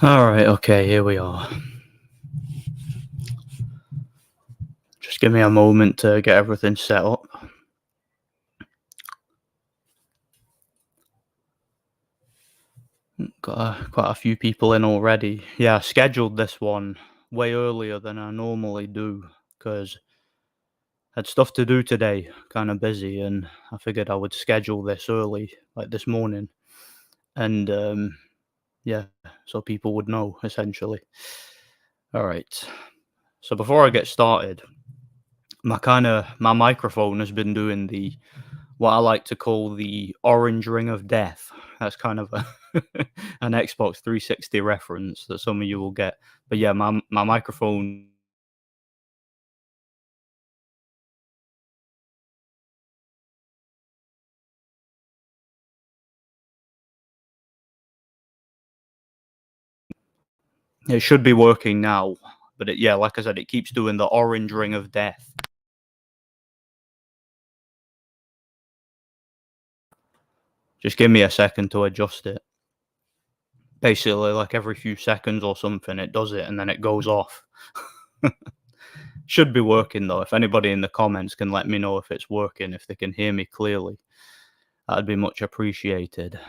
Alright, okay, here we are. Just give me a moment to get everything set up. Got quite a few people in already. Yeah, I scheduled this one way earlier than I normally do because I had stuff to do today, kind of busy, and I figured I would schedule this early, like this morning. And yeah, so people would know essentially. Alright. So before I get started, my microphone has been doing the what I like to call the orange ring of death. That's kind of a an Xbox 360 reference that some of you will get. But yeah, my microphone, it should be working now, but yeah, like I said, it keeps doing the orange ring of death. Just give me a second to adjust it. Basically, like every few seconds or something, it does it and then it goes off. Should be working though. If anybody in the comments can let me know if it's working, if they can hear me clearly, that'd be much appreciated.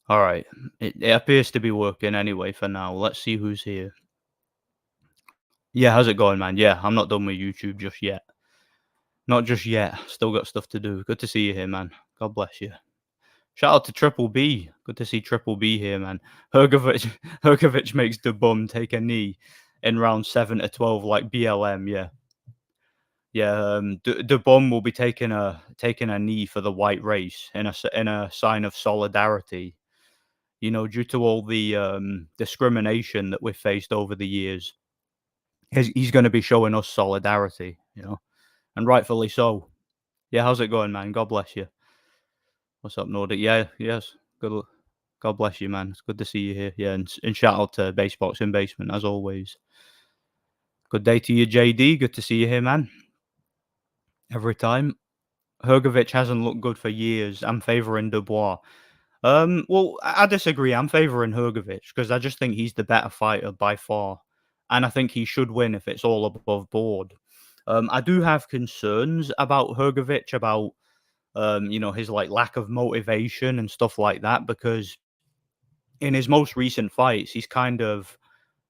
All right. It appears to be working anyway for now. Let's see who's here. Yeah, how's it going, man? Yeah, I'm not done with YouTube just yet. Not just yet. Still got stuff to do. Good to see you here, man. God bless you. Shout out to Triple B. Good to see Triple B here, man. Hrgovic, Hrgovic makes the bum take a knee in round 7 to 12, like BLM. Yeah, yeah. The bum will be taking a knee for the white race in a sign of solidarity. You know, due to all the discrimination that we've faced over the years, he's going to be showing us solidarity. You know, and rightfully so. Yeah, how's it going, man? God bless you. What's up, Nordic? Yeah, yes. God bless you, man. It's good to see you here. Yeah, and shout out to Baseboxing Basement as always. Good day to you, JD. Good to see you here, man. Every time. Hrgovic hasn't looked good for years. I'm favouring Dubois. Well, I disagree. I'm favouring Hrgovic because I just think he's the better fighter by far, and I think he should win if it's all above board. I do have concerns about Hrgovic, about you know, his like lack of motivation and stuff like that, because in his most recent fights, he's kind of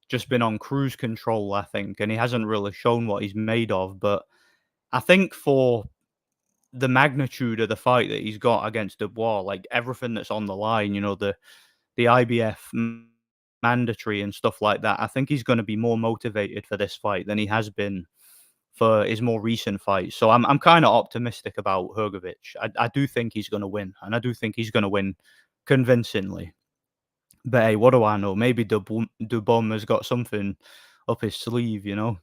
just been on cruise control, I think, and he hasn't really shown what he's made of. But I think for the magnitude of the fight that he's got against Dubois, like everything that's on the line, you know, the IBF mandatory and stuff like that, I think he's going to be more motivated for this fight than he has been for his more recent fights. So I'm kind of optimistic about Hrgovic. I do think he's going to win, and I do think he's going to win convincingly. But hey, what do I know? Maybe Dubom has got something up his sleeve, you know?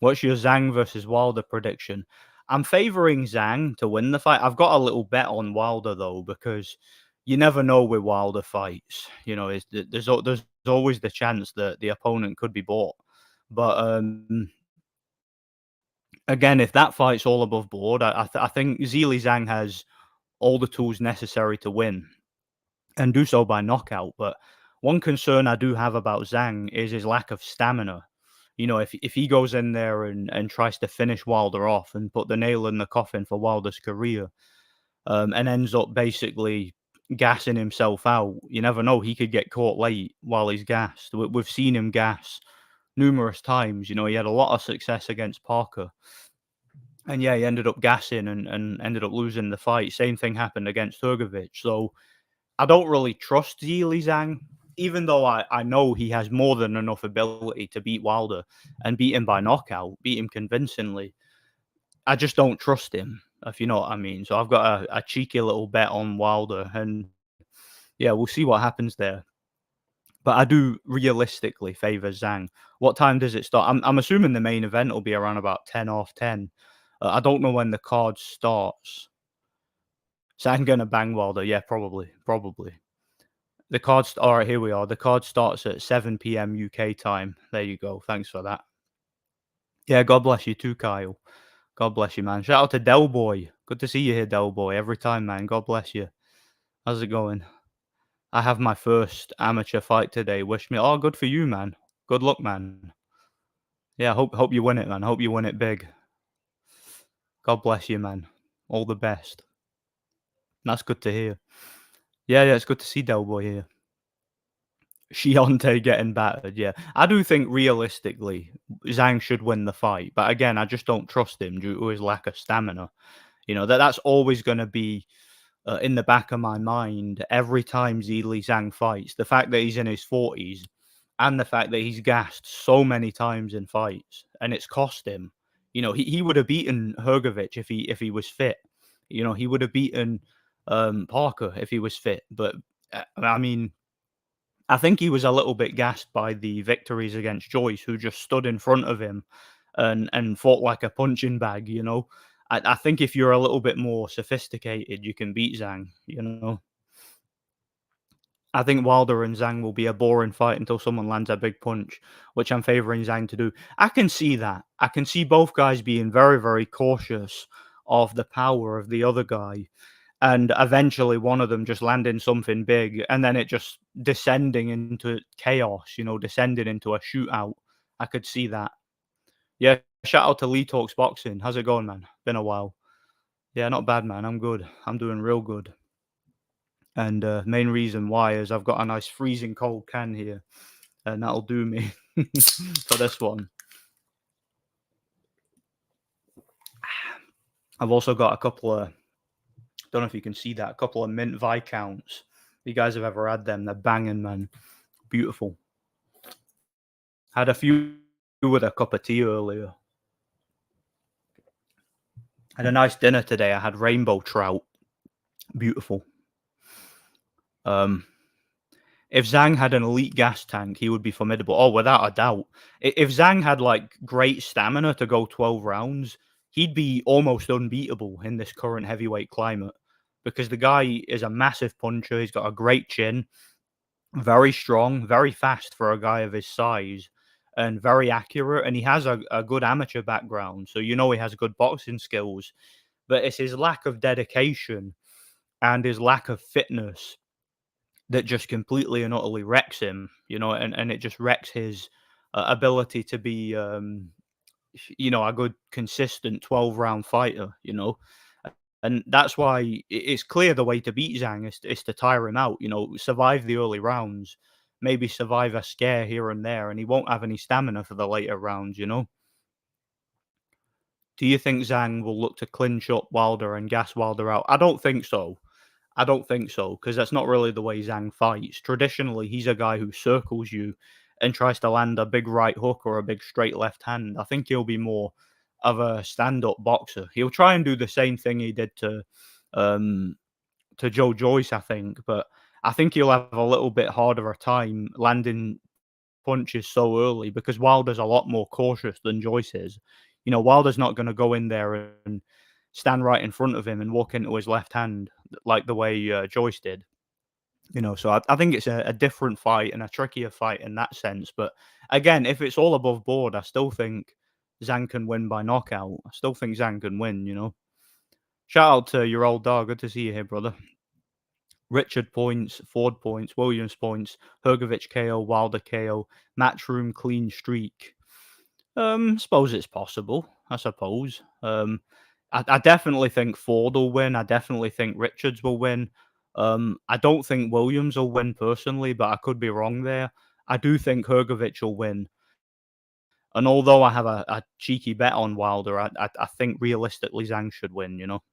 What's your Zhang versus Wilder prediction? I'm favouring Zhang to win the fight. I've got a little bet on Wilder though, because you never know with Wilder fights. You know, there's always the chance that the opponent could be bought. But again, if that fight's all above board, I think Zhilei Zhang has all the tools necessary to win and do so by knockout. But one concern I do have about Zhang is his lack of stamina. You know, if he goes in there and tries to finish Wilder off and put the nail in the coffin for Wilder's career, and ends up basically gassing himself out, you never know. He could get caught late while he's gassed. We've seen him gas numerous times. You know, he had a lot of success against Parker. And yeah, he ended up gassing and ended up losing the fight. Same thing happened against Hrgovic. So I don't really trust Zhilei Zhang, even though I know he has more than enough ability to beat Wilder and beat him by knockout, beat him convincingly. I just don't trust him, if you know what I mean. So I've got a cheeky little bet on Wilder, and yeah, we'll see what happens there. But I do realistically favour Zhang. What time does it start? I'm assuming the main event will be around about 10:10. I don't know when the card starts. Zhang gonna bang Wilder? Yeah, probably. The card alright, here we are. The card starts at 7 PM UK time. There you go. Thanks for that. Yeah, God bless you too, Kyle. God bless you, man. Shout out to Del Boy. Good to see you here, Del Boy. Every time, man. God bless you. How's it going? I have my first amateur fight today. Wish me oh, good for you, man. Good luck, man. Yeah, hope you win it, man. Hope you win it big. God bless you, man. All the best. That's good to hear. Yeah, yeah, it's good to see Del Boy here. Shionte getting battered, yeah. I do think realistically, Zhang should win the fight, but again, I just don't trust him due to his lack of stamina. You know, that's always gonna be, in the back of my mind every time Zhili Zhang fights. The fact that he's in his 40s and the fact that he's gassed so many times in fights, and it's cost him. You know, he would have beaten Hrgovic if he was fit. You know, he would have beaten, Parker if he was fit, but, I mean I think he was a little bit gassed by the victories against Joyce, who just stood in front of him and fought like a punching bag. You know, I think if you're a little bit more sophisticated, you can beat Zhang. You know, I think Wilder and Zhang will be a boring fight until someone lands a big punch, which I'm favoring Zhang to do. I can see that. I can see both guys being very, very cautious of the power of the other guy and eventually one of them just landing something big and then it just descending into chaos, you know, descending into a shootout. I could see that. Yeah, shout out to Lee Talks Boxing. How's it going, man? Been a while. Yeah, not bad, man. I'm good. I'm doing real good. And main reason why is I've got a nice freezing cold can here, and that'll do me for this one. I've also got a couple of, don't know if you can see that, a couple of mint Viscounts. If you guys have ever had them, they're banging, man. Beautiful. Had a few with a cup of tea earlier. Had a nice dinner today. I had rainbow trout. Beautiful. Um, if Zhang had an elite gas tank, he would be formidable. Oh, without a doubt. If Zhang had like great stamina to go 12 rounds, he'd be almost unbeatable in this current heavyweight climate because the guy is a massive puncher. He's got a great chin, very strong, very fast for a guy of his size, and very accurate. And he has a good amateur background, so you know he has good boxing skills. But it's his lack of dedication and his lack of fitness that just completely and utterly wrecks him, you know, and it just wrecks his ability to be, you know, a good, consistent 12 round fighter, you know. And that's why it's clear the way to beat Zhang is to tire him out, you know, survive the early rounds, maybe survive a scare here and there, and he won't have any stamina for the later rounds, you know. Do you think Zhang will look to clinch up Wilder and gas Wilder out? I don't think so. I don't think so because that's not really the way Zhang fights. Traditionally, he's a guy who circles you and tries to land a big right hook or a big straight left hand. I think he'll be more of a stand-up boxer. He'll try and do the same thing he did um, to Joe Joyce, I think, but I think he'll have a little bit harder a time landing punches so early because Wilder's a lot more cautious than Joyce is. You know, Wilder's not going to go in there and stand right in front of him and walk into his left hand like the way Joyce did. You know, so I think it's a different fight and a trickier fight in that sense. But again, if it's all above board, I still think Zhang can win by knockout. I still think Zhang can win, you know. Shout out to your old dog. Good to see you here, brother. Richard points, Ford points, Williams points, Hrgovic KO, Wilder KO, Matchroom clean streak. Suppose it's possible. I suppose. I definitely think Ford will win. I definitely think Richards will win. I don't think Williams will win personally, but I could be wrong there. I do think Hrgovic will win. And although I have a cheeky bet on Wilder, I think realistically Zhang should win. You know,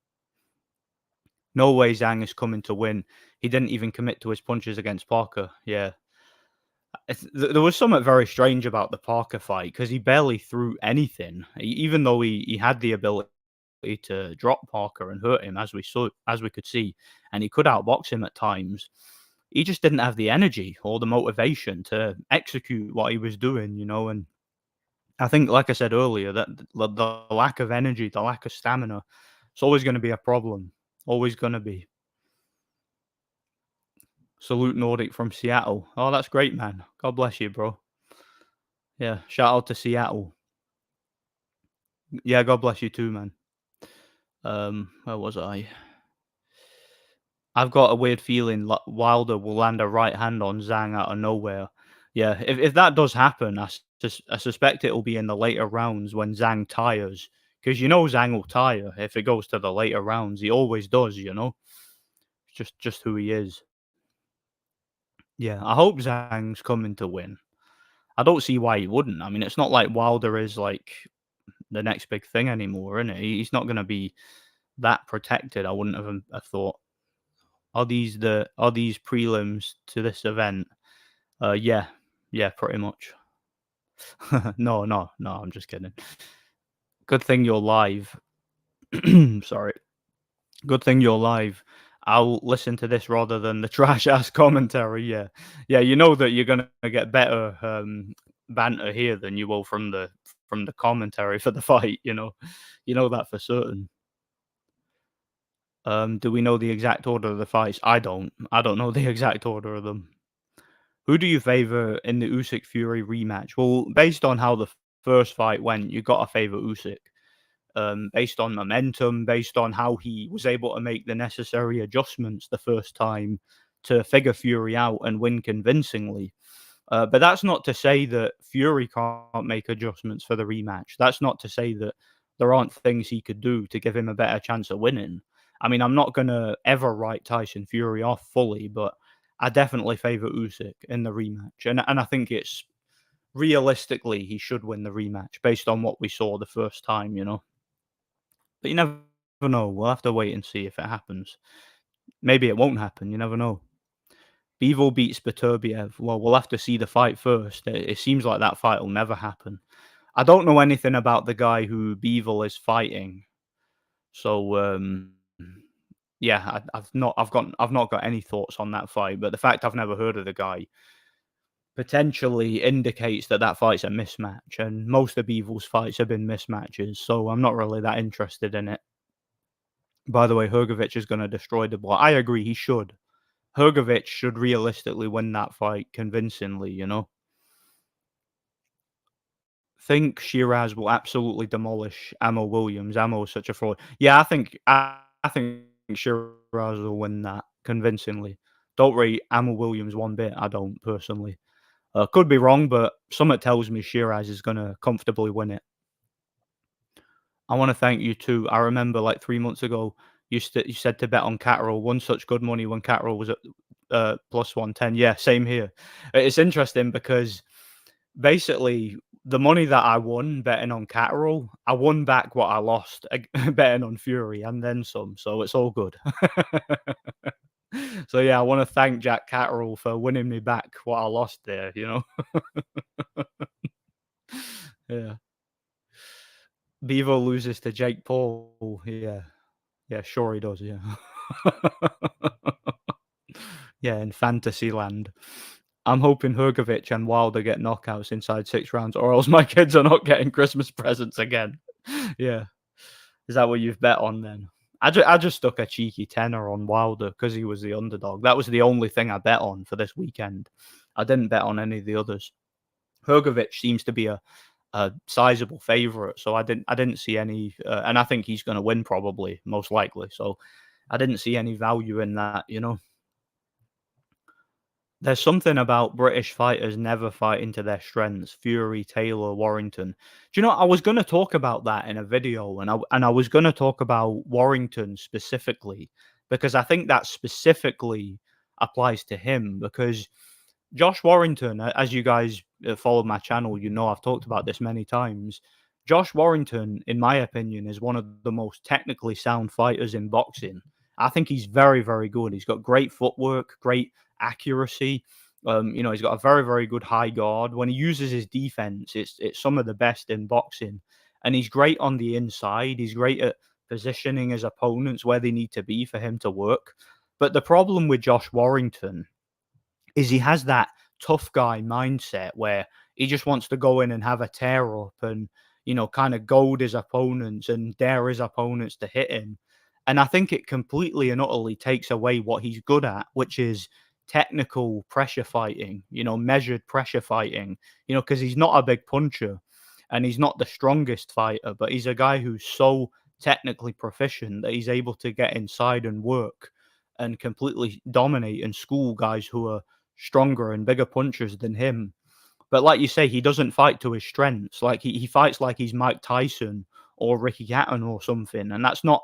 no way Zhang is coming to win. He didn't even commit to his punches against Parker. Yeah, there was something very strange about the Parker fight because he barely threw anything, even though he had the ability to drop Parker and hurt him, as we could see, and he could outbox him at times. He just didn't have the energy or the motivation to execute what he was doing, you know. And I think, like I said earlier, that the lack of energy, the lack of stamina, it's always going to be a problem. Always going to be. Salute Nordic from Seattle. Oh, that's great, man. God bless you, bro. Yeah, shout out to Seattle. Yeah, God bless you too, man. Where was I? I've got a weird feeling Wilder will land a right hand on Zhang out of nowhere. Yeah, if that does happen, I suspect it'll be in the later rounds when Zhang tires, because you know Zhang will tire if it goes to the later rounds. He always does, you know. Just who he is. Yeah, I hope Zhang's coming to win. I don't see why he wouldn't. I mean, it's not like Wilder is like the next big thing anymore, is it? He's not going to be that protected. I wouldn't have thought. Are these prelims to this event? Yeah, yeah, pretty much. No, no, no. I'm just kidding. Good thing you're live. Sorry. Good thing you're live. I'll listen to this rather than the trash ass commentary. Yeah, yeah. You know that you're gonna get better banter here than you will from the commentary for the fight. You know that for certain. Do we know the exact order of the fights? I don't. I don't know the exact order of them. Who do you favor in the Usyk Fury rematch? Well, based on how the first fight went, you got to favor Usyk. Based on momentum, based on how he was able to make the necessary adjustments the first time to figure Fury out and win convincingly. But that's not to say that Fury can't make adjustments for the rematch. That's not to say that there aren't things he could do to give him a better chance of winning. I mean, I'm not going to ever write Tyson Fury off fully, but I definitely favour Usyk in the rematch. And I think it's realistically he should win the rematch based on what we saw the first time, you know. But you never know. We'll have to wait and see if it happens. Maybe it won't happen. You never know. Bivol beats Beterbiev. Well, we'll have to see the fight first. It seems like that fight will never happen. I don't know anything about the guy who Bivol is fighting, so yeah, I've not got any thoughts on that fight. But the fact I've never heard of the guy potentially indicates that that fight's a mismatch, and most of Bivol's fights have been mismatches. So I'm not really that interested in it. By the way, Hrgovic is going to destroy Doobwa. I agree, he should. Hrgovic should realistically win that fight convincingly, you know? Think Shiraz will absolutely demolish Amo Williams. Amo is such a fraud. Yeah, I think Shiraz will win that convincingly. Don't rate Amo Williams one bit. I don't personally. Could be wrong, but something tells me Shiraz is going to comfortably win it. I want to thank you too. I remember like 3 months ago, you said to bet on Catterall. Won such good money when Catterall was at plus 110. Yeah, same here. It's interesting because basically the money that I won betting on Catterall, I won back what I lost betting on Fury and then some. So it's all good. So yeah, I want to thank Jack Catterall for winning me back what I lost there. You know. Yeah. Bevo loses to Jake Paul. Yeah. Yeah, sure he does, yeah. Yeah, in fantasy land. I'm hoping Hrgovic and Wilder get knockouts inside 6 rounds, or else my kids are not getting Christmas presents again. Yeah. Is that what you've bet on then? I just stuck a cheeky tenner on Wilder because he was the underdog. That was the only thing I bet on for this weekend. I didn't bet on any of the others. Hrgovic seems to be a sizable favorite, so I didn't see any, and I think he's going to win probably, most likely. So I didn't see any value in that. You know, there's something about British fighters never fighting to their strengths. Fury, Taylor, Warrington. Do you know? I was going to talk about that in a video, and I was going to talk about Warrington specifically because I think that specifically applies to him because Josh Warrington, as you guys follow my channel, you know I've talked about this many times. Josh Warrington, in my opinion, is one of the most technically sound fighters in boxing. I think he's very, very good. He's got great footwork, great accuracy. You know, he's got a very, very good high guard. When he uses his defense, it's some of the best in boxing. And he's great on the inside. He's great at positioning his opponents where they need to be for him to work. But the problem with Josh Warrington is he has that tough guy mindset where he just wants to go in and have a tear up and, you know, kind of goad his opponents and dare his opponents to hit him. And I think it completely and utterly takes away what he's good at, which is technical pressure fighting, you know, measured pressure fighting, you know, because he's not a big puncher and he's not the strongest fighter, but he's a guy who's so technically proficient that he's able to get inside and work and completely dominate and school guys who are stronger and bigger punchers than him. But like you say, he doesn't fight to his strengths. Like he fights like he's Mike Tyson or Ricky Hatton or something, and that's not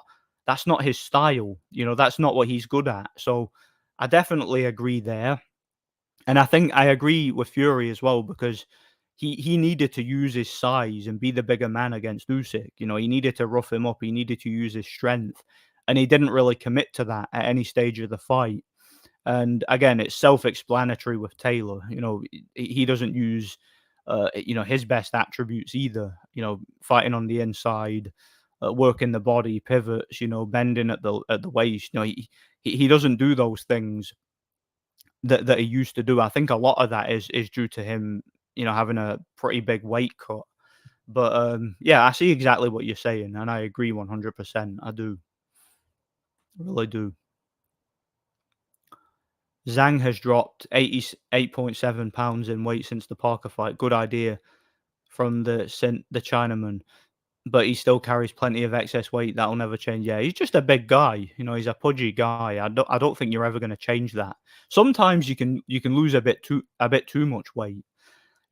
his style. That's not what he's good at. So I definitely agree there. And I think I agree with Fury as well because he needed to use his size and be the bigger man against Usyk. He needed to rough him up. He needed to use his strength, and he didn't really commit to that at any stage of the fight. And again, it's self-explanatory with Taylor. He doesn't use his best attributes either. Fighting on the inside, working the body, pivots. Bending at the waist. He doesn't do those things that he used to do. I think a lot of that is due to him, having a pretty big weight cut. But yeah, I see exactly what you're saying, and I agree 100%. I do, really do. Zhang has dropped 88.7 pounds in weight since the Parker fight. Good idea from the Chinaman, but he still carries plenty of excess weight. That'll never change. Yeah, he's just a big guy. He's a pudgy guy. I don't think you're ever going to change that. Sometimes you can lose a bit too much weight.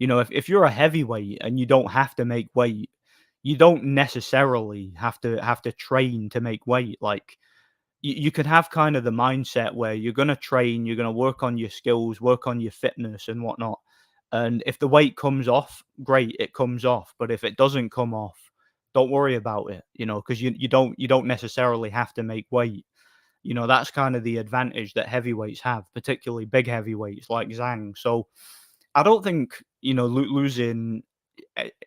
If you're a heavyweight and you don't have to make weight, you don't necessarily have to train to make weight. Like you can have kind of the mindset where you're going to train, you're going to work on your skills, work on your fitness and whatnot. And if the weight comes off, great, it comes off. But if it doesn't come off, don't worry about it, because you don't necessarily have to make weight. That's kind of the advantage that heavyweights have, particularly big heavyweights like Zhang. So I don't think, losing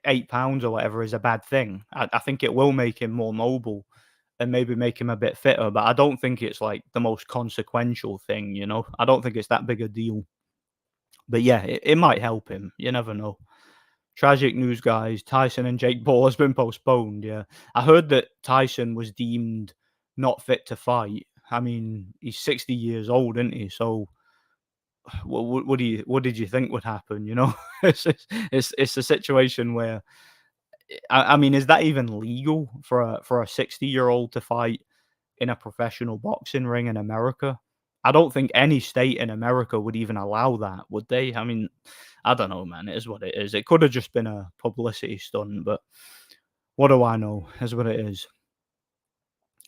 8 pounds or whatever is a bad thing. I think it will make him more mobile and maybe make him a bit fitter, but I don't think it's like the most consequential thing, I don't think it's that big a deal. But yeah, it might help him. You never know. Tragic news, guys. Tyson and Jake Paul has been postponed. Yeah. I heard that Tyson was deemed not fit to fight. I mean, he's 60 years old, isn't he? So what did you think would happen? It's a situation where I mean, is that even legal for a 60-year-old to fight in a professional boxing ring in America? I don't think any state in America would even allow that, would they? I mean, I don't know, man. It is what it is. It could have just been a publicity stunt, but what do I know? Is what it is.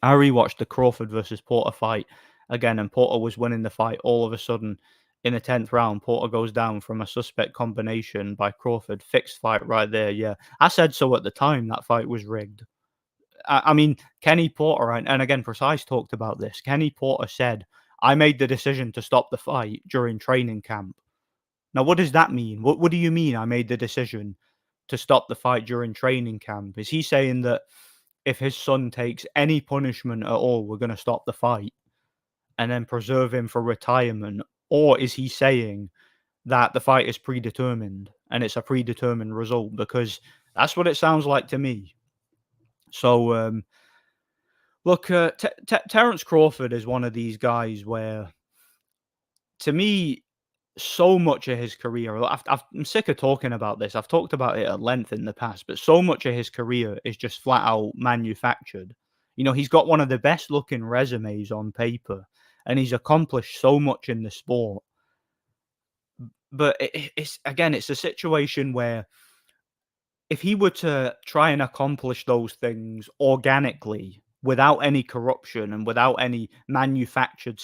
I rewatched the Crawford versus Porter fight again, and Porter was winning the fight. All of a sudden, in the 10th round, Porter goes down from a suspect combination by Crawford. Fixed fight right there. Yeah, I said so at the time. That fight was rigged. I mean, Kenny Porter, and again, Precise talked about this. Kenny Porter said, I made the decision to stop the fight during training camp. Now, what does that mean? What do you mean I made the decision to stop the fight during training camp? Is he saying that if his son takes any punishment at all, we're going to stop the fight and then preserve him for retirement? Or is he saying that the fight is predetermined and it's a predetermined result? Because that's what it sounds like to me. So, look, Terence Crawford is one of these guys where, to me, so much of his career, I'm sick of talking about this. I've talked about it at length in the past, but so much of his career is just flat out manufactured. He's got one of the best looking resumes on paper, and he's accomplished so much in the sport. But it's a situation where if he were to try and accomplish those things organically without any corruption and without any manufactured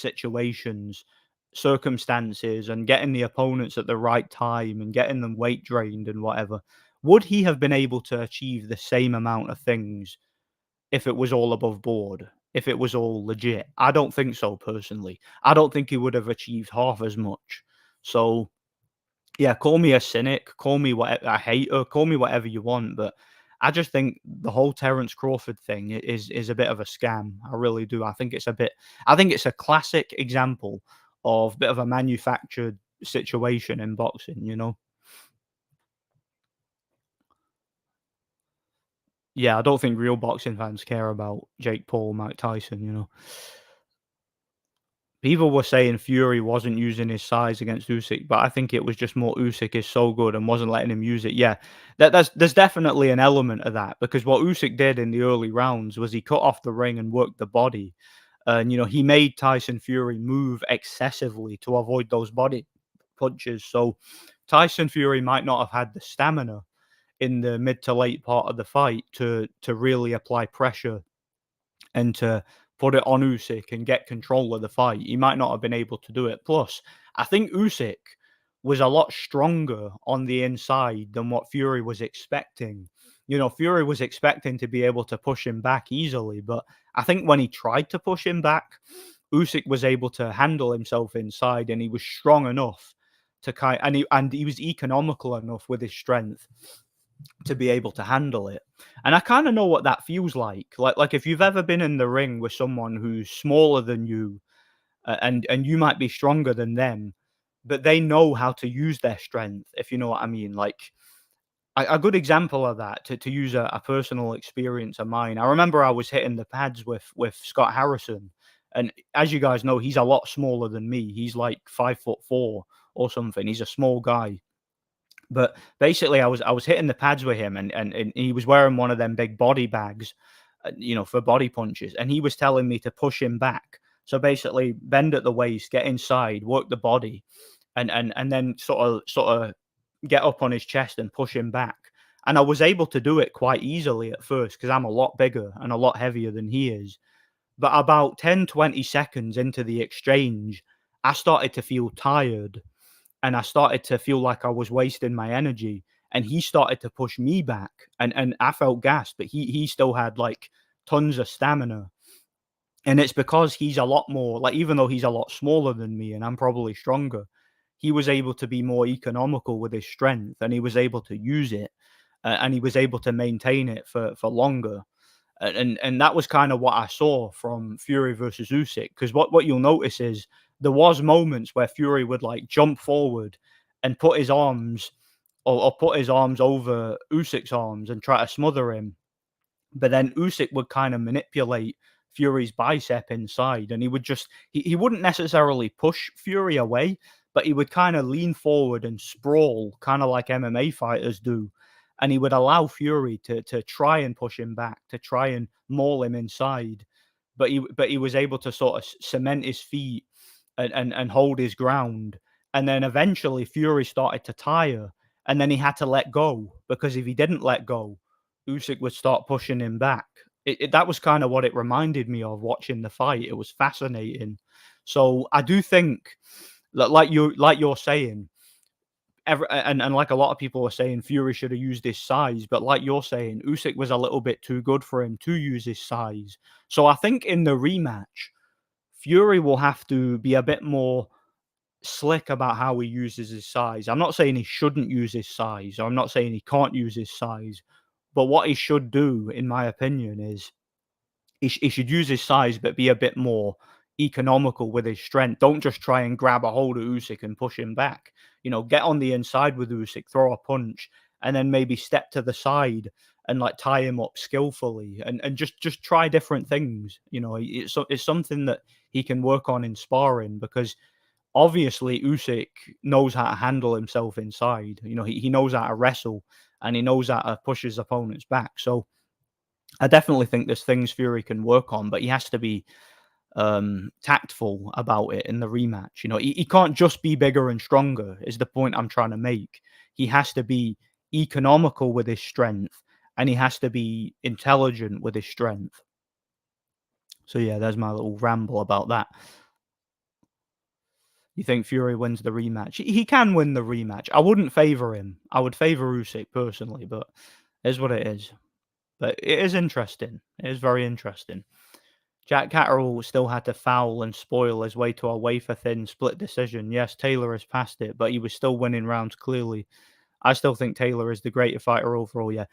circumstances, and getting the opponents at the right time and getting them weight drained and whatever, would he have been able to achieve the same amount of things if it was all above board? If it was all legit? I don't think so, personally. I don't think he would have achieved half as much. So yeah, call me a cynic, call me a hater, call me whatever you want, but I just think the whole Terence Crawford thing is a bit of a scam. I really do. I think it's a classic example of a bit of a manufactured situation in boxing. Yeah, I don't think real boxing fans care about Jake Paul, Mike Tyson. People were saying Fury wasn't using his size against Usyk, but I think it was just more Usyk is so good and wasn't letting him use it. Yeah, there's definitely an element of that, because what Usyk did in the early rounds was he cut off the ring and worked the body, And, he made Tyson Fury move excessively to avoid those body punches. So Tyson Fury might not have had the stamina in the mid to late part of the fight to really apply pressure and to put it on Usyk and get control of the fight. He might not have been able to do it. Plus, I think Usyk was a lot stronger on the inside than what Fury was expecting. Fury was expecting to be able to push him back easily, but I think when he tried to push him back, Usyk was able to handle himself inside, and he was strong enough to and he was economical enough with his strength to be able to handle it. And I kind of know what that feels like. Like if you've ever been in the ring with someone who's smaller than you, and you might be stronger than them, but they know how to use their strength, if you know what I mean. Like a good example of that, to use a personal experience of mine. I remember I was hitting the pads with Scott Harrison, and as you guys know, he's a lot smaller than me. He's like 5'4" or something. He's a small guy. But basically, I was hitting the pads with him, and he was wearing one of them big body bags, for body punches, and he was telling me to push him back. So basically, bend at the waist, get inside, work the body, and then sort of get up on his chest and push him back. And I was able to do it quite easily at first because I'm a lot bigger and a lot heavier than he is. But about 10, 20 seconds into the exchange, I started to feel tired, and I started to feel like I was wasting my energy. And he started to push me back, and I felt gassed, but he still had like tons of stamina. And it's because he's a lot more like, even though he's a lot smaller than me and I'm probably stronger, he was able to be more economical with his strength, and he was able to use it, and he was able to maintain it for longer. And that was kind of what I saw from Fury versus Usyk. Because what you'll notice is there was moments where Fury would like jump forward and put his arms, or put his arms over Usyk's arms and try to smother him. But then Usyk would kind of manipulate Fury's bicep inside, and he wouldn't necessarily push Fury away, but he would kind of lean forward and sprawl, kind of like MMA fighters do. And he would allow Fury to try and push him back, to try and maul him inside. But he was able to sort of cement his feet and hold his ground. And then eventually Fury started to tire, and then he had to let go, because if he didn't let go, Usyk would start pushing him back. That was kind of what it reminded me of watching the fight. It was fascinating. So I do think that, like you're saying, and like a lot of people are saying, Fury should have used his size. But like you're saying, Usyk was a little bit too good for him to use his size. So I think in the rematch, Fury will have to be a bit more slick about how he uses his size. I'm not saying he shouldn't use his size, or I'm not saying he can't use his size, but what he should do, in my opinion, is he should use his size, but be a bit more economical with his strength. Don't just try and grab a hold of Usyk and push him back. Get on the inside with Usyk, throw a punch, and then maybe step to the side and like tie him up skillfully, and just try different things. It's something that he can work on in sparring, because obviously Usyk knows how to handle himself inside. He knows how to wrestle, and he knows how to push his opponents back. So I definitely think there's things Fury can work on, but he has to be tactful about it in the rematch. He can't just be bigger and stronger, is the point I'm trying to make. He has to be economical with his strength, and he has to be intelligent with his strength. So yeah, there's my little ramble about that. You think Fury wins the rematch? He can win the rematch. I wouldn't favor him. I would favor Usyk personally, but it is what it is. But it is interesting. It is very interesting. Jack Catterall still had to foul and spoil his way to a wafer-thin split decision. Yes, Taylor has passed it, but he was still winning rounds clearly. I still think Taylor is the greater fighter overall, yeah.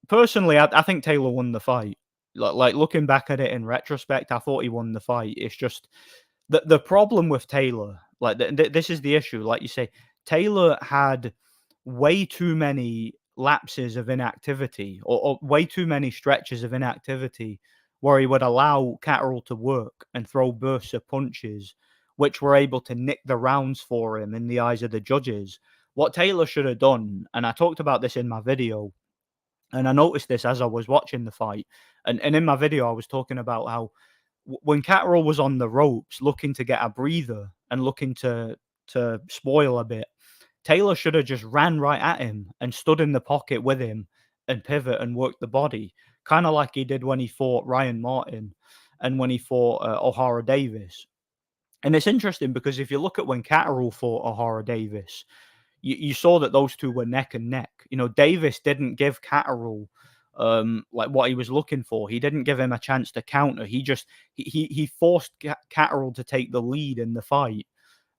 Personally, I think Taylor won the fight. Like looking back at it in retrospect, I thought he won the fight. It's just the problem with Taylor, like this is the issue. Like you say, Taylor had way too many lapses of inactivity, or way too many stretches of inactivity, where he would allow Catterall to work and throw bursts of punches, which were able to nick the rounds for him in the eyes of the judges. What Taylor should have done, and I talked about this in my video, and I noticed this as I was watching the fight, and in my video I was talking about how when Catterall was on the ropes looking to get a breather and looking to spoil a bit, Taylor should have just ran right at him and stood in the pocket with him and pivot and work the body, kind of like he did when he fought Ryan Martin and when he fought O'Hara Davis. And it's interesting because if you look at when Catterall fought O'Hara Davis, you saw that those two were neck and neck. You know, Davis didn't give Catterall like what he was looking for. He didn't give him a chance to counter. He forced Catterall to take the lead in the fight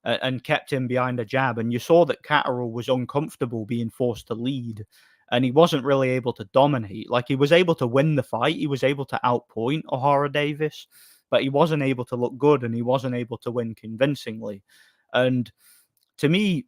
and kept him behind a jab. And you saw that Catterall was uncomfortable being forced to lead, and he wasn't really able to dominate. Like, he was able to win the fight. He was able to outpoint O'Hara Davis, but he wasn't able to look good, and he wasn't able to win convincingly. And to me,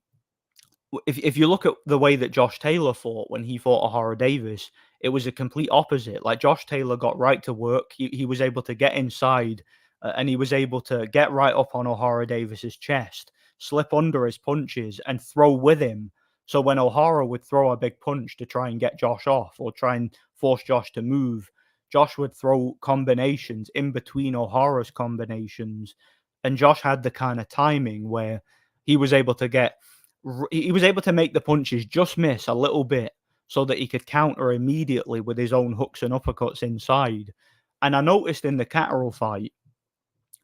if you look at the way that Josh Taylor fought when he fought O'Hara Davis, it was a complete opposite. Like, Josh Taylor got right to work. He was able to get inside, and he was able to get right up on O'Hara Davis's chest, slip under his punches, and throw with him. So when O'Hara would throw a big punch to try and get Josh off or try and force Josh to move, Josh would throw combinations in between O'Hara's combinations, and Josh had the kind of timing where he was able to make the punches just miss a little bit so that he could counter immediately with his own hooks and uppercuts inside. And I noticed in the Catterall fight,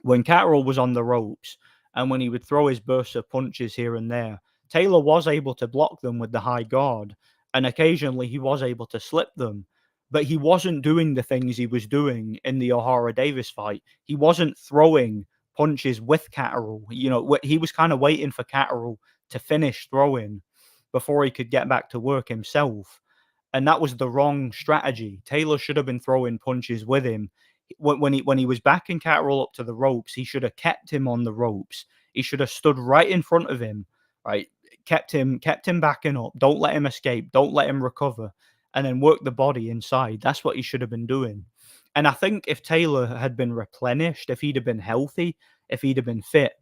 when Catterall was on the ropes and when he would throw his bursts of punches here and there, Taylor was able to block them with the high guard, and occasionally he was able to slip them. But he wasn't doing the things he was doing in the O'Hara Davis fight. He wasn't throwing punches with Catterall. You know, he was kind of waiting for Catterall to finish throwing before he could get back to work himself. And that was the wrong strategy. Taylor should have been throwing punches with him. When he was backing Catterall up to the ropes, he should have kept him on the ropes. He should have stood right in front of him, right? Kept him backing up. Don't let him escape. Don't let him recover. And then work the body inside. That's what he should have been doing. And I think if Taylor had been replenished, if he'd have been healthy, if he'd have been fit,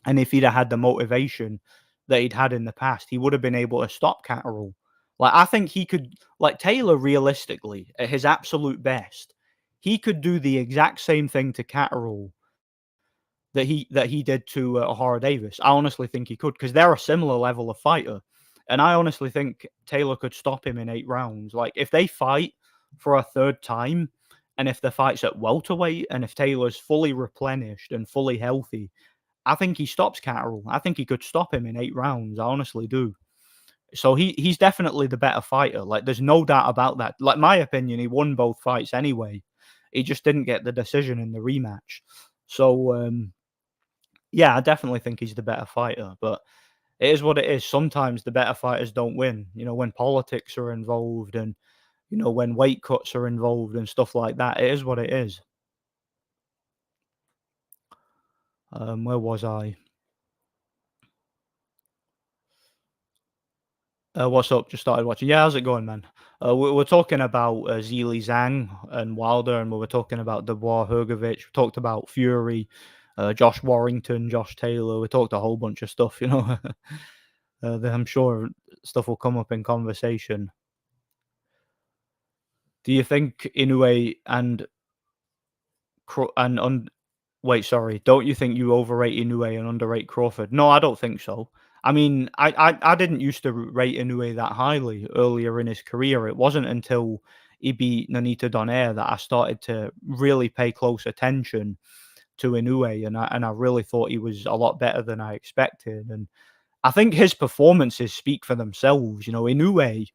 and if he'd have had the motivation that he'd had in the past, he would have been able to stop Catterall. Like, I think he could, like, Taylor, realistically, at his absolute best, he could do the exact same thing to Catterall that he did to O'Hara Davis. I honestly think he could, because they're a similar level of fighter. And I honestly think Taylor could stop him in 8 rounds. Like, if they fight for a third time, and if the fight's at welterweight, and if Taylor's fully replenished and fully healthy, I think he stops Catterall. I think he could stop him in 8 rounds. I honestly do. So he's definitely the better fighter. Like, there's no doubt about that. Like, my opinion, he won both fights anyway. He just didn't get the decision in the rematch. So, yeah, I definitely think he's the better fighter. But it is what it is. Sometimes the better fighters don't win. You know, when politics are involved and, you know, when weight cuts are involved and stuff like that, it is what it is. Where was I? What's up? Just started watching. Yeah, how's it going, man? We're talking about Zhilei Zhang and Wilder, and we were talking about Doobwa, Hrgovic. We talked about Fury, Josh Warrington, Josh Taylor. We talked a whole bunch of stuff, you know. I'm sure stuff will come up in conversation. Do you think Inoue wait, sorry. Don't you think you overrate Inoue and underrate Crawford? No, I don't think so. I mean, I didn't used to rate Inoue that highly earlier in his career. It wasn't until he beat Nonito Donaire that I started to really pay close attention to Inoue, and I really thought he was a lot better than I expected. And I think his performances speak for themselves. You know, Inoue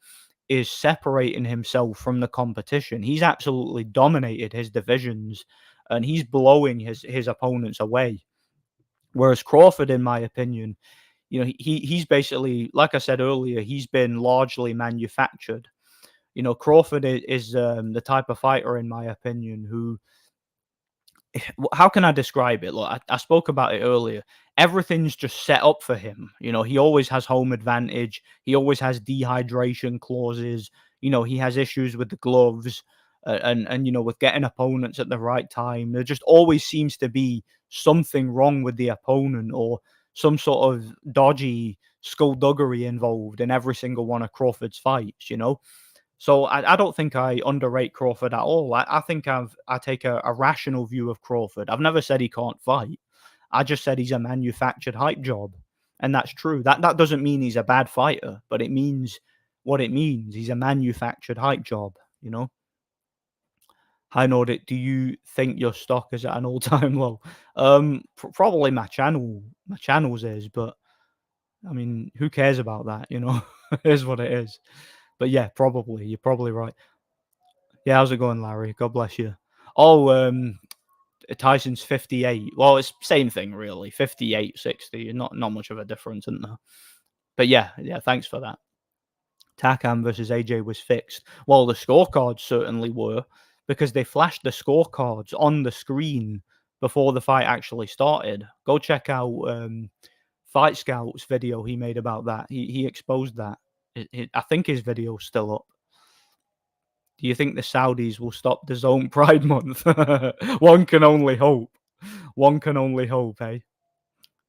is separating himself from the competition. He's absolutely dominated his divisions, and he's blowing his opponents away. Whereas Crawford, in my opinion, you know, he's basically, like I said earlier, he's been largely manufactured. You know, Crawford is the type of fighter, in my opinion, who, how can I describe it? Look, I spoke about it earlier. Everything's just set up for him. You know, he always has home advantage. He always has dehydration clauses. You know, he has issues with the gloves, and you know, with getting opponents at the right time. There just always seems to be something wrong with the opponent, or some sort of dodgy skullduggery involved in every single one of Crawford's fights. You know, So I don't think I underrate Crawford at all. I think I take a rational view of Crawford. I've never said he can't fight. I just said he's a manufactured hype job, and that's true. That doesn't mean he's a bad fighter, but it means what it means. He's a manufactured hype job, you know? Hi Nordic, do you think your stock is at an all-time low? Probably my channel's is, but I mean, who cares about that, you know? It is what it is. But yeah, probably. You're probably right. Yeah, how's it going, Larry? God bless you. Oh, Tyson's 58. Well, it's same thing really. 58, 60. Not much of a difference, isn't there? But yeah, thanks for that. Takam versus AJ was fixed. Well, the scorecards certainly were, because they flashed the scorecards on the screen before the fight actually started. Go check out Fight Scout's video he made about that. He exposed that. I think his video's still up. Do you think the Saudis will stop the Zone Pride Month? One can only hope. One can only hope, eh?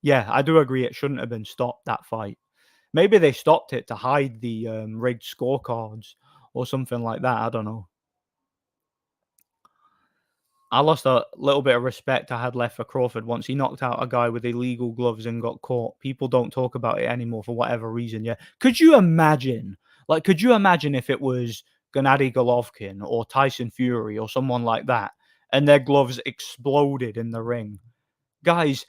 Yeah, I do agree it shouldn't have been stopped, that fight. Maybe they stopped it to hide the rigged scorecards or something like that. I don't know. I lost a little bit of respect I had left for Crawford once he knocked out a guy with illegal gloves and got caught. People don't talk about it anymore for whatever reason. Yeah. Could you imagine? Like, could you imagine if it was Gennady Golovkin or Tyson Fury or someone like that and their gloves exploded in the ring? Guys,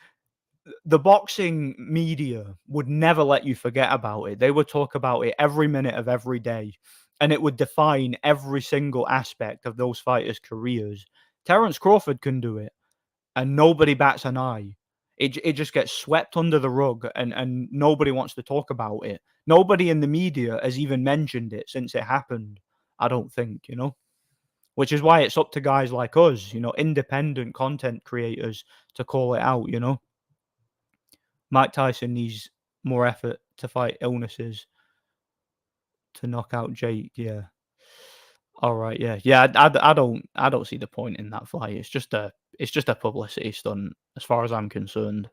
the boxing media would never let you forget about it. They would talk about it every minute of every day, and it would define every single aspect of those fighters' careers. Terence Crawford can do it, and nobody bats an eye. It just gets swept under the rug, and nobody wants to talk about it. Nobody in the media has even mentioned it since it happened. I don't think, you know, which is why it's up to guys like us, you know, independent content creators, to call it out, you know. Mike Tyson needs more effort to fight illnesses to knock out Jake. Yeah. All right. Yeah. Yeah. I don't see the point in that fight. It's just a publicity stunt as far as I'm concerned.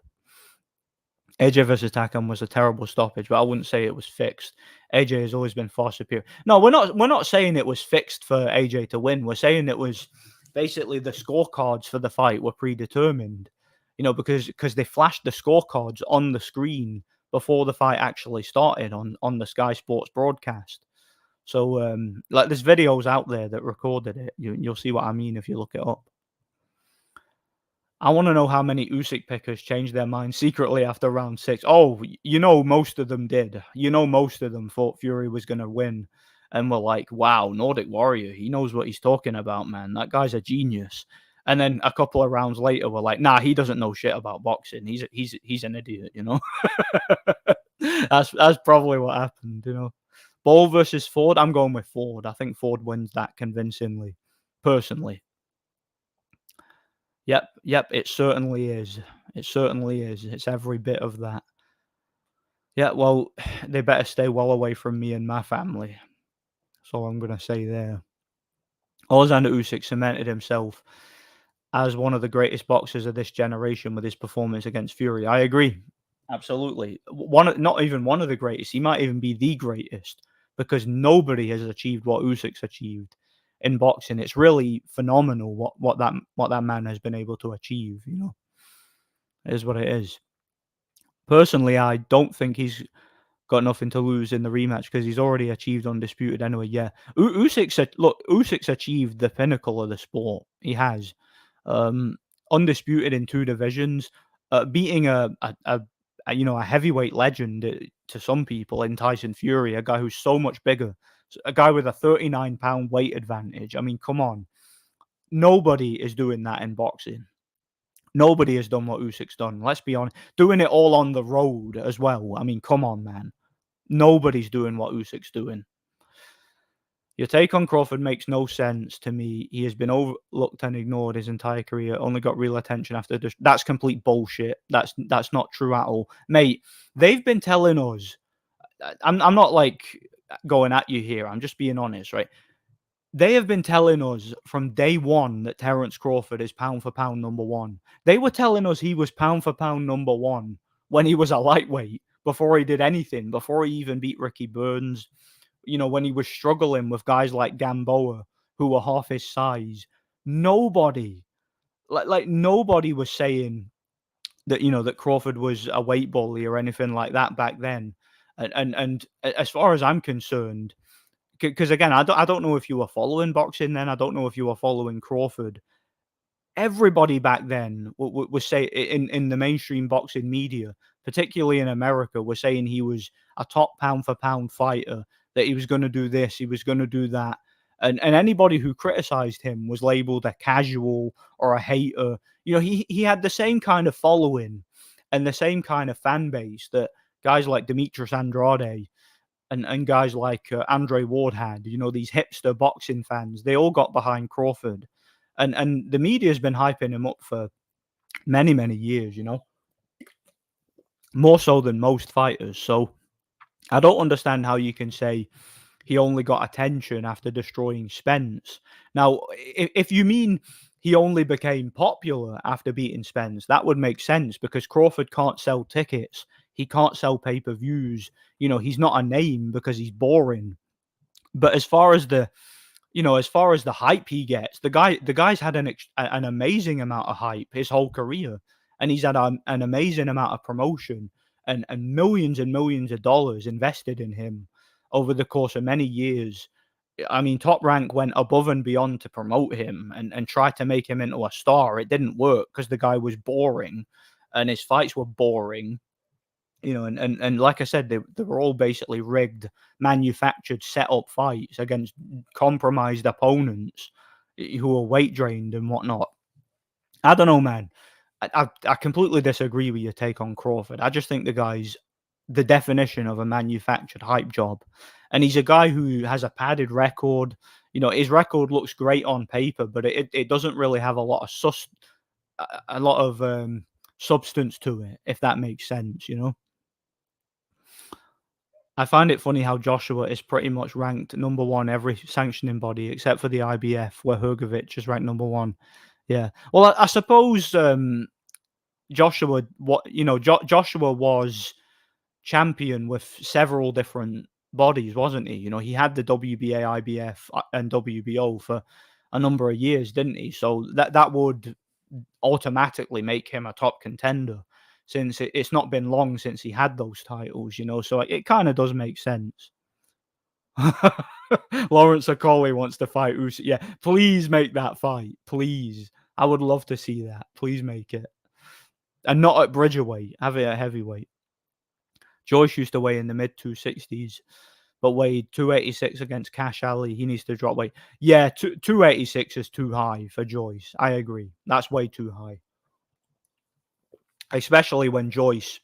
AJ versus Takam was a terrible stoppage, but I wouldn't say it was fixed. AJ has always been far superior. No, we're not saying it was fixed for AJ to win. We're saying it was basically the scorecards for the fight were predetermined. You know, because they flashed the scorecards on the screen before the fight actually started on the Sky Sports broadcast. So like there's videos out there that recorded it. You'll see what I mean if you look it up. I want to know how many Usyk pickers changed their mind secretly after round 6. Oh, you know, most of them did. You know, most of them thought Fury was going to win and were like, wow, Nordic Warrior, he knows what he's talking about, man. That guy's a genius. And then a couple of rounds later, we're like, nah, he doesn't know shit about boxing. He's an idiot, you know. That's probably what happened, you know. Ball versus Ford. I'm going with Ford. I think Ford wins that convincingly, personally. Yep, it certainly is. It certainly is. It's every bit of that. Yeah, well, they better stay well away from me and my family. That's all I'm going to say there. Alexander Usyk cemented himself as one of the greatest boxers of this generation with his performance against Fury. I agree. Absolutely. Not even one of the greatest. He might even be the greatest, because nobody has achieved what Usyk's achieved in boxing. It's really phenomenal what that man has been able to achieve, you know. It is what it is. Personally, I don't think he's got nothing to lose in the rematch because he's already achieved undisputed anyway. Yeah, Usyk's achieved the pinnacle of the sport. He has, undisputed in 2 divisions, beating a heavyweight legend, to some people, in Tyson Fury, a guy who's so much bigger, a guy with a 39-pound weight advantage. I mean, come on, nobody is doing that in boxing. Nobody has done what Usyk's done. Let's be honest. Doing it all on the road as well. I mean, come on, man. Nobody's doing what Usyk's doing. Your take on Crawford makes no sense to me. He has been overlooked and ignored his entire career. Only got real attention after this. That's complete bullshit. That's not true at all, mate. They've been telling us. I'm not like going at you here. I'm just being honest, right? They have been telling us from day one that Terence Crawford is pound for pound number 1. They were telling us he was pound for pound number 1 when he was a lightweight, before he did anything, before he even beat Ricky Burns, when he was struggling with guys like Gamboa, who were half his size, nobody, nobody was saying that, that Crawford was a weight bully or anything like that back then. As far as I'm concerned, because again, I don't know if you were following boxing then. I don't know if you were following Crawford. Everybody back then was say in the mainstream boxing media, particularly in America, was saying he was a top pound for pound fighter, that he was going to do this, he was going to do that, and anybody who criticized him was labeled a casual or a hater. He had the same kind of following and the same kind of fan base that guys like Demetrius Andrade and guys like Andre Ward had. These hipster boxing fans, they all got behind Crawford, and the media's been hyping him up for many, many years. More so than most fighters. So I don't understand how you can say he only got attention after destroying Spence. Now, if you mean he only became popular after beating Spence, that would make sense because Crawford can't sell tickets. He can't sell pay-per-views. He's not a name because he's boring. But as far as the hype he gets, the guy's had an amazing amount of hype his whole career, and he's had an amazing amount of promotion and millions of dollars invested in him over the course of many years. I mean, Top Rank went above and beyond to promote him and try to make him into a star. It didn't work because the guy was boring, and his fights were boring. And like I said, they were all basically rigged, manufactured, set up fights against compromised opponents who were weight drained and whatnot. I don't know, man. I completely disagree with your take on Crawford. I just think the guy's the definition of a manufactured hype job, and he's a guy who has a padded record. His record looks great on paper, but it doesn't really have a lot of substance to it, if that makes sense. I find it funny how Joshua is pretty much ranked number one every sanctioning body except for the IBF, where Hrgovic is ranked number one. Yeah. Well, I suppose Joshua, Joshua was champion with several different bodies, wasn't he? He had the WBA, IBF, and WBO for a number of years, didn't he? So that would automatically make him a top contender, since it's not been long since he had those titles. So it kind of does make sense. Lawrence Okolie wants to fight Usyk. Yeah, please make that fight, please. I would love to see that. Please make it, and not at bridgerweight. Have it at heavyweight. Joyce used to weigh in the mid 260s, but weighed 286 against Cash Ali. He needs to drop weight. Yeah, 286 is too high for Joyce. I agree. That's way too high. Especially when Joyce,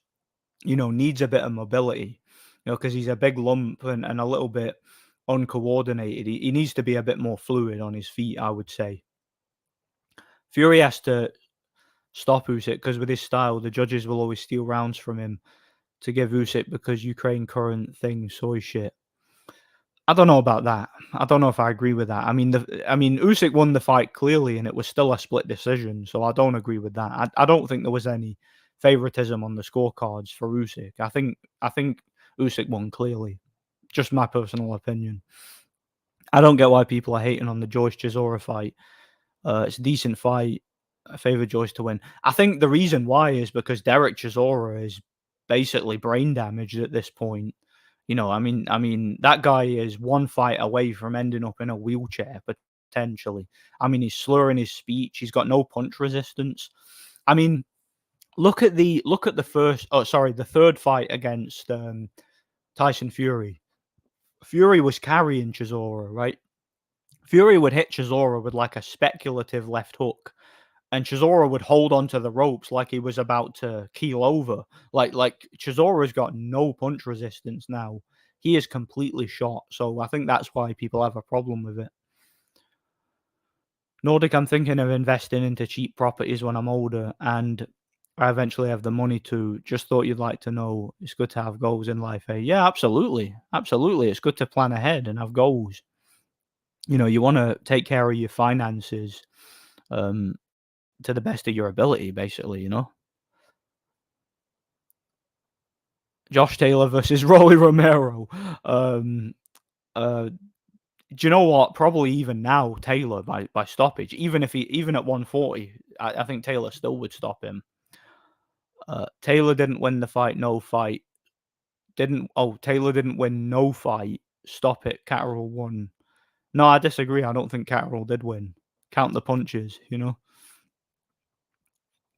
needs a bit of mobility, because he's a big lump and a little bit uncoordinated. He needs to be a bit more fluid on his feet, I would say. Fury has to stop Usyk because with his style, the judges will always steal rounds from him to give Usyk because Ukraine current thing, soy shit. I don't know about that. I don't know if I agree with that. I mean, Usyk won the fight clearly, and it was still a split decision. So I don't agree with that. I don't think there was any favoritism on the scorecards for Usyk. I think Usyk won clearly. Just my personal opinion. I don't get why people are hating on the Joyce Chisora fight. It's a decent fight. I favor Joyce to win. I think the reason why is because Derek Chisora is basically brain damaged at this point. I mean, that guy is one fight away from ending up in a wheelchair potentially. I mean, he's slurring his speech. He's got no punch resistance. I mean, look at the the third fight against Tyson Fury. Fury was carrying Chisora, right? Fury would hit Chisora with like a speculative left hook, and Chisora would hold onto the ropes like he was about to keel over. Like Chisora's got no punch resistance now. He is completely shot. So I think that's why people have a problem with it. Nordic, I'm thinking of investing into cheap properties when I'm older, and I eventually have the money to. Just thought you'd like to know. It's good to have goals in life, eh? Yeah, absolutely. Absolutely. It's good to plan ahead and have goals. You want to take care of your finances to the best of your ability, basically. Josh Taylor versus Rolly Romero. Uh, do you know what? Probably even now, Taylor by stoppage. Even at 140, I think Taylor still would stop him. Taylor didn't win the fight. No fight. Didn't. Oh, Taylor didn't win. No fight. Stop it. Catterall won. No, I disagree. I don't think Catterall did win. Count the punches. You know.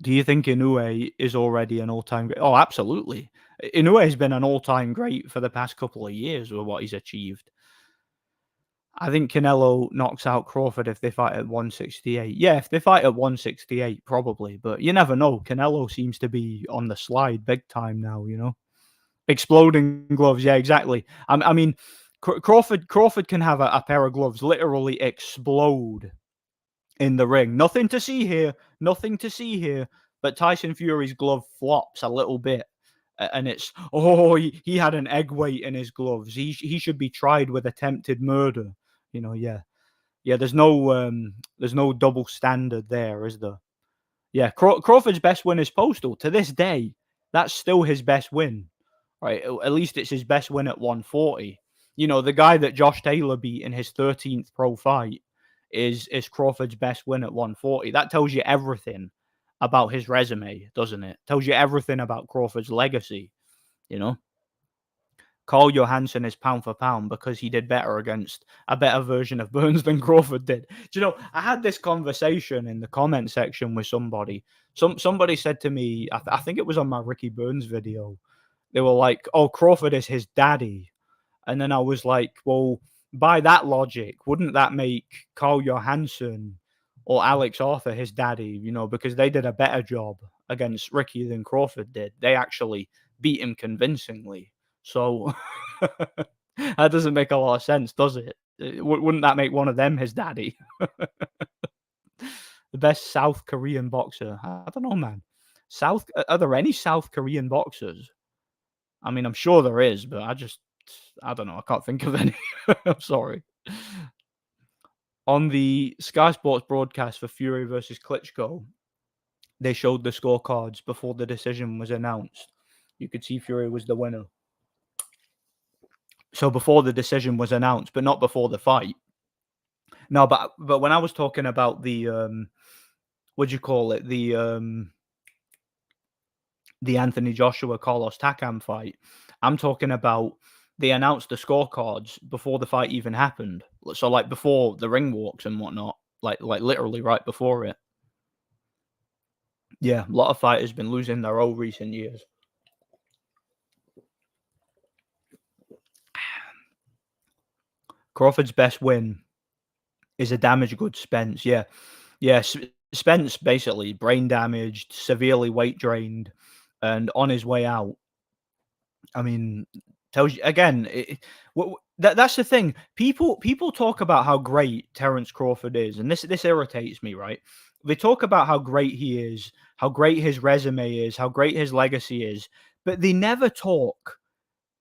Do you think Inoue is already an all-time great? Oh, absolutely. Inoue's been an all-time great for the past couple of years with what he's achieved. I think Canelo knocks out Crawford if they fight at 168. Yeah, if they fight at 168, probably, but you never know. Canelo seems to be on the slide big time now, you know? Exploding gloves, yeah, exactly. I mean, Crawford can have a pair of gloves literally explode in the ring. Nothing to see here. Nothing to see here. But Tyson Fury's glove flops a little bit. And it's, oh, he had an egg weight in his gloves. He should be tried with attempted murder. You know, yeah. Yeah, there's no double standard there, is there? Yeah, Crawford's best win is Postal. To this day, that's still his best win. Right? At least it's his best win at 140. You know, the guy that Josh Taylor beat in his 13th pro fight is Crawford's best win at 140. That tells you everything about his resume, doesn't it? Tells you everything about Crawford's legacy, you know? Carl Johansson is pound for pound because he did better against a better version of Burns than Crawford did. Do you know, I had this conversation in the comment section with somebody. Somebody said to me, I think it was on my Ricky Burns video. They were like, "Oh, Crawford is his daddy," and then I was like, "Well, by that logic, wouldn't that make Carl Johansson or Alex Arthur his daddy? You know, because they did a better job against Ricky than Crawford did. They actually beat him convincingly." So that doesn't make a lot of sense, does it? Wouldn't that make one of them his daddy? The best South Korean boxer. I don't know, man. Are there any South Korean boxers? I mean, I'm sure there is, but I don't know. I can't think of any. I'm sorry. On the Sky Sports broadcast for Fury versus Klitschko, they showed the scorecards before the decision was announced. You could see Fury was the winner. So before the decision was announced, but not before the fight. No, but when I was talking about the what do you call it? The Anthony Joshua Carlos Takam fight, I'm talking about they announced the scorecards before the fight even happened. So like before the ring walks and whatnot, like literally right before it. Yeah, a lot of fighters been losing their own recent years. Crawford's best win is a damaged goods Spence. Yeah, yeah. Spence basically brain damaged, severely weight drained, and on his way out. I mean, tells you again. That's the thing. People talk about how great Terence Crawford is, and this irritates me. Right? They talk about how great he is, how great his resume is, how great his legacy is, but they never talk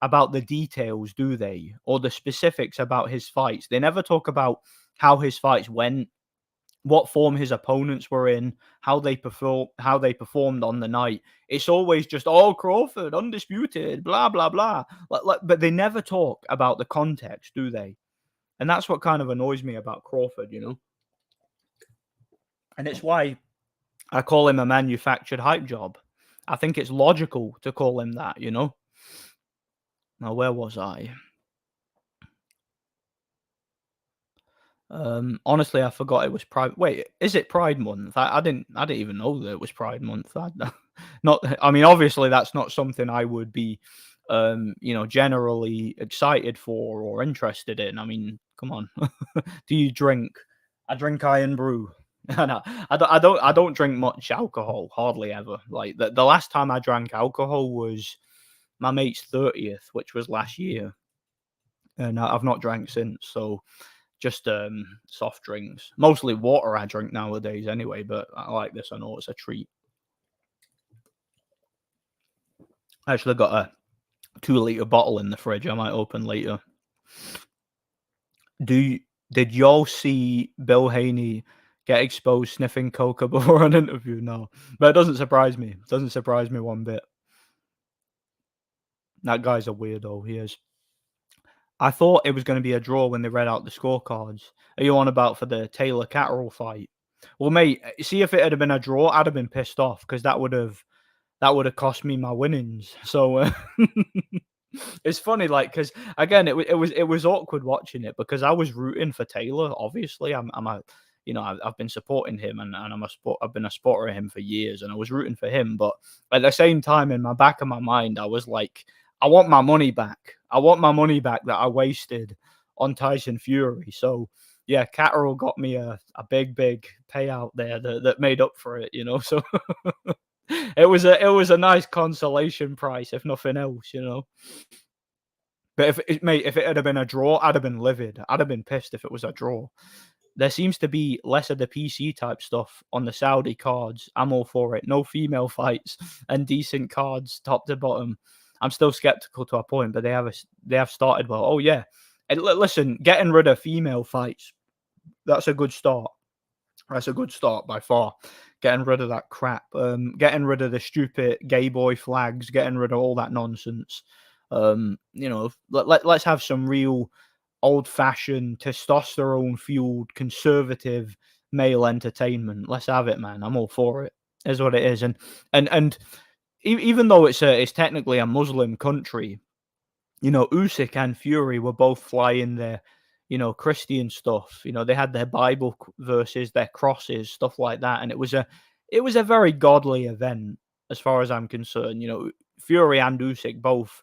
about the details, do they? Or the specifics about his fights. They never talk about how his fights went, what form his opponents were in, how they performed on the night. It's always just, oh, Crawford, undisputed, blah, blah, blah. But they never talk about the context, do they? And that's what kind of annoys me about Crawford, you know? And it's why I call him a manufactured hype job. I think it's logical to call him that, you know? Now, where was I? Honestly, I forgot it was Pride. Wait, is it Pride Month? I didn't even know that it was Pride Month. Not. I mean, obviously, that's not something I would be, you know, generally excited for or interested in. I mean, come on. Do you drink? I drink Iron Brew. No, I don't drink much alcohol. Hardly ever. Like the last time I drank alcohol was my mate's 30th, which was last year, and I've not drank since. So just soft drinks, mostly water I drink nowadays anyway, but I like this. I know it's a treat. I actually got a 2-liter bottle in the fridge I might open later. Did y'all see Bill Haney get exposed sniffing coca before an interview? No, but it doesn't surprise me. It doesn't surprise me one bit. That guy's a weirdo. He is. I thought it was gonna be a draw when they read out the scorecards. Are you on about for the Taylor Catterall fight? Well, mate, see if it had been a draw, I'd have been pissed off because that would have cost me my winnings. So it's funny, like, because again, it was awkward watching it because I was rooting for Taylor. Obviously, I'm a I've been supporting him and I've been a supporter of him for years, and I was rooting for him. But at the same time, in my back of my mind, I was like, I want my money back. I want my money back that I wasted on Tyson Fury. So yeah, Catterall got me a big payout there that made up for it. So it was a nice consolation prize, if nothing else. But if it had been a draw, I'd have been livid. I'd have been pissed if it was a draw. There seems to be less of the PC type stuff on the Saudi cards. I'm all for it. No female fights and decent cards, top to bottom. I'm still skeptical to a point, but they have started well. Oh yeah, and listen, getting rid of female fights, that's a good start. That's a good start by far. Getting rid of that crap. Getting rid of the stupid gay boy flags. Getting rid of all that nonsense. Let's have some real old-fashioned, testosterone-fueled, conservative male entertainment. Let's have it, man. I'm all for it. Is what it is. And even though it's technically a Muslim country, Usyk and Fury were both flying their, Christian stuff. They had their Bible verses, their crosses, stuff like that, and it was a very godly event as far as I'm concerned. Fury and Usyk both,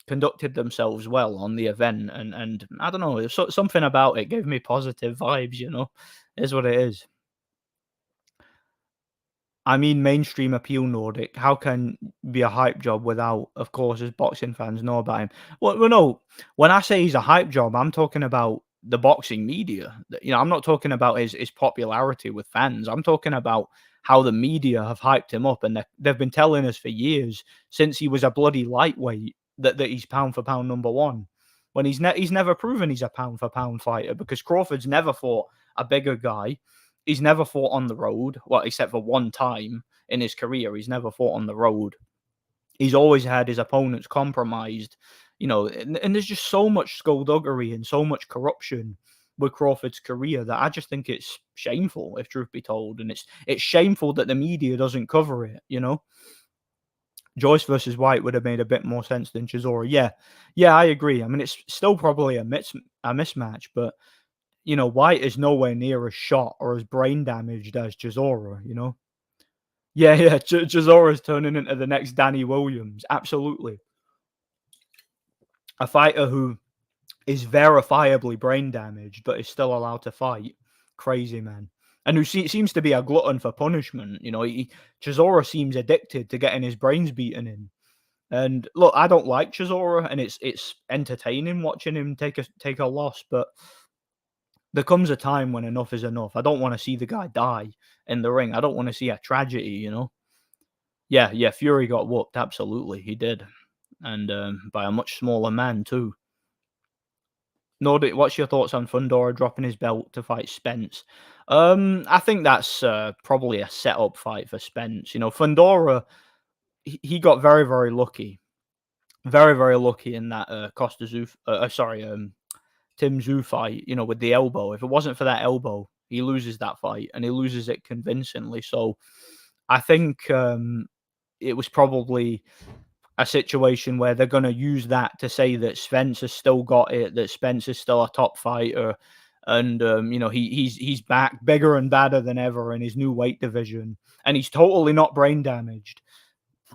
conducted themselves well on the event, and I don't know, something about it gave me positive vibes. Is what it is. I mean, mainstream appeal Nordic. How can be a hype job without, of course, as boxing fans know about him? Well, no. When I say he's a hype job, I'm talking about the boxing media. I'm not talking about his popularity with fans. I'm talking about how the media have hyped him up, and they've been telling us for years since he was a bloody lightweight that he's pound for pound number one. When he's never proven he's a pound for pound fighter because Crawford's never fought a bigger guy. He's never fought on the road, well, except for one time in his career. He's never fought on the road. He's always had his opponents compromised, and there's just so much skullduggery and so much corruption with Crawford's career that I just think it's shameful, if truth be told. And it's shameful that the media doesn't cover it. Joyce versus White would have made a bit more sense than Chisora. Yeah, I agree. I mean, it's still probably a mismatch, but White is nowhere near as shot or as brain damaged as Chisora. Yeah, Chisora's turning into the next Danny Williams. Absolutely. A fighter who is verifiably brain damaged but is still allowed to fight. Crazy, man. And who seems to be a glutton for punishment. Chisora seems addicted to getting his brains beaten in. And look, I don't like Chisora, and it's entertaining watching him take a loss, but there comes a time when enough is enough. I don't want to see the guy die in the ring. I don't want to see a tragedy. Yeah, Fury got whooped. Absolutely, he did, and by a much smaller man too. Nordic, what's your thoughts on Fundora dropping his belt to fight Spence? I think that's probably a set-up fight for Spence. Fundora, he got very, very lucky, very, very lucky in that Tim Tszyu fight, with the elbow. If it wasn't for that elbow, he loses that fight, and he loses it convincingly. So I think it was probably a situation where they're going to use that to say that Spence has still got it, that Spence is still a top fighter, and he's back bigger and badder than ever in his new weight division, and he's totally not brain damaged.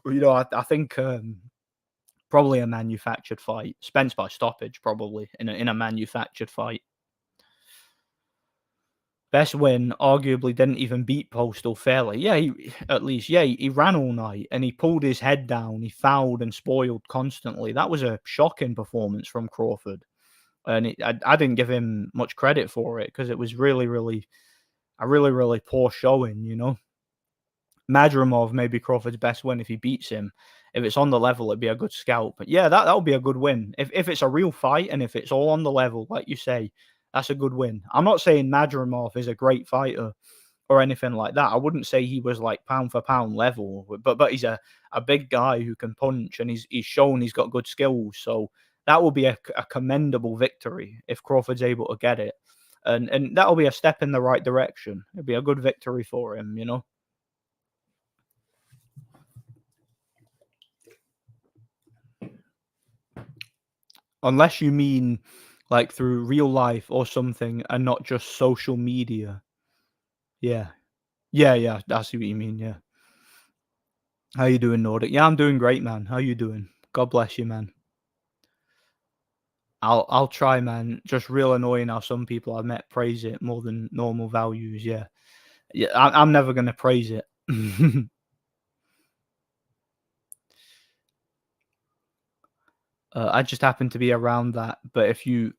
I think probably a manufactured fight. Spence by stoppage, probably in a manufactured fight. Best win, arguably didn't even beat Postal fairly. Yeah, he ran all night and he pulled his head down. He fouled and spoiled constantly. That was a shocking performance from Crawford, and I didn't give him much credit for it because it was really, really a really, really poor showing. Madrimov may be Crawford's best win if he beats him. If it's on the level, it'd be a good scalp. But yeah, that would be a good win. If it's a real fight and if it's all on the level, like you say, that's a good win. I'm not saying Madrimov is a great fighter or anything like that. I wouldn't say he was like pound for pound level, but he's a big guy who can punch, and he's shown he's got good skills. So That will be a commendable victory if Crawford's able to get it, and that'll be a step in the right direction. It'll be a good victory for him, you know. Unless you mean like through real life or something, and not just social media. Yeah, yeah. I see what you mean. Yeah. How you doing, Nordic? Yeah, I'm doing great, man. How you doing? God bless you, man. I'll try, man. Just real annoying how some people I've met praise it more than normal values. Yeah, yeah. I'm never gonna praise it. I just happen to be around that. But if you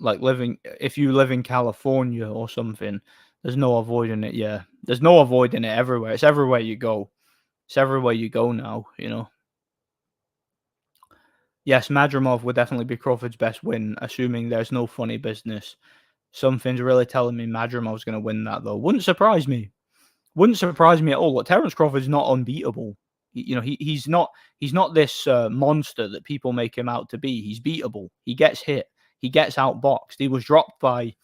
live in California or something, there's no avoiding it. Yeah, there's no avoiding it everywhere. It's everywhere you go. It's everywhere you go now. You know. Yes, Madrimov would definitely be Crawford's best win, assuming there's no funny business. Something's really telling me Madrimov's going to win that, though. Wouldn't surprise me. Wouldn't surprise me at all. Look, Terence Crawford's not unbeatable. He's not this monster that people make him out to be. He's beatable. He gets hit. He gets outboxed. He was dropped by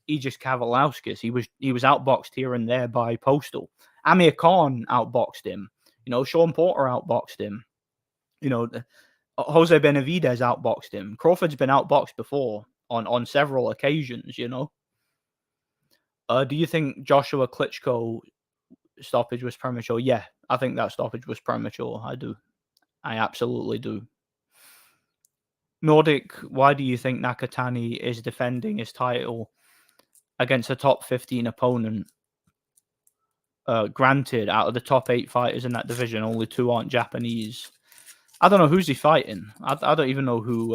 Aegis Kavalauskas. He was outboxed here and there by Postal. Amir Khan outboxed him. Sean Porter outboxed him. Jose Benavidez outboxed him. Crawford's been outboxed before on several occasions. Do you think Joshua Klitschko stoppage was premature? Yeah, I think that stoppage was premature. I do. I absolutely do. Nordic, why do you think Nakatani is defending his title against a top 15 opponent? Granted, out of the top 8 fighters in that division, only 2 aren't Japanese. I don't know who's he fighting. I don't even know who.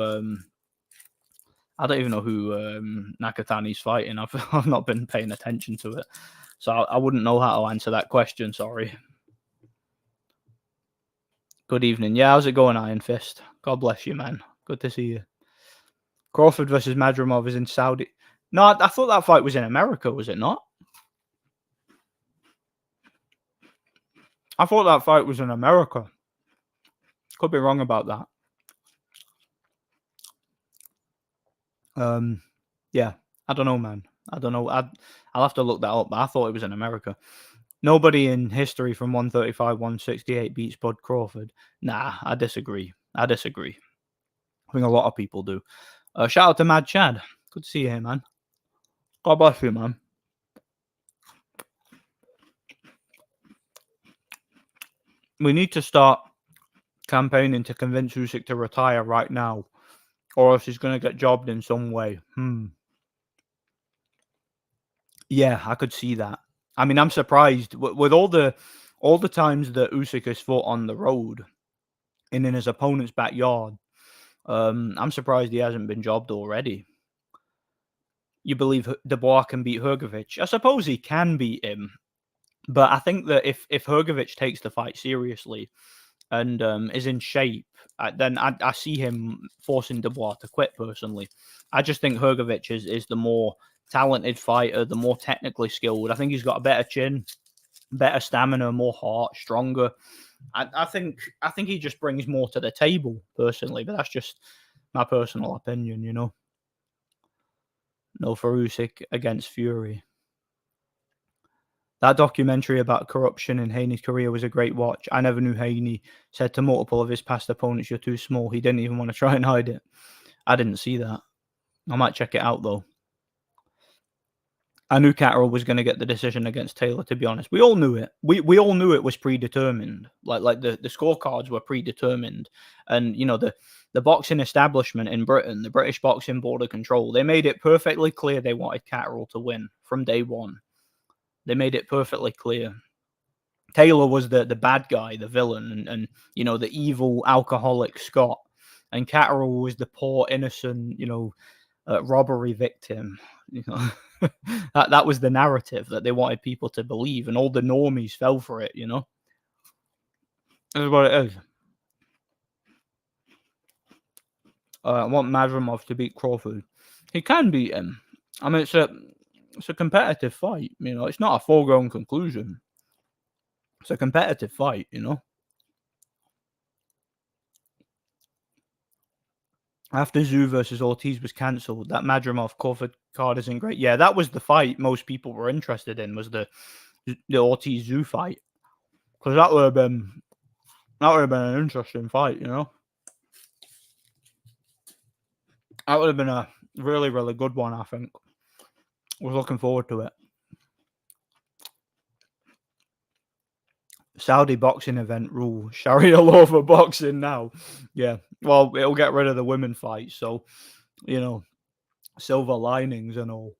I don't even know who Nakatani's fighting. I've not been paying attention to it, so I wouldn't know how to answer that question. Sorry. Good evening. Yeah, how's it going, Iron Fist? God bless you, man. Good to see you. Crawford versus Madrimov is in Saudi. No, I thought that fight was in America. Was it not? I thought that fight was in America. Could be wrong about that. Yeah, I don't know, man. I don't know. I'll have to look that up. But I thought it was in America. Nobody in history from 135, 168 beats Bud Crawford. Nah, I disagree. I think a lot of people do. Shout out to Mad Chad. Good to see you here, man. God bless you, man. We need to start campaigning to convince Usyk to retire right now, or else he's going to get jobbed in some way. Yeah, I could see that. I mean, I'm surprised with all the times that Usyk has fought on the road and in his opponent's backyard. I'm surprised he hasn't been jobbed already. You believe Dubois can beat Hrgovic? I suppose he can beat him, but I think that if Hrgovic takes the fight seriously and is in shape, then I see him forcing Dubois to quit. Personally, I just think Hrgovic is the more talented fighter, the more technically skilled. I think he's got a better chin, better stamina, more heart, stronger. I think he just brings more to the table personally, but that's just my personal opinion, No, for Usyk against Fury. That documentary about corruption in Haney's career was a great watch. I never knew Haney said to multiple of his past opponents, "You're too small." He didn't even want to try and hide it. I didn't see that. I might check it out though. I knew Catterall was going to get the decision against Taylor, to be honest. We all knew it. We all knew it was predetermined. Like the scorecards were predetermined. And, the boxing establishment in Britain, the British Boxing Board of Control, they made it perfectly clear they wanted Catterall to win from day one. They made it perfectly clear. Taylor was the bad guy, the villain, and the evil alcoholic Scott. And Catterall was the poor, innocent, robbery victim. That was the narrative that they wanted people to believe, and all the normies fell for it. That's what it is. I want Madrimov to beat Crawford. He can beat him. I mean, it's a competitive fight. It's not a foregone conclusion. It's a competitive fight. After Zoo versus Ortiz was cancelled, that Madrimov Crawford card isn't great. Yeah, that was the fight most people were interested in, was the Ortiz Zoo fight, because that would have been an interesting fight, you know. That would have been a really, really good one, I think. I was looking forward to it. Saudi boxing event rule. Sharia law for boxing now. Yeah. Well, it'll get rid of the women fights, so you know, silver linings and all.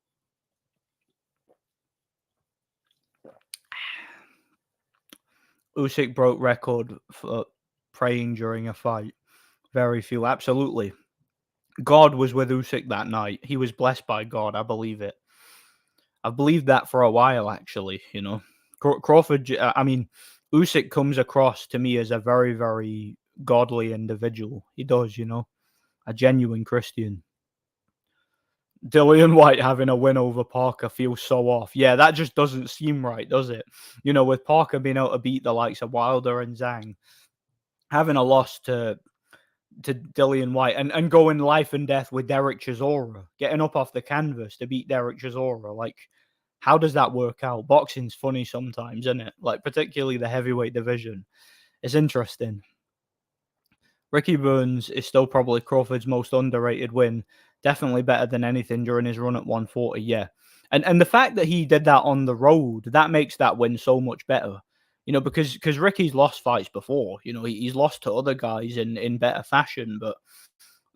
Usyk broke record for praying during a fight. Very few. Absolutely. God was with Usyk that night. He was blessed by God. I believe it. I've believed that for a while, actually. You know, Crawford. I mean, Usyk comes across to me as a very, very godly individual. He does, you know, a genuine Christian. Dillian White having a win over Parker feels so off. Yeah, that just doesn't seem right, does it? You know, with Parker being able to beat the likes of Wilder and Zhang, having a loss to Dillian White and going life and death with Derek Chisora, getting up off the canvas to beat Derek Chisora. Like, how does that work out? Boxing's funny sometimes, isn't it? Like, particularly the heavyweight division. It's interesting. Ricky Burns is still probably Crawford's most underrated win. Definitely better than anything during his run at 140. Yeah, and the fact that he did that on the road, that makes that win so much better. You know, because Ricky's lost fights before. You know, he's lost to other guys in better fashion. But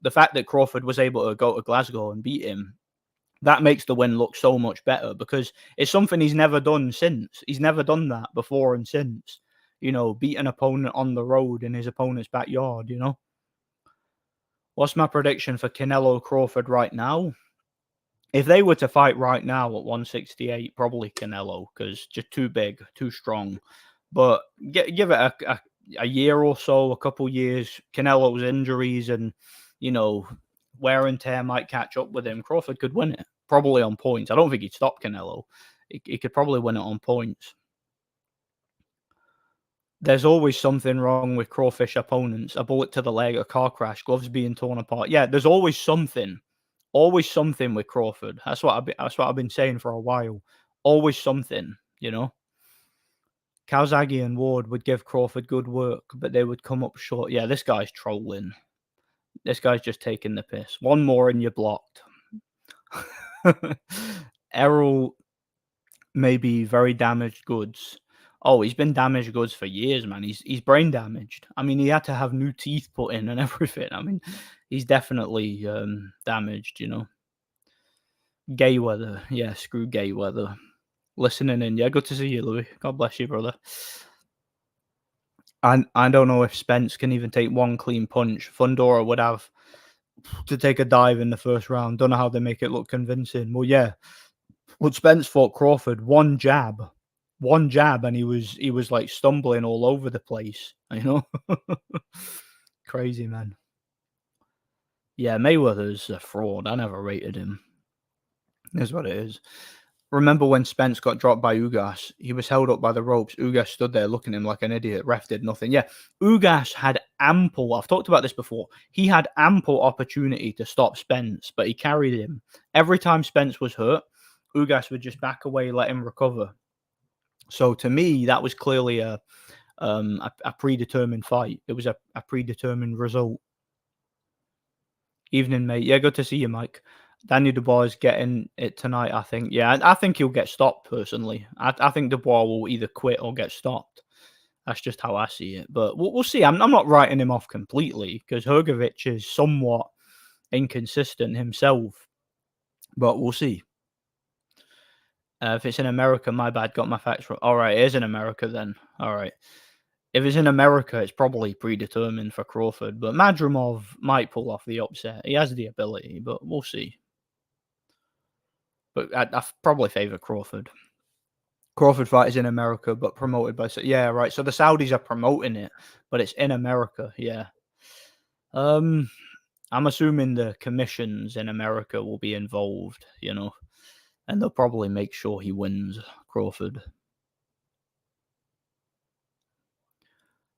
the fact that Crawford was able to go to Glasgow and beat him, that makes the win look so much better because it's something he's never done since. He's never done that before and since. You know, beat an opponent on the road in his opponent's backyard. You know. What's my prediction for Canelo Crawford right now? If they were to fight right now at 168, probably Canelo because just too big, too strong. But give it a year or so, a couple years. Canelo's injuries and wear and tear might catch up with him. Crawford could win it probably on points. I don't think he'd stop Canelo. He could probably win it on points. There's always something wrong with crawfish opponents. A bullet to the leg, a car crash, gloves being torn apart. Yeah, there's always something. Always something with Crawford. That's what I've been saying for a while. Always something, you know. Calzaghe and Ward would give Crawford good work, but they would come up short. Yeah, this guy's trolling. This guy's just taking the piss. One more and you're blocked. Errol may be very damaged goods. Oh, he's been damaged goods for years, man. He's brain damaged. I mean, he had to have new teeth put in and everything. I mean, he's definitely damaged, you know. Gay weather. Yeah, screw gay weather. Listening in. Yeah, good to see you, Louis. God bless you, brother. I don't know if Spence can even take one clean punch. Fundora would have to take a dive in the first round. Don't know how they make it look convincing. Well, yeah. Well, Spence fought Crawford one jab, and he was like stumbling all over the place. You know, crazy man. Yeah, Mayweather's a fraud. I never rated him. Is what it is. Remember when Spence got dropped by Ugas? He was held up by the ropes. Ugas stood there looking at him like an idiot. Ref did nothing. Yeah, Ugas had ample. I've talked about this before. He had ample opportunity to stop Spence, but he carried him. Every time Spence was hurt, Ugas would just back away, let him recover. So to me, that was clearly a predetermined fight. It was a predetermined result. Evening, mate. Yeah, good to see you, Mike. Daniel Dubois is getting it tonight, I think. Yeah, I think he'll get stopped, personally. I think Dubois will either quit or get stopped. That's just how I see it. But we'll see. I'm not writing him off completely because Hrgovic is somewhat inconsistent himself. But we'll see. If it's in America, my bad, got my facts wrong. All right, it is in America then. All right. If it's in America, it's probably predetermined for Crawford. But Madrimov might pull off the upset. He has the ability, but we'll see. But I probably favour Crawford. Crawford fight is in America, but promoted by... Yeah, right. So the Saudis are promoting it, but it's in America. Yeah. I'm assuming the commissions in America will be involved, you know, and they'll probably make sure he wins, Crawford.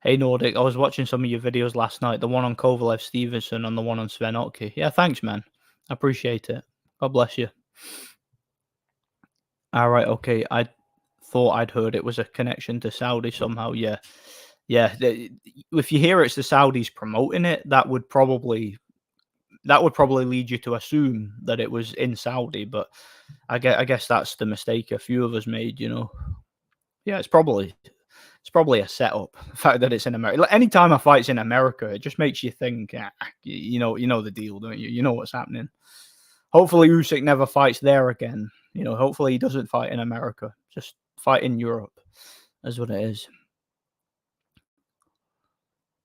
Hey Nordic, I was watching some of your videos last night, the one on Kovalev Stevenson and the one on Sven Otke. Yeah, thanks, man. I appreciate it. God bless you. All right, okay. I thought I'd heard it was a connection to Saudi somehow. Yeah, yeah. If you hear it's the Saudis promoting it, that would probably lead you to assume that it was in Saudi. But I guess that's the mistake a few of us made. Yeah, it's probably a setup. The fact that it's in America. Like, anytime a fight's in America, it just makes you think. You know the deal, don't you? You know what's happening. Hopefully, Usyk never fights there again. Hopefully he doesn't fight in America. Just fight in Europe. That's what it is.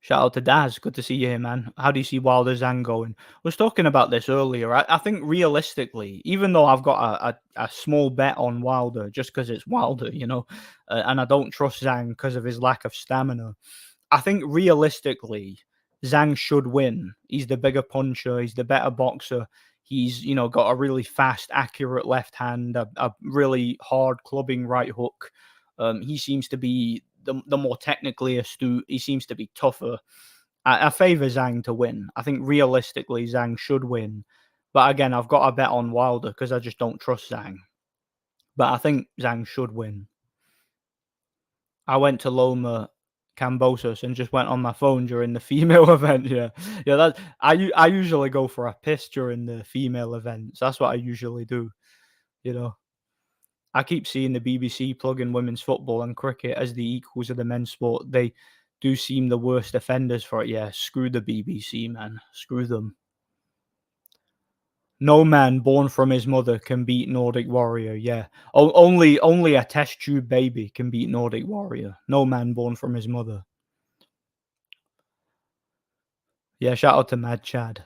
Shout out to Daz. Good to see you here, man. How do you see Wilder Zhang going? I was talking about this earlier. I think realistically, even though I've got a small bet on Wilder just because it's Wilder, and I don't trust Zhang because of his lack of stamina, I think realistically, Zhang should win. He's the bigger puncher. He's the better boxer. He's got a really fast, accurate left hand, a really hard clubbing right hook. He seems to be the more technically astute. He seems to be tougher. I favour Zhang to win. I think realistically Zhang should win. But again, I've got a bet on Wilder because I just don't trust Zhang. But I think Zhang should win. I went to Loma Cambosos and just went on my phone during the female event. Yeah. That I usually go for a piss during the female events. That's what I usually do. I keep seeing the BBC plugging women's football and cricket as the equals of the men's sport. They do seem the worst offenders for it. Yeah, screw the BBC, man. Screw them. No man born from his mother can beat Nordic Warrior. Yeah, only a test tube baby can beat Nordic Warrior. No man born from his mother. Yeah, shout out to Mad Chad.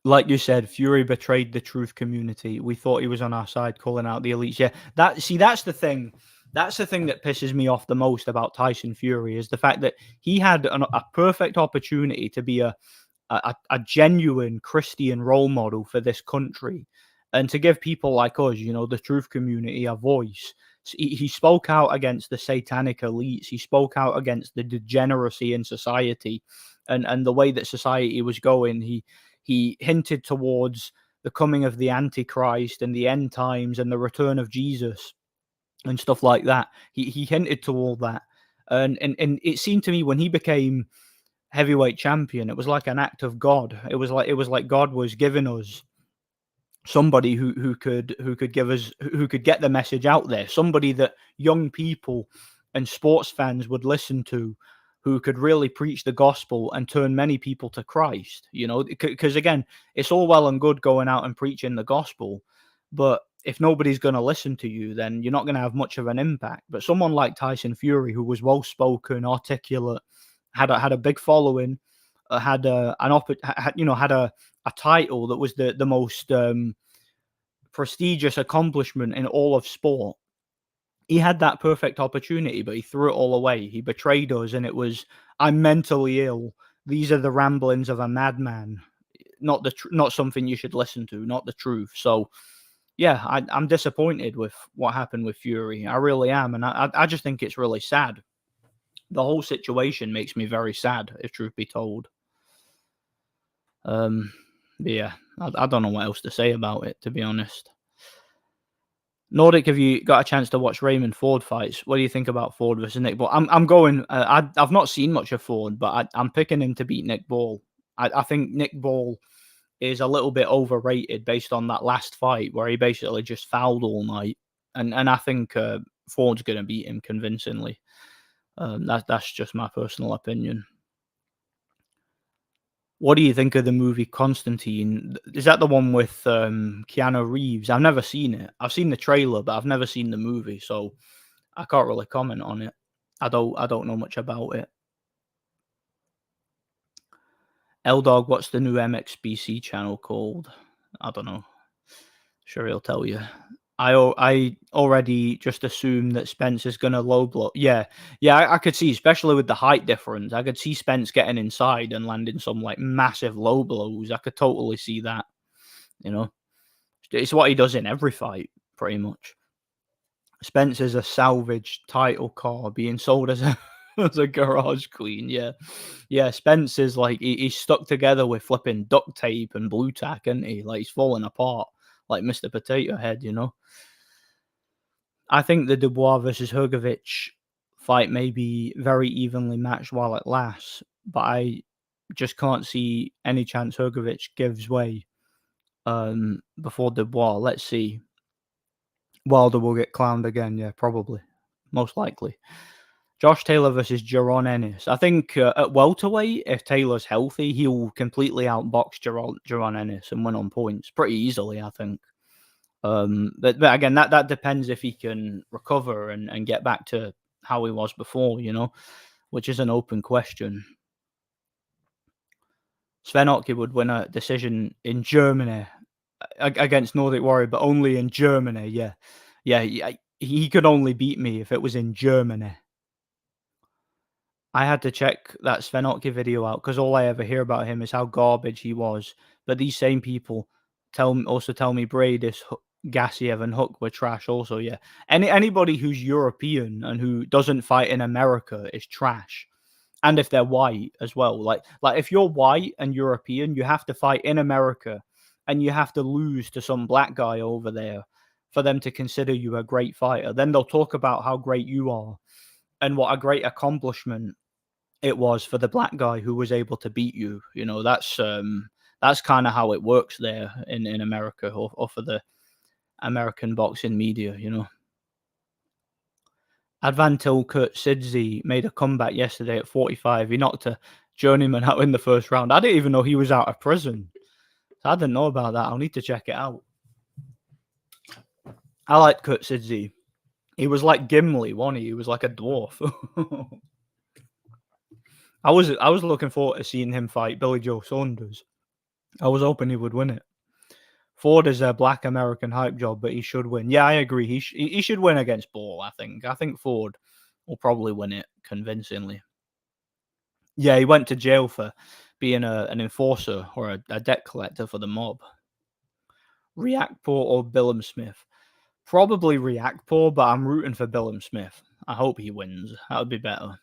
Like you said, Fury betrayed the truth community. We thought he was on our side, calling out the elites. Yeah, that's the thing. That's the thing that pisses me off the most about Tyson Fury is the fact that he had a perfect opportunity to be a genuine Christian role model for this country and to give people like us, the truth community, a voice. He spoke out against the satanic elites. He spoke out against the degeneracy in society and the way that society was going. He hinted towards the coming of the Antichrist and the end times and the return of Jesus and stuff like that. He hinted to all that. And it seemed to me when he became heavyweight champion, it was like an act of God. It was like God was giving us somebody who could get the message out there, somebody that young people and sports fans would listen to, who could really preach the gospel and turn many people to Christ. Because again, it's all well and good going out and preaching the gospel, but if nobody's going to listen to you, then you're not going to have much of an impact. But someone like Tyson Fury, who was well spoken, articulate, had a big following, had a title that was the most prestigious accomplishment in all of sport. He had that perfect opportunity, but he threw it all away. He betrayed us, and it was, I'm mentally ill. These are the ramblings of a madman. Not something you should listen to. Not the truth. So, yeah, I'm disappointed with what happened with Fury. I really am, and I just think it's really sad. The whole situation makes me very sad, if truth be told. Yeah, I don't know what else to say about it, to be honest. Nordic, have you got a chance to watch Raymond Ford fights? What do you think about Ford versus Nick Ball? I'm going. I've not seen much of Ford, but I'm picking him to beat Nick Ball. I think Nick Ball is a little bit overrated based on that last fight where he basically just fouled all night, and I think Ford's going to beat him convincingly. That's just my personal opinion. What do you think of the movie Constantine? Is that the one with Keanu Reeves? I've never seen it. I've seen the trailer, but I've never seen the movie, so I can't really comment on it. I don't know much about it. L-Dog, what's the new MXBC channel called? I don't know. Sure, he'll tell you. I already just assume that Spence is going to low blow. Yeah, I could see, especially with the height difference, I could see Spence getting inside and landing some like massive low blows. I could totally see that. It's what he does in every fight, pretty much. Spencer's a salvaged title car being sold as a as a garage queen. Yeah, yeah. Spencer's like he's stuck together with flipping duct tape and blue tack, isn't he? Like he's falling apart, like Mr. Potato Head. You know. I think the Dubois versus Hrgovic fight may be very evenly matched while it lasts, but I just can't see any chance Hrgovic gives way before Dubois. Let's see. Wilder will get clowned again, yeah, probably. Most likely. Josh Taylor versus Jaron Ennis. I think at welterweight, if Taylor's healthy, he'll completely outbox Jaron Ennis and win on points pretty easily, I think. But again, that depends if he can recover and get back to how he was before, you know, which is an open question. Sven Otke would win a decision in Germany against Nordic Warrior, but only in Germany. Yeah, yeah, he could only beat me if it was in Germany. I had to check that Sven Otke video out because all I ever hear about him is how garbage he was. But these same people also tell me Bradis, Gassiev, and Hook were trash. Also, yeah, anybody who's European and who doesn't fight in America is trash. And if they're white as well, like if you're white and European, you have to fight in America, and you have to lose to some black guy over there for them to consider you a great fighter. Then they'll talk about how great you are and what a great accomplishment it was for the black guy who was able to beat you. You know, that's kind of how it works there in America, or for the American boxing media, you know. Advantil Kurtzidze made a comeback yesterday at 45. He knocked a journeyman out in the first round. I didn't even know he was out of prison. So I didn't know about that. I'll need to check it out. I like Kurtzidze. He was like Gimli, wasn't he? He was like a dwarf. I was looking forward to seeing him fight Billy Joe Saunders. I was hoping he would win it. Ford is a black American hype job, but he should win. Yeah, I agree. He should win against Ball, I think. I think Ford will probably win it convincingly. Yeah, he went to jail for being an enforcer or a debt collector for the mob. Reactpor or Billum Smith? Probably Reactpor, but I'm rooting for Billum Smith. I hope he wins. That would be better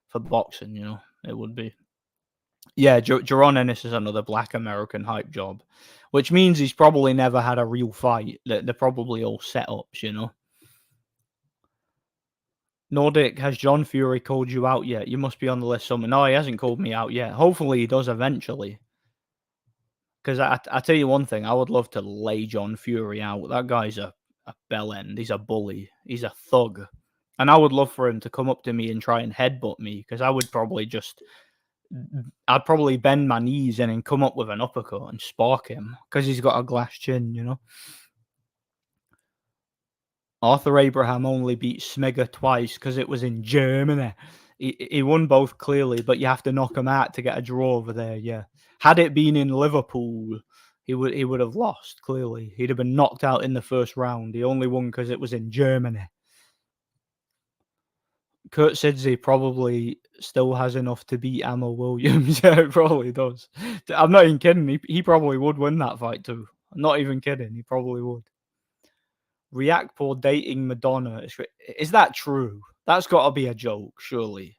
for boxing, you know. It would be. Yeah, Jaron Ennis is another black American hype job, which means he's probably never had a real fight. They're probably all setups, you know. Nordic, has John Fury called you out yet? You must be on the list somewhere. No, he hasn't called me out yet. Hopefully he does eventually. Because I tell you one thing, I would love to lay John Fury out. That guy's a bellend. He's a bully. He's a thug. And I would love for him to come up to me and try and headbutt me, because I'd probably bend my knees and then come up with an uppercut and spark him, because he's got a glass chin, you know. Arthur Abraham only beat Smigger twice because it was in Germany. He won both clearly, but you have to knock him out to get a draw over there. Yeah, had it been in Liverpool, he would have lost clearly. He'd have been knocked out in the first round. He only won because it was in Germany. Kurtzidze probably still has enough to beat Ammo Williams. Yeah, it probably does. I'm not even kidding. He probably would win that fight too. I'm not even kidding. He probably would. Reactpor dating Madonna. Is that true? That's got to be a joke, surely.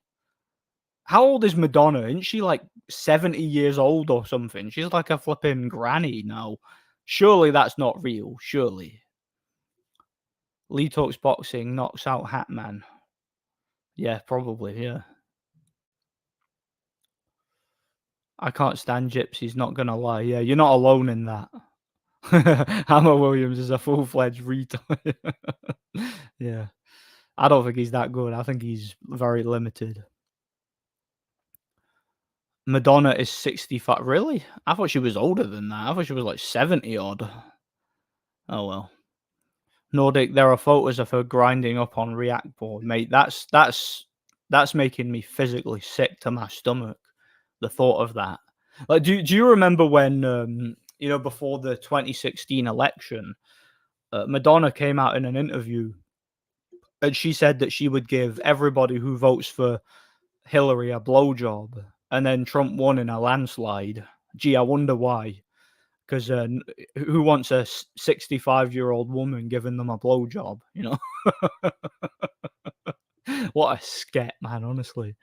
How old is Madonna? Isn't she like 70 years old or something? She's like a flipping granny now. Surely that's not real. Surely. Lee Talks Boxing knocks out Hatman. Yeah, probably. Yeah. I can't stand gypsies, not gonna lie. Yeah, you're not alone in that. Hammer Williams is a full-fledged retard. Yeah. I don't think he's that good. I think he's very limited. Madonna is 65. Really? I thought she was older than that. I thought she was like 70 odd. Oh well. Nordic, there are photos of her grinding up on React board, mate. That's making me physically sick to my stomach. The thought of that. Like, do you remember when before the 2016 election, Madonna came out in an interview and she said that she would give everybody who votes for Hillary a blowjob, and then Trump won in a landslide. Gee, I wonder why. 'Cause, who wants a 65-year-old woman giving them a blowjob, you know? What a sket, man, honestly.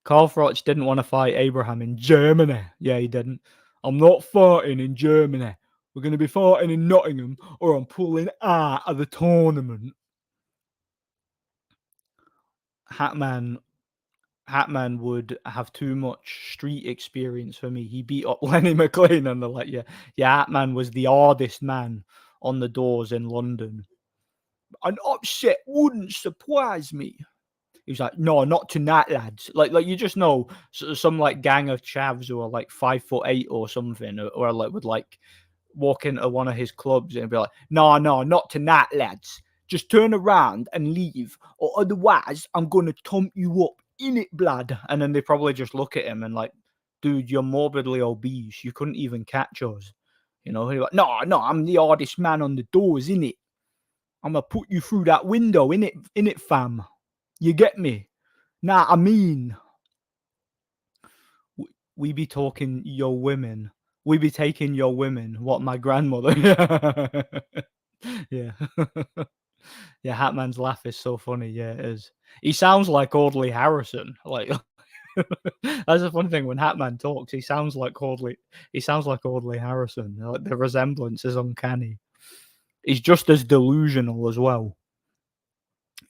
Carl Froch didn't wanna fight Abraham in Germany. Yeah, he didn't. "I'm not fighting in Germany. We're gonna be fighting in Nottingham, or I'm pulling out of the tournament." Hatman Hatman would have too much street experience for me. He beat up Lenny McLean and the like, yeah. Yeah, Hatman was the hardest man on the doors in London. "An upset wouldn't surprise me." He was like, "No, not tonight, lads." Like you just know some like gang of chavs who are like 5'8" or something, or like would like walk into one of his clubs and be like, "No, no, not tonight, lads. Just turn around and leave, or otherwise I'm gonna thump you up in it, blood." And then they probably just look at him and like, "Dude, you're morbidly obese. You couldn't even catch us." You know, he's like, "No, no, I'm the hardest man on the doors, innit? I'm gonna put you through that window, innit, fam. You get me? Nah, I mean, we be talking your women. We be taking your women." What my grandmother. Yeah. Yeah, Hatman's laugh is so funny. Yeah, it is. He sounds like Audley Harrison. Like that's the funny thing when Hatman talks, he sounds like Audley Harrison. Like the resemblance is uncanny. He's just as delusional as well.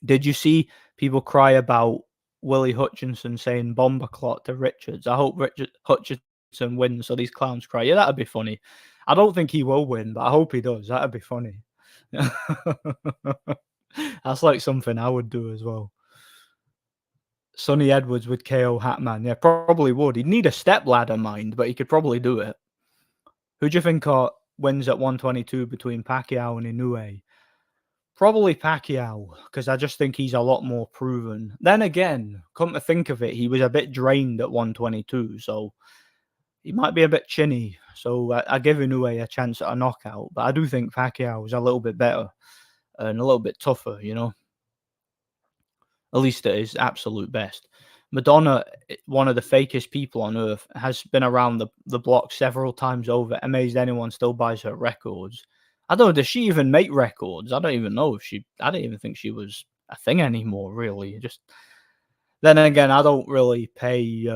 Did you see people cry about Willie Hutchinson saying "bomber clot" to Richards? I hope Richard Hutchinson wins so these clowns cry. Yeah, that'd be funny. I don't think he will win, but I hope he does. That'd be funny. That's like something I would do as well. Sonny Edwards would KO Hatman. Yeah, probably would. He'd need a stepladder, mind, but he could probably do it. Who do you think wins at 122 between Pacquiao and Inoue? Probably Pacquiao, because I just think he's a lot more proven. Then again, come to think of it, he was a bit drained at 122, so he might be a bit chinny. So I give Inoue a chance at a knockout, but I do think Pacquiao is a little bit better and a little bit tougher, you know? At least at his absolute best. Madonna, one of the fakest people on earth, has been around the block several times over. Amazed anyone still buys her records. I don't know, does she even make records? I don't even know if I don't even think she was a thing anymore, really. Just then again, I don't really pay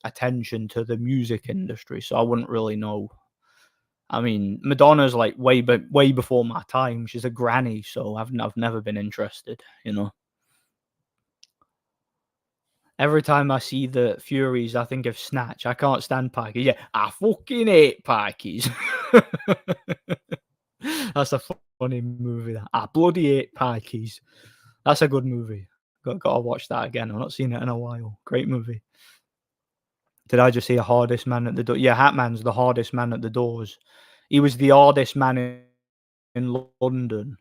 attention to the music industry, so I wouldn't really know. I mean, Madonna's like way before my time. She's a granny, so I've never been interested, you know. Every time I see the Furies, I think of Snatch. I can't stand Pikey. Yeah, I fucking hate Pikeys. That's a funny movie. That I bloody hate Pikeys. That's a good movie. Gotta watch that again. I've not seen it in a while. Great movie. Did I just see a hardest man at the door? Yeah, Hatman's the hardest man at the doors. He was the hardest man in London.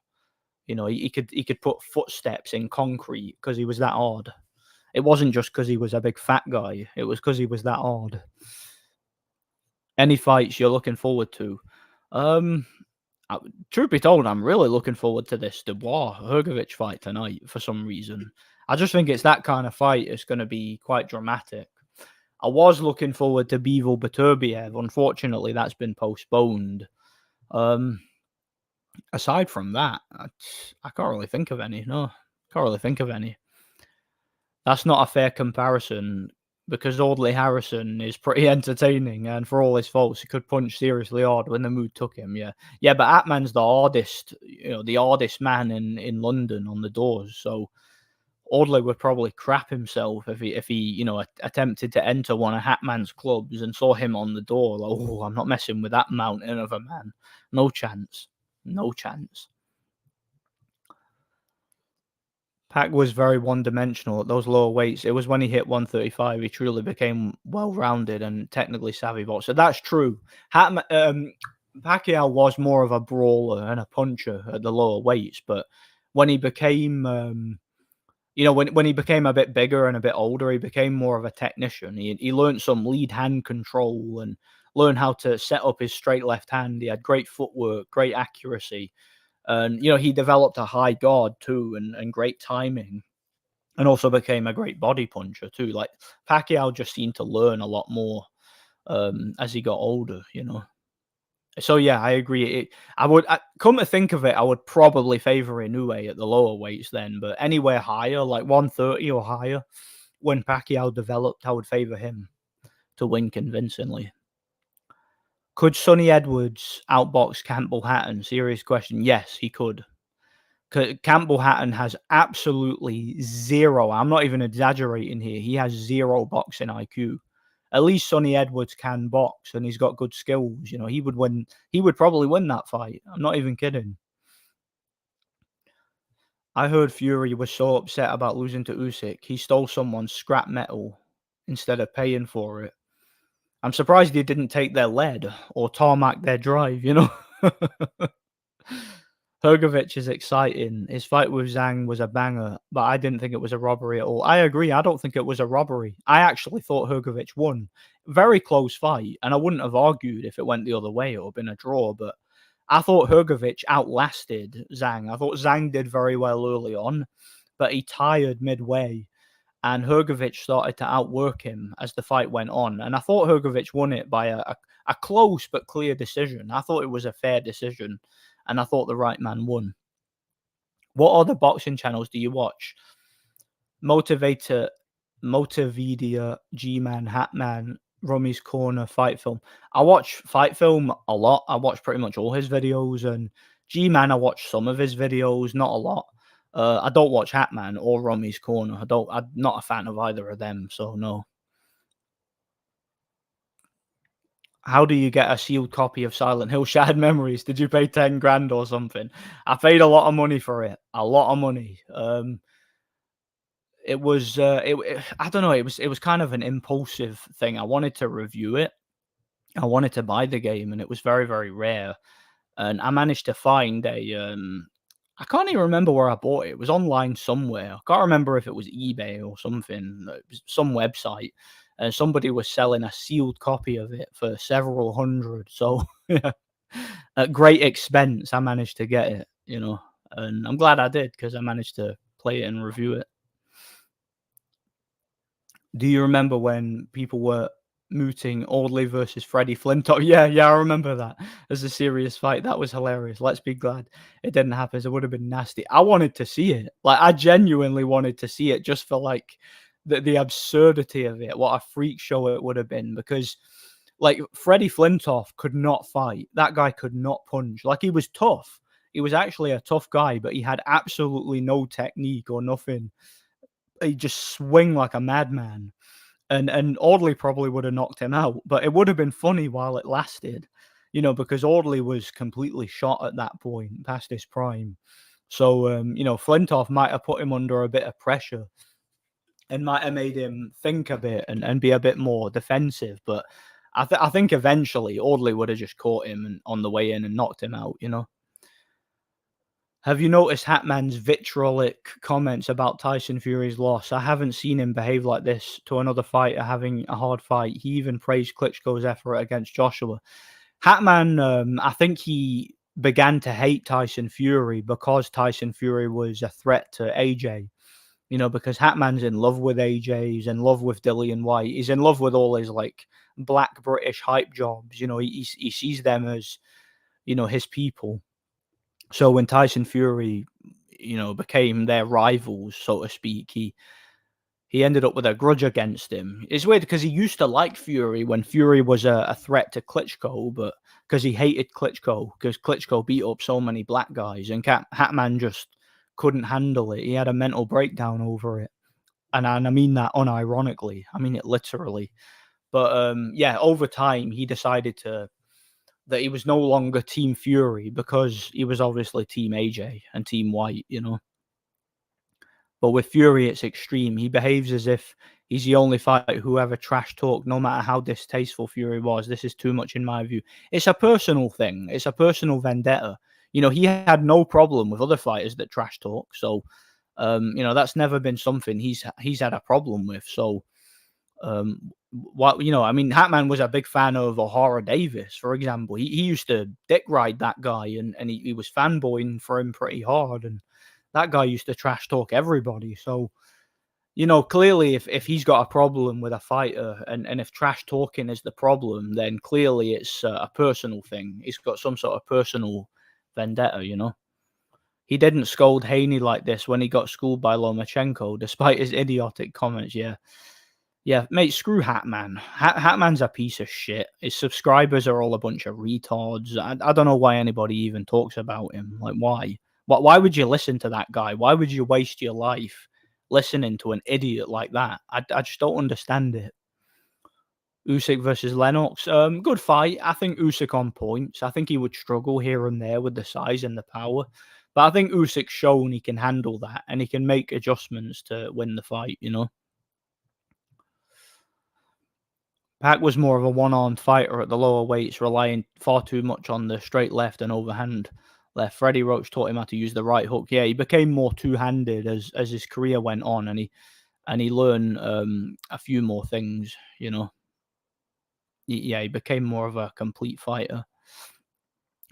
You know, he could put footsteps in concrete because he was that hard. It wasn't just because he was a big fat guy. It was because he was that hard. Any fights you're looking forward to? Um, Truth be told, I'm really looking forward to this Dubois Hrgovic fight tonight for some reason. I just think it's that kind of fight. It's going to be quite dramatic. I was looking forward to Bivol Beterbiev. Unfortunately, that's been postponed. Um, Aside from that, I can't really think of any. No, can't really think of any. That's not a fair comparison because Audley Harrison is pretty entertaining, and for all his faults, he could punch seriously hard when the mood took him. Yeah, yeah, but Atman's the hardest, the hardest man in London on the doors. So Audley would probably crap himself if he attempted to enter one of Hatman's clubs and saw him on the door. Like, oh, I'm not messing with that mountain of a man. No chance. No chance. Pac was very one-dimensional at those lower weights. It was when he hit 135 he truly became well-rounded and technically savvy boxer. That's true. Pacquiao was more of a brawler and a puncher at the lower weights, but when he became, when he became a bit bigger and a bit older, he became more of a technician. He learned some lead hand control and learned how to set up his straight left hand. He had great footwork, great accuracy. And, he developed a high guard too and great timing and also became a great body puncher too. Like Pacquiao just seemed to learn a lot more. as he got older, you know. So yeah, I agree. Come to think of it, I would probably favor Inoue at the lower weights then, but anywhere higher, like 130 or higher, when Pacquiao developed, I would favor him to win convincingly. Could Sonny Edwards outbox Campbell Hatton? Serious question. Yes, he could. Campbell Hatton has absolutely zero. I'm not even exaggerating here. He has zero boxing IQ. At least Sonny Edwards can box and he's got good skills. You know, he would win. He would probably win that fight. I'm not even kidding. I heard Fury was so upset about losing to Usyk, he stole someone's scrap metal instead of paying for it. I'm surprised he didn't take their lead or tarmac their drive. You know. Hrgovic is exciting. His fight with Zhang was a banger, but I didn't think it was a robbery at all. I agree. I don't think it was a robbery. I actually thought Hrgovic won. Very close fight, and I wouldn't have argued if it went the other way or been a draw, but I thought Hrgovic outlasted Zhang. I thought Zhang did very well early on, but he tired midway, and Hrgovic started to outwork him as the fight went on. And I thought Hrgovic won it by a close but clear decision. I thought it was a fair decision, and I thought the right man won. What other boxing channels do you watch? Motivator, Motivedia, G-Man, Hatman, Rummy's Corner, Fight Film. I watch Fight Film a lot. I watch pretty much all his videos, and G-Man, I watch some of his videos, not a lot. I don't watch Hatman or Rummy's Corner. I'm not a fan of either of them, so no. How do you get a sealed copy of Silent Hill Shattered Memories? Did you pay 10 grand or something? I paid a lot of money for it. A lot of money. It was I don't know, it was kind of an impulsive thing. I wanted to review it. I wanted to buy the game, and it was very, very rare. And I managed to find I can't even remember where I bought it. It was online somewhere. I can't remember if it was eBay or something. It was some website, and somebody was selling a sealed copy of it for several hundred. So yeah, at great expense, I managed to get it. You know, and I'm glad I did because I managed to play it and review it. Do you remember when people were mooting Audley versus Freddie Flintoff? Yeah, I remember that as a serious fight. That was hilarious. Let's be glad it didn't happen. It would have been nasty. I wanted to see it. Like, I genuinely wanted to see it just for like the absurdity of it. What a freak show it would have been, because like Freddie Flintoff could not fight. That guy could not punch. Like, he was tough. He was actually a tough guy, but he had absolutely no technique or nothing. He just swing like a madman. And Audley probably would have knocked him out, but it would have been funny while it lasted, you know, because Audley was completely shot at that point, past his prime. So, you know, Flintoff might have put him under a bit of pressure and might have made him think a bit and be a bit more defensive. But I think eventually Audley would have just caught him on the way in and knocked him out, you know. Have you noticed Hatman's vitriolic comments about Tyson Fury's loss? I haven't seen him behave like this to another fighter having a hard fight. He even praised Klitschko's effort against Joshua. Hatman, I think he began to hate Tyson Fury because Tyson Fury was a threat to AJ. You know, because Hatman's in love with AJ, he's in love with Dillian White, he's in love with all his like black British hype jobs. You know, he sees them as, you know, his people. So when Tyson Fury, you know, became their rivals, so to speak, he ended up with a grudge against him. It's weird because he used to like Fury when Fury was a threat to Klitschko, but because he hated Klitschko, because Klitschko beat up so many black guys, and Hatman just couldn't handle it. He had a mental breakdown over it. And I mean that unironically. I mean it literally. But yeah, over time, he decided that he was no longer Team Fury because he was obviously Team AJ and Team White, you know. But with Fury, it's extreme. He behaves as if he's the only fighter who ever trash talked, no matter how distasteful Fury was. This is too much in my view. It's a personal thing. It's a personal vendetta. You know, he had no problem with other fighters that trash talk. So, you know, that's never been something he's had a problem with. So, what, you know, I mean, Hatman was a big fan of O'Hara Davis, for example. He used to dick ride that guy, and he was fanboying for him pretty hard, and that guy used to trash talk everybody. So Clearly, if he's got a problem with a fighter, and if trash talking is the problem, then clearly it's a personal thing. He's got some sort of personal vendetta. He didn't scold Haney like this when he got schooled by Lomachenko, despite his idiotic comments. Yeah. Yeah, mate, screw Hatman. Hatman's a piece of shit. His subscribers are all a bunch of retards. I don't know why anybody even talks about him. Like, why? Why would you listen to that guy? Why would you waste your life listening to an idiot like that? I just don't understand it. Usyk versus Lennox. Good fight. I think Usyk on points. I think he would struggle here and there with the size and the power. But I think Usyk's shown he can handle that and he can make adjustments to win the fight. Pac was more of a one-armed fighter at the lower weights, relying far too much on the straight left and overhand left. Freddie Roach taught him how to use the right hook. Yeah, he became more two-handed as his career went on, and he learned a few more things. He became more of a complete fighter.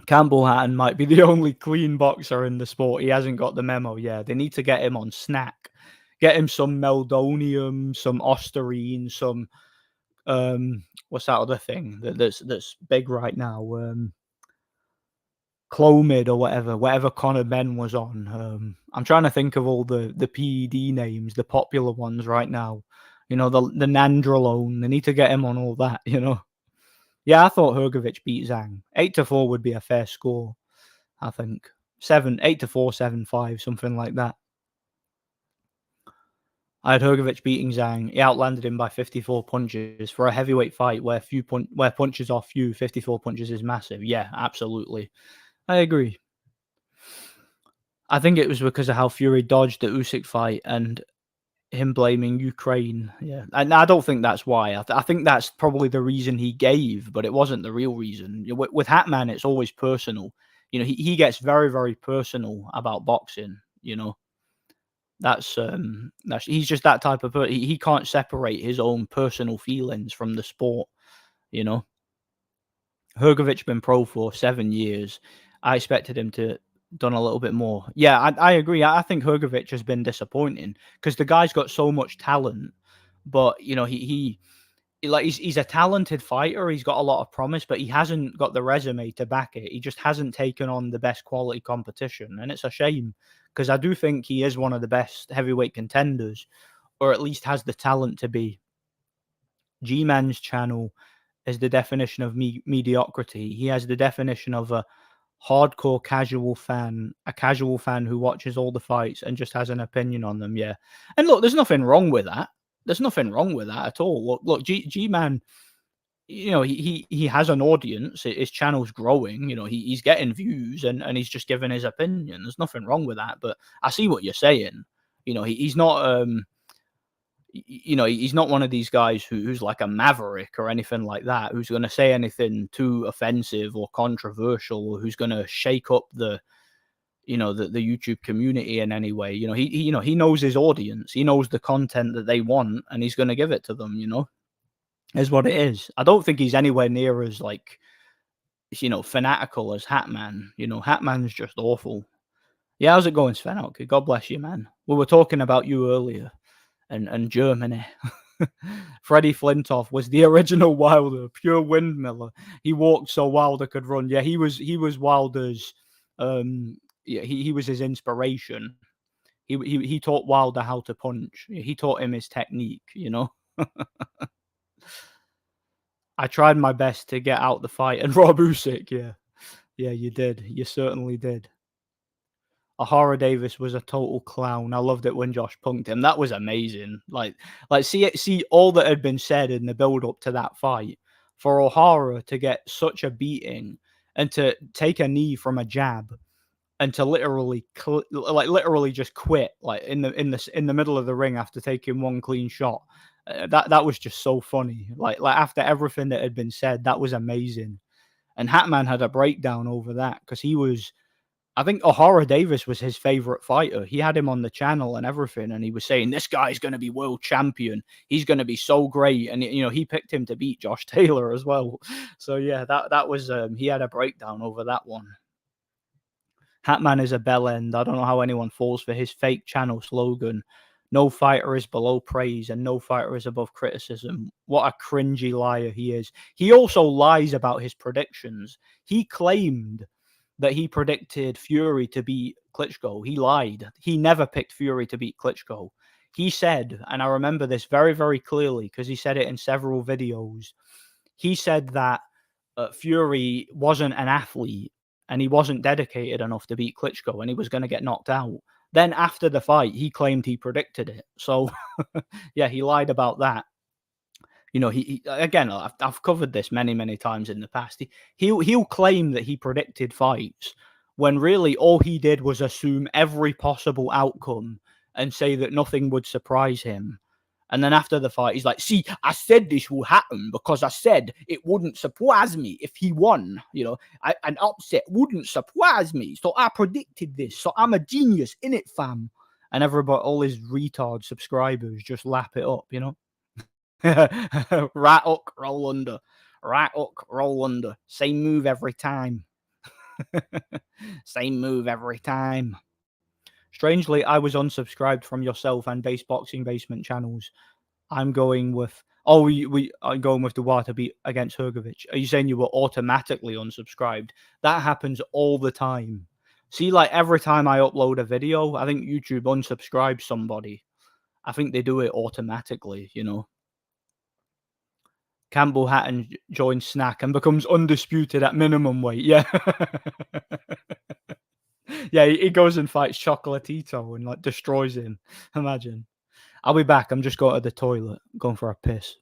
Campbell Hatton might be the only clean boxer in the sport. He hasn't got the memo. Yeah, they need to get him on snack. Get him some meldonium, some Osterine, some what's that other thing that's big right now? Clomid or whatever Conor Ben was on. I'm trying to think of all the PED names, the popular ones right now. The Nandrolone. They need to get him on all that. Yeah, I thought Hrgovic beat Zhang. 8-4 would be a fair score, I think. 8-4, 7-5, something like that. I had Hrgovic beating Zhang. He outlanded him by 54 punches for a heavyweight fight where punches are few. 54 punches is massive. Yeah, absolutely. I agree. I think it was because of how Fury dodged the Usyk fight and him blaming Ukraine. Yeah, and I don't think that's why. I think that's probably the reason he gave, but it wasn't the real reason. With Hatman, it's always personal. He gets very, very personal about boxing. That's he's just that type of person. He can't separate his own personal feelings from the sport. Hrgovic been pro for 7 years. I expected him to done a little bit more. Yeah, I agree. I think Hrgovic has been disappointing because the guy's got so much talent, but he's a talented fighter. He's got a lot of promise, but he hasn't got the resume to back it. He just hasn't taken on the best quality competition, and it's a shame because I do think he is one of the best heavyweight contenders, or at least has the talent to be. G-Man's channel is the definition of mediocrity. He has the definition of a hardcore casual fan, a casual fan who watches all the fights and just has an opinion on them. Yeah, and look, there's nothing wrong with that. There's nothing wrong with that at all. Look, G-Man, he has an audience. His channel's growing. He's getting views and he's just giving his opinion. There's nothing wrong with that. But I see what you're saying. He's not. He's not one of these guys who's like a maverick or anything like that, who's going to say anything too offensive or controversial, or who's going to shake up the YouTube community in any way. He knows his audience. He knows the content that they want, and he's going to give it to them. Is what it is. I don't think he's anywhere near as fanatical as Hatman. Hatman's just awful. Yeah, how's it going, Sven? God bless you, man. We were talking about you earlier. And Germany. Freddie Flintoff was the original Wilder, pure windmiller. He walked so Wilder could run. Yeah, he was Wilder's. He was his inspiration. He taught Wilder how to punch. He taught him his technique. I tried my best to get out the fight and rob Usyk. Yeah, you did. You certainly did. Ahara Davis was a total clown. I loved it when Josh punked him. That was amazing. See all that had been said in the build up to that fight. For O'Hara to get such a beating and to take a knee from a jab and to literally just quit in the middle of the ring after taking one clean shot. That was just so funny. Like after everything that had been said, that was amazing. And Hatman had a breakdown over that because I think O'Hara Davis was his favorite fighter. He had him on the channel and everything, and he was saying, this guy's going to be world champion. He's going to be so great. And, he picked him to beat Josh Taylor as well. So, yeah, that was, he had a breakdown over that one. Hatman is a bell end. I don't know how anyone falls for his fake channel slogan. No fighter is below praise and no fighter is above criticism. What a cringy liar he is. He also lies about his predictions. He claimed that he predicted Fury to beat Klitschko. He lied. He never picked Fury to beat Klitschko. He said, and I remember this very, very clearly because he said it in several videos. He said that Fury wasn't an athlete and he wasn't dedicated enough to beat Klitschko and he was going to get knocked out. Then after the fight, he claimed he predicted it. So, yeah, he lied about that. You know, he again, I've covered this many, many times in the past. He'll claim that he predicted fights when really all he did was assume every possible outcome and say that nothing would surprise him. And then after the fight, he's like, "See, I said this will happen because I said it wouldn't surprise me if he won. You know, an upset wouldn't surprise me. So I predicted this. So I'm a genius, in it, fam." And everybody, all his retard subscribers, just lap it up. You know. Right hook, roll under. Right hook, roll under. Same move every time. Same move every time. Strangely, I was unsubscribed from yourself and Base Boxing Basement channels. I'm going with. Oh, we are going with Doobwa to beat against Hrgovic. Are you saying you were automatically unsubscribed? That happens all the time. See, like every time I upload a video, I think YouTube unsubscribes somebody. I think they do it automatically, you know. Campbell Hatton joins Snack and becomes undisputed at minimum weight. Yeah. Yeah, he goes and fights Chocolatito and like destroys him. Imagine. I'll be back. I'm just going to the toilet, going for a piss.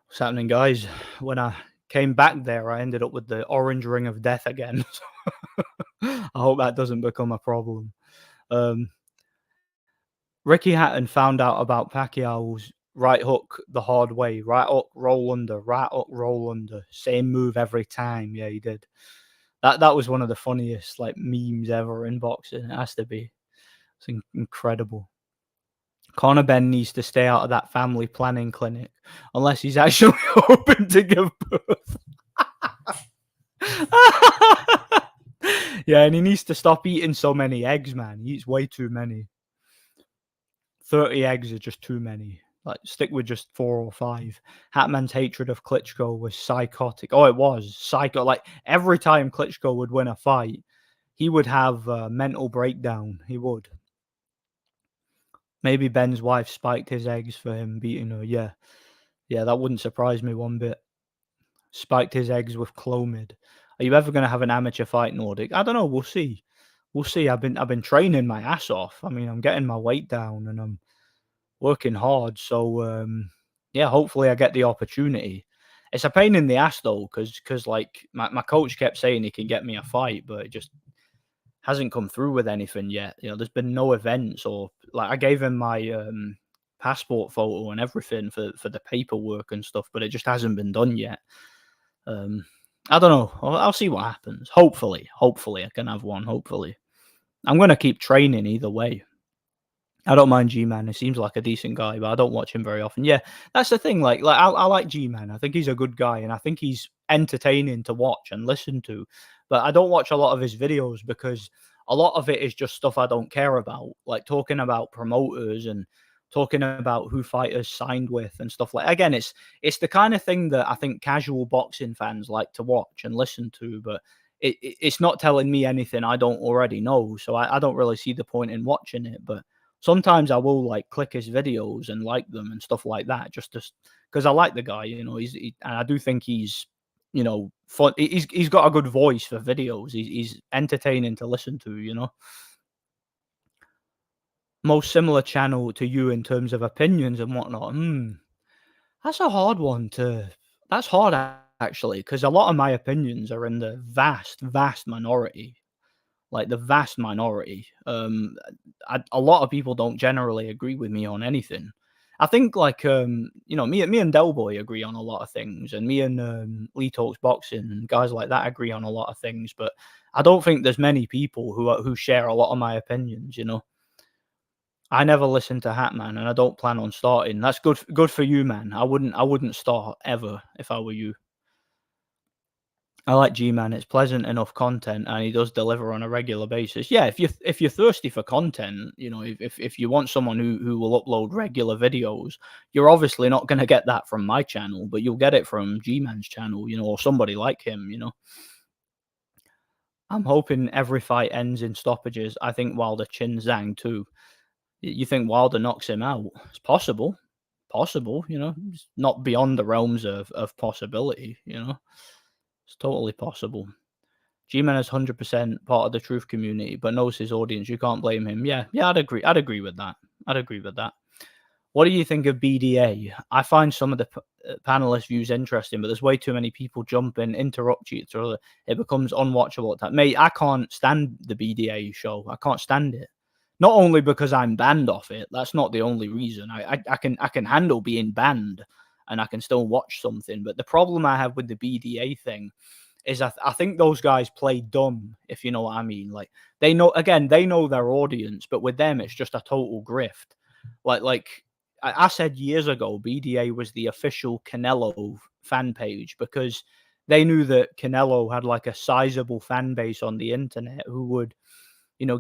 What's happening, guys? When I came back there, I ended up with the orange ring of death again. I hope that doesn't become a problem. Um, Ricky Hatton found out about Pacquiao's right hook the hard way. Right hook, roll under. Right hook, roll under. Same move every time. Yeah, he did. That was one of the funniest like memes ever in boxing. It has to be. It's incredible. Conor Ben needs to stay out of that family planning clinic unless he's actually hoping to give birth. Yeah, and he needs to stop eating so many eggs, man. He eats way too many. 30 eggs are just too many. Like, stick with just 4 or 5. Hatman's hatred of Klitschko was psychotic. Oh, it was psycho. Like, every time Klitschko would win a fight, he would have a mental breakdown. He would. Maybe Ben's wife spiked his eggs for him beating her. Yeah. Yeah, that wouldn't surprise me one bit. Spiked his eggs with Clomid. Are you ever going to have an amateur fight, Nordic? I don't know. We'll see. We'll see. I've been training my ass off. I mean, I'm getting my weight down and I'm working hard. So yeah, hopefully I get the opportunity. It's a pain in the ass though, because like my coach kept saying he can get me a fight, but it just hasn't come through with anything yet. You know, there's been no events or like I gave him my passport photo and everything for the paperwork and stuff, but it just hasn't been done yet. Um, I don't know. I'll see what happens. Hopefully I can have one. Hopefully, I'm gonna keep training either way. I don't mind G-Man. He seems like a decent guy, but I don't watch him very often. Yeah, that's the thing. Like I like G-Man. I think he's a good guy, and I think he's entertaining to watch and listen to. But I don't watch a lot of his videos because a lot of it is just stuff I don't care about, like talking about promoters and talking about who fighters signed with and stuff like. Again, it's the kind of thing that I think casual boxing fans like to watch and listen to, but. It's not telling me anything I don't already know, so I don't really see the point in watching it. But sometimes I will like click his videos and like them and stuff like that, just because I like the guy. And I do think he's fun. He's got a good voice for videos. He's entertaining to listen to. Most similar channel to you in terms of opinions and whatnot. That's a hard one to. That's hard actually, because a lot of my opinions are in the vast minority. Like the vast minority. A lot of people don't generally agree with me on anything. I think like me and Delboy agree on a lot of things, and me and Lee Talks Boxing and guys like that agree on a lot of things. But I don't think there's many people who share a lot of my opinions. I never listen to Hatman, and I don't plan on starting. That's good for you, man. I wouldn't start ever if I were you. I like G-Man. It's pleasant enough content, and he does deliver on a regular basis. Yeah, if you're thirsty for content, if you want someone who will upload regular videos, you're obviously not going to get that from my channel, but you'll get it from G-Man's channel, or somebody like him. I'm hoping every fight ends in stoppages. I think Wilder chins Zhang too. You think Wilder knocks him out? It's possible. Possible. It's not beyond the realms of possibility. It's totally possible. G-Man is 100% part of the truth community, but knows his audience. You can't blame him. Yeah, I'd agree. I'd agree with that. What do you think of BDA? I find some of the panelists' views interesting, but there's way too many people jump in, interrupt each other. It becomes unwatchable at that. Mate, I can't stand the BDA show. I can't stand it. Not only because I'm banned off it. That's not the only reason. I can handle being banned, and I can still watch something. But the problem I have with the BDA thing is I think those guys play dumb, if you know what I mean. Like they know their audience, but with them it's just a total grift. Like I said years ago, BDA was the official Canelo fan page because they knew that Canelo had like a sizable fan base on the internet who would,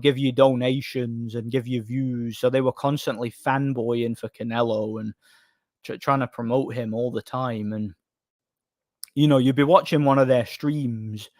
give you donations and give you views. So they were constantly fanboying for Canelo and trying to promote him all the time. And you'd be watching one of their streams,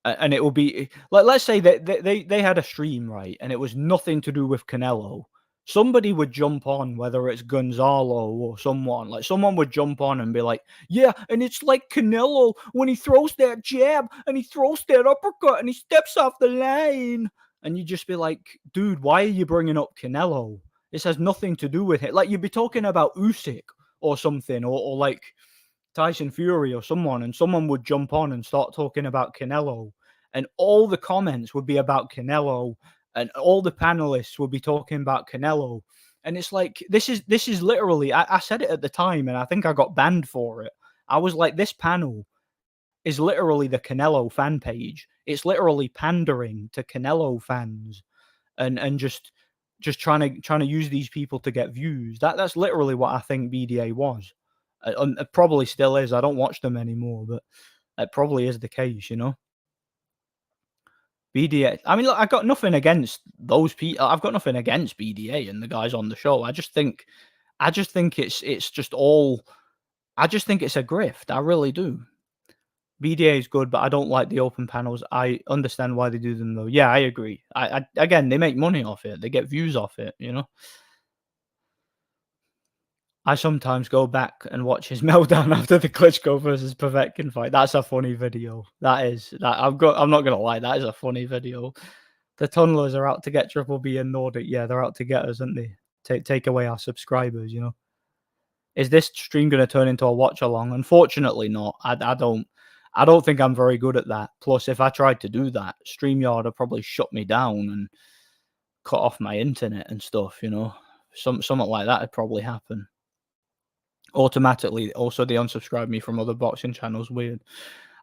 and it will be like, let's say that they had a stream, right, and it was nothing to do with Canelo. Somebody would jump on, whether it's Gonzalo or someone would jump on and be like, yeah, and it's like Canelo when he throws that jab and he throws that uppercut and he steps off the line. And you just be like, dude, why are you bringing up Canelo? This has nothing to do with it. Like, you'd be talking about Usyk or something, or like Tyson Fury or someone, and someone would jump on and start talking about Canelo, and all the comments would be about Canelo, and all the panelists would be talking about Canelo. And it's like, this is literally, I said it at the time, and I think I got banned for it. I was like, this panel is literally the Canelo fan page. It's literally pandering to Canelo fans, and just trying to use these people to get views. That's literally what I think BDA was. It probably still is. I don't watch them anymore, but it probably is the case, BDA. I mean, look, I've got nothing against those people. I've got nothing against BDA and the guys on the show. I just think it's just all. I just think it's a grift. I really do. BDA is good, but I don't like the open panels. I understand why they do them though. Yeah, I agree. I again, they make money off it. They get views off it. I sometimes go back and watch his meltdown after the Klitschko versus Povetkin fight. That's a funny video. I'm not gonna lie, that is a funny video. The tunnelers are out to get Triple B and Nordic. Yeah, they're out to get us, aren't they? Take away our subscribers. Is this stream gonna turn into a watch along? Unfortunately, not. I don't think I'm very good at that. Plus, if I tried to do that, StreamYard would probably shut me down and cut off my internet and stuff. Something like that would probably happen automatically. Also, they unsubscribe me from other boxing channels. Weird.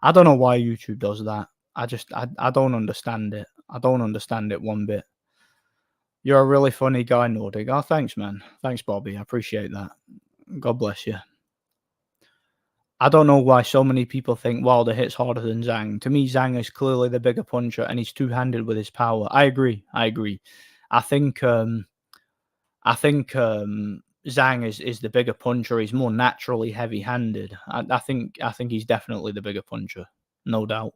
I don't know why YouTube does that. I don't understand it. I don't understand it one bit. You're a really funny guy, Nordic. Oh, thanks, man. Thanks, Bobby. I appreciate that. God bless you. I don't know why so many people think Wilder hits harder than Zhang. To me, Zhang is clearly the bigger puncher, and he's two-handed with his power. I agree. I agree. I think. Zhang is the bigger puncher. He's more naturally heavy-handed. I think he's definitely the bigger puncher, no doubt.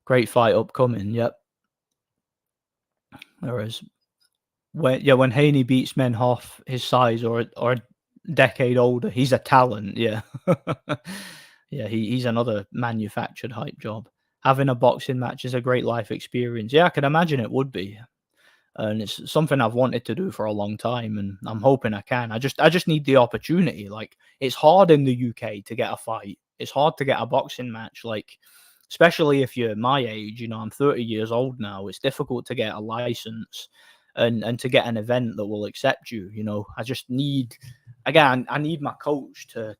Great fight upcoming. Yep, there is. When Haney beats men half his size or a decade older, he's a talent. Yeah, yeah. He's another manufactured hype job. Having a boxing match is a great life experience. Yeah, I can imagine it would be. And it's something I've wanted to do for a long time, and I'm hoping I can. I just need the opportunity. Like, it's hard in the UK to get a fight. It's hard to get a boxing match, like, especially if you're my age. I'm 30 years old now. It's difficult to get a license and to get an event that will accept you. I just need, again, I need my coach to.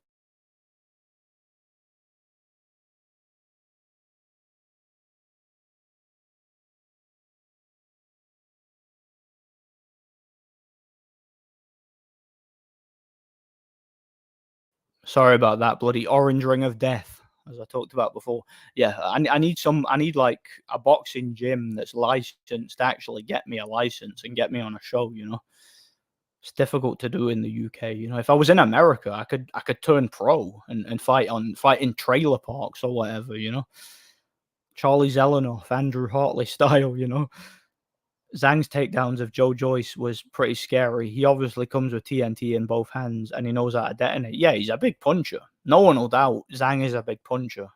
Sorry about that, bloody orange ring of death, as I talked about before. Yeah, I need I need like a boxing gym that's licensed to actually get me a license and get me on a show. It's difficult to do in the UK. If I was in America, I could turn pro and fight in trailer parks or whatever. Charlie Zelenoff, Andrew Hartley style. Zhang's takedowns of Joe Joyce was pretty scary. He obviously comes with TNT in both hands and he knows how to detonate. Yeah, he's a big puncher. No one will doubt Zhang is a big puncher.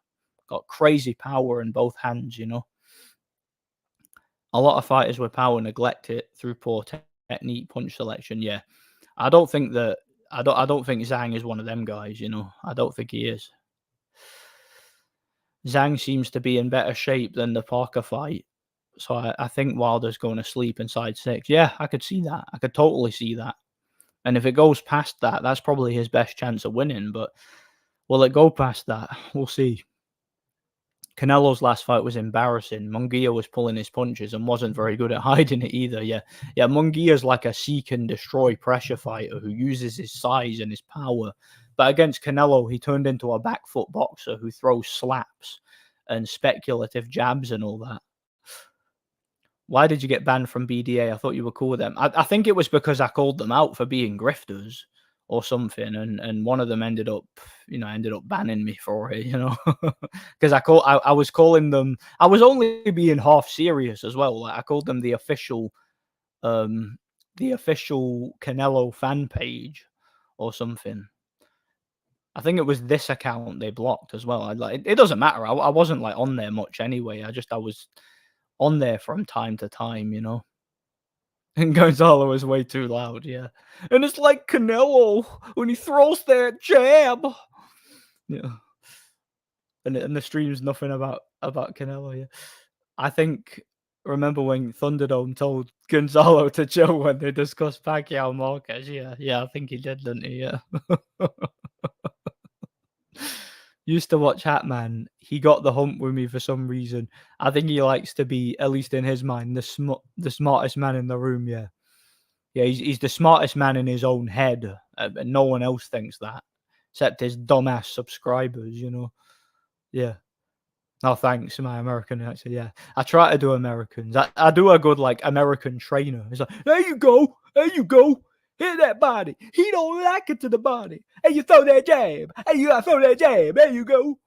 Got crazy power in both hands. A lot of fighters with power neglect it through poor technique, punch selection. Yeah. I don't think that I don't think Zhang is one of them guys. I don't think he is. Zhang seems to be in better shape than the Parker fight. So I think Wilder's going to sleep inside 6. Yeah, I could see that. I could totally see that. And if it goes past that, that's probably his best chance of winning. But will it go past that? We'll see. Canelo's last fight was embarrassing. Munguia was pulling his punches and wasn't very good at hiding it either. Yeah. Munguia's like a seek and destroy pressure fighter who uses his size and his power. But against Canelo, he turned into a back foot boxer who throws slaps and speculative jabs and all that. Why did you get banned from BDA? I thought you were cool with them. I think it was because I called them out for being grifters or something, and one of them ended up banning me for it. Because I was calling them. I was only being half serious as well. Like, I called them the official Canelo fan page or something. I think it was this account they blocked as well. It doesn't matter. I wasn't like on there much anyway. I was on there from time to time. And Gonzalo is way too loud, yeah. And it's like Canelo when he throws that jab. Yeah. And the stream's nothing about Canelo, yeah. I think remember when Thunderdome told Gonzalo to chill when they discussed Pacquiao Marquez? Yeah, I think he did, didn't he? Yeah. Used to watch Hatman. He got the hump with me for some reason. I think he likes to be, at least in his mind, the smartest man in the room. Yeah, he's the smartest man in his own head, and no one else thinks that, except his dumbass subscribers. Yeah. Oh, thanks, my American accent. Yeah, I try to do Americans. I do a good like American trainer. It's like, there you go, hit that body. He don't like it to the body. Hey, you throw that jab. Hey, you gotta throw that jab. There you go.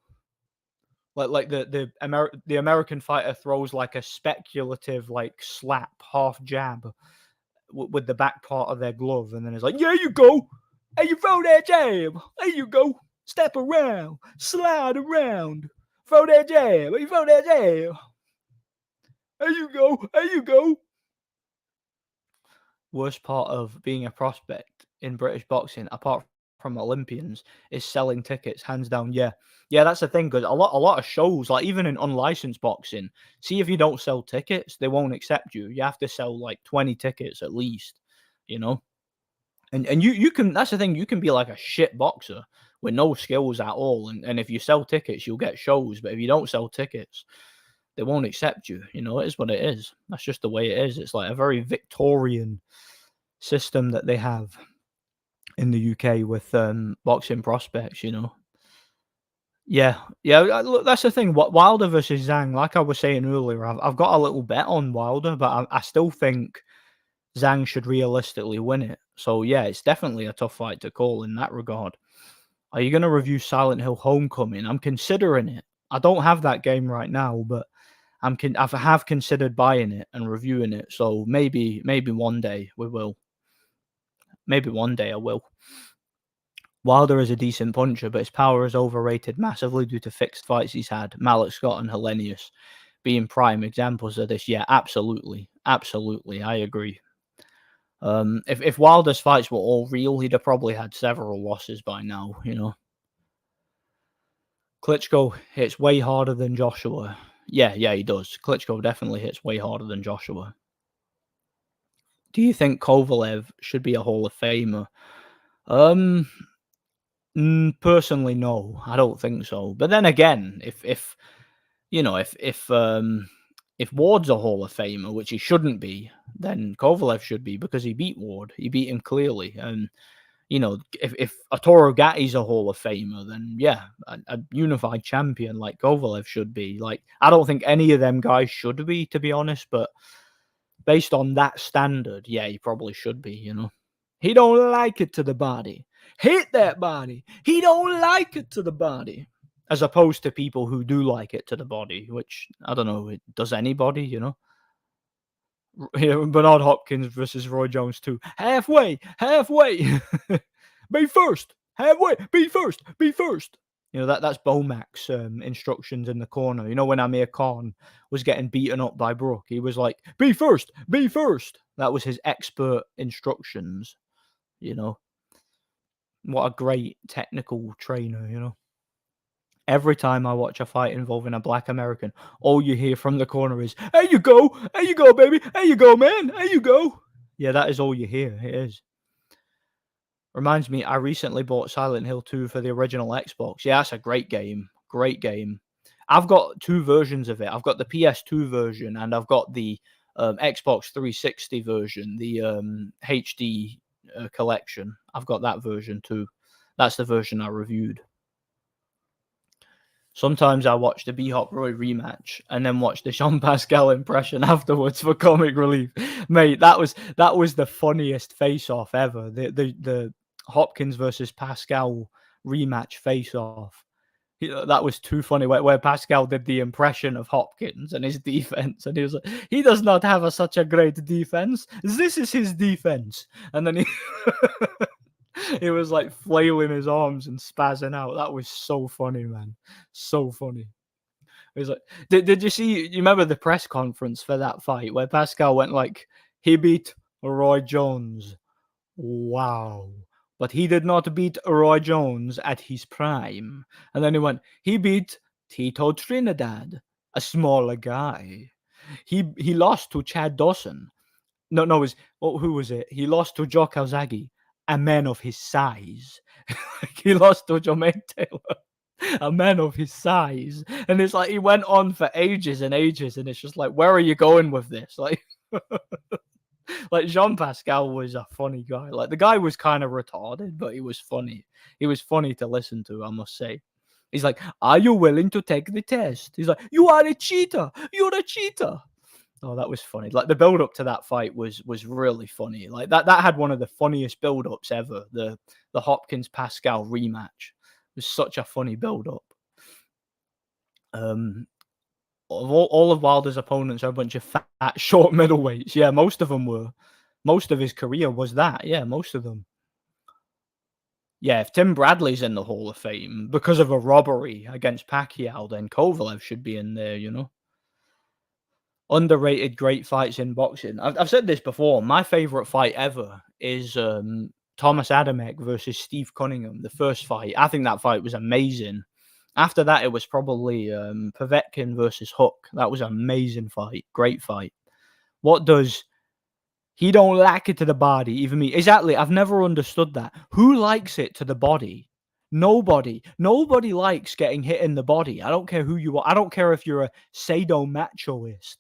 Like the American fighter throws like a speculative like slap half jab with the back part of their glove, and then it's like, there you go. Hey, you throw that jab. There you go. Step around, slide around. Throw that jab. You throw that jab. There you go. There you go. Worst part of being a prospect in British boxing, apart from Olympians is selling tickets, hands down. Yeah, yeah, that's the thing. Because a lot of shows, like even in unlicensed boxing, see if you don't sell tickets, they won't accept you. You have to sell like 20 tickets at least, you know. And you can, that's the thing, you can be like a shit boxer with no skills at all, and if you sell tickets, you'll get shows. But if you don't sell tickets, they won't accept you. You know, it is what it is. That's just the way it is. It's like a very Victorian system that they have in the UK with boxing prospects, you know. Yeah, yeah. Look, that's the thing. What Wilder versus Zhang, like I was saying earlier, I've got a little bet on Wilder, but I still think Zhang should realistically win it. So yeah, it's definitely a tough fight to call in that regard. Are you going to review Silent Hill Homecoming? I'm considering it. I don't have that game right now, but I have considered buying it and reviewing it. So maybe one day we will. Maybe one day I will. Wilder is a decent puncher, but his power is overrated massively due to fixed fights he's had. Mallet Scott and Hellenius being prime examples of this. Yeah, absolutely. Absolutely. I agree. If Wilder's fights were all real, he'd have probably had several losses by now, you know. Klitschko hits way harder than Joshua. Yeah, he does. Klitschko definitely hits way harder than Joshua. Do you think Kovalev should be a Hall of Famer? Personally, no, I don't think so. But then again, if you know, if Ward's a Hall of Famer, which he shouldn't be, then Kovalev should be because he beat Ward. He beat him clearly. And, you know, if Arturo Gatti's a Hall of Famer, then yeah, a unified champion like Kovalev should be. Like, I don't think any of them guys should be, to be honest, but based on that standard, yeah, he probably should be, you know. He don't like it to the body. Hit that body. He don't like it to the body. As opposed to people who do like it to the body, which, I don't know, does anybody, you know? Bernard Hopkins versus Roy Jones too. Halfway. Be first. Halfway. Be first. You know, that's Bomac's instructions in the corner. You know, when Amir Khan was getting beaten up by Brook, he was like, be first. That was his expert instructions, you know. What a great technical trainer, you know. Every time I watch a fight involving a black American, all you hear from the corner is, there you go, baby, there you go, man, there you go. Yeah, that is all you hear, it is. Reminds me, I recently bought Silent Hill 2 for the original Xbox. Yeah, that's a great game. I've got two versions of it. I've got the PS2 version and I've got the Xbox 360 version, the HD collection. I've got that version too. That's the version I reviewed. Sometimes I watch the B-Hop Roy rematch and then watch the Jean Pascal impression afterwards for comic relief. Mate, that was the funniest face-off ever. The Hopkins versus Pascal rematch face-off. That was too funny. Where Pascal did the impression of Hopkins and his defense, and he was like, "He does not have such a great defense. This is his defense." And then he was like flailing his arms and spazzing out. That was so funny, man. So funny. It was like, did you see? You remember the press conference for that fight where Pascal went like, "He beat Roy Jones. Wow." But he did not beat Roy Jones at his prime. And then he went, he beat Tito Trinidad, a smaller guy. He lost to Chad Dawson. No, who was it? He lost to Joe Calzaghe, a man of his size. He lost to Jermaine Taylor, a man of his size. And it's like he went on for ages and ages, and it's just like, where are you going with this? Like like Jean Pascal was a funny guy. Like the guy was kind of retarded, but he was funny. He was funny to listen to, I must say. He's like, "Are you willing to take the test?" He's like, "You are a cheater. You're a cheater." Oh, that was funny. Like the build up to that fight was really funny. Like that had one of the funniest build ups ever. The Hopkins Pascal rematch. It was such a funny build up. All of Wilder's opponents are a bunch of fat, short middleweights. Yeah, most of them were. Most of his career was that. Yeah, most of them. Yeah, if Tim Bradley's in the Hall of Fame because of a robbery against Pacquiao, then Kovalev should be in there, you know? Underrated great fights in boxing. I've said this before. My favorite fight ever is Thomas Adamek versus Steve Cunningham, the first fight. I think that fight was amazing. After that, it was probably Povetkin versus Hook. That was an amazing fight. Great fight. What does he don't like it to the body, even me. Exactly. I've never understood that. Who likes it to the body? Nobody. Nobody likes getting hit in the body. I don't care who you are. I don't care if you're a sadomasochist.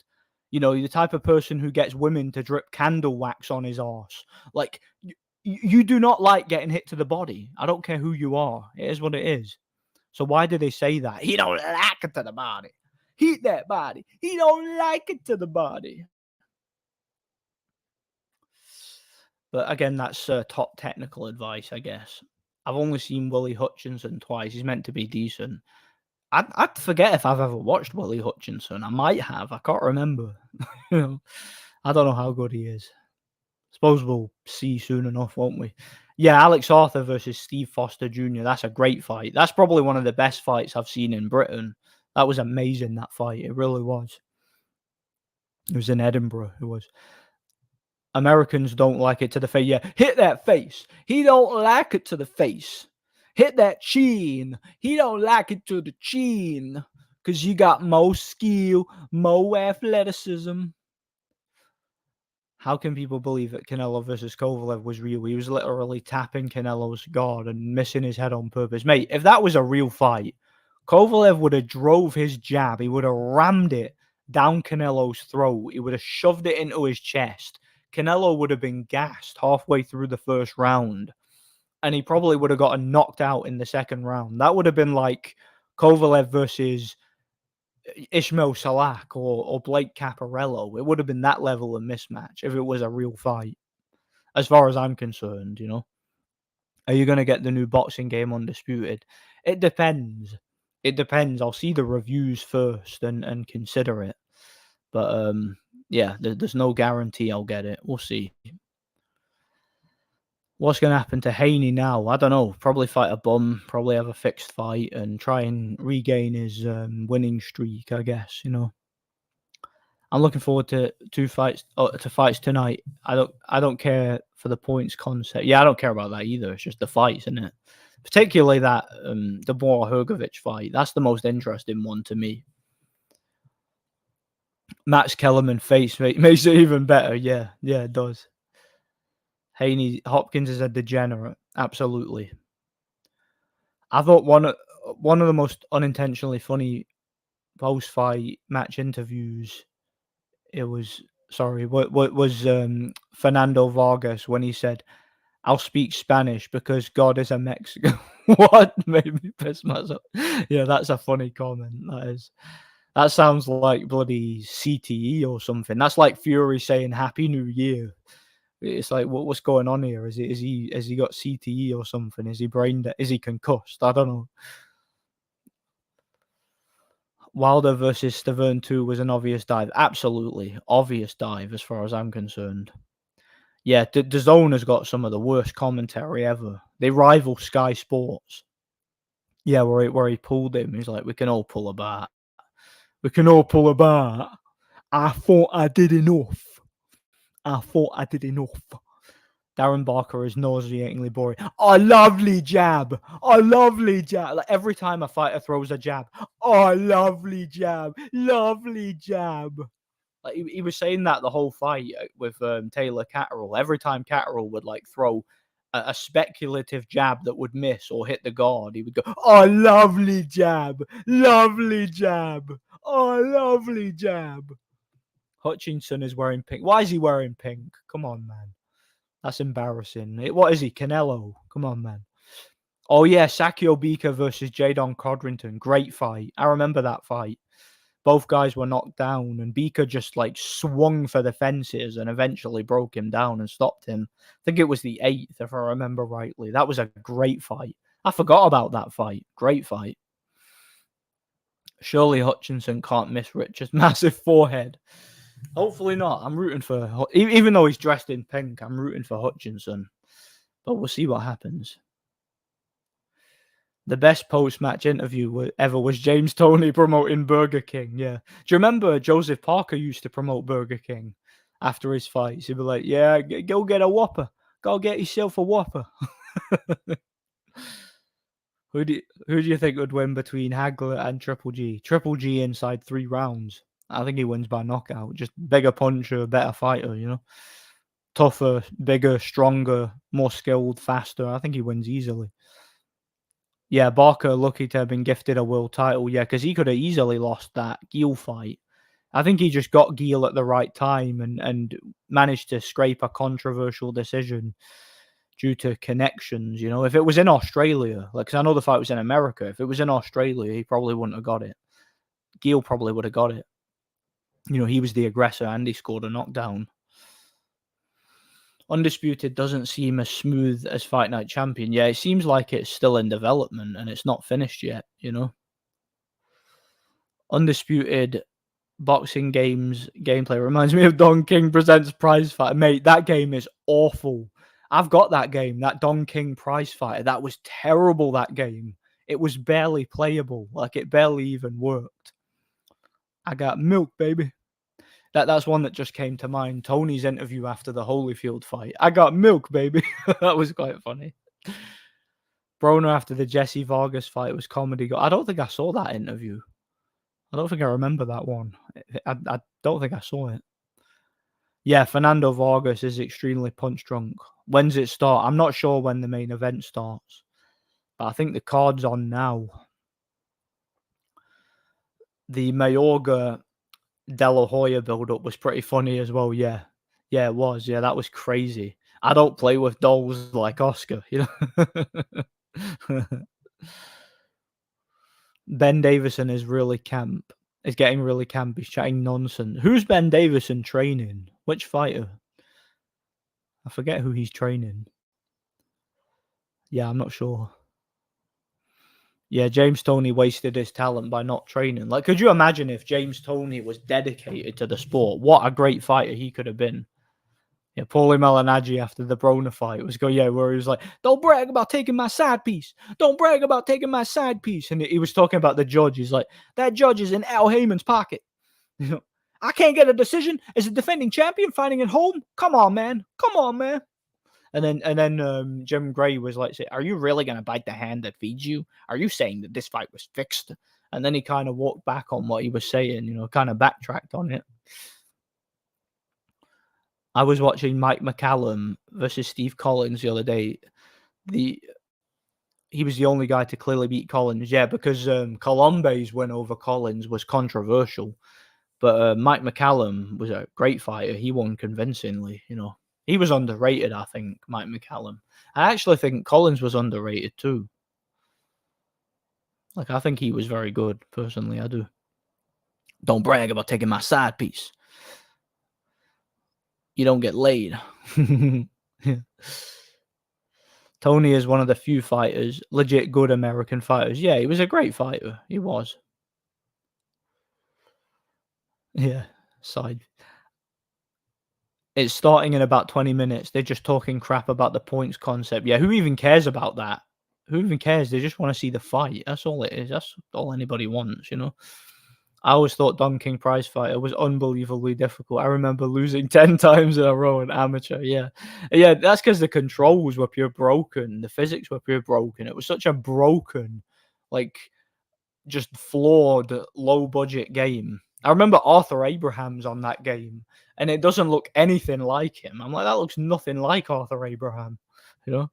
You know, the type of person who gets women to drip candle wax on his arse. Like, you do not like getting hit to the body. I don't care who you are. It is what it is. So why do they say that? He don't like it to the body. Heat that body. He don't like it to the body. But again, that's top technical advice, I guess. I've only seen Willie Hutchinson twice. He's meant to be decent. I'd forget if I've ever watched Willie Hutchinson. I might have. I can't remember. You know, I don't know how good he is. Suppose we'll see soon enough, won't we? Yeah, Alex Arthur versus Steve Foster Jr. That's a great fight. That's probably one of the best fights I've seen in Britain. That was amazing, that fight. It really was. It was in Edinburgh. It was. Americans don't like it to the face. Yeah, hit that face. He don't like it to the face. Hit that chin. He don't like it to the chin. Because you got more skill, more athleticism. How can people believe that Canelo versus Kovalev was real? He was literally tapping Canelo's guard and missing his head on purpose. Mate, if that was a real fight, Kovalev would have drove his jab. He would have rammed it down Canelo's throat. He would have shoved it into his chest. Canelo would have been gassed halfway through the first round, and he probably would have gotten knocked out in the second round. That would have been like Kovalev versus Ishmael Salak or Blake Caparello. It would have been that level of mismatch if it was a real fight, as far as I'm concerned, you know. Are you going to get the new boxing game Undisputed? It depends. It depends. I'll see the reviews first and consider it. But yeah, there's no guarantee I'll get it. We'll see. What's going to happen to Haney now? I don't know. Probably fight a bum. Probably have a fixed fight and try and regain his winning streak, I guess, you know. I'm looking forward to fights tonight. I don't care for the points concept. Yeah, I don't care about that either. It's just the fights, isn't it? Particularly that Doobwa Hrgovic fight. That's the most interesting one to me. Max Kellerman face makes it even better. Yeah, it does. Haney Hopkins is a degenerate. Absolutely. I thought one of the most unintentionally funny post-fight match interviews. It was Fernando Vargas when he said, "I'll speak Spanish because God is a Mexican." What made me piss myself? Yeah, that's a funny comment. That sounds like bloody CTE or something. That's like Fury saying Happy New Year. It's like, what's going on here? Has he got CTE or something? Is he brain dead? Is he concussed? I don't know. Wilder versus Stavern 2 was an obvious dive. Absolutely. Obvious dive as far as I'm concerned. Yeah, the Zone has got some of the worst commentary ever. They rival Sky Sports. Yeah, where he pulled him. He's like, we can all pull a bat. We can all pull a bat. I thought I did enough. Darren Barker is nauseatingly boring. Oh, lovely jab. Like every time a fighter throws a jab. Oh, lovely jab. Like he was saying that the whole fight with Taylor Catterall. Every time Catterall would like throw a speculative jab that would miss or hit the guard, he would go, "Oh, lovely jab. Oh, lovely jab." Hutchinson is wearing pink. Why is he wearing pink? Come on, man. That's embarrassing. What is he? Canelo? Come on, man. Oh, yeah. Sakio Bika versus Jadon Codrington. Great fight. I remember that fight. Both guys were knocked down, and Bika just like swung for the fences and eventually broke him down and stopped him. I think it was the 8th, if I remember rightly. That was a great fight. I forgot about that fight. Great fight. Surely Hutchinson can't miss Richard's massive forehead. Hopefully not. I'm rooting for, even though he's dressed in pink, I'm rooting for Hutchinson. But we'll see what happens. The best post-match interview ever was James Toney promoting Burger King. Yeah. Do you remember Joseph Parker used to promote Burger King after his fights? He'd be like, "Yeah, go get a Whopper. Go get yourself a whopper. Who do you think would win between Hagler and Triple G? Triple G inside 3 rounds. I think he wins by knockout. Just bigger puncher, better fighter, you know? Tougher, bigger, stronger, more skilled, faster. I think he wins easily. Yeah, Barker lucky to have been gifted a world title. Yeah, because he could have easily lost that Gil fight. I think he just got Gil at the right time and managed to scrape a controversial decision due to connections. You know, if it was in Australia, like, 'cause I know the fight was in America. If it was in Australia, he probably wouldn't have got it. Gil probably would have got it. You know, he was the aggressor and he scored a knockdown. Undisputed doesn't seem as smooth as Fight Night Champion. Yeah, it seems like it's still in development and it's not finished yet, you know. Undisputed boxing games gameplay reminds me of Don King Presents Prize Fighter. Mate, that game is awful. I've got that game, that Don King Prize Fighter. That was terrible, that game. It was barely playable. Like, it barely even worked. I got milk, baby. That's one that just came to mind. Tony's interview after the Holyfield fight. I got milk, baby. That was quite funny. Broner after the Jesse Vargas fight was comedy. I don't think I saw that interview. I don't think I remember that one. I don't think I saw it. Yeah, Fernando Vargas is extremely punch drunk. When's it start? I'm not sure when the main event starts, but I think the card's on now. The Mayorga De La Hoya build-up was pretty funny as well. Yeah, it was. Yeah, that was crazy. I don't play with dolls like Oscar, you know. Ben Davison is really camp. Is getting really camp. He's chatting nonsense. Who's Ben Davison training? Which fighter? I forget who he's training. Yeah, I'm not sure. Yeah, James Toney wasted his talent by not training. Like, could you imagine if James Toney was dedicated to the sport? What a great fighter he could have been. Yeah, Paulie Malignaggi after the Broner fight was where he was like, "Don't brag about taking my side piece. Don't brag about taking my side piece." And he was talking about the judge. He's like, "That judge is in Al Heyman's pocket. You know, I can't get a decision as a defending champion fighting at home. Come on, man. Come on, man." And then Jim Gray was like, "Are you really gonna bite the hand that feeds you? Are you saying that this fight was fixed?" And then he kind of walked back on what he was saying. You know, kind of backtracked on it. I was watching Mike McCallum versus Steve Collins the other day. He was the only guy to clearly beat Collins. Yeah, because Colombe's win over Collins was controversial. But Mike McCallum was a great fighter. He won convincingly, you know. He was underrated, I think, Mike McCallum. I actually think Collins was underrated too. Like, I think he was very good, personally, I do. Don't brag about taking my side piece. You don't get laid. Tony is one of the few fighters, legit good American fighters. Yeah, he was a great fighter. He was. Yeah, side. It's starting in about 20 minutes. They're just talking crap about the points concept. Yeah, who even cares about that? Who even cares? They just want to see the fight. That's all it is. That's all anybody wants, you know? I always thought Don King Prize Fighter was unbelievably difficult. I remember losing 10 times in a row in amateur. Yeah. Yeah, that's because the controls were pure broken. The physics were pure broken. It was such a broken, like, just flawed, low budget game. I remember Arthur Abraham's on that game, and it doesn't look anything like him. I'm like, that looks nothing like Arthur Abraham, you know?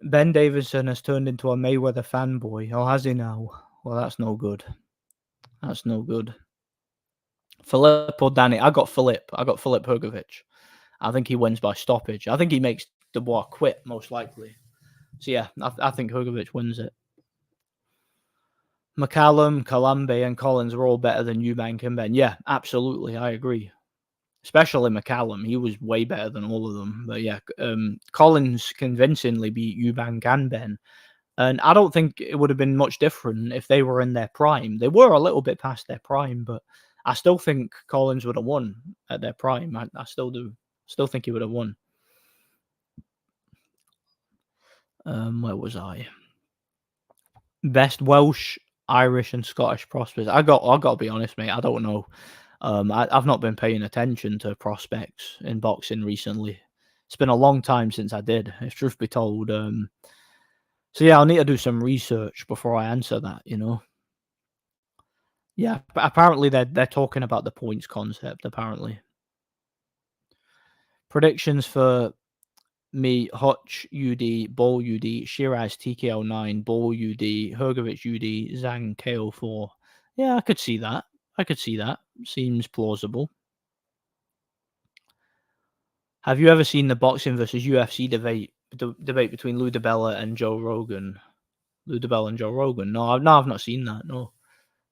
Ben Davison has turned into a Mayweather fanboy. Oh, has he now? Well, that's no good. That's no good. Philip or Danny? I got Philip. Hrgovic. I think he wins by stoppage. I think he makes Dubois quit, most likely. So, yeah, I think Hrgovic wins it. McCallum, Kalambe, and Collins were all better than Eubank and Ben. Yeah, absolutely. I agree. Especially McCallum. He was way better than all of them. But yeah, Collins convincingly beat Eubank and Ben. And I don't think it would have been much different if they were in their prime. They were a little bit past their prime, but I still think Collins would have won at their prime. I still do. Still think he would have won. Where was I? Best Welsh, Irish, and Scottish prospects. I got to be honest, mate. I don't know. I've not been paying attention to prospects in boxing recently. It's been a long time since I did, if truth be told. So yeah, I'll need to do some research before I answer that. Yeah, but apparently they're talking about the points concept. Apparently, predictions for me: Hutch UD, Ball UD, Shiraz TKO9, Ball UD, Hrgovic UD, Zhang KO4. Yeah, I could see that. I could see that. Seems plausible. Have you ever seen the boxing versus UFC debate between Lou DiBella and Joe Rogan? Lou DiBella and Joe Rogan? No, I've not seen that. No,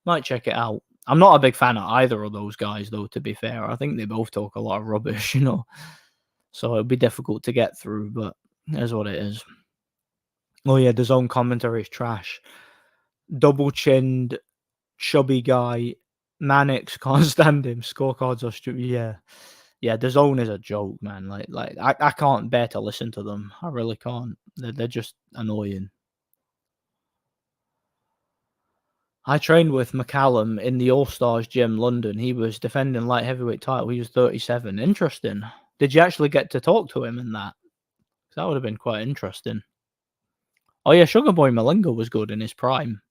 might check it out. I'm not a big fan of either of those guys, though. To be fair, I think they both talk a lot of rubbish, So it'd be difficult to get through, but that's what it is. Oh yeah, the zone commentary is trash. Double chinned, chubby guy. Mannix can't stand him. Scorecards are stupid. Yeah, the zone is a joke, man. Like I can't bear to listen to them. I really can't. They're just annoying. I trained with McCallum in the All Stars Gym, London. He was defending light heavyweight title. He was 37. Interesting. Did you actually get to talk to him in that? 'Cause that would have been quite interesting. Oh yeah, Sugar Boy Malengo was good in his prime.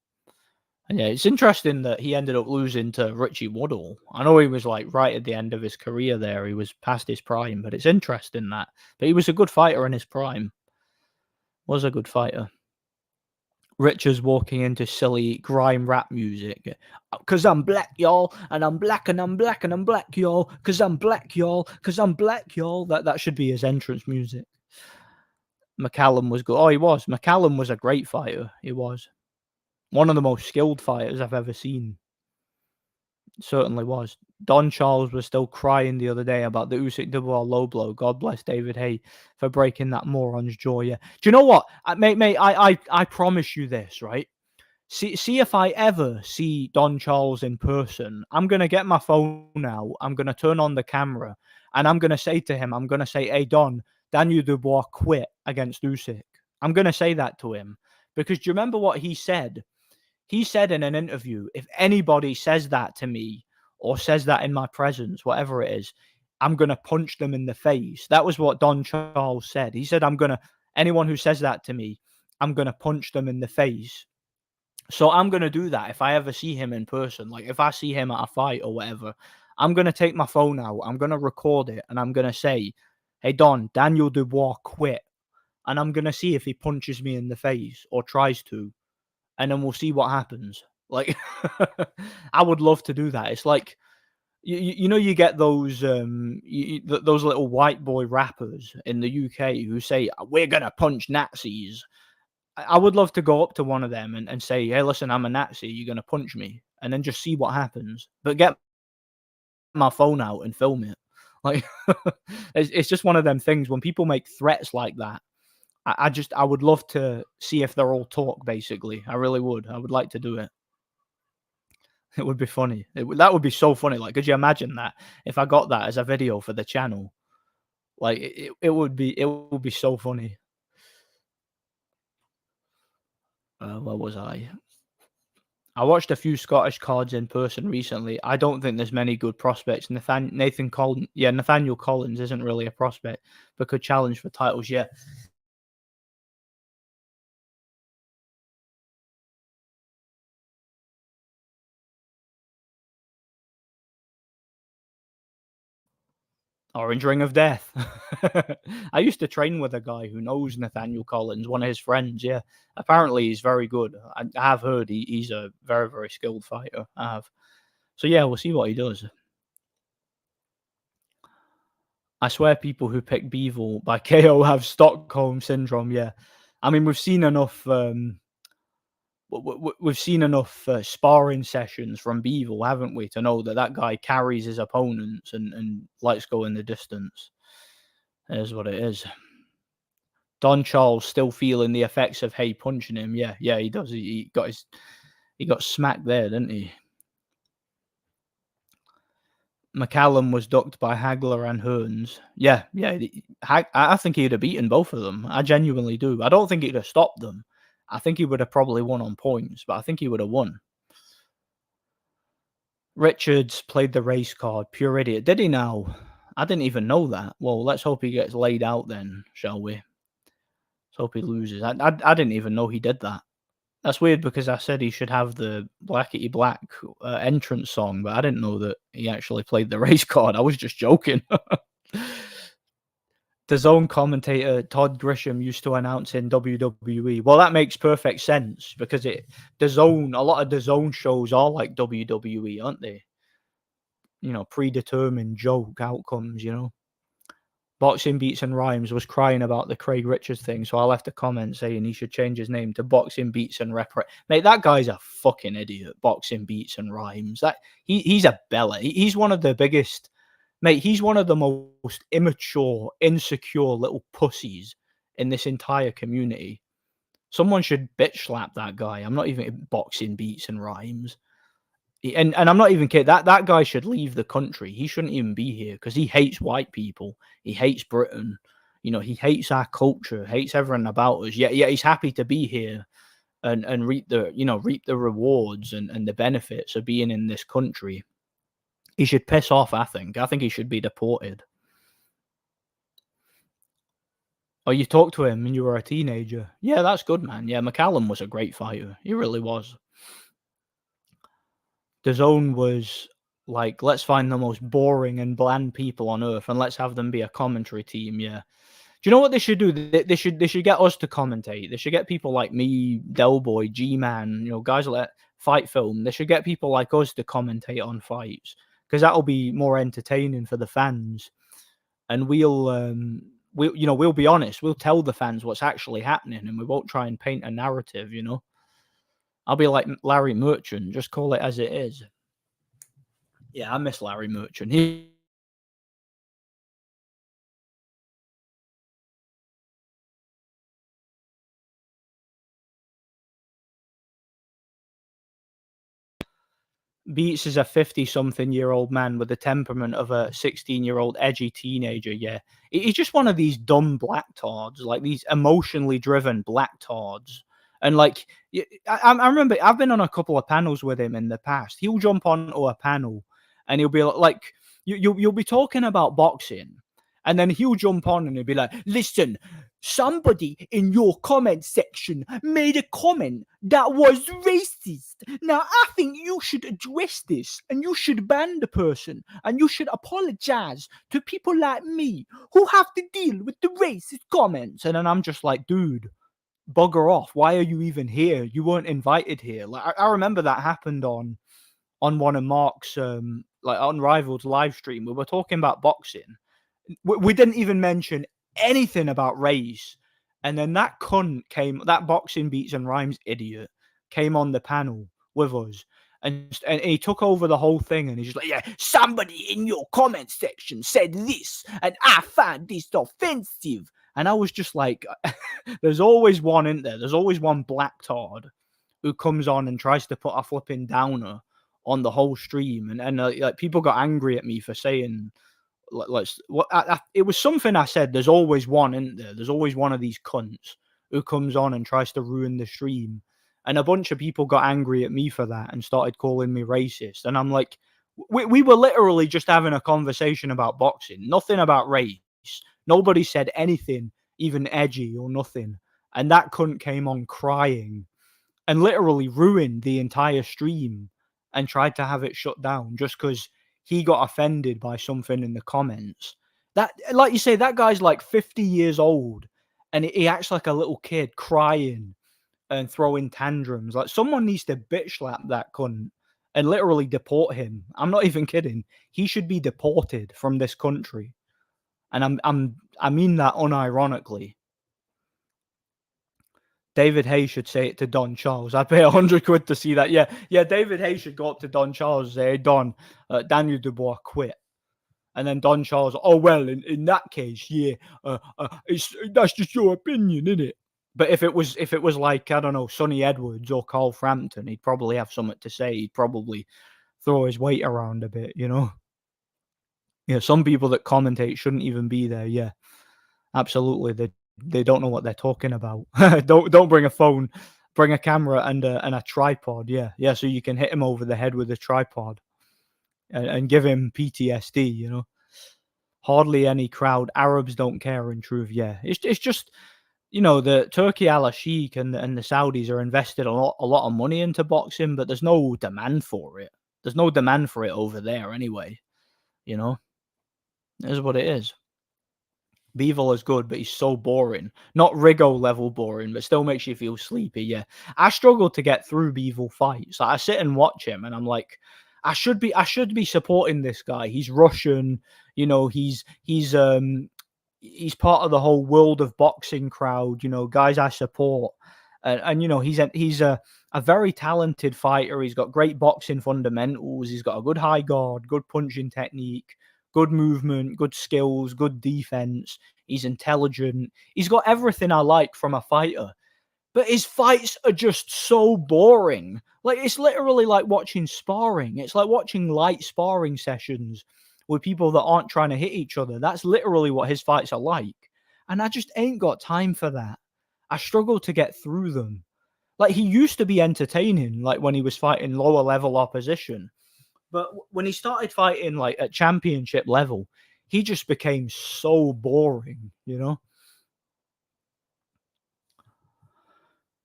And yeah, it's interesting that he ended up losing to Richie Waddle. I know he was like right at the end of his career there. He was past his prime, but it's interesting that. But he was a good fighter in his prime. Was a good fighter. Richards walking into silly grime rap music. Cause I'm black, y'all, and I'm black and I'm black and I'm black, y'all. Cause I'm black, y'all. Cause I'm black, y'all. That should be his entrance music. McCallum was good. Oh, he was. McCallum was a great fighter. He was one of the most skilled fighters I've ever seen. Certainly was. Don Charles was still crying the other day about the Usyk Doobwa low blow. God bless David Hay for breaking that moron's jaw. Yeah. Do you know what, mate? I promise you this, right? See if I ever see Don Charles in person, I'm gonna get my phone out. I'm gonna turn on the camera, and I'm gonna say to him, I'm gonna say, "Hey Don, Daniel Dubois quit against Usyk." I'm gonna say that to him because do you remember what he said? He said in an interview, if anybody says that to me or says that in my presence, whatever it is, I'm going to punch them in the face. That was what Don Charles said. He said, anyone who says that to me, I'm going to punch them in the face. So I'm going to do that if I ever see him in person. Like if I see him at a fight or whatever, I'm going to take my phone out. I'm going to record it and I'm going to say, hey, Don, Daniel Dubois quit. And I'm going to see if he punches me in the face or tries to. And then we'll see what happens. Like, I would love to do that. It's like, you get those those little white boy rappers in the UK who say we're gonna punch Nazis. I would love to go up to one of them and say, hey, listen, I'm a Nazi. You're gonna punch me, and then just see what happens. But get my phone out and film it. Like, it's just one of them things when people make threats like that. I would love to see if they're all talk, basically. I really would. I would like to do it. It would be funny. That would be so funny. Like, could you imagine that if I got that as a video for the channel? Like, it would be so funny. Where was I? I watched a few Scottish cards in person recently. I don't think there's many good prospects. Nathaniel Collins isn't really a prospect, but could challenge for titles. Yeah, Orange Ring of Death. I used to train with a guy who knows Nathaniel Collins, one of his friends. Yeah, apparently he's very good. I have heard he's a very, very skilled fighter. I have. So yeah, we'll see what he does. I swear, people who pick Beevil by KO have Stockholm syndrome. Yeah, I mean we've seen enough. We've seen enough sparring sessions from Beevil, haven't we, to know that guy carries his opponents and likes going the distance. Is what it is. Don Charles still feeling the effects of Hay punching him. Yeah, he does. He got smacked there, didn't he? McCallum was ducked by Hagler and Hearns. Yeah. I think he'd have beaten both of them. I genuinely do. I don't think he'd have stopped them. I think he would have probably won on points, but I think he would have won. Richards played the race card. Pure idiot. Did he now? I didn't even know that. Well, let's hope he gets laid out then, shall we? Let's hope he loses. I didn't even know he did that. That's weird because I said he should have the Blackety Black entrance song, but I didn't know that he actually played the race card. I was just joking. The Zone commentator Todd Grisham used to announce in WWE. Well, that makes perfect sense because a lot of the Zone shows are like WWE, aren't they? You know, predetermined joke outcomes, you know. Boxing Beats and Rhymes was crying about the Craig Richards thing, so I left a comment saying he should change his name to Boxing Beats and Mate, that guy's a fucking idiot. Boxing Beats and Rhymes. He's a bella. He's one of the biggest. Mate, he's one of the most immature, insecure little pussies in this entire community. Someone should bitch slap that guy. I'm not even Boxing Beats and Rhymes. And I'm not even kidding. That guy should leave the country. He shouldn't even be here because he hates white people. He hates Britain. You know, he hates our culture, hates everything about us. Yet he's happy to be here and reap the rewards and the benefits of being in this country. He should piss off, I think. I think he should be deported. Oh, you talked to him when you were a teenager. Yeah, that's good, man. Yeah, McCallum was a great fighter. He really was. The Zone was like, let's find the most boring and bland people on earth and let's have them be a commentary team. Yeah. Do you know what they should do? They should get us to commentate. They should get people like me, Delboy, G-Man, you know, guys like that, Fight Film. They should get people like us to commentate on fights because that'll be more entertaining for the fans. And we'll be honest. We'll tell the fans what's actually happening, and we won't try and paint a narrative. You know, I'll be like Larry Merchant. Just call it as it is. Yeah, I miss Larry Merchant. Beats is a 50-something-year-old man with the temperament of a 16-year-old edgy teenager. Yeah, he's just one of these dumb black tards, like these emotionally driven black tards. And like, I remember I've been on a couple of panels with him in the past. He'll jump onto a panel, and he'll be like, you'll be talking about boxing, and then he'll jump on and he'll be like, "Listen, somebody in your comment section made a comment that was racist. Now, I think you should address this and you should ban the person and you should apologize to people like me who have to deal with the racist comments." And then I'm just like, dude, bugger off. Why are you even here? You weren't invited here. Like, I remember that happened on one of Mark's like Unrivaled live stream. We were talking about boxing. We didn't even mention anything about race. And then that Boxing Beats and Rhymes idiot came on the panel with us. And he took over the whole thing, and he's just like, yeah, somebody in your comment section said this, and I find this offensive. And I was just like, there's always one in there. There's always one black tard who comes on and tries to put a flipping downer on the whole stream. And like people got angry at me for saying, it was something I said. There's always one in there. There's always one of these cunts who comes on and tries to ruin the stream. And a bunch of people got angry at me for that and started calling me racist. And I'm like, we were literally just having a conversation about boxing, nothing about race. Nobody said anything, even edgy or nothing. And that cunt came on crying and literally ruined the entire stream and tried to have it shut down just because he got offended by something in the comments. That, like you say, that guy's like 50 years old and he acts like a little kid crying and throwing tantrums. Like, someone needs to bitch slap that cunt and literally deport him. I'm not even kidding. He should be deported from this country. And I mean that unironically. David Hayes should say it to Don Charles. I'd pay 100 quid to see that. Yeah. David Hayes should go up to Don Charles and say, "Hey, Don, Daniel Dubois quit." And then Don Charles, "Oh, well, in that case, yeah, that's just your opinion, isn't it?" But if it was like, I don't know, Sonny Edwards or Carl Frampton, he'd probably have something to say. He'd probably throw his weight around a bit, you know? Yeah, some people that commentate shouldn't even be there. Yeah, absolutely. They don't know what they're talking about. Don't bring a phone, bring a camera and a tripod. Yeah, so you can hit him over the head with a tripod and give him PTSD, you know? Hardly any crowd. Arabs don't care, in truth. Yeah, it's just, the Turkey Al Sheikh and the Saudis are invested a lot of money into boxing, but there's no demand for it. There's no demand for it over there anyway. You know, it is what it is. Beevil is good, but he's so boring. Not Rigo level boring, but still makes you feel sleepy. Yeah, I struggle to get through Beevil fights. Like, I sit and watch him, and I'm like, I should be supporting this guy. He's Russian. He's part of the whole world of boxing crowd. Guys I support, and he's a very talented fighter. He's got great boxing fundamentals. He's got a good high guard, good punching technique, good movement, good skills, good defense. He's intelligent. He's got everything I like from a fighter. But his fights are just so boring. Like, it's literally like watching sparring. It's like watching light sparring sessions with people that aren't trying to hit each other. That's literally what his fights are like. And I just ain't got time for that. I struggle to get through them. Like, he used to be entertaining, like when he was fighting lower level opposition. But when he started fighting like at championship level, he just became so boring.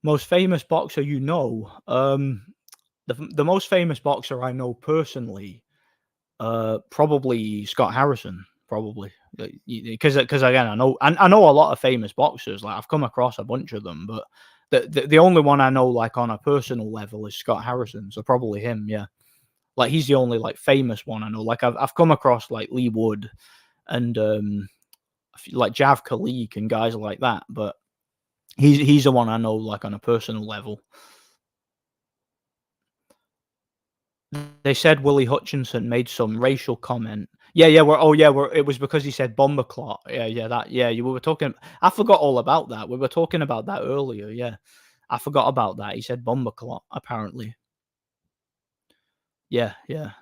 Most famous boxer you know? The most famous boxer I know personally, probably Scott Harrison, probably. Because again, I know a lot of famous boxers. Like, I've come across a bunch of them, but the only one I know, like, on a personal level, is Scott Harrison. So probably him, yeah. Like, he's the only, like, famous one I know. Like, I've come across, like, Lee Wood and like Jav Kalik and guys like that, but he's the one I know, like, on a personal level. They said Willie Hutchinson made some racial comment. Yeah, it was because he said bomber clot. Yeah, that, yeah, we were talking. I forgot all about that. We were talking about that earlier. Yeah, I forgot about that. He said bomber clot, apparently. Yeah,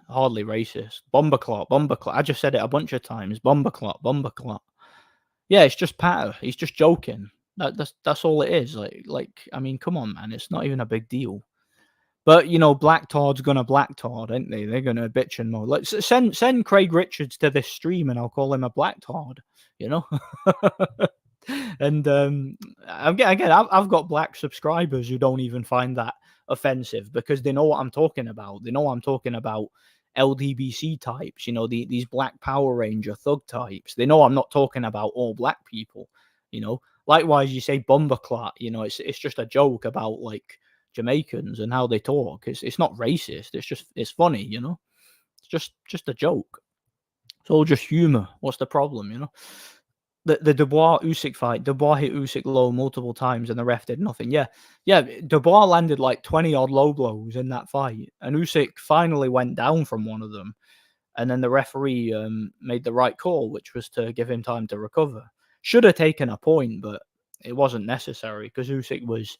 hardly racist. Bomber clot, bomber clot. I just said it a bunch of times. Bomber clot, bomber clot. Yeah, it's just patter. He's just joking. That's all it is. Like, I mean, come on, man. It's not even a big deal. But Black Tard's gonna Black Tard, ain't they? They're gonna bitch and moan. Let's send Craig Richards to this stream, and I'll call him a Black Tard. You know. And again, I've got black subscribers who don't even find that offensive because they know what I'm talking about. They know I'm talking about LDBC types. These Black Power Ranger thug types. They know I'm not talking about all black people. Likewise, you say Bumberclat. It's just a joke about, like, Jamaicans and how they talk. It's not racist. It's funny. It's just a joke. It's all just humor. What's the problem? The Dubois Usyk fight. Dubois hit Usyk low multiple times, and the ref did nothing. Yeah. Dubois landed like 20 odd low blows in that fight, and Usyk finally went down from one of them, and then the referee made the right call, which was to give him time to recover. Should have taken a point, but it wasn't necessary because Usyk was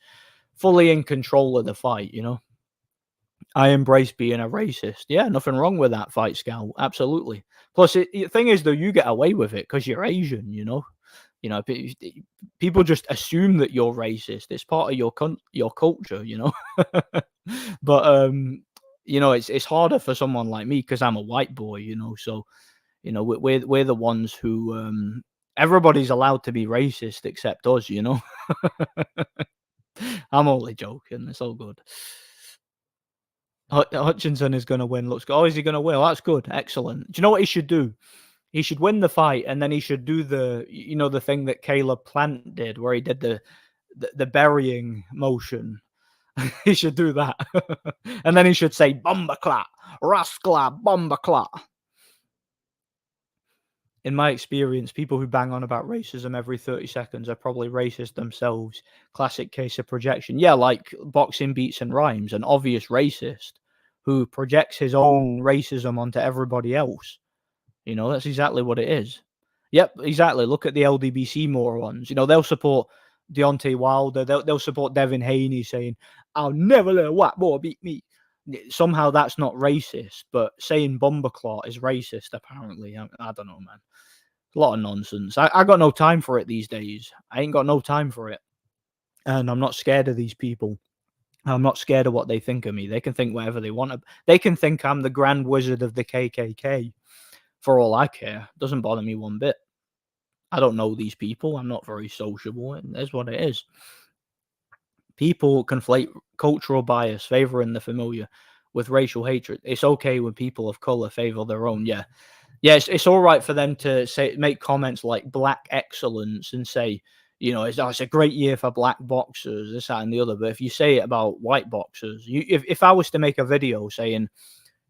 fully in control of the fight. I embrace being a racist. Yeah, nothing wrong with that, Fight Scout. Absolutely. Plus, the thing is, though, you get away with it because you're Asian. People just assume that you're racist. It's part of your culture. But it's harder for someone like me because I'm a white boy. So we're the ones who everybody's allowed to be racist except us. I'm only joking. It's all good. Hutchinson is going to win. Looks good. Oh, is he going to win? Well, that's good. Excellent. Do you know what he should do? He should win the fight, and then he should do the thing that Caleb Plant did, where he did the burying motion. He should do that, and then he should say "Bombaclat, Raskla, Bombaclat." In my experience, people who bang on about racism every 30 seconds are probably racist themselves. Classic case of projection. Yeah, like Boxing Beats and Rhymes, an obvious racist who projects his own racism onto everybody else. That's exactly what it is. Yep, exactly. Look at the LDBC morons. They'll support Deontay Wilder. They'll support Devin Haney saying, "I'll never let a white boy beat me." Somehow that's not racist, but saying Bomberclaw is racist, apparently. I don't know, man. A lot of nonsense. I got no time for it these days. I ain't got no time for it. And I'm not scared of these people. I'm not scared of what they think of me. They can think whatever they want. They can think I'm the Grand Wizard of the KKK. For all I care, doesn't bother me one bit. I don't know these people. I'm not very sociable. And that's what it is. People conflate cultural bias favoring the familiar with racial hatred. It's okay when people of color favor their own. Yeah, yeah. It's all right for them to say make comments like "black excellence" and say, it's a great year for black boxers, this, that, and the other. But if you say it about white boxers, if I was to make a video saying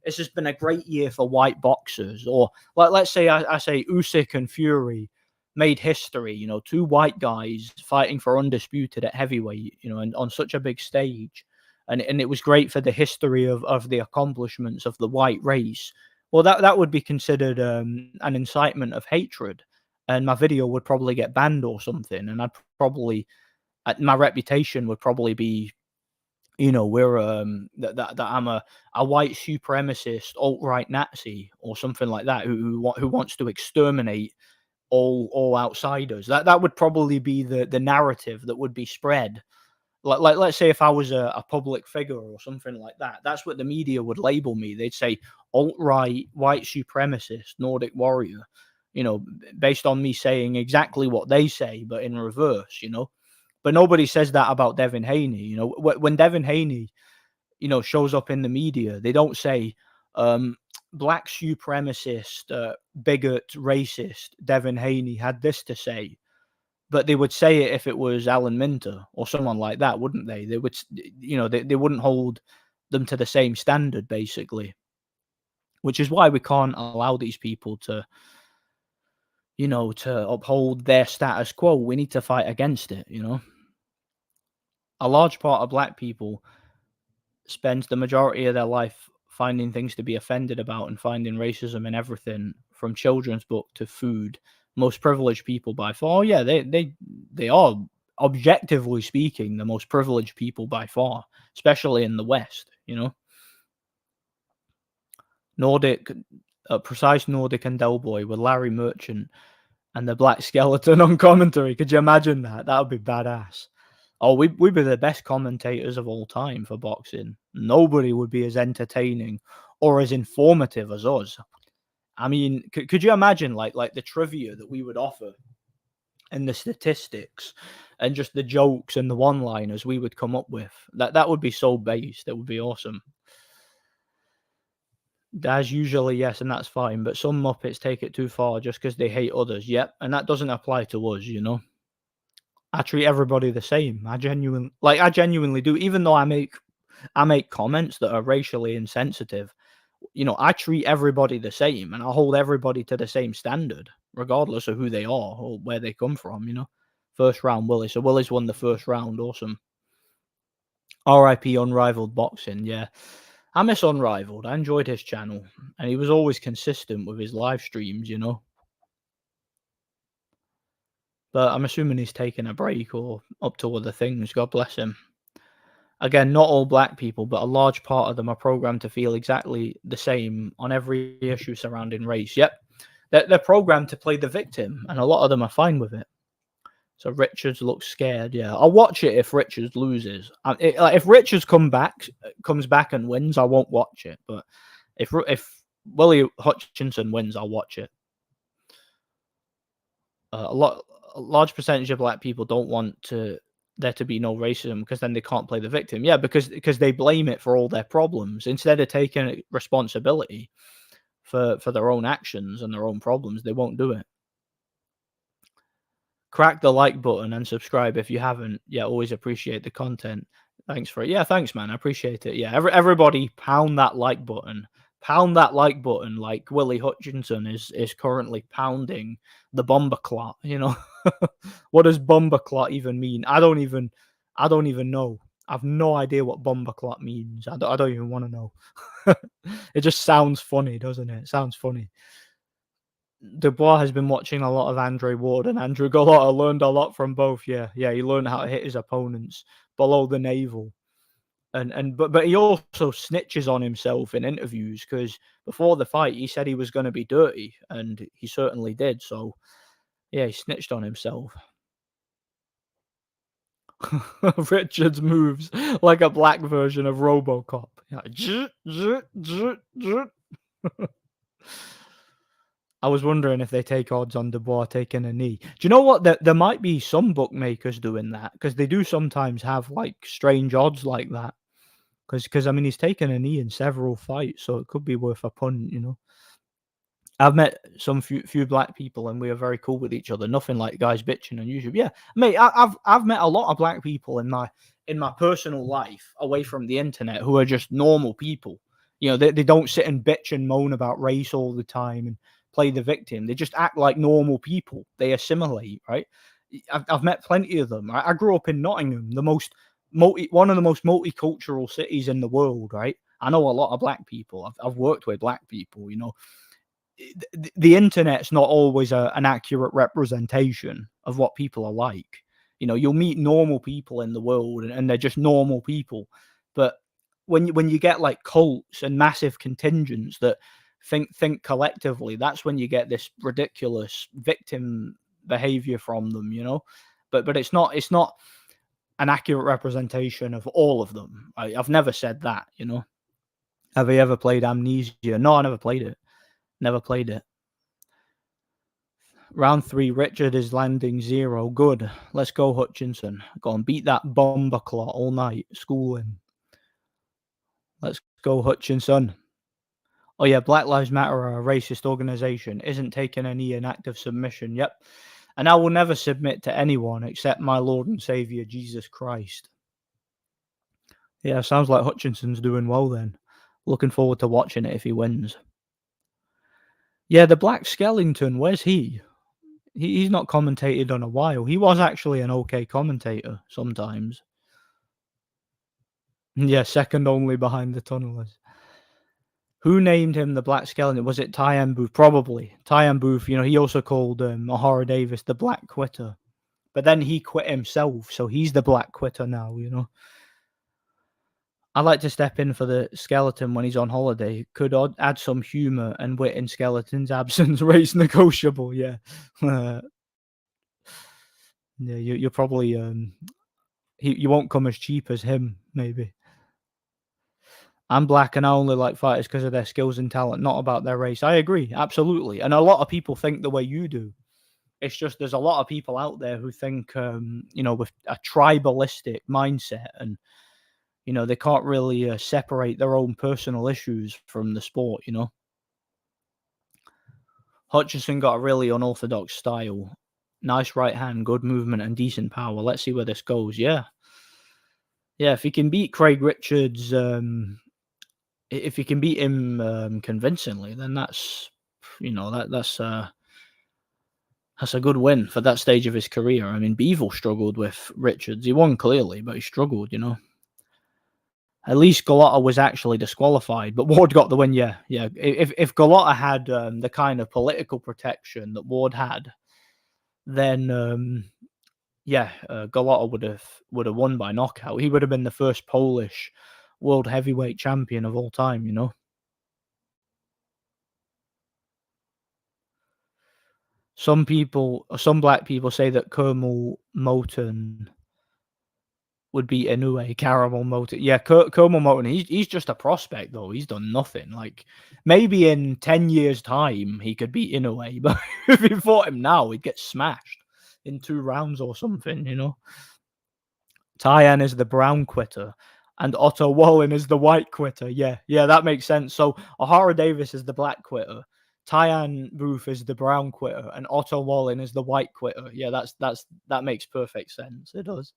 this has been a great year for white boxers. Or like, let's say I say Usyk and Fury made history. Two white guys fighting for undisputed at heavyweight. And on such a big stage, and it was great for the history of the accomplishments of the white race. Well, that would be considered an incitement of hatred, and my video would probably get banned or something, and I'd probably my reputation would probably be we're that I'm a white supremacist alt right Nazi or something like that who wants to exterminate all outsiders. That would probably be the narrative that would be spread. Like let's say if I was a public figure or something like that, that's what the media would label me. They'd say alt right, white supremacist, Nordic warrior. Based on me saying exactly what they say, but in reverse. But nobody says that about Devin Haney. When Devin Haney, shows up in the media, they don't say black supremacist, bigot, racist Devin Haney had this to say. But they would say it if it was Alan Minter or someone like that, wouldn't they? They would, they wouldn't hold them to the same standard, basically. Which is why we can't allow these people to, to uphold their status quo. We need to fight against it, A large part of black people spends the majority of their life finding things to be offended about and finding racism in everything from children's book to food. Most privileged people by far. Oh, yeah, they are, objectively speaking, the most privileged people by far, especially in the West, Nordic, precise Nordic and Del Boy with Larry Merchant and the Black Skeleton on commentary. Could you imagine that? That would be badass. Oh, we'd be the best commentators of all time for boxing. Nobody would be as entertaining or as informative as us. I mean, could you imagine like the trivia that we would offer and the statistics and just the jokes and the one-liners we would come up with? That would be so based. That would be awesome. That's usually yes, and that's fine. But some Muppets take it too far just because they hate others. Yep, and that doesn't apply to us, I treat everybody the same. I genuinely do. Even though I make comments that are racially insensitive, I treat everybody the same, and I hold everybody to the same standard, regardless of who they are or where they come from. First round Willie. So Willie's won the first round. Awesome. R.I.P. Unrivaled Boxing. Yeah, I miss Unrivaled. I enjoyed his channel, and he was always consistent with his live streams. But I'm assuming he's taking a break or up to other things. God bless him. Again, not all black people, but a large part of them are programmed to feel exactly the same on every issue surrounding race. Yep. They're programmed to play the victim, and a lot of them are fine with it. So Richards looks scared. Yeah, I'll watch it if Richards loses. If Richards comes back and wins, I won't watch it. But if Willie Hutchinson wins, I'll watch it. A large percentage of black people don't want there to be no racism because then they can't play the victim. Yeah, because they blame it for all their problems instead of taking responsibility for their own actions and their own problems. They won't do it. Crack the like button and subscribe if you haven't. Yeah, always appreciate the content. Thanks for it. Yeah, thanks, man. I appreciate it. Yeah, everybody pound that like button. Pound that like button like Willie Hutchinson is currently pounding the bomber clot. What does bomber clot even mean? I don't even know. I've no idea what bomber clot means. I don't even want to know. It just sounds funny, doesn't it? It sounds funny. Doobwa has been watching a lot of Andre Ward and Andrew Gallotta. Learned a lot from both. Yeah, he learned how to hit his opponents below the navel. But he also snitches on himself in interviews because before the fight he said he was going to be dirty, and he certainly did. So yeah, he snitched on himself. Richards moves like a black version of RoboCop. I was wondering if they take odds on Dubois taking a knee. Do you know what? There might be some bookmakers doing that because they do sometimes have like strange odds like that. Because I mean he's taken a knee in several fights, so it could be worth a punt. I've met some few black people, and we are very cool with each other. Nothing like guys bitching on YouTube. Yeah, mate, I've met a lot of black people in my personal life away from the internet who are just normal people. They don't sit and bitch and moan about race all the time and play the victim. They just act like normal people. They assimilate, right? I've met plenty of them. I grew up in Nottingham, one of the most multicultural cities in the world, right? I know a lot of black people. I've worked with black people. The internet's not always an accurate representation of what people are like. You'll meet normal people in the world, and they're just normal people. But when you get like cults and massive contingents that think collectively, that's when you get this ridiculous victim behavior from them. But it's not an accurate representation of all of them. I've never said that. Have you ever played Amnesia? No, I never played it. Never played it. Round 3, Richard is landing 0. Good. Let's go, Hutchinson. Go and beat that bomber clot all night. School him. Let's go, Hutchinson. Oh, yeah, Black Lives Matter are a racist organization. Isn't taking any inactive submission. Yep. And I will never submit to anyone except my Lord and Savior, Jesus Christ. Yeah, sounds like Hutchinson's doing well then. Looking forward to watching it if he wins. Yeah, the Black Skellington, where's he? He's not commentated on a while. He was actually an okay commentator sometimes. Yeah, second only behind the Tunnelers. Who named him the Black Skeleton? Was it Tyan Booth? Probably. Tyan Booth, he also called O'Hara Davis the Black Quitter. But then he quit himself, so he's the Black Quitter now, I like to step in for the Skeleton when he's on holiday. Could add some humour and wit in Skeleton's absence. Race negotiable, yeah. Yeah, you're probably you won't come as cheap as him, maybe. I'm black and I only like fighters because of their skills and talent, not about their race. I agree, absolutely. And a lot of people think the way you do. It's just there's a lot of people out there who think, with a tribalistic mindset, and they can't really separate their own personal issues from the sport. Hutchinson got a really unorthodox style. Nice right hand, good movement, and decent power. Let's see where this goes. Yeah. If he can beat Craig Richards, if he can beat him convincingly, then that's that's a good win for that stage of his career. I mean, Beevil struggled with Richards. He won clearly, but he struggled. At least Galata was actually disqualified, but Ward got the win. Yeah. If Galata had the kind of political protection that Ward had, then Galata would have won by knockout. He would have been the first Polish world heavyweight champion of all time. Some black people say that Kermel Moten would beat Inoue. Caramel Moten. Yeah, Kermel Moten, he's just a prospect, though. He's done nothing. Like, maybe in 10 years' time, he could beat Inoue, but if he fought him now, he'd get smashed in 2 rounds or something, Tyan is the brown quitter, and Otto Wallin is the white quitter. Yeah, that makes sense. So O'Hara Davis is the black quitter, Tyan Booth is the brown quitter, and Otto Wallin is the white quitter. Yeah, that makes perfect sense. It does.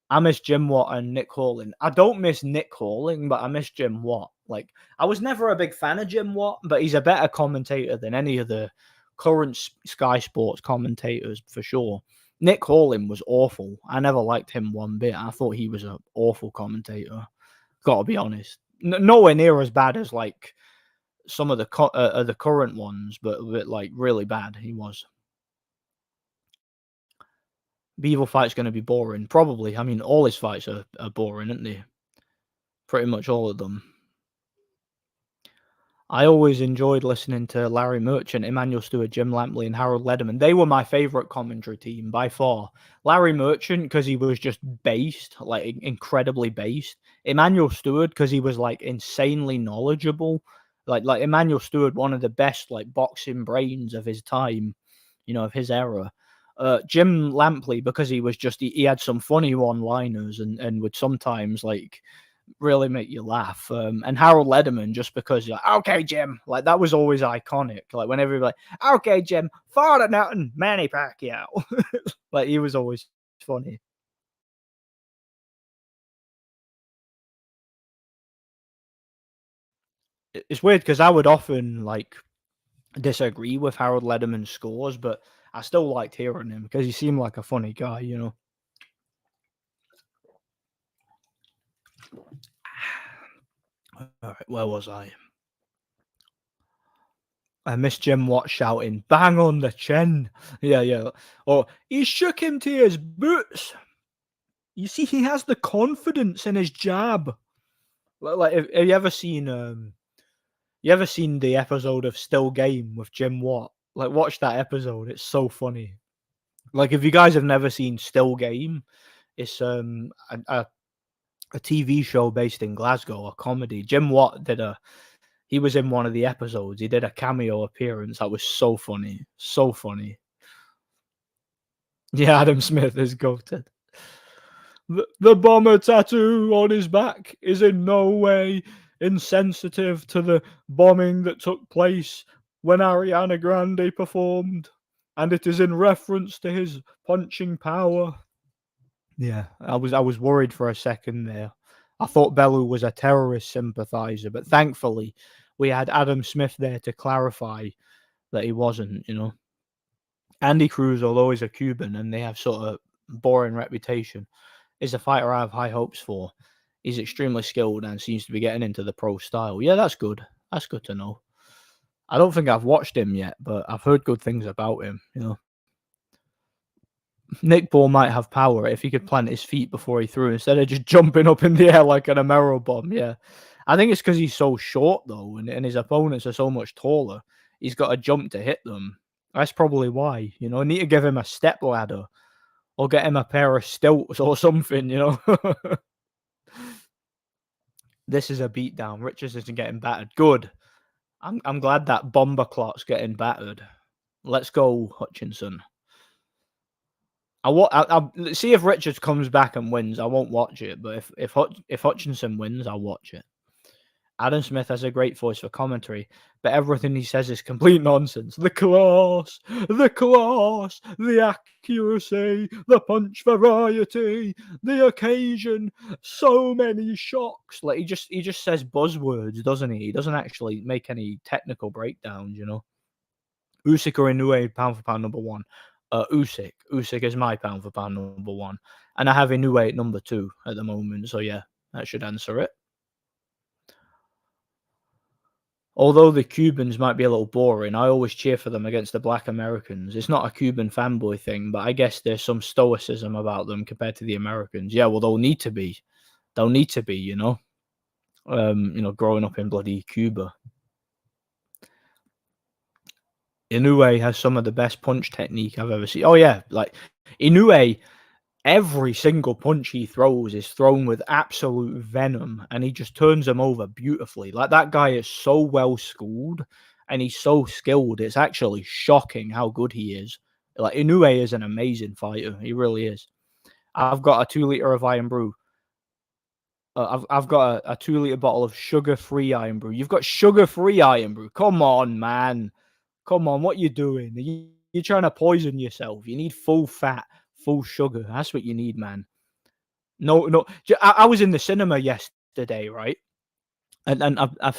I miss Jim Watt and Nick Horling. I don't miss Nick Horling, but I miss Jim Watt. Like, I was never a big fan of Jim Watt, but he's a better commentator than any of the current Sky Sports commentators, for sure. Nick Horling was awful. I never liked him one bit. I thought he was an awful commentator. Gotta be honest. Nowhere near as bad as, like, some of the current ones, but like, really bad he was. Beevil fight's going to be boring. Probably. I mean, all his fights are boring, aren't they? Pretty much all of them. I always enjoyed listening to Larry Merchant, Emmanuel Stewart, Jim Lampley, and Harold Lederman. They were my favourite commentary team by far. Larry Merchant, because he was just based, like incredibly based. Emmanuel Stewart, because he was like insanely knowledgeable Like Emmanuel Stewart, one of the best like boxing brains of his time, of his era. Jim Lampley, because he had some funny one-liners and would sometimes like really make you laugh. And Harold Lederman, just because you're like, okay, Jim, like that was always iconic. Like whenever you're like, okay, Jim, far nothing, Manny Pacquiao. Like he was always funny. It's weird because I would often like disagree with Harold Lederman's scores, but I still liked hearing him because he seemed like a funny guy. All right, where was I? I miss Jim Watt shouting, "Bang on the chin!" Yeah, yeah. Or he shook him to his boots. You see, he has the confidence in his jab. Like, have you ever seen the episode of Still Game with Jim Watt? Like, watch that episode. It's so funny. Like, if you guys have never seen Still Game, it's a TV show based in Glasgow, a comedy. Jim Watt he was in one of the episodes. He did a cameo appearance. That was so funny. So funny. Yeah, Adam Smith is goated. The bomber tattoo on his back is in no way insensitive to the bombing that took place when Ariana Grande performed, and it is in reference to his punching power. Yeah, I was worried for a second there. I thought Bellew was a terrorist sympathizer, but thankfully we had Adam Smith there to clarify that he wasn't. Andy Cruz, although he's a Cuban and they have sort of boring reputation, is a fighter I have high hopes for. He's extremely skilled and seems to be getting into the pro style. Yeah, that's good. That's good to know. I don't think I've watched him yet, but I've heard good things about him. Nick Ball might have power if he could plant his feet before he threw instead of just jumping up in the air like an Amero bomb. Yeah. I think it's because he's so short, though, and his opponents are so much taller. He's got to jump to hit them. That's probably why. I need to give him a step ladder or get him a pair of stilts or something. This is a beatdown. Richards isn't getting battered. Good. I'm glad that bomber clot's getting battered. Let's go, Hutchinson. I'll see if Richards comes back and wins. I won't watch it, but if Hutchinson wins, I'll watch it. Adam Smith has a great voice for commentary, but everything he says is complete nonsense. The class, the accuracy, the punch variety, the occasion, so many shocks. Like he just says buzzwords, doesn't he? He doesn't actually make any technical breakdowns. Usyk or Inoue, pound for pound number one. Usyk. Usyk is my pound for pound number one, and I have Inoue at number two at the moment. So yeah, that should answer it. Although the Cubans might be a little boring, I always cheer for them against the black Americans. It's not a Cuban fanboy thing, but I guess there's some stoicism about them compared to the Americans. Yeah, well, they'll need to be. They'll need to be. Growing up in bloody Cuba. Inoue has some of the best punch technique I've ever seen. Oh yeah, like Inoue, every single punch he throws is thrown with absolute venom, and he just turns them over beautifully. Like that guy is so well schooled, and he's so skilled. It's actually shocking how good he is. Like Inoue is an amazing fighter. He really is. I've got a 2 liter of Iron Brew. I've got a 2 liter bottle of sugar-free Iron Brew. You've got sugar-free Iron Brew. Come on, man. Come on, what you doing? You're trying to poison yourself. You need full fat, full sugar. That's what you need, man. No, no. I was in the cinema yesterday, right? And I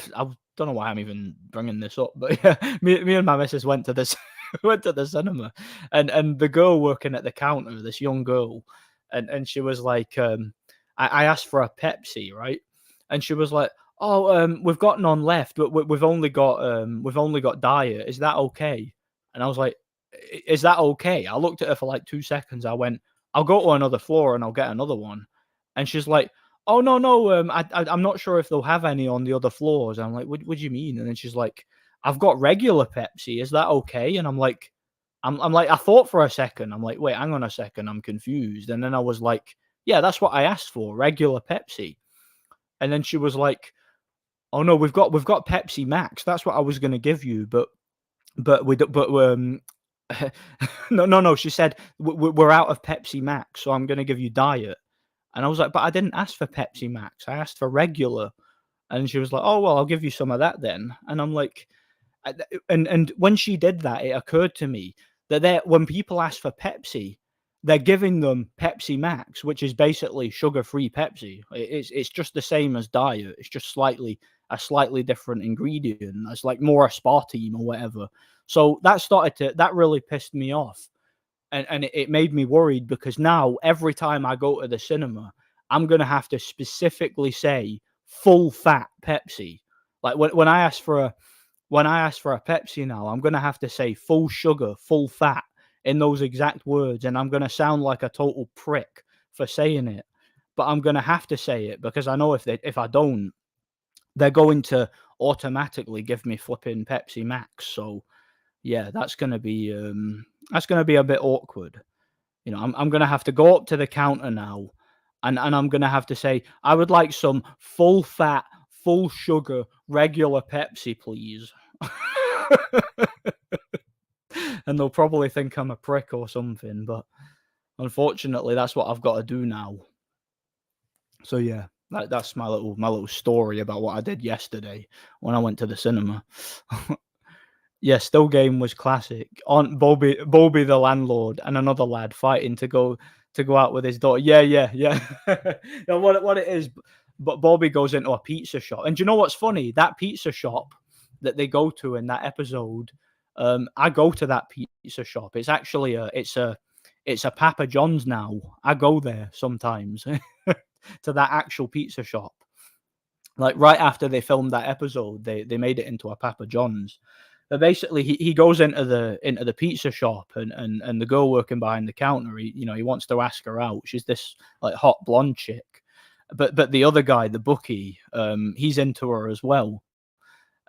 don't know why I'm even bringing this up, but yeah, me and my missus went to this went to the cinema, and the girl working at the counter, this young girl, and she was like, I asked for a Pepsi, right? And she was like, "Oh, we've got none left, but we've only got diet. Is that okay?" And I was like, "Is that okay?" I looked at her for like 2 seconds. I went, "I'll go to another floor and I'll get another one." And she's like, "Oh no, no, I'm not sure if they'll have any on the other floors." I'm like, "What do you mean?" And then she's like, "I've got regular Pepsi. Is that okay?" And I'm like, I'm like, I thought for a second. I'm like, "Wait, hang on a second. I'm confused." And then I was like, "Yeah, that's what I asked for, regular Pepsi." And then she was like, Oh no, we've got Pepsi Max. That's what I was gonna give you, but we d but, no, she said, We're out of Pepsi Max, so I'm gonna give you diet." And I was like, "But I didn't ask for Pepsi Max, I asked for regular." And she was like, "Oh, well, I'll give you some of that then." And I'm like, and when she did that, it occurred to me that when people ask for Pepsi, they're giving them Pepsi Max, which is basically sugar-free Pepsi. It's just the same as diet. It's just slightly different ingredient. It's like more aspartame or whatever. So that really pissed me off, and it made me worried because now every time I go to the cinema, I'm gonna have to specifically say full fat Pepsi. Like when I ask for a Pepsi now, I'm gonna have to say full sugar, full fat in those exact words, and I'm gonna sound like a total prick for saying it. But I'm gonna have to say it because I know if I don't, they're going to automatically give me flipping Pepsi Max. So yeah, that's gonna be a bit awkward. I'm gonna have to go up to the counter now, and I'm gonna have to say, "I would like some full fat, full sugar, regular Pepsi, please." And they'll probably think I'm a prick or something, but unfortunately, that's what I've got to do now. So yeah, that's my little story about what I did yesterday when I went to the cinema. Yeah, Still Game was classic. On Bobby the landlord and another lad fighting to go out with his daughter. Yeah, yeah, yeah. No, what it is, but Bobby goes into a pizza shop, and do you know what's funny? That pizza shop that they go to in that episode, I go to that pizza shop. It's actually it's a Papa John's now. I go there sometimes to that actual pizza shop. Like right after they filmed that episode, they made it into a Papa John's. But basically, he goes into the pizza shop, and the girl working behind the counter, he wants to ask her out. She's this like hot blonde chick, but the other guy, the bookie, he's into her as well,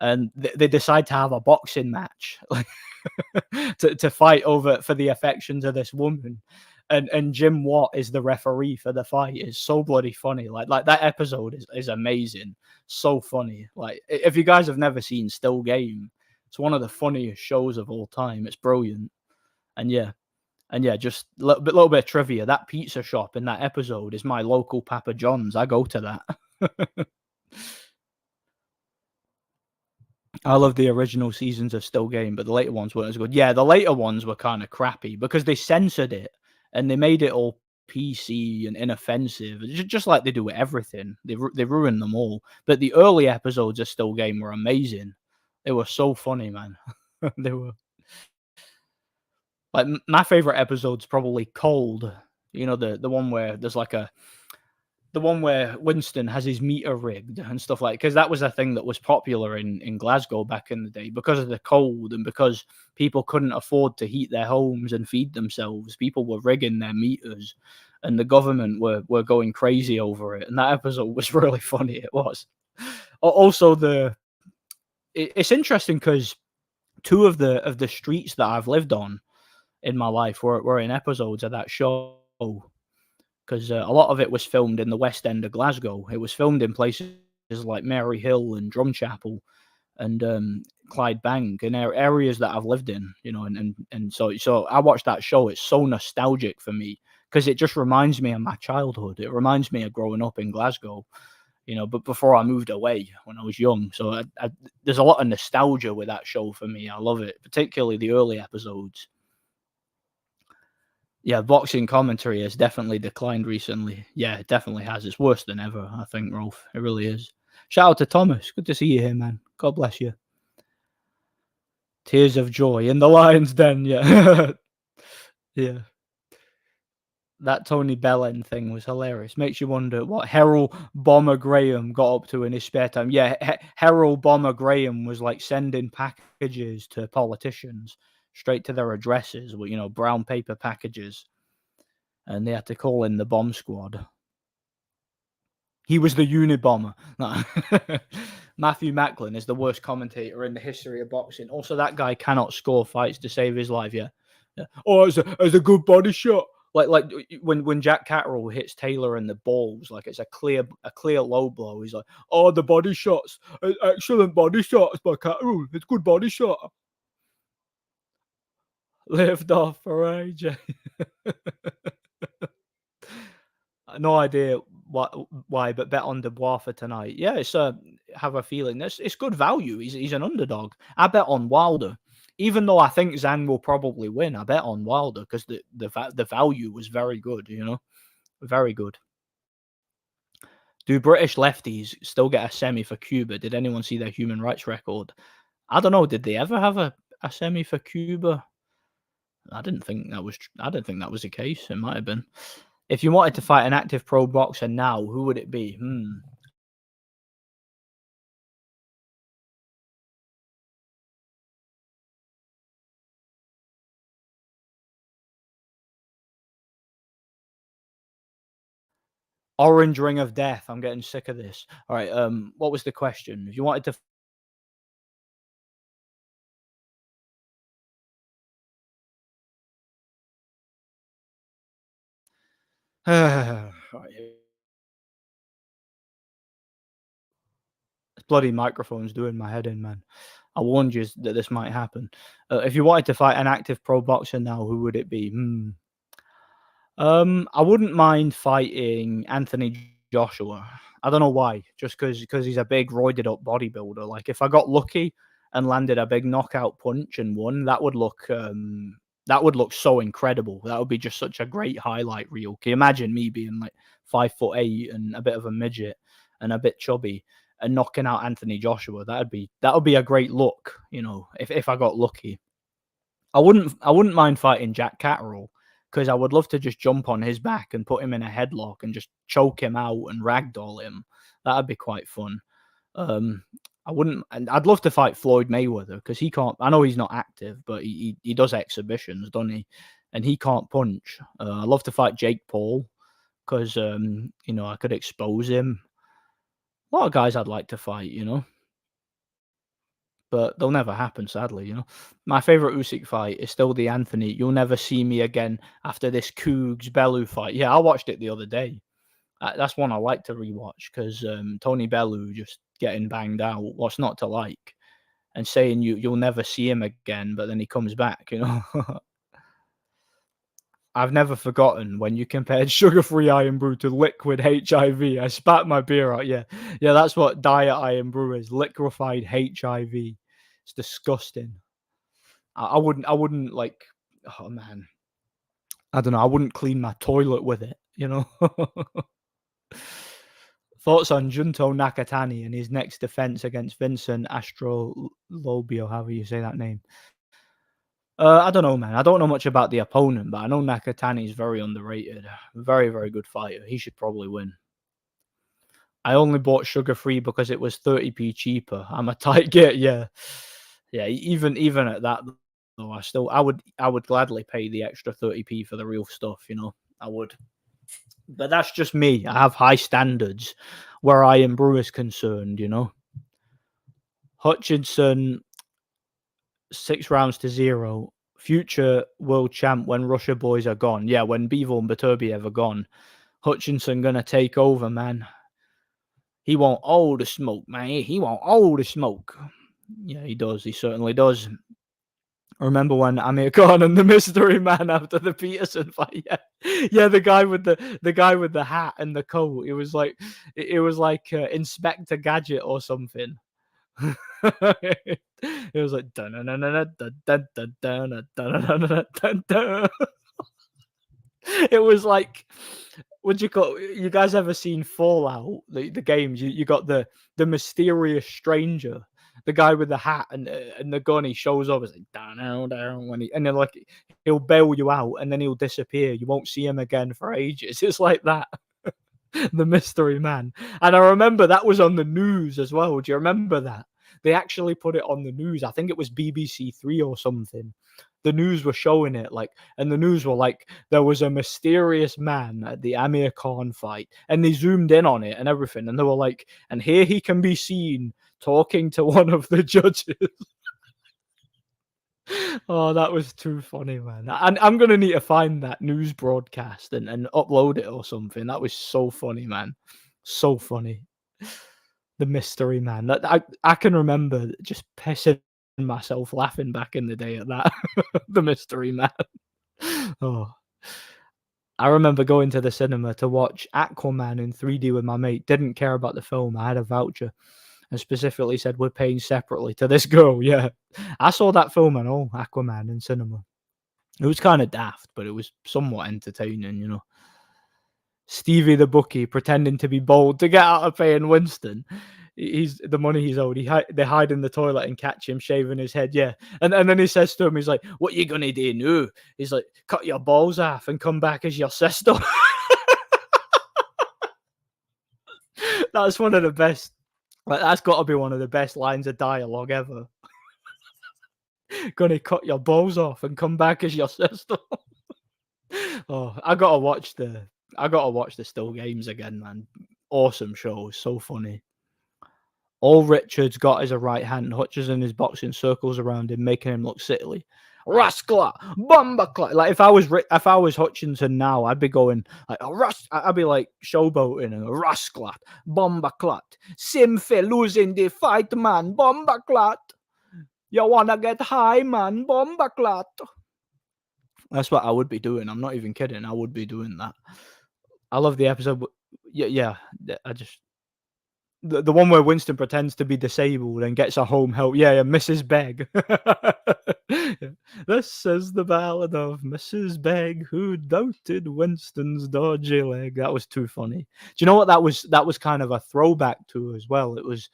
and they decide to have a boxing match, like to fight over for the affections of this woman. And Jim Watt is the referee for the fight. It's so bloody funny. Like that episode is amazing. So funny. Like if you guys have never seen Still Game, it's one of the funniest shows of all time. It's brilliant. And yeah, just little bit of trivia. That pizza shop in that episode is my local Papa John's. I go to that. I love the original seasons of Still Game, but the later ones weren't as good. Yeah, the later ones were kind of crappy because they censored it and they made it all PC and inoffensive, just like they do with everything. They ruined them all. But the early episodes of Still Game were amazing. They were so funny, man. They were like my favorite episode's probably Cold. The one where there's like the one where Winston has his meter rigged and stuff like, because that was a thing that was popular in Glasgow back in the day because of the cold and because people couldn't afford to heat their homes and feed themselves. People were rigging their meters, and the government were going crazy over it. And that episode was really funny. It was. Also, it's interesting because two of the streets that I've lived on in my life were in episodes of that show. Because a lot of it was filmed in the West End of Glasgow. It was filmed in places like Mary Hill and Drumchapel and Clydebank and areas that I've lived in, and so I watched that show. It's so nostalgic for me because it just reminds me of my childhood. It reminds me of growing up in Glasgow, but before I moved away when I was young. So there's a lot of nostalgia with that show for me. I love it, particularly the early episodes. Yeah, boxing commentary has definitely declined recently. Yeah, it definitely has. It's worse than ever, I think, Rolf. It really is. Shout out to Thomas. Good to see you here, man. God bless you. Tears of joy in the lion's den. Yeah. Yeah. That Tony Bellend thing was hilarious. Makes you wonder what Harold Bomber Graham got up to in his spare time. Yeah, Harold Bomber Graham was like sending packages to politicians straight to their addresses with, brown paper packages. And they had to call in the bomb squad. He was the Unabomber. No. Matthew Macklin is the worst commentator in the history of boxing. Also, that guy cannot score fights to save his life. Yeah. Oh, it's a good body shot. When Jack Catterall hits Taylor in the balls, like it's a clear low blow. He's like, "Oh, the body shots, excellent body shots by Catterall. It's good body shot. Lift off for AJ." No idea why, but bet on Dubois for tonight. Yeah, it's have a feeling it's good value. He's an underdog. I bet on Wilder, even though I think Zhang will probably win. I bet on Wilder because the value was very good. Very good. Do British lefties still get a semi for Cuba? Did anyone see their human rights record? I don't know. Did they ever have a semi for Cuba? I didn't think that was. I didn't think that was the case. It might have been. If you wanted to fight an active pro boxer now, who would it be? Orange Ring of Death. I'm getting sick of this. All right. What was the question? If you wanted to. Right, this bloody microphone's doing my head in, man. I warned you that this might happen. If you wanted to fight an active pro boxer now, who would it be? I wouldn't mind fighting Anthony Joshua. I don't know why, just because he's a big roided up bodybuilder. Like if I got lucky and landed a big knockout punch and won, that would look so incredible. That would be just such a great highlight reel. Can you imagine me being like 5'8" and a bit of a midget and a bit chubby and knocking out Anthony Joshua? That would be a great look, if I got lucky. I wouldn't mind fighting Jack Catterall because I would love to just jump on his back and put him in a headlock and just choke him out and ragdoll him. That'd be quite fun. Um, I wouldn't, and I'd love to fight Floyd Mayweather because he can't. I know he's not active, but he does exhibitions, doesn't he? And he can't punch. I'd love to fight Jake Paul because I could expose him. A lot of guys I'd like to fight. But they'll never happen, sadly. My favorite Usyk fight is still the Anthony. You'll never see me again after this Cougs Bellew fight. Yeah, I watched it the other day. That's one I like to rewatch because Tony Bellew just getting banged out. What's not to like? And saying you'll never see him again, but then he comes back. I've never forgotten when you compared sugar-free Iron Brew to liquid HIV. I spat my beer out. Yeah, yeah, that's what diet Iron Brew is. Liquefied HIV. It's disgusting. I wouldn't like. Oh man, I don't know. I wouldn't clean my toilet with it. Thoughts on Junto Nakatani and his next defense against Vincent Astrolobio, however you say that name. I don't know, man. I don't know much about the opponent, but I know Nakatani is very underrated. Very, very good fighter. He should probably win. I only bought sugar free because it was 30p cheaper. I'm a tight git, yeah. Yeah, even at that though, I would gladly pay the extra 30p for the real stuff. I would. But that's just me. I have high standards where Iron Brew is concerned. Hutchinson 6 rounds to 0. Future world champ when Russia boys are gone. Yeah, when Bivol and Beterbiev are gone. Hutchinson gonna take over, man. He won't all the smoke, man. He won't all the smoke. Yeah, he does. He certainly does. Remember when Amir Khan and the Mystery Man after the Peterson fight? Yeah, yeah, the guy with the hat and the coat. It was like Inspector Gadget or something. It was like it was like, what do you call? You guys ever seen Fallout? The games. You got the mysterious stranger, the guy with the hat and the gun. He shows up. It's like down when and then like he'll bail you out and then he'll disappear. You won't see him again for ages. It's like that. The Mystery Man. And I remember that was on the news as well. Do you remember that? They actually put it on the news. I think it was BBC Three or something. The news were showing it, and the news were like, there was a mysterious man at the Amir Khan fight, and they zoomed in on it and everything, and they were like, and here he can be seen talking to one of the judges. Oh, that was too funny, man. I'm gonna need to find that news broadcast and upload it or something. That was so funny, man. So funny. The mystery man. That I can remember just pissing myself laughing back in the day at that. The mystery man. Oh, I remember going to the cinema to watch Aquaman in 3D with my mate. Didn't care about the film. I had a voucher and specifically said we're paying separately to this girl. Yeah, I saw that film and all Aquaman in cinema. It was kind of daft, but it was somewhat entertaining, you know. Stevie the bookie pretending to be bold to get out of paying Winston. He's the money he's owed. They hide in the toilet and catch him shaving his head. Yeah, and then he says to him, he's like, "What you gonna do now?" He's like, "Cut your balls off and come back as your sister." That's one of the best. Like, that's got to be one of the best lines of dialogue ever. Gonna cut your balls off and come back as your sister. Oh, I gotta watch the Still Games again, man. Awesome show, so funny. All Richards got is a right hand. Hutchison is boxing circles around him, making him look silly. Rascal, Bumbaclat. Like if I was Hutchinson now, I'd be going like I'd be like showboating and Rasclat, Bumbaclat. Simfe losing the fight, man. Bumbaclat. You wanna get high, man. Bumbaclat. That's what I would be doing. I'm not even kidding. I would be doing that. I love the episode. Yeah. I just the one where Winston pretends to be disabled and gets a home help. Yeah, Mrs. Begg. Yeah. This is the ballad of Mrs. Begg who doubted Winston's dodgy leg. That was too funny. Do you know what that was? That was kind of a throwback to as well. It was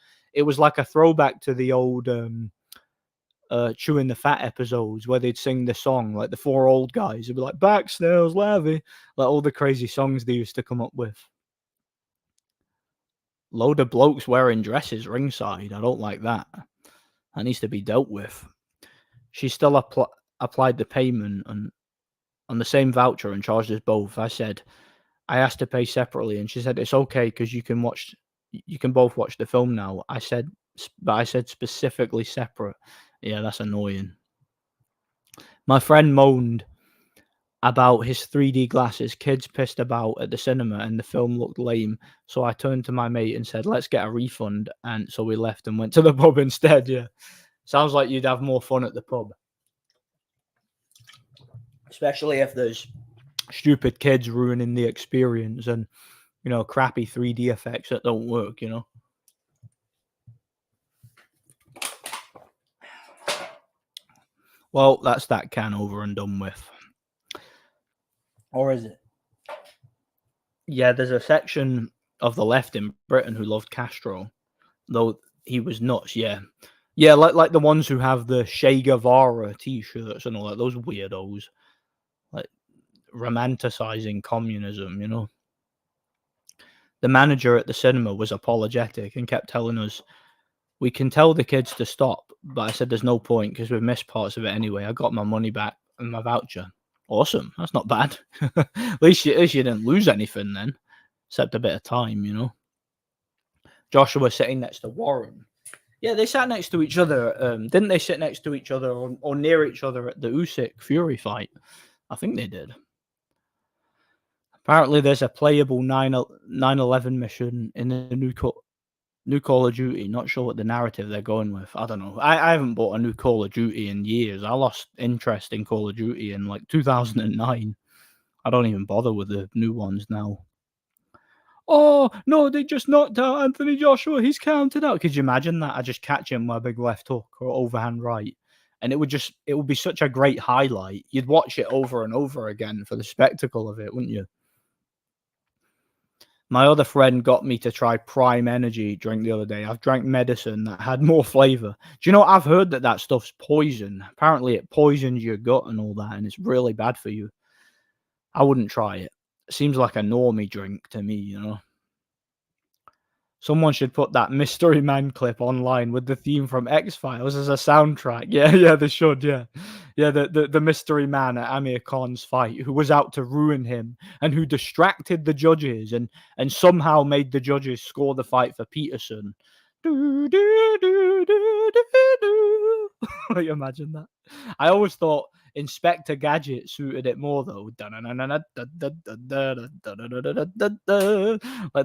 like a throwback to the old Chewing the Fat episodes where they'd sing the song, like the four old guys would be like back snails lavy, like all the crazy songs they used to come up with. Load of blokes wearing dresses ringside. I don't like that. That needs to be dealt with. She still applied the payment on the same voucher and charged us both. I asked to pay separately, and she said it's okay because you can both watch the film now. I said specifically separate. Yeah, that's annoying. My friend moaned about his 3D glasses. Kids pissed about at the cinema and the film looked lame. So I turned to my mate and said, let's get a refund. And so we left and went to the pub instead. Yeah. Sounds like you'd have more fun at the pub. Especially if there's stupid kids ruining the experience and, you know, crappy 3D effects that don't work, you know. Well, that's that can over and done with. Or is it? Yeah, there's a section of the left in Britain who loved Castro, though he was nuts. Yeah, like the ones who have the Che Guevara T-shirts and all that. Those weirdos, like romanticizing communism. You know, the manager at the cinema was apologetic and kept telling us, "We can tell the kids to stop," but I said, "There's no point because we've missed parts of it anyway. I got my money back and my voucher." Awesome. That's not bad. At least you didn't lose anything then, except a bit of time, you know. Joshua sitting next to Warren. Yeah, they sat next to each other. Didn't they sit next to each other or near each other at the Usyk Fury fight? I think they did. Apparently, there's a playable 9/11 mission in the new Call of Duty. Not sure what the narrative they're going with. I don't know. I haven't bought a new Call of Duty in years. I lost interest in Call of Duty in like 2009. I don't even bother with the new ones now. Oh, no, they just knocked out Anthony Joshua. He's counted out. Could you imagine that? I just catch him with a big left hook or overhand right. And it would be such a great highlight. You'd watch it over and over again for the spectacle of it, wouldn't you? My other friend got me to try Prime Energy drink the other day. I've drank medicine that had more flavor. Do you know, I've heard that stuff's poison. Apparently it poisons your gut and all that, and it's really bad for you. I wouldn't try it. It seems like a normie drink to me, you know. Someone should put that Mystery Man clip online with the theme from X-Files as a soundtrack. Yeah, they should, yeah. Yeah, the Mystery Man at Amir Khan's fight, who was out to ruin him and who distracted the judges and somehow made the judges score the fight for Peterson. Do, do, do, do, do, do. Like, imagine that. I always thought Inspector Gadget suited it more though. Like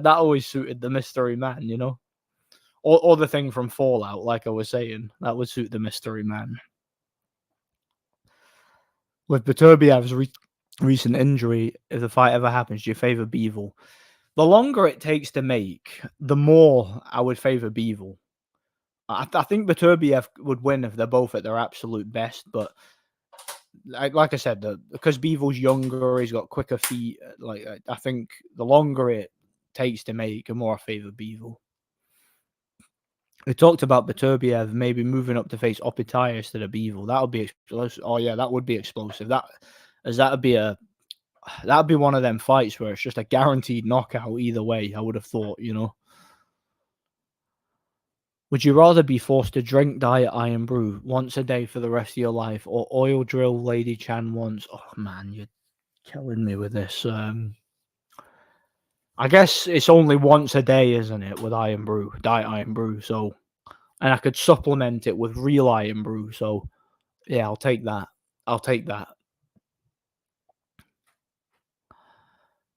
that always suited the mystery man, you know? Or the thing from Fallout, like I was saying. That would suit the mystery man. With Beterbiev's recent injury, if the fight ever happens, do you favour Beevil? The longer it takes to make, the more I would favour Beevil. I think Beterbiev would win if they're both at their absolute best, but like I said, because Beevil's younger, he's got quicker feet. Like I think the longer it takes to make, the more I favour Beevil. We talked about Beterbiev maybe moving up to face Opitaya instead of Beevil. That would be explosive. Oh yeah, that would be explosive. That'd be one of them fights where it's just a guaranteed knockout either way. I would have thought, you know. Would you rather be forced to drink Diet Iron Brew once a day for the rest of your life, or oil drill Lady Chan once? Oh man, you're killing me with this. I guess it's only once a day, isn't it, with Iron Brew, Diet Iron Brew? So, and I could supplement it with real Iron Brew. So, yeah, I'll take that. I'll take that.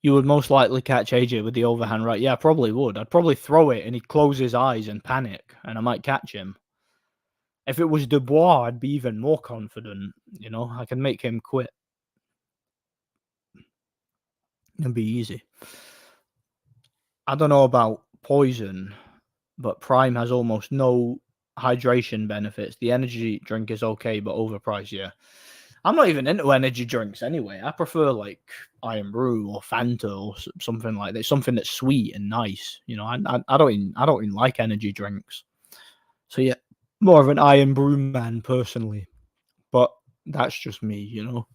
You would most likely catch AJ with the overhand right. Yeah, I probably would. I'd probably throw it and he'd close his eyes and panic, and I might catch him. If it was Dubois, I'd be even more confident. You know, I can make him quit. It'd be easy. I don't know about Poison, but Prime has almost no hydration benefits. The energy drink is okay, but overpriced, yeah. I'm not even into energy drinks anyway. I prefer like Iron Brew or Fanta or something like that. Something that's sweet and nice. You know, I don't even like energy drinks. So yeah, more of an Iron Brew man personally. But that's just me, you know.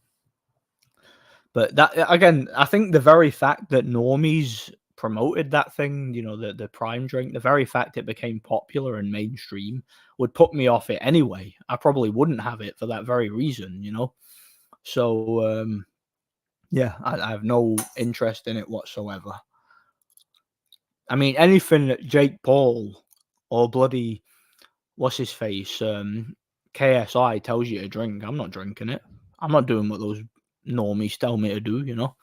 But that again, I think the very fact that normies promoted that thing, you know, the prime drink, the very fact it became popular and mainstream would put me off it anyway. I probably wouldn't have it for that very reason, you know. So yeah, I have no interest in it whatsoever. I mean, anything that Jake Paul or bloody what's his face, KSI tells you to drink, I'm not drinking it. I'm not doing what those normies tell me to do, you know.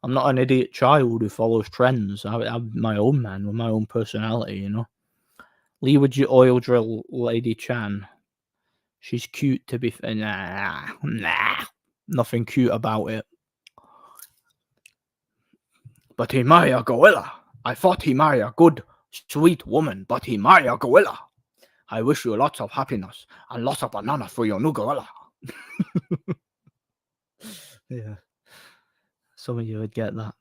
I'm not an idiot child who follows trends. I'm my own man with my own personality, you know. Lee, would you oil drill Lady Chan? She's cute to be nah, nothing cute about it. But he married a gorilla. I thought he married a good, sweet woman, but he married a gorilla. I wish you lots of happiness and lots of bananas for your new gorilla. Yeah, some of you would get that.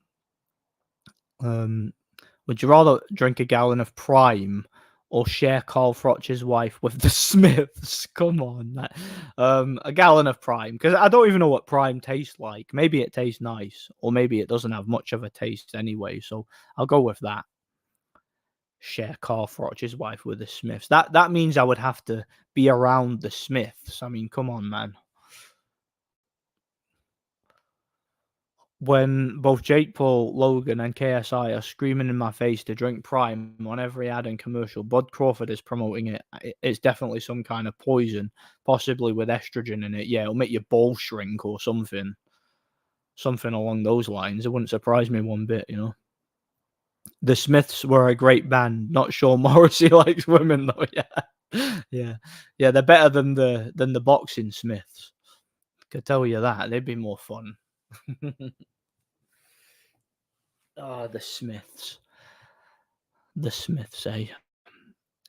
Would you rather drink a gallon of Prime or share Carl Froch's wife with the Smiths? Come on, a gallon of Prime, because I don't even know what Prime tastes like. Maybe it tastes nice, or maybe it doesn't have much of a taste anyway. So I'll go with that. Share Carl Froch's wife with the Smiths. That means I would have to be around the Smiths. I mean, come on, man. When both Jake Paul, Logan, and KSI are screaming in my face to drink Prime on every ad and commercial, Bud Crawford is promoting it. It's definitely some kind of poison, possibly with estrogen in it. Yeah, it'll make your balls shrink or something. Something along those lines. It wouldn't surprise me one bit, you know. The Smiths were a great band. Not sure Morrissey likes women though. Yeah, yeah. They're better than the boxing Smiths. Could tell you that. They'd be more fun. Oh, the Smiths. The Smiths, eh?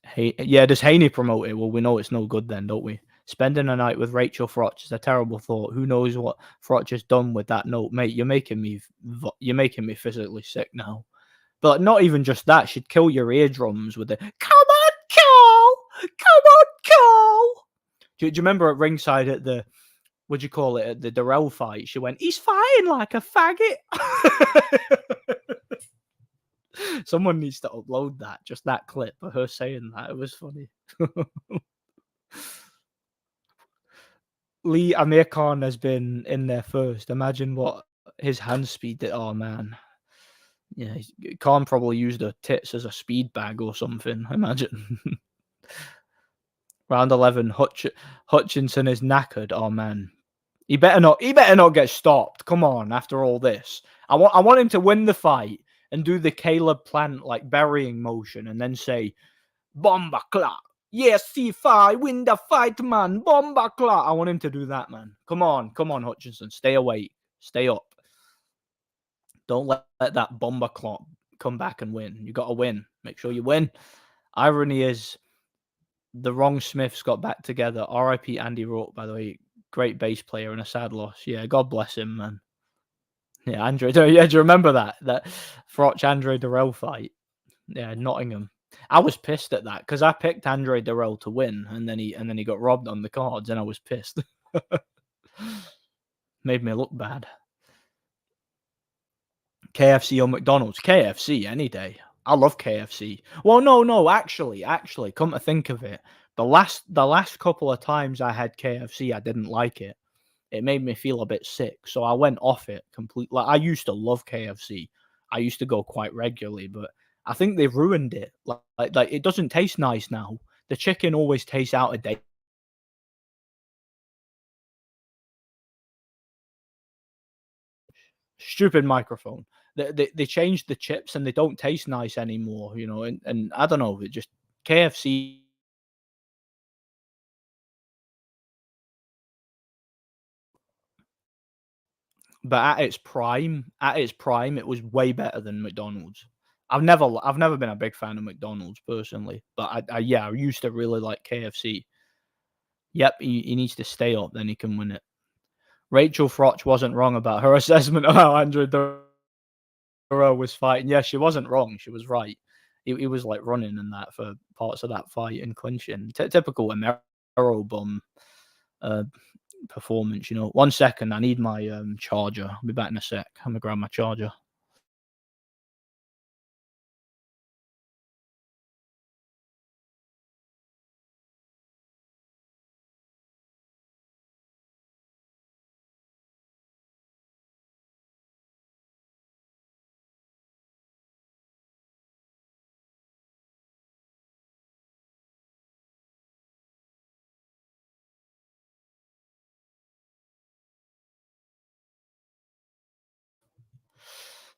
Hey, yeah, does Haney promote it? Well, we know it's no good then, don't we? Spending a night with Rachel Froch is a terrible thought. Who knows what Froch has done with that note, mate? You're making me physically sick now. But not even just that. She'd kill your eardrums with the "Come on, Carl! Come on, Carl!" Do you remember at ringside at the what'd you call it at the Darrell fight? She went, "He's fighting like a faggot." Someone needs to upload that, just that clip of her saying that. It was funny. Lee Amir Khan has been in there first. Imagine what his hand speed did. Oh man, Yeah, Khan probably used her tits as a speed bag or something, imagine. Round 11, Hutchinson is knackered. Oh, man. He better not get stopped. Come on, after all this. I want him to win the fight and do the Caleb Plant, like, burying motion and then say, "Bomba clat. Yes, C5, win the fight, man. Bomba clat." I want him to do that, man. Come on, Hutchinson. Stay awake. Stay up. Don't let that bomber clot come back and win. You got to win. Make sure you win. Irony is the wrong Smiths got back together. R.I.P. Andy Rourke, by the way. Great bass player and a sad loss. Yeah, God bless him, man. Yeah, Andre. Yeah, do you remember that Froch Andre Durrell fight? Yeah, Nottingham. I was pissed at that because I picked Andre Durrell to win, and then he got robbed on the cards, and I was pissed. Made me look bad. KFC or McDonald's? KFC any day. I love KFC. Well, no, actually, come to think of it, the last couple of times I had KFC, I didn't like it. It made me feel a bit sick, so I went off it completely. Like, I used to love KFC. I used to go quite regularly, but I think they've ruined it. Like it doesn't taste nice now. The chicken always tastes out of date. Stupid microphone. They changed the chips and they don't taste nice anymore, and I don't know, it just KFC. But at its prime, it was way better than McDonald's. I've never been a big fan of McDonald's personally, but I used to really like KFC. Yep, he needs to stay up, then he can win it. Rachel Froch wasn't wrong about her assessment of how Andrew Durrell was fighting. Yeah, she wasn't wrong. She was right. He was like running and that for parts of that fight and clinching. Typical Amero bum uh, performance. 1 second, I need my charger. I'll be back in a sec. I'm gonna grab my charger.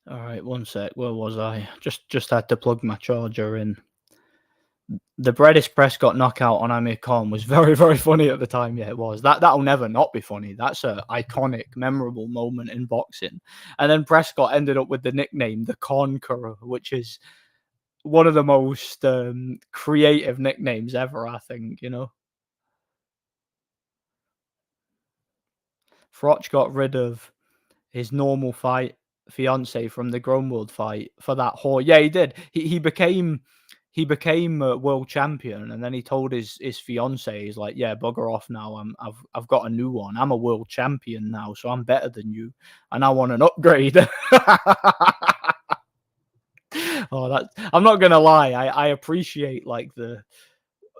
All right, 1 sec. Where was I? Just had to plug my charger in. The Bredis Prescott knockout on Amir Khan was very, very funny at the time. Yeah, it was. That'll never not be funny. That's a iconic, memorable moment in boxing. And then Prescott ended up with the nickname the Conqueror, which is one of the most creative nicknames ever, I think. Froch got rid of his normal fiance from the Grown World fight for that whole. Yeah, he did. He became a world champion, and then he told his fiance, he's like, "Yeah, bugger off now. I've got a new one. I'm a world champion now, so I'm better than you, and I want an upgrade." Oh, that I'm not gonna lie. I appreciate like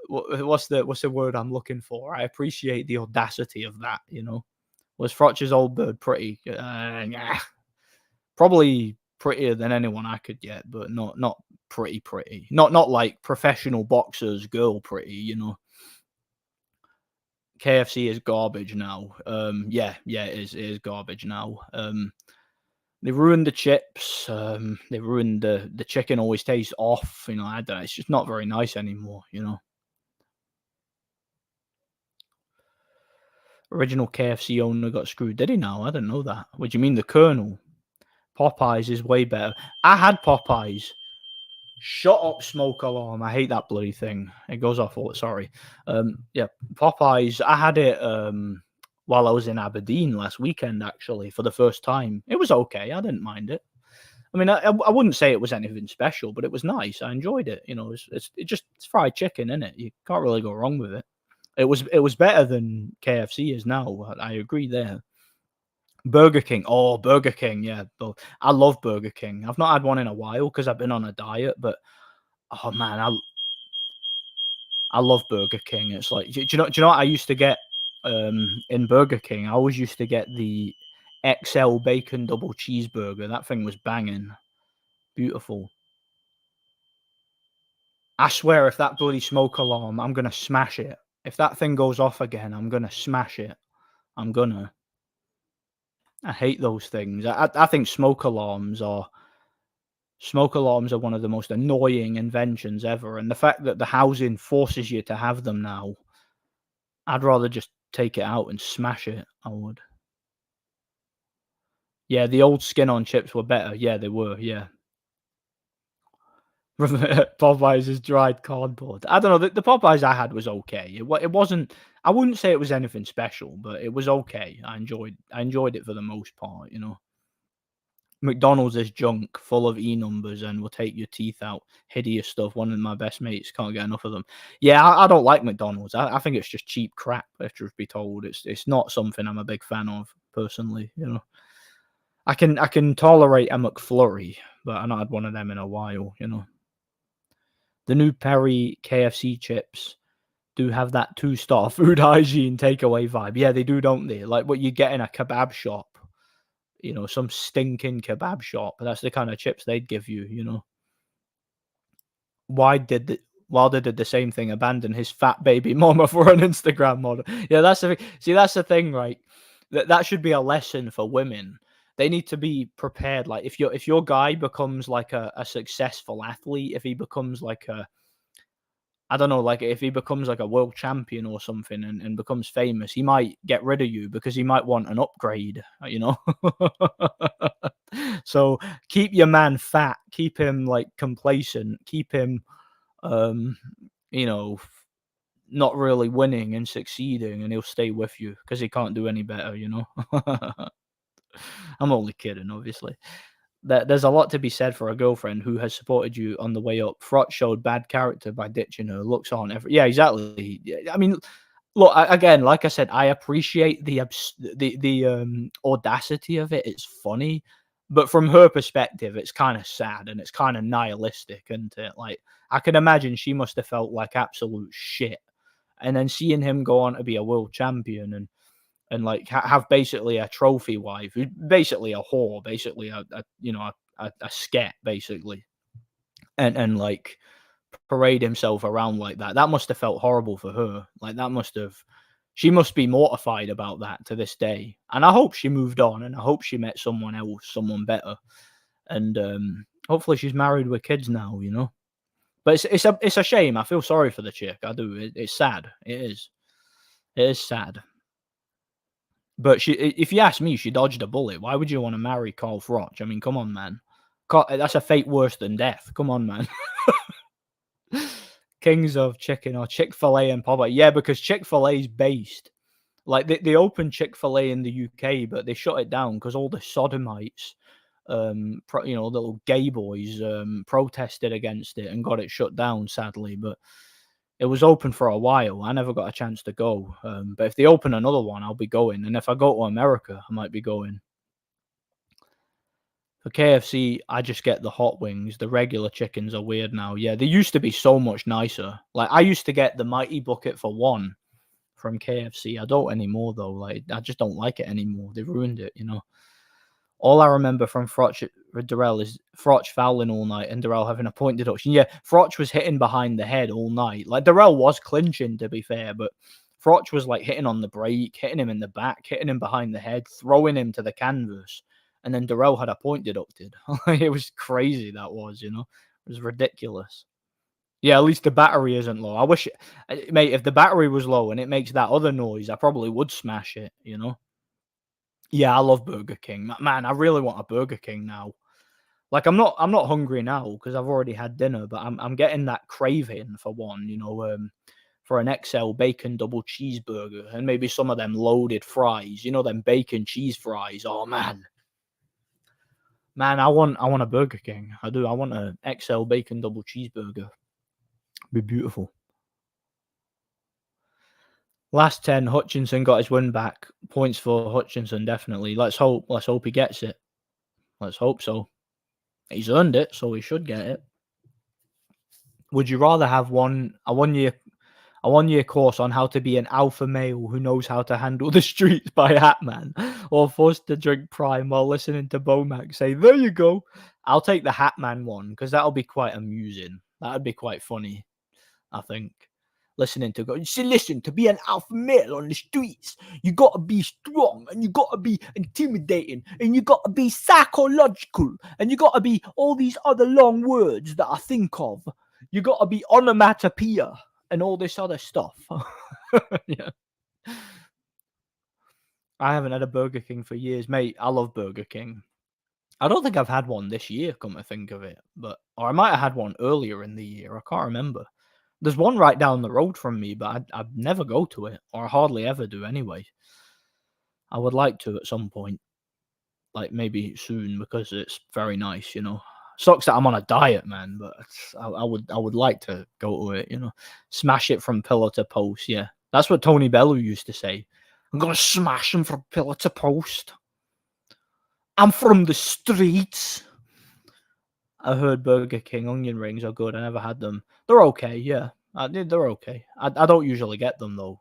what's the word I'm looking for? I appreciate the audacity of that. Was Froch's old bird pretty? Nah. Probably prettier than anyone I could get, but not pretty. Not like professional boxers girl pretty. KFC is garbage now. Yeah, it is garbage now. They ruined the chips. They ruined the chicken always tastes off. I don't know. It's just not very nice anymore. Original KFC owner got screwed. Did he now? I didn't know that. What do you mean the Colonel? Popeyes is way better. I had Popeyes. Shut up, smoke alarm. I hate that bloody thing. It goes off all sorry. Yeah, Popeyes. I had it while I was in Aberdeen last weekend, actually, for the first time. It was okay. I didn't mind it. I mean, I wouldn't say it was anything special, but it was nice. I enjoyed it. It's fried chicken, isn't it? You can't really go wrong with it. It was better than KFC is now. I agree there. Burger King. Oh, Burger King. Yeah, I love Burger King. I've not had one in a while because I've been on a diet, but oh man, I love Burger King. It's like, do you know what I used to get in Burger King? I always used to get the XL bacon double cheeseburger. That thing was banging. Beautiful. I swear if that bloody smoke alarm, I'm gonna smash it. If that thing goes off again, I'm gonna smash it. I'm gonna. I hate those things. I think smoke alarms are one of the most annoying inventions ever, and the fact that the housing forces you to have them now, I'd rather just take it out and smash it, I would. Yeah, the old skin on chips were better. Yeah, they were, yeah. Popeyes is dried cardboard. I don't know, the Popeyes I had was okay. It wasn't, I wouldn't say it was anything special, but it was okay. I enjoyed it for the most part, you know? McDonald's is junk, full of E numbers, and will take your teeth out. Hideous stuff. One of my best mates can't get enough of them. Yeah, I don't like McDonald's. I think it's just cheap crap, if truth be told. It's not something I'm a big fan of, personally, you know? I can tolerate a McFlurry, but I've not had one of them in a while, you know? The new Perry KFC chips do have that two-star food hygiene takeaway vibe. Yeah, they do, don't they? Like what you get in a kebab shop, you know, some stinking kebab shop. That's the kind of chips they'd give you, you know. Why did the Wilder did the same thing, abandon his fat baby mama for an Instagram model. Yeah, that's the thing. See, that's the thing, right? That should be a lesson for women. They need to be prepared. Like if your guy becomes like a successful athlete, if he becomes like a, I don't know, like if he becomes like a world champion or something and becomes famous, he might get rid of you because he might want an upgrade, you know? So keep your man fat, keep him like complacent, keep him, um, you know, not really winning and succeeding, and he'll stay with you because he can't do any better, you know? I'm only kidding, obviously. There's a lot to be said for a girlfriend who has supported you on the way up. Frott showed bad character by ditching her. Looks on every, yeah, exactly. Yeah, I mean, look, again, like I said, I appreciate the audacity of it. It's funny, but from her perspective, it's kind of sad and it's kind of nihilistic, isn't it? Like I can imagine she must have felt like absolute shit, and then seeing him go on to be a world champion and like have basically a trophy wife, who's basically a whore, basically a you know a sket, basically, and like parade himself around like that. That must have felt horrible for her. Like that must have. She must be mortified about that to this day. And I hope she moved on, and I hope she met someone else, someone better, and hopefully she's married with kids now. You know, but it's a shame. I feel sorry for the chick. I do. It's sad. It is. It is sad. But if you ask me, she dodged a bullet. Why would you want to marry Carl Froch? I mean, come on, man. That's a fate worse than death. Come on, man. Kings of chicken or Chick-fil-A and Popeye. Yeah, because Chick-fil-A's based. Like they opened Chick-fil-A in the UK, but they shut it down because all the sodomites, little gay boys, protested against it and got it shut down. Sadly, but it was open for a while. I never got a chance to go. But if they open another one, I'll be going. And if I go to America, I might be going. For KFC, I just get the hot wings. The regular chickens are weird now. Yeah, they used to be so much nicer. Like I used to get the mighty bucket for one from KFC. I don't anymore though. Like I just don't like it anymore. They ruined it, you know. All I remember from Froch Darrell is Froch fouling all night and Darrell having a point deduction. Yeah, Froch was hitting behind the head all night. Like Darrell was clinching, to be fair, but Froch was like hitting on the break, hitting him in the back, hitting him behind the head, throwing him to the canvas, and then Darrell had a point deducted. It was crazy. That was, you know, it was ridiculous. Yeah, at least the battery isn't low. I wish, mate, if the battery was low and it makes that other noise, I probably would smash it, you know. Yeah, I love Burger King. Man, I really want a Burger King now. Like I'm not hungry now because I've already had dinner, but I'm getting that craving for one, you know, for an XL bacon double cheeseburger and maybe some of them loaded fries, you know, them bacon cheese fries. Oh man. Man, I want a Burger King. I do. I want a XL bacon double cheeseburger. Be beautiful. Last 10, Hutchinson got his win back. Points for Hutchinson, definitely. Let's hope. Let's hope he gets it. Let's hope so. He's earned it, so he should get it. Would you rather have a 1-year course on how to be an alpha male who knows how to handle the streets by Hatman, or forced to drink Prime while listening to Bomac say, "There you go." I'll take the Hatman one because that'll be quite amusing. That'd be quite funny, I think. Listening to go, see, listen, to be an alpha male on the streets, you gotta be strong and you gotta be intimidating and you gotta be psychological and you gotta be all these other long words that I think of. You gotta be onomatopoeia and all this other stuff. Yeah. I haven't had a Burger King for years, mate. I love Burger King. I don't think I've had one this year, come to think of it, or I might have had one earlier in the year. I can't remember. There's one right down the road from me, but I'd never go to it, or I hardly ever do anyway. I would like to at some point, like maybe soon, because it's very nice, you know. Sucks that I'm on a diet, man, but I would like to go to it, you know. Smash it from pillar to post, yeah. That's what Tony Bellew used to say. I'm gonna smash him from pillar to post. I'm from the streets. I heard Burger King onion rings are good. I never had them. They're okay, yeah. They're okay. I don't usually get them though.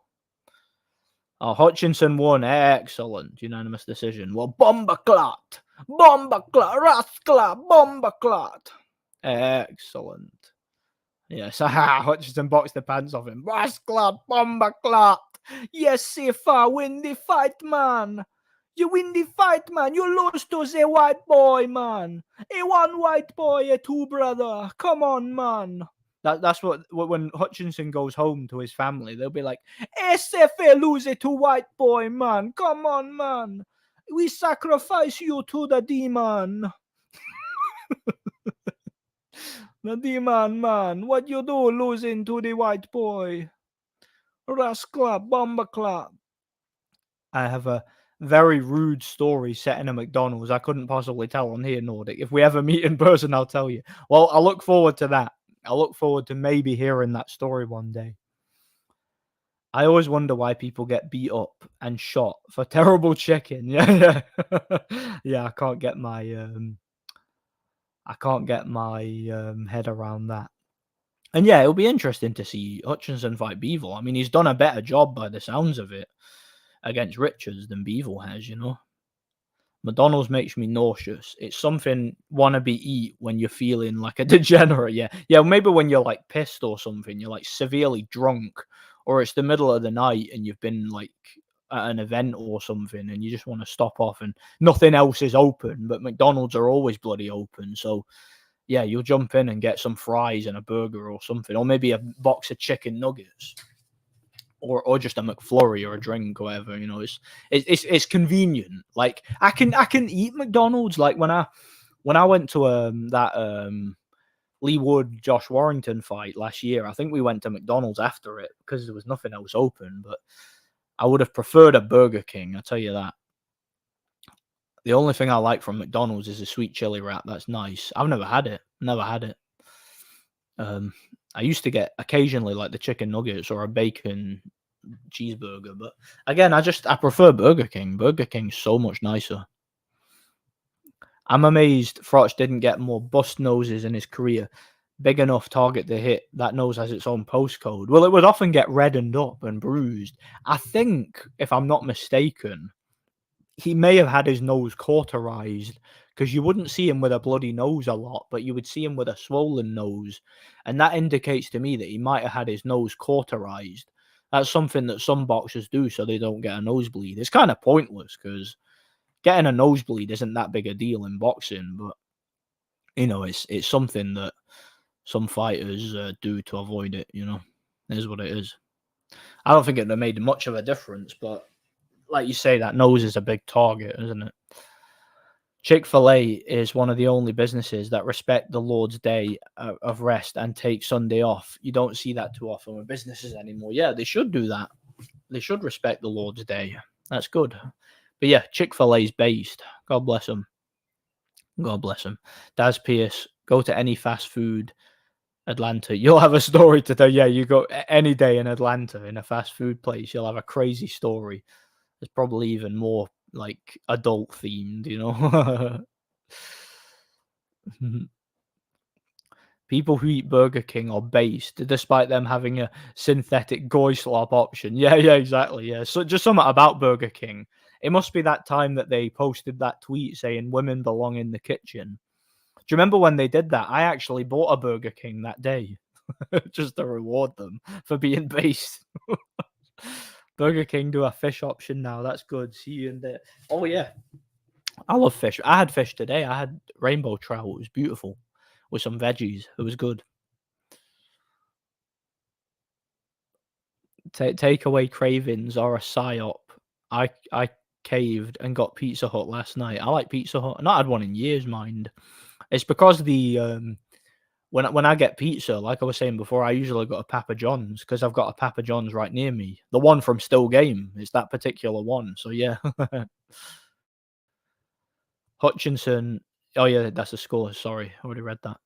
Oh, Hutchinson won. Excellent. Unanimous decision. Well, Bombaclat. Bombaclat. Rascala. Bombaclat. Excellent. Yes. Hutchinson boxed the pants off him. Rascala. Bombaclat. Yes, if I win the fight, man. You win the fight, man. You lose to the white boy, man. A one white boy, a two brother. Come on, man. That's what when Hutchinson goes home to his family, they'll be like, SFA lose it to white boy, man. Come on, man. We sacrifice you to the demon. The demon, man. What you do losing to the white boy? Rascal, bomba clap. I have a very rude story set in a McDonald's I couldn't possibly tell on here, Nordic. If we ever meet in person, I'll tell you. Well, I look forward to that. I look forward to maybe hearing that story one day. I always wonder why people get beat up and shot for terrible chicken. Yeah, yeah. Yeah, I can't get my head around that. And yeah, it'll be interesting to see Hutchinson fight Beevil. I mean, he's done a better job by the sounds of it against Richards than Beevil has, you know. McDonald's makes me nauseous. It's something wannabe eat when you're feeling like a degenerate. Yeah. Yeah, maybe when you're like pissed or something, you're like severely drunk, or it's the middle of the night and you've been like at an event or something and you just want to stop off and nothing else is open, but McDonald's are always bloody open. So yeah, you'll jump in and get some fries and a burger or something, or maybe a box of chicken nuggets. Or just a McFlurry or a drink or whatever, you know. It's convenient. Like I can eat McDonald's. Like when I went to that Lee Wood Josh Warrington fight last year, I think we went to McDonald's after it because there was nothing else open. But I would have preferred a Burger King. I tell you that. The only thing I like from McDonald's is a sweet chili wrap. That's nice. I've never had it. Never had it. I used to get occasionally like the chicken nuggets or a bacon cheeseburger, but again, I prefer Burger King. Burger King's so much nicer. I'm amazed Frotch didn't get more bust noses in his career. Big enough target to hit. That nose has its own postcode. Well, it would often get reddened up and bruised. I think, if I'm not mistaken, he may have had his nose cauterized, because you wouldn't see him with a bloody nose a lot, but you would see him with a swollen nose. And that indicates to me that he might have had his nose cauterized. That's something that some boxers do so they don't get a nosebleed. It's kind of pointless because getting a nosebleed isn't that big a deal in boxing, but you know, it's something that some fighters do to avoid it, you know. It is what it is. I don't think it would have made much of a difference, but like you say, that nose is a big target, isn't it? Chick-fil-A is one of the only businesses that respect the Lord's Day of rest and take Sunday off. You don't see that too often with businesses anymore. Yeah, they should do that. They should respect the Lord's Day. That's good. But yeah, Chick-fil-A's based. God bless them. God bless them. Daz Pierce, go to any fast food Atlanta. You'll have a story to tell. Yeah, you go any day in Atlanta in a fast food place, you'll have a crazy story. There's probably even more like adult themed, you know. People who eat Burger King are based, despite them having a synthetic Goislop option. Yeah, yeah, exactly. Yeah. So just something about Burger King. It must be that time that they posted that tweet saying women belong in the kitchen. Do you remember when they did that? I actually bought a Burger King that day just to reward them for being based. Burger King do a fish option now. That's good. See you in there. Oh yeah, I love fish. I had fish today. I had rainbow trout. It was beautiful with some veggies. It was good. Take away cravings are a psyop. I caved and got Pizza Hut last night. I like Pizza Hut. I've not had one in years, mind. It's because when I get pizza, like I was saying before, I usually go to Papa John's because I've got a Papa John's right near me. The one from Still Game. It's that particular one. So yeah. Hutchinson. Oh yeah, that's a score. Sorry, I already read that.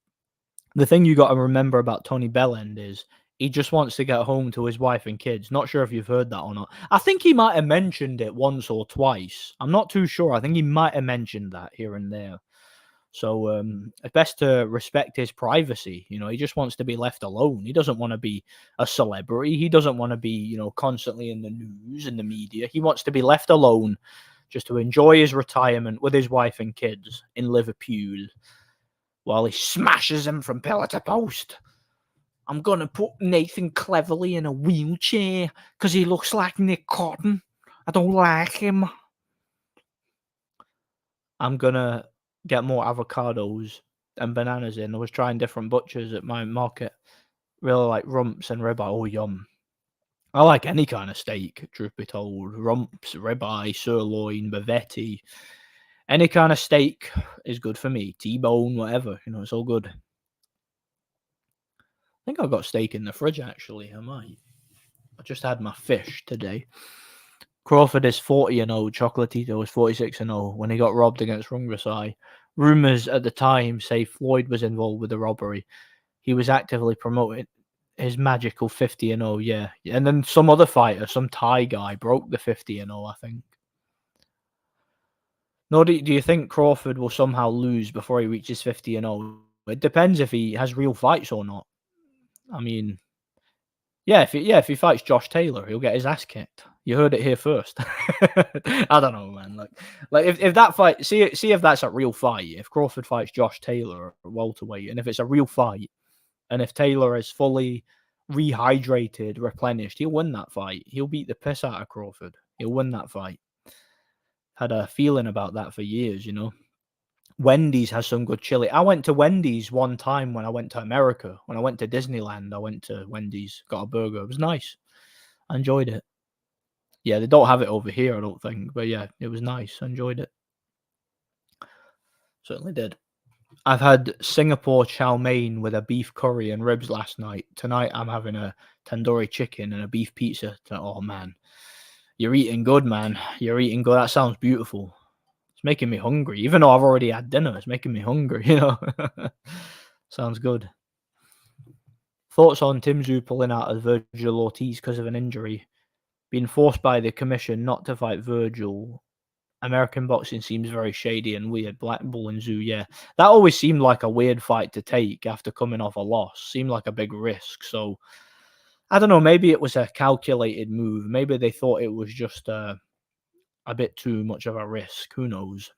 The thing you got to remember about Tony Bellend is he just wants to get home to his wife and kids. Not sure if you've heard that or not. I think he might have mentioned it once or twice. I'm not too sure. I think he might have mentioned that here and there. So it's best to respect his privacy. You know, he just wants to be left alone. He doesn't want to be a celebrity. He doesn't want to be, constantly in the news and the media. He wants to be left alone just to enjoy his retirement with his wife and kids in Liverpool while he smashes him from pillar to post. I'm going to put Nathan Cleverly in a wheelchair because he looks like Nick Cotton. I don't like him. I'm going to get more avocados and bananas in. I was trying different butchers at my market. Really like rumps and ribeye. Oh, yum. I like any kind of steak, truth be told. Rumps, ribeye, sirloin, bavette. Any kind of steak is good for me. T-bone, whatever. It's all good. I think I've got steak in the fridge, actually. I might. I just had my fish today. Crawford is 40-0. Chocolatito is 46-0 when he got robbed against Rungrasai. Rumours at the time say Floyd was involved with the robbery. He was actively promoting his magical 50-0, yeah. And then some other fighter, some Thai guy, broke the 50-0, I think. No, do you think Crawford will somehow lose before he reaches 50-0? It depends if he has real fights or not. I mean, yeah, if he fights Josh Taylor, he'll get his ass kicked. You heard it here first. I don't know, man. Like if that fight, see if that's a real fight. If Crawford fights Josh Taylor at welterweight, and if it's a real fight, and if Taylor is fully rehydrated, replenished, he'll win that fight. He'll beat the piss out of Crawford. He'll win that fight. Had a feeling about that for years, Wendy's has some good chili. I went to Wendy's one time when I went to America. When I went to Disneyland, I went to Wendy's, got a burger. It was nice. I enjoyed it. Yeah, they don't have it over here, I don't think. But yeah, it was nice. I enjoyed it. Certainly did. I've had Singapore chow mein with a beef curry and ribs last night. Tonight, I'm having a tandoori chicken and a beef pizza. Oh, man. You're eating good, man. You're eating good. That sounds beautiful. It's making me hungry. Even though I've already had dinner, it's making me hungry, Sounds good. Thoughts on Tim Tszyu pulling out of Virgil Ortiz because of an injury? Being forced by the commission not to fight Virgil. American boxing seems very shady and weird. Black Bull and Tszyu, yeah. That always seemed like a weird fight to take after coming off a loss. Seemed like a big risk. So, I don't know. Maybe it was a calculated move. Maybe they thought it was just a bit too much of a risk. Who knows?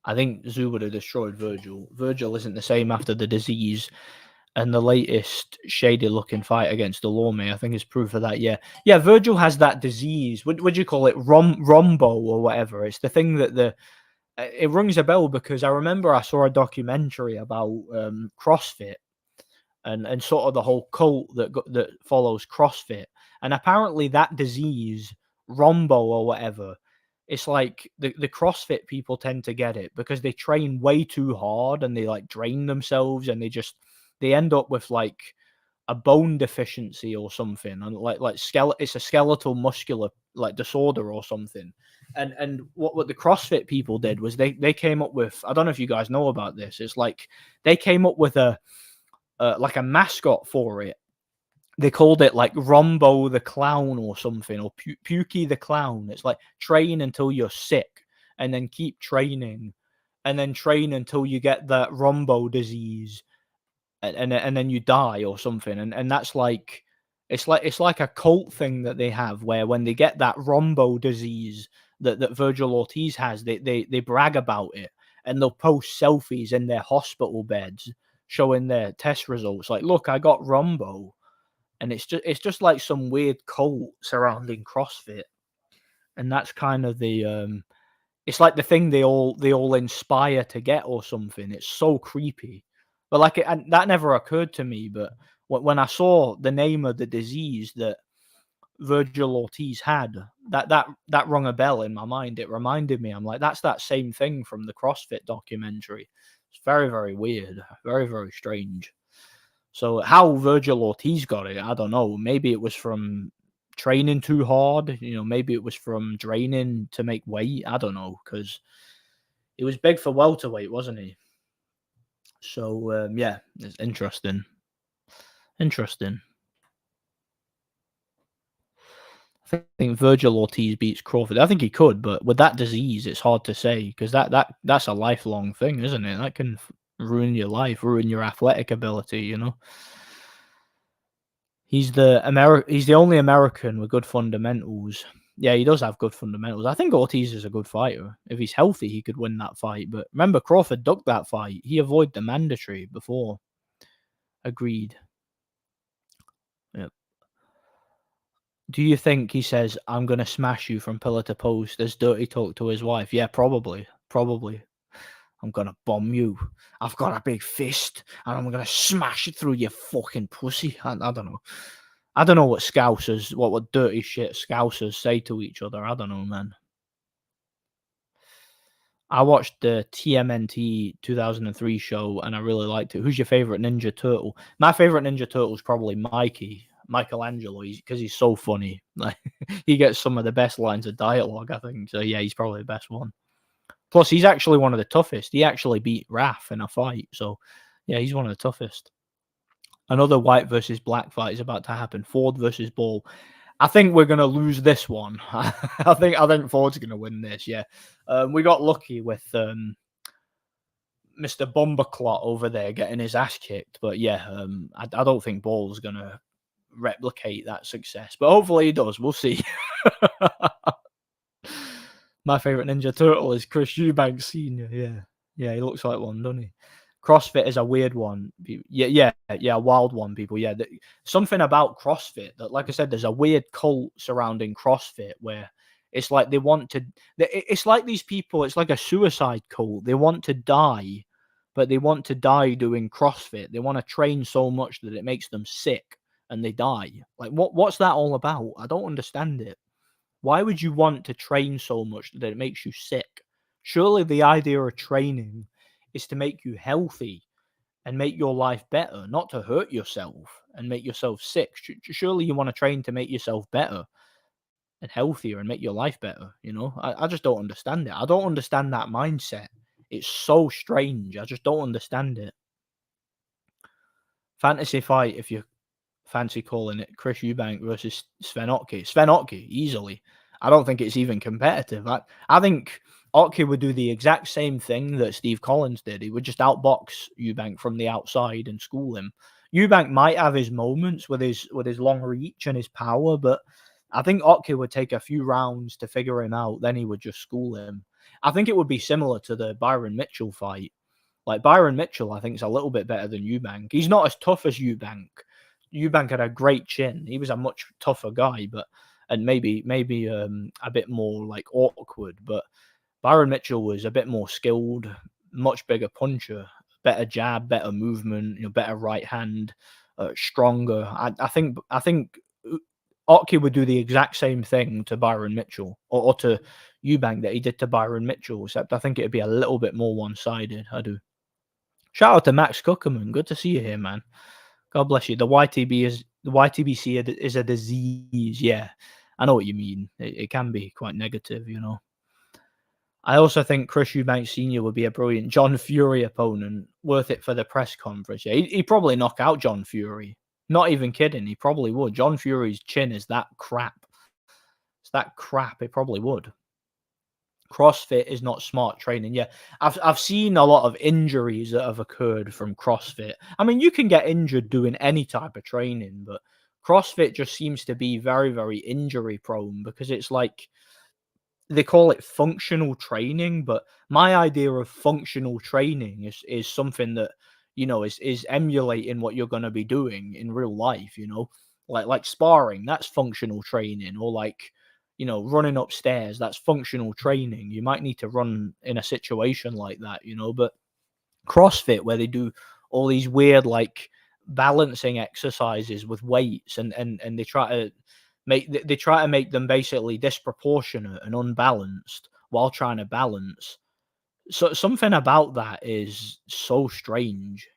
I think Tszyu would have destroyed Virgil. Virgil isn't the same after the disease. And the latest shady-looking fight against Delorme, I think, is proof of that. Yeah, Virgil has that disease. What do you call it? Rombo or whatever. It's the thing that it rings a bell because I remember I saw a documentary about CrossFit and sort of the whole cult that follows CrossFit, and apparently that disease, Rombo or whatever. It's like the CrossFit people tend to get it because they train way too hard and they like drain themselves and they end up with like a bone deficiency or something, and it's a skeletal muscular like disorder or something. And what the CrossFit people did was they came up with, I don't know if you guys know about this. It's like they came up with a mascot for it. They called it like Rombo the Clown or something, or Pukey the Clown. It's like train until you're sick and then keep training and then train until you get that Rombo disease and then you die or something, and that's like it's like a cult thing that they have where when they get that Rombo disease that Virgil Ortiz has, they brag about it and they'll post selfies in their hospital beds showing their test results. Like, look, I got Rombo, and it's just like some weird cult surrounding CrossFit, and that's kind of the. It's like the thing they all inspire to get or something. It's so creepy. But like and that never occurred to me. But when I saw the name of the disease that Virgil Ortiz had, that rung a bell in my mind. It reminded me. I'm like, that's that same thing from the CrossFit documentary. It's very, very weird. Very, very strange. So how Virgil Ortiz got it, I don't know. Maybe it was from training too hard. Maybe it was from draining to make weight. I don't know, because he was big for welterweight, wasn't he? So yeah, it's interesting. Interesting. I think Virgil Ortiz beats Crawford. I think he could, but with that disease, it's hard to say because that's a lifelong thing, isn't it? That can ruin your life, ruin your athletic ability. He's the only American with good fundamentals. Yeah, he does have good fundamentals. I think Ortiz is a good fighter. If he's healthy, he could win that fight. But remember, Crawford ducked that fight. He avoided the mandatory before. Agreed. Yep. Do you think he says, "I'm gonna smash you from pillar to post" as dirty talk to his wife? Yeah, probably. Probably. I'm gonna bomb you. I've got a big fist, and I'm gonna smash it through your fucking pussy. I don't know. I don't know what Scousers, what dirty shit Scousers say to each other. I don't know, man. I watched the TMNT 2003 show and I really liked it. Who's your favorite Ninja Turtle? My favorite Ninja Turtle is probably Michelangelo, because he's so funny. Like, he gets some of the best lines of dialogue, I think. So yeah, he's probably the best one. Plus, he's actually one of the toughest. He actually beat Raph in a fight. So yeah, he's one of the toughest. Another white versus black fight is about to happen. Ford versus Ball. I think we're gonna lose this one. I think Ford's gonna win this. Yeah, we got lucky with Mr. Bomberclot over there getting his ass kicked, but yeah, I don't think Ball's gonna replicate that success. But hopefully he does. We'll see. My favorite Ninja Turtle is Chris Eubanks Senior. Yeah, he looks like one, doesn't he? CrossFit is a weird one. Yeah, a wild one, people. Yeah, something about CrossFit that, like I said, there's a weird cult surrounding CrossFit where it's like they want to. It's like these people. It's like a suicide cult. They want to die, but they want to die doing CrossFit. They want to train so much that it makes them sick and they die. Like, what's that all about? I don't understand it. Why would you want to train so much that it makes you sick? Surely the idea of training is to make you healthy and make your life better, not to hurt yourself and make yourself sick. Surely you want to train to make yourself better and healthier and make your life better. I just don't understand it. I don't understand that mindset. It's so strange. I just don't understand it. Fantasy fight, if you fancy calling it, Chris Eubank versus Sven Otke. Sven Otke, easily. I don't think it's even competitive. I think Otke would do the exact same thing that Steve Collins did. He would just outbox Eubank from the outside and school him. Eubank might have his moments with his long reach and his power, but I think Otke would take a few rounds to figure him out. Then he would just school him. I think it would be similar to the Byron Mitchell fight. Like, Byron Mitchell, I think, is a little bit better than Eubank. He's not as tough as Eubank. Eubank had a great chin. He was a much tougher guy, and maybe a bit more like awkward. But Byron Mitchell was a bit more skilled, much bigger puncher, better jab, better movement, better right hand, stronger. I think Otke would do the exact same thing to Byron Mitchell or to Eubank that he did to Byron Mitchell, except I think it'd be a little bit more one-sided. I do. Shout out to Max Cookerman. Good to see you here, man. God bless you. The YTBC is a disease. Yeah, I know what you mean. It can be quite negative. I also think Chris Eubanks Sr. would be a brilliant John Fury opponent, worth it for the press conference. Yeah, he'd probably knock out John Fury. Not even kidding. He probably would. John Fury's chin is that crap. It's that crap. It probably would. CrossFit is not smart training. Yeah, I've seen a lot of injuries that have occurred from CrossFit. I mean, you can get injured doing any type of training, but CrossFit just seems to be very, very injury prone because it's like they call it functional training, but my idea of functional training is something that, is emulating what you're gonna be doing in real life, Like sparring, that's functional training, or like, running upstairs, that's functional training. You might need to run in a situation like that, but CrossFit where they do all these weird like balancing exercises with weights and they try to make them basically disproportionate and unbalanced while trying to balance. So something about that is so strange,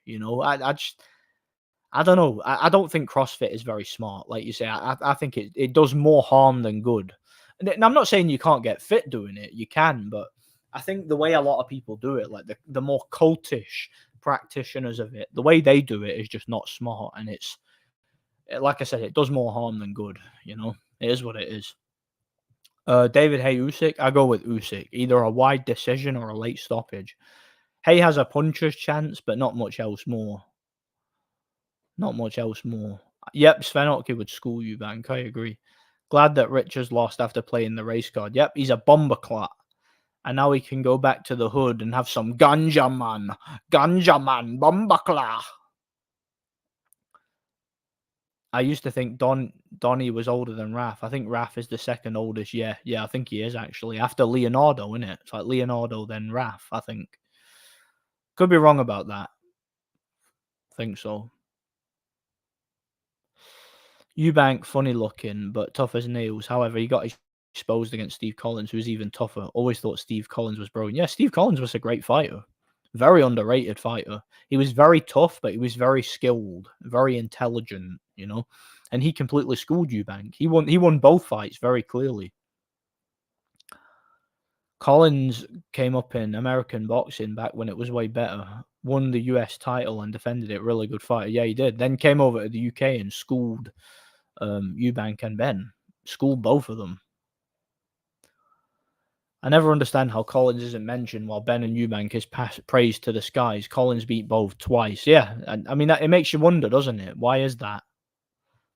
I don't know. I don't think CrossFit is very smart. Like you say, I think it does more harm than good. And I'm not saying you can't get fit doing it. You can, but I think the way a lot of people do it, like the more cultish practitioners of it, the way they do it is just not smart. And like I said, it does more harm than good. It is what it is. David Hay Usyk, I go with Usyk. Either a wide decision or a late stoppage. Hay has a puncher's chance, but not much else more. Not much else more. Yep, Svenotke would school you, Bank. I agree. Glad that Richards lost after playing the race card. Yep, he's a bomberclat. And now he can go back to the hood and have some ganja man. Ganja man, bomberclat. I used to think Donnie was older than Raf. I think Raf is the second oldest. Yeah, I think he is actually. After Leonardo, isn't it? It's like Leonardo, then Raf, I think. Could be wrong about that. Think so. Eubank, funny looking, but tough as nails. However, he got exposed against Steve Collins, who was even tougher. Always thought Steve Collins was broken. Yeah, Steve Collins was a great fighter. Very underrated fighter. He was very tough, but he was very skilled, very intelligent, And he completely schooled Eubank. He won both fights very clearly. Collins came up in American boxing back when it was way better. Won the US title and defended it. Really good fighter. Yeah, he did. Then came over to the UK and schooled Eubank and Ben. Schooled both of them. I never understand how Collins isn't mentioned while Ben and Eubank is praised to the skies. Collins beat both twice. Yeah, I mean, it makes you wonder, doesn't it? Why is that?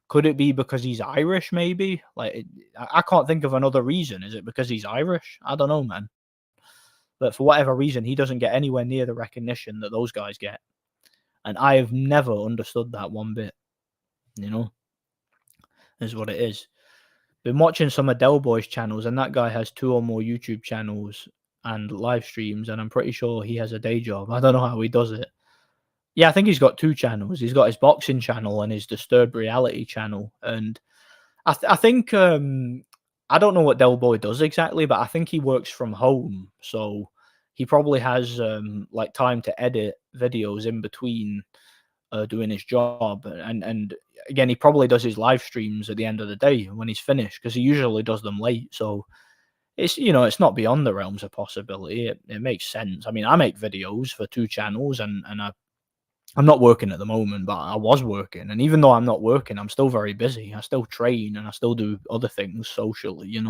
Could it be because he's Irish, maybe? Like, I can't think of another reason. Is it because he's Irish? I don't know, man. But for whatever reason, he doesn't get anywhere near the recognition that those guys get. And I have never understood that one bit. Is what it is. Been watching some of Del Boy's channels, and that guy has 2 or more YouTube channels and live streams, and I'm pretty sure he has a day job. I don't know how he does it. Yeah, I think he's got 2 channels. He's got his boxing channel and his Disturbed Reality channel. And I think I don't know what Del Boy does exactly, but I think he works from home, so he probably has like time to edit videos in between doing his job. And again, he probably does his live streams at the end of the day when he's finished, because he usually does them late. So it's not beyond the realms of possibility. It makes sense. I mean, I make videos for 2 channels, and I'm not working at the moment, but I was working. And even though I'm not working, I'm still very busy. I still train and I still do other things socially,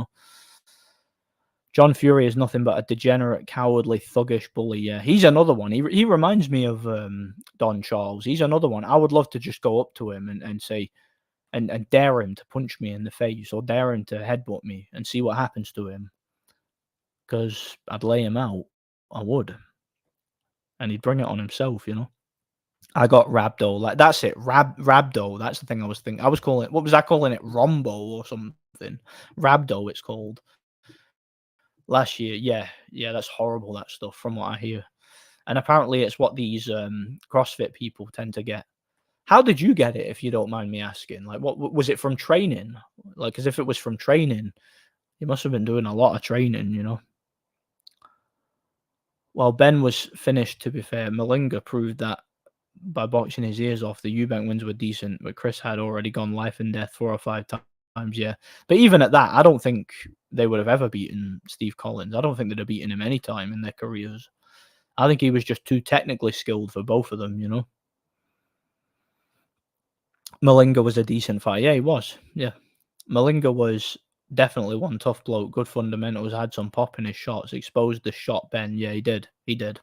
John Fury is nothing but a degenerate, cowardly, thuggish bully. Yeah, he's another one. He reminds me of Don Charles. He's another one. I would love to just go up to him and say, and dare him to punch me in the face, or dare him to headbutt me and see what happens to him. Because I'd lay him out. I would. And he'd bring it on himself, I got Rabdo. Like, that's it. Rabdo. That's the thing I was thinking. I was calling it, what was I calling it? Rombo or something. Rabdo, it's called. Last year. Yeah, that's horrible, that stuff, from what I hear. And apparently it's what these CrossFit people tend to get. How did you get it, if you don't mind me asking? Like, what was it from training? Like, as if it was from training. You must have been doing a lot of training, Well, Ben was finished, to be fair. Malinga proved that by boxing his ears off. The Eubank wins were decent, but Chris had already gone life and death 4 or 5 times, yeah. But even at that, I don't think they would have ever beaten Steve Collins. I don't think they'd have beaten him any time in their careers. I think he was just too technically skilled for both of them, Malinga was a decent fighter. Yeah, he was. Yeah. Malinga was Definitely one tough bloke, good fundamentals, had some pop in his shots, exposed the shot bend. Yeah, he did. He did.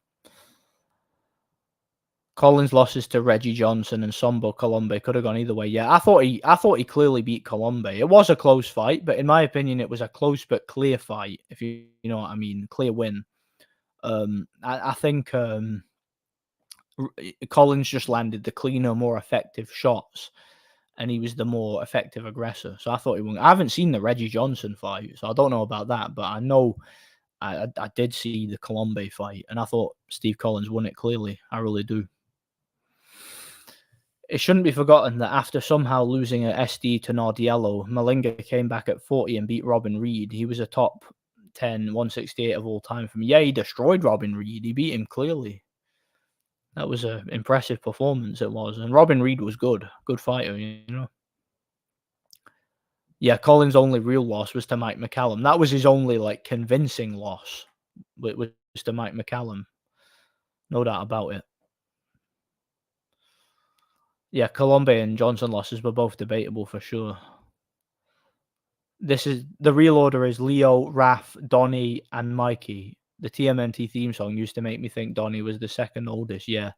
Collins' losses to Reggie Johnson and Sambo Colombe could have gone either way. Yeah, I thought he clearly beat Colombe. It was a close fight, but in my opinion, it was a close but clear fight. If you know what I mean, clear win. I think Collins just landed the cleaner, more effective shots, and he was the more effective aggressor. So I thought he won. I haven't seen the Reggie Johnson fight, so I don't know about that, but I know I did see the Colombe fight, and I thought Steve Collins won it clearly. I really do. It shouldn't be forgotten that after somehow losing at SD to Nardiello, Malinga came back at 40 and beat Robin Reed. He was a top 10, 168 of all time for me. Yeah, he destroyed Robin Reed. He beat him clearly. That was an impressive performance, it was. And Robin Reed was good. Good fighter, you know. Yeah, Collins' only real loss was to Mike McCallum. That was his only, like, convincing loss, was to Mike McCallum. No doubt about it. Yeah, Colombe and Johnson losses were both debatable for sure. This is the real order is Leo, Raf, Donny, and Mikey. The TMNT theme song used to make me think Donny was the second oldest. Yeah,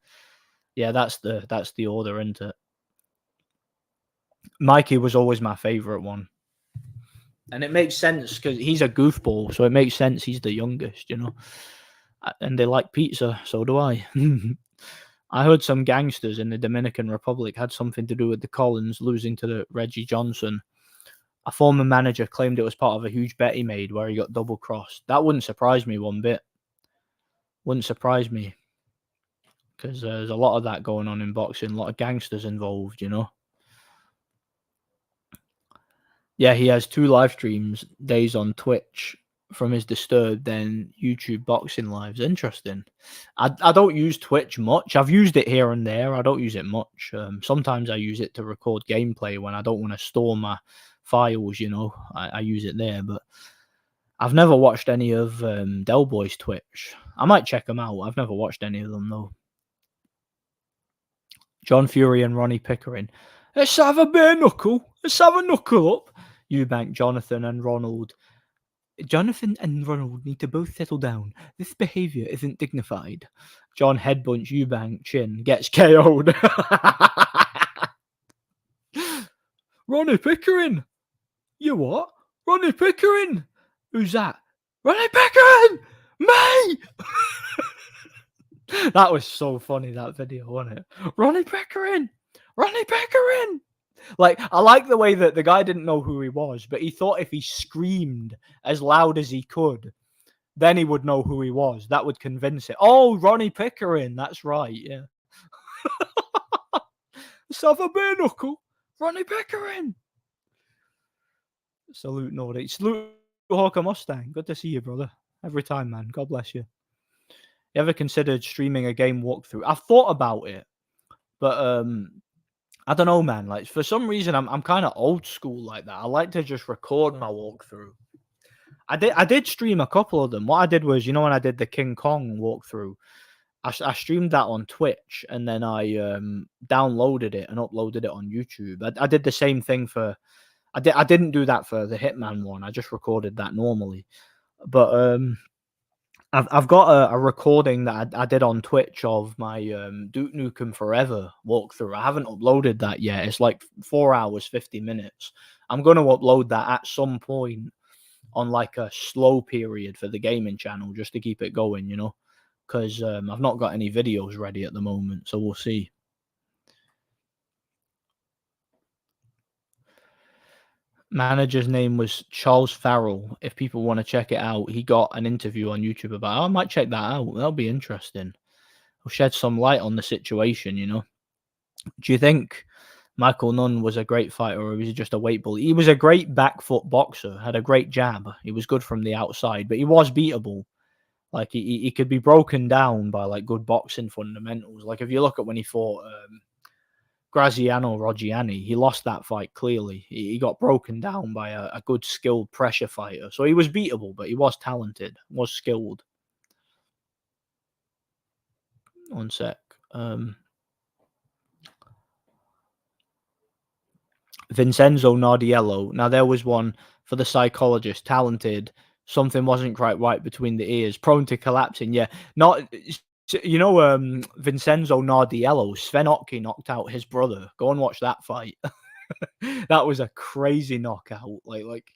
yeah, that's the order, isn't it? Mikey was always my favorite one, and it makes sense because he's a goofball, so it makes sense he's the youngest, you know. And they like pizza, so do I. I heard some gangsters in the Dominican Republic had something to do with the Collins losing to the Reggie Johnson. A former manager claimed it was part of a huge bet he made where he got double crossed. That wouldn't surprise me one bit. Wouldn't surprise me because there's a lot of that going on in boxing. A lot of gangsters involved, you know. Yeah, he has 2 live streams days on Twitch from his Disturbed, then YouTube boxing lives. Interesting. I don't use Twitch much. I've used it here and there. I don't use it much. Sometimes I use it to record gameplay when I don't want to store my files, you know. I use it there, but I've never watched any of Del Boy's Twitch. I might check them out. I've never watched any of them, though. John Fury and Ronnie Pickering. Let's have a bare knuckle. Let's have a knuckle up. Eubank, Jonathan and Ronald. Jonathan and Ronald need to both settle down. This behaviour isn't dignified. John headbunts Eubank, chin, gets KO'd. Ronnie Pickering! You what? Ronnie Pickering! Who's that? Ronnie Pickering! Me! That was so funny, that video, wasn't it? Ronnie Pickering! Ronnie Pickering! Like, I like the way that the guy didn't know who he was, but he thought if he screamed as loud as he could, then he would know who he was. That would convince it. Oh, Ronnie Pickering. That's right, yeah. Let's have a bare knuckle. Ronnie Pickering. Salute Nordic. Salute Hawker Mustang. Good to see you, brother. Every time, man. God bless you. You ever considered streaming a game walkthrough? I've thought about it, but I don't know, man. Like, for some reason, I'm kind of old school like that. I like to just record my walkthrough. I did stream a couple of them. What I did was, you know, when I did the King Kong walkthrough, I streamed that on Twitch, and then I downloaded it and uploaded it on YouTube. I did the same thing for. I didn't do that for the Hitman one. I just recorded that normally, but I've got a recording that I did on Twitch of my Duke Nukem Forever walkthrough. I haven't uploaded that yet. It's like 4 hours, 50 minutes. I'm going to upload that at some point on like a slow period for the gaming channel just to keep it going, you know, because I've not got any videos ready at the moment. So we'll see. Manager's name was Charles Farrell. If people want to check it out, he got an interview on YouTube about it. I might check that out. That'll be interesting. It'll shed some light on the situation, you know. Do you think Michael Nunn was a great fighter, or was he just a weight bully? He was a great back foot boxer, had a great jab. He was good from the outside, but he was beatable. Like, he could be broken down by like good boxing fundamentals. Like, if you look at when he fought Graziano Roggiani, he lost that fight clearly. He got broken down by a good skilled pressure fighter. So he was beatable, but he was talented, was skilled. One sec. Vincenzo Nardiello. Now, there was one for the psychologist, talented. Something wasn't quite right between the ears, prone to collapsing. Yeah, not Vincenzo Nardiello, Sven Otke knocked out his brother. Go and watch that fight. That was a crazy knockout. Like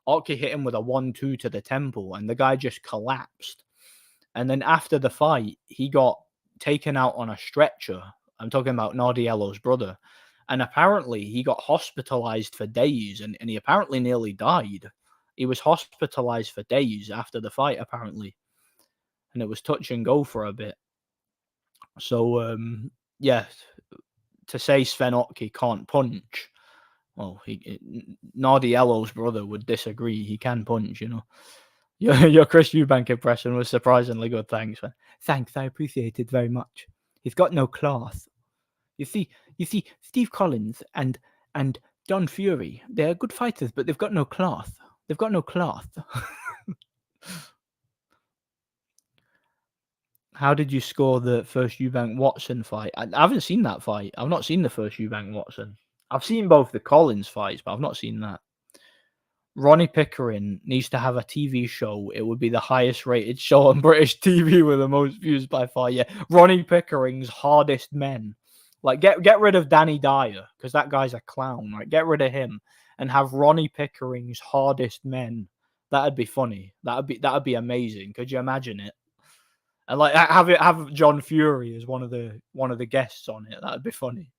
Otke hit him with a 1-2 to the temple, and the guy just collapsed. And then after the fight, he got taken out on a stretcher. I'm talking about Nardiello's brother. And apparently he got hospitalized for days, and he apparently nearly died. He was hospitalized for days after the fight, apparently. And it was touch and go for a bit. So, yeah, to say Sven Otke can't punch, well, Nardiello's brother would disagree. He can punch, you know. Your Chris Eubank impression was surprisingly good. Thanks, man. Thanks, I appreciate it very much. He's got no class. You see, Steve Collins and Don Fury, they're good fighters, but they've got no class. They've got no class. How did you score the first Eubank Watson fight? I haven't seen that fight. I've not seen the first Eubank Watson. I've seen both the Collins fights, but I've not seen that. Ronnie Pickering needs to have a TV show. It would be the highest rated show on British TV with the most views by far. Yeah, Ronnie Pickering's Hardest Men. Like, get rid of Danny Dyer, because that guy's a clown. Right, get rid of him and have Ronnie Pickering's Hardest Men. That'd be funny. That'd be amazing. Could you imagine it? And like have John Fury as one of the guests on it. That'd be funny.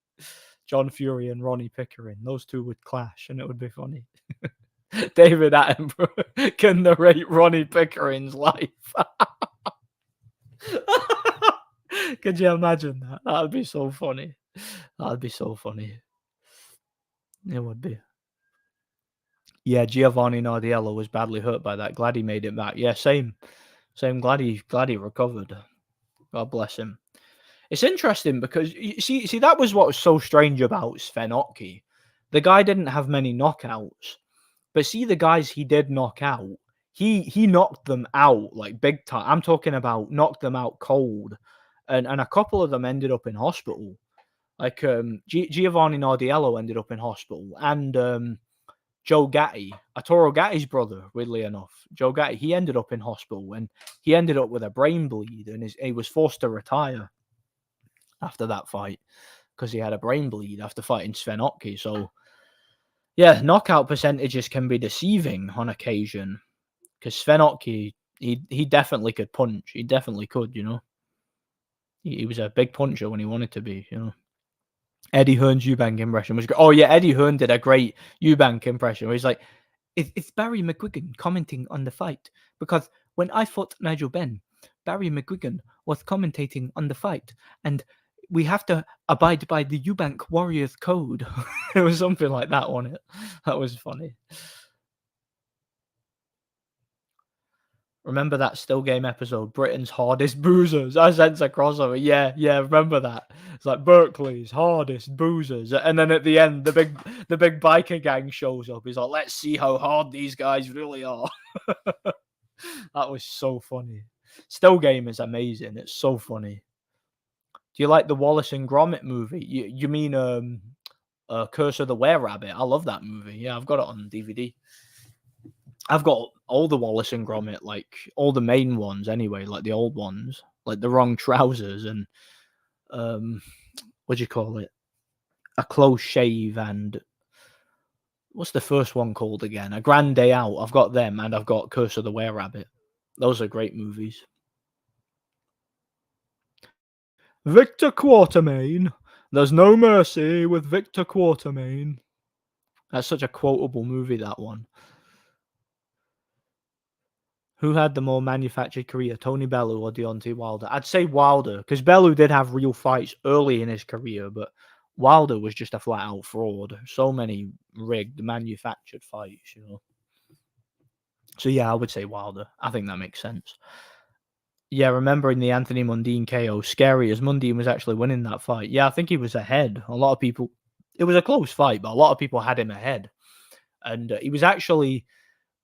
John Fury and Ronnie Pickering. Those two would clash, and it would be funny. David Attenborough can narrate Ronnie Pickering's life. Could you imagine that? That would be so funny. That would be so funny. It would be. Yeah, Giovanni Nardiello was badly hurt by that. Glad he made it back. Yeah, same. Glad he recovered. God bless him. It's interesting because you see that was what was so strange about Sven Otke. The guy didn't have many knockouts, but see the guys he did knock out, he knocked them out like big time. I'm talking about knocked them out cold, and a couple of them ended up in hospital. Like Giovanni Nardiello ended up in hospital, and Joe Gatti, Arturo Gatti's brother, weirdly enough, Joe Gatti, he ended up in hospital and he ended up with a brain bleed, and he was forced to retire after that fight because he had a brain bleed after fighting Sven Otke. So, yeah, knockout percentages can be deceiving on occasion because Sven Otke, he definitely could punch. He definitely could, you know. He was a big puncher when he wanted to be, you know. Eddie Hearn's Eubank impression was great. Oh, yeah, Eddie Hearn did a great Eubank impression where he's like, it's Barry McGuigan commenting on the fight, because when I fought Nigel Benn, Barry McGuigan was commentating on the fight, and we have to abide by the Eubank Warriors Code. It was something like that, wasn't it? That was funny. Remember that Still Game episode, Britain's Hardest Boozers? I sense a crossover. Yeah, remember that? It's like Berkeley's Hardest Boozers. And then at the end, the big biker gang shows up. He's like, let's see how hard these guys really are. That was so funny. Still Game is amazing. It's so funny. Do you like the Wallace and Gromit movie? You mean Curse of the Were-Rabbit? I love that movie. Yeah, I've got it on DVD. I've got all the Wallace and Gromit, like all the main ones anyway, like the old ones, like The Wrong Trousers and what do you call it? A Close Shave, and what's the first one called again? A Grand Day Out. I've got them, and I've got Curse of the Were-Rabbit. Those are great movies. Victor Quartermain. There's no mercy with Victor Quartermain. That's such a quotable movie, that one. Who had the more manufactured career, Tony Bellew or Deontay Wilder? I'd say Wilder, because Bellew did have real fights early in his career, but Wilder was just a flat-out fraud. So many rigged, manufactured fights, you know. So, yeah, I would say Wilder. I think that makes sense. Yeah, remembering the Anthony Mundine KO, scary as Mundine was actually winning that fight. Yeah, I think he was ahead. A lot of people... It was a close fight, but a lot of people had him ahead. And he was actually...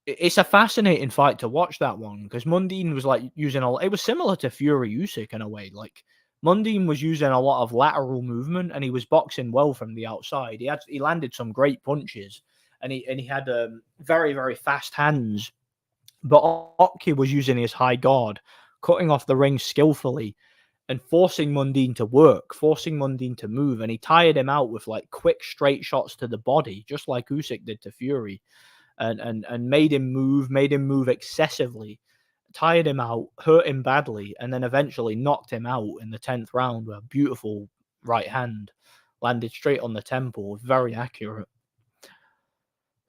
It's a fascinating fight to watch, that one, because Mundine was like using it was similar to Fury Usyk in a way. Like Mundine was using a lot of lateral movement, and he was boxing well from the outside. He landed some great punches, and he had very very fast hands. But Oki was using his high guard, cutting off the ring skillfully and forcing Mundine to work, forcing Mundine to move, and he tired him out with like quick straight shots to the body, just like Usyk did to Fury, and made him move excessively, tired him out, hurt him badly, and then eventually knocked him out in the 10th round with a beautiful right hand landed straight on the temple, very accurate.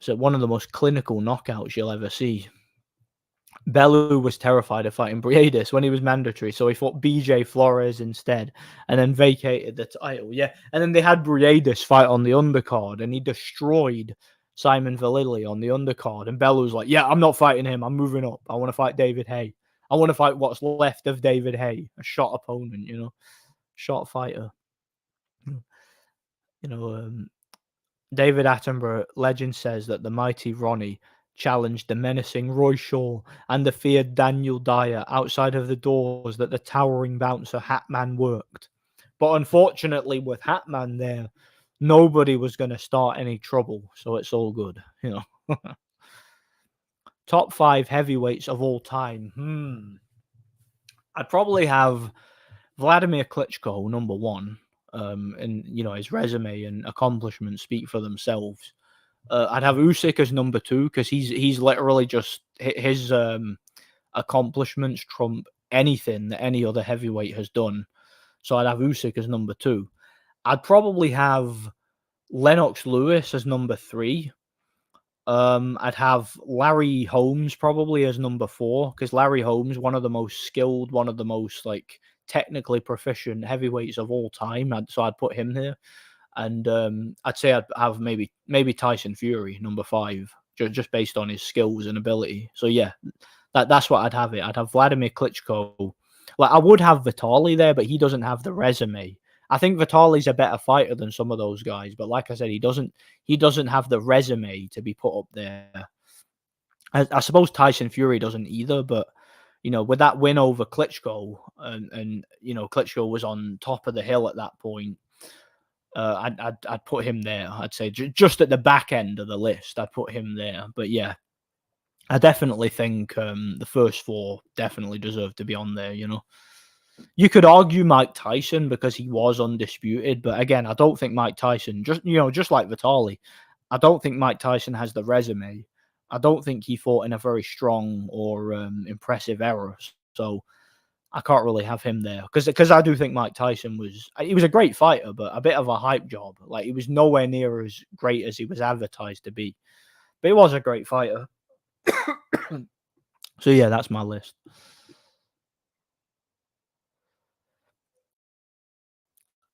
So one of the most clinical knockouts you'll ever see. Bellew was terrified of fighting Briedis when he was mandatory, so he fought BJ Flores instead, and then vacated the title. Yeah, and then they had Briedis fight on the undercard, and he destroyed Simon Vallily on the undercard. And Bellew's like, "Yeah, I'm not fighting him. I'm moving up. I want to fight David Haye. I want to fight what's left of David Haye, a shot opponent, shot fighter." David Attenborough, legend says that the mighty Ronnie challenged the menacing Roy Shaw and the feared Daniel Dyer outside of the doors that the towering bouncer Hatman worked. But unfortunately, with Hatman there, nobody was going to start any trouble, so it's all good, Top 5 heavyweights of all time. I'd probably have Vladimir Klitschko, number 1. And his resume and accomplishments speak for themselves. I'd have Usyk as number 2 because he's literally just his accomplishments trump anything that any other heavyweight has done. So I'd have Usyk as number 2. I'd probably have Lennox Lewis as number 3. I'd have Larry Holmes probably as number 4 because Larry Holmes, one of the most skilled, one of the most like technically proficient heavyweights of all time. So I'd put him there. And I'd say I'd have maybe Tyson Fury, number 5, just based on his skills and ability. So yeah, that's what I'd have it. I'd have Vladimir Klitschko. Like I would have Vitali there, but he doesn't have the resume. I think Vitali's a better fighter than some of those guys, but like I said, he doesn't have the resume to be put up there. I suppose Tyson Fury doesn't either, but with that win over Klitschko, and Klitschko was on top of the hill at that point. I'd put him there. I'd say just at the back end of the list, I'd put him there. But yeah, I definitely think the first 4 definitely deserve to be on there. You could argue Mike Tyson because he was undisputed, but again, I don't think Mike Tyson just like Vitali, I don't think Mike Tyson has the resume. I don't think he fought in a very strong or impressive era. So I can't really have him there because I do think Mike Tyson was a great fighter, but a bit of a hype job. Like he was nowhere near as great as he was advertised to be, but he was a great fighter. So yeah, that's my list.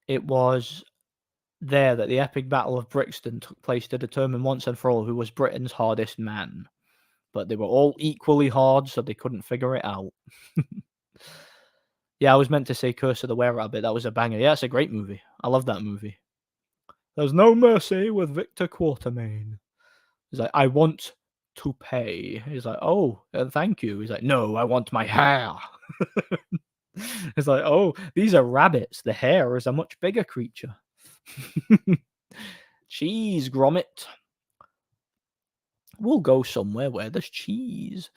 It was there that the epic Battle of Brixton took place to determine once and for all who was Britain's hardest man. But they were all equally hard, so they couldn't figure it out. Yeah, I was meant to say Curse of the Were-Rabbit. That was a banger. Yeah, it's a great movie. I love that movie. There's no mercy with Victor Quartermain. He's like, I want to pay. He's like, oh, thank you. He's like, no, I want my hair. It's like, oh, these are rabbits. The hare is a much bigger creature. Cheese, Gromit. We'll go somewhere where there's cheese.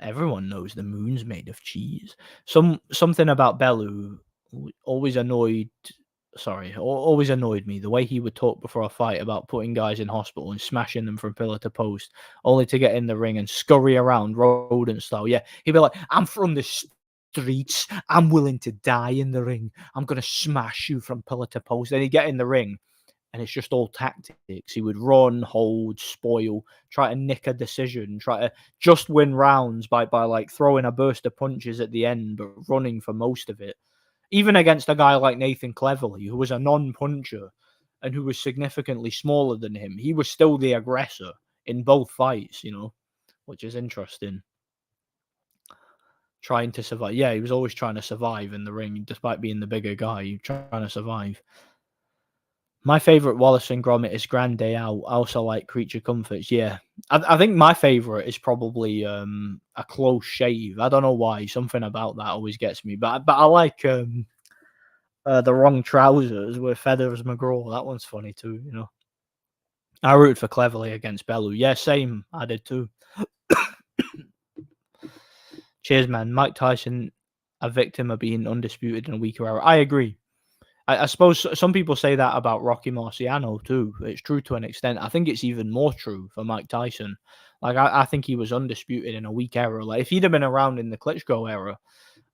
Everyone knows the moon's made of cheese. Something about Bellew always annoyed me. The way he would talk before a fight about putting guys in hospital and smashing them from pillar to post, only to get in the ring and scurry around rodent style. Yeah, he'd be like, I'm from the streets. I'm willing to die in the ring. I'm going to smash you from pillar to post. Then he'd get in the ring and it's just all tactics. He would run, hold, spoil, try to nick a decision, try to just win rounds by like throwing a burst of punches at the end, but running for most of it. Even against a guy like Nathan Cleverly, who was a non-puncher and who was significantly smaller than him, he was still the aggressor in both fights, which is interesting. Trying to survive. Yeah, he was always trying to survive in the ring, despite being the bigger guy, trying to survive. My favourite Wallace and Gromit is Grand Day Out. I also like Creature Comforts. Yeah, I think my favourite is probably a Close Shave. I don't know why. Something about that always gets me. But I like The Wrong Trousers with Feathers McGraw. That one's funny too, I rooted for Cleverly against Bellew. Yeah, same. I did too. Cheers, man. Mike Tyson, a victim of being undisputed in a weaker era. I agree. I suppose some people say that about Rocky Marciano too. It's true to an extent. I think it's even more true for Mike Tyson. Like I think he was undisputed in a weak era. Like if he'd have been around in the Klitschko era,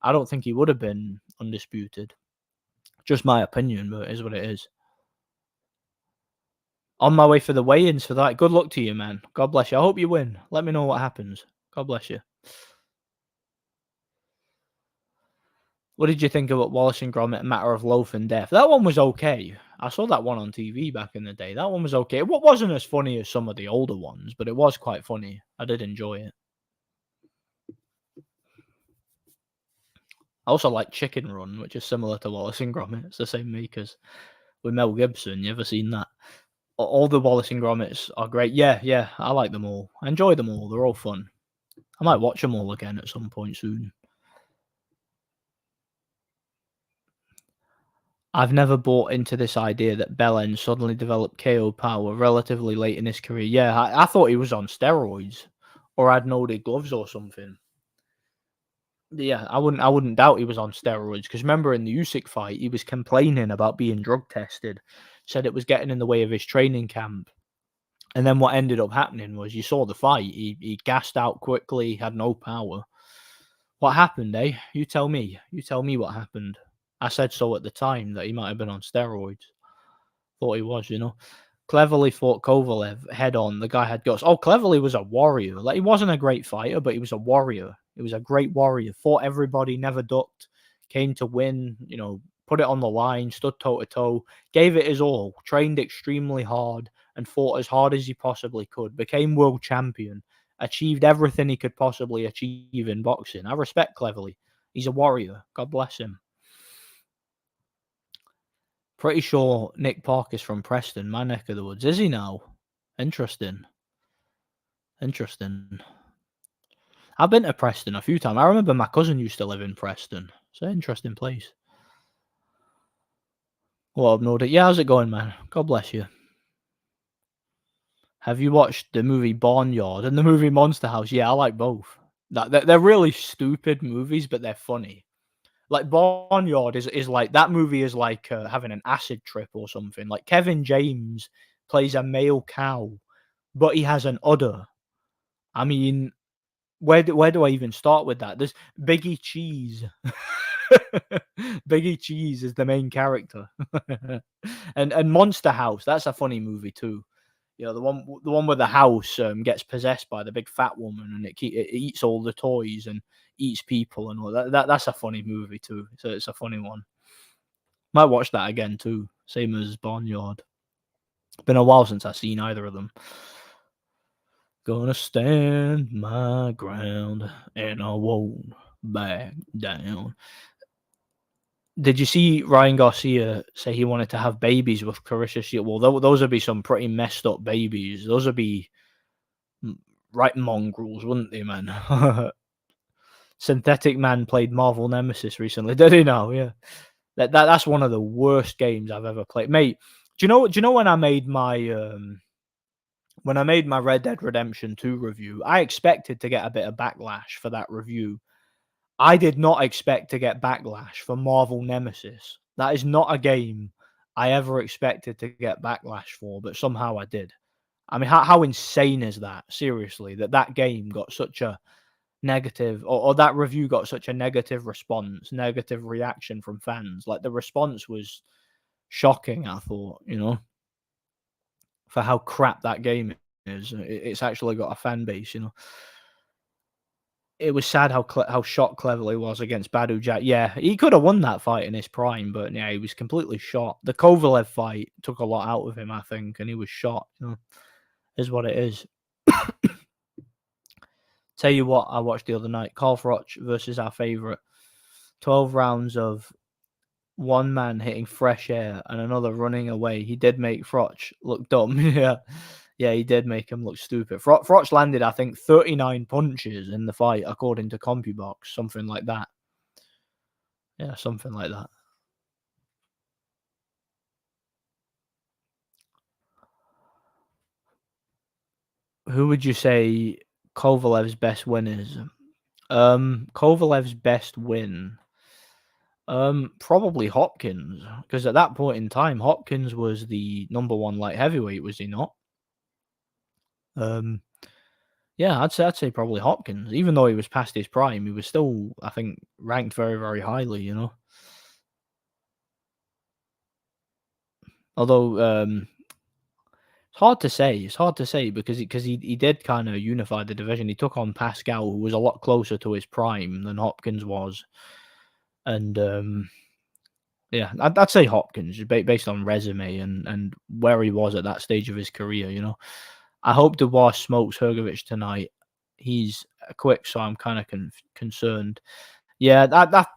I don't think he would have been undisputed. Just my opinion, but it is what it is. On my way for the weigh-ins for that. Good luck to you, man. God bless you. I hope you win. Let me know what happens. God bless you. What did you think about Wallace and Gromit, Matter of Loaf and Death? That one was okay. I saw that one on TV back in the day. That one was okay. It wasn't as funny as some of the older ones, but it was quite funny. I did enjoy it. I also like Chicken Run, which is similar to Wallace and Gromit. It's the same makers with Mel Gibson. You ever seen that? All the Wallace and Gromits are great. Yeah, I like them all. I enjoy them all. They're all fun. I might watch them all again at some point soon. I've never bought into this idea that Belen suddenly developed KO power relatively late in his career. Yeah, I thought he was on steroids or had no-dig gloves or something. Yeah, I wouldn't doubt he was on steroids because remember in the Usyk fight he was complaining about being drug tested, said it was getting in the way of his training camp. And then what ended up happening was you saw the fight. He gassed out quickly, had no power. What happened, eh? You tell me. You tell me what happened. I said so at the time that he might have been on steroids. Thought he was, you know. Cleverly fought Kovalev head on. The guy had guts. Oh, Cleverly was a warrior. Like he wasn't a great fighter, but he was a warrior. He was a great warrior. Fought everybody, never ducked. Came to win. You know, put it on the line. Stood toe to toe. Gave it his all. Trained extremely hard and fought as hard as he possibly could. Became world champion. Achieved everything he could possibly achieve in boxing. I respect Cleverly. He's a warrior. God bless him. Pretty sure Nick Parker's from Preston, my neck of the woods. Is he now? Interesting. Interesting. I've been to Preston a few times. I remember my cousin used to live in Preston. It's an interesting place. Well, I've noted. Yeah, how's it going, man? God bless you. Have you watched the movie Barnyard and the movie Monster House? Yeah, I like both. They're really stupid movies, but they're funny. Like Barnyard is like that movie is like having an acid trip or something. Like Kevin James plays a male cow, but he has an udder. I mean, where do I even start with that? There's Biggie Cheese. Biggie Cheese is the main character, and Monster House. That's a funny movie too. You know the one where the house gets possessed by the big fat woman and it eats all the toys and eats people and all that. That's a funny movie too. So it's a funny one. Might watch that again too. Same as Barnyard. Been a while since I've seen either of them. Gonna stand my ground and I won't back down. Did you see Ryan Garcia say he wanted to have babies with Clarissa Shield? Well, those would be some pretty messed up babies. Those would be right mongrels, wouldn't they, man? Synthetic Man played Marvel Nemesis recently. Did he now? Yeah. That's one of the worst games I've ever played. Mate, do you know when I made my Red Dead Redemption 2 review, I expected to get a bit of backlash for that review. I did not expect to get backlash for Marvel Nemesis. That is not a game I ever expected to get backlash for, but somehow I did. I mean, how insane is that? Seriously, that game got such a negative, or that review got such a negative response, negative reaction from fans. Like the response was shocking. I thought, for how crap that game is. It's actually got a fan base. It was sad how shot Cleverly was against Badu Jack. Yeah, he could have won that fight in his prime, but yeah, he was completely shot. The Kovalev fight took a lot out of him, I think, and he was shot. Is what it is. Tell you what, I watched the other night: Carl Froch versus our favorite. 12 rounds of one man hitting fresh air and another running away. He did make Froch look dumb. Yeah, he did make him look stupid. Froch landed, I think, 39 punches in the fight, according to CompuBox, something like that. Yeah, something like that. Who would you say Kovalev's best win is? Kovalev's best win. Probably Hopkins, because at that point in time, Hopkins was the number one light heavyweight, was he not? Um, yeah, I'd say probably Hopkins. Even though he was past his prime, he was still, I think, ranked very, very highly. Although it's hard to say. It's hard to say because he did kind of unify the division. He took on Pascal, who was a lot closer to his prime than Hopkins was, and yeah, I'd say Hopkins based on resume and where he was at that stage of his career. I hope Doobwa smokes Hrgovic tonight. He's quick, so I'm kind of concerned. Yeah,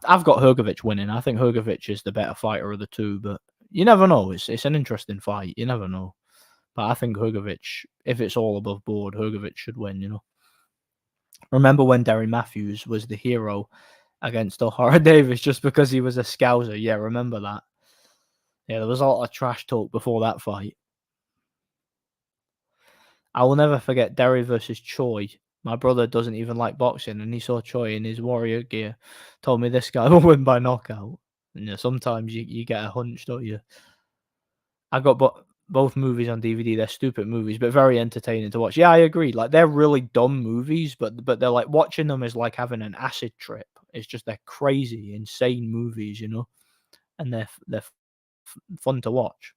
I've got Hrgovic winning. I think Hrgovic is the better fighter of the two, but you never know. It's an interesting fight. You never know. But I think Hrgovic, if it's all above board, Hrgovic should win. Remember when Derry Matthews was the hero against O'Hara Davis just because he was a Scouser? Yeah, remember that. Yeah, there was a lot of trash talk before that fight. I will never forget Derry versus Choi. My brother doesn't even like boxing, and he saw Choi in his warrior gear. Told me this guy will win by knockout. And sometimes you get a hunch, don't you? I got both movies on DVD. They're stupid movies, but very entertaining to watch. Yeah, I agree. Like they're really dumb movies, but they're like watching them is like having an acid trip. It's just they're crazy, insane movies, and they're fun to watch.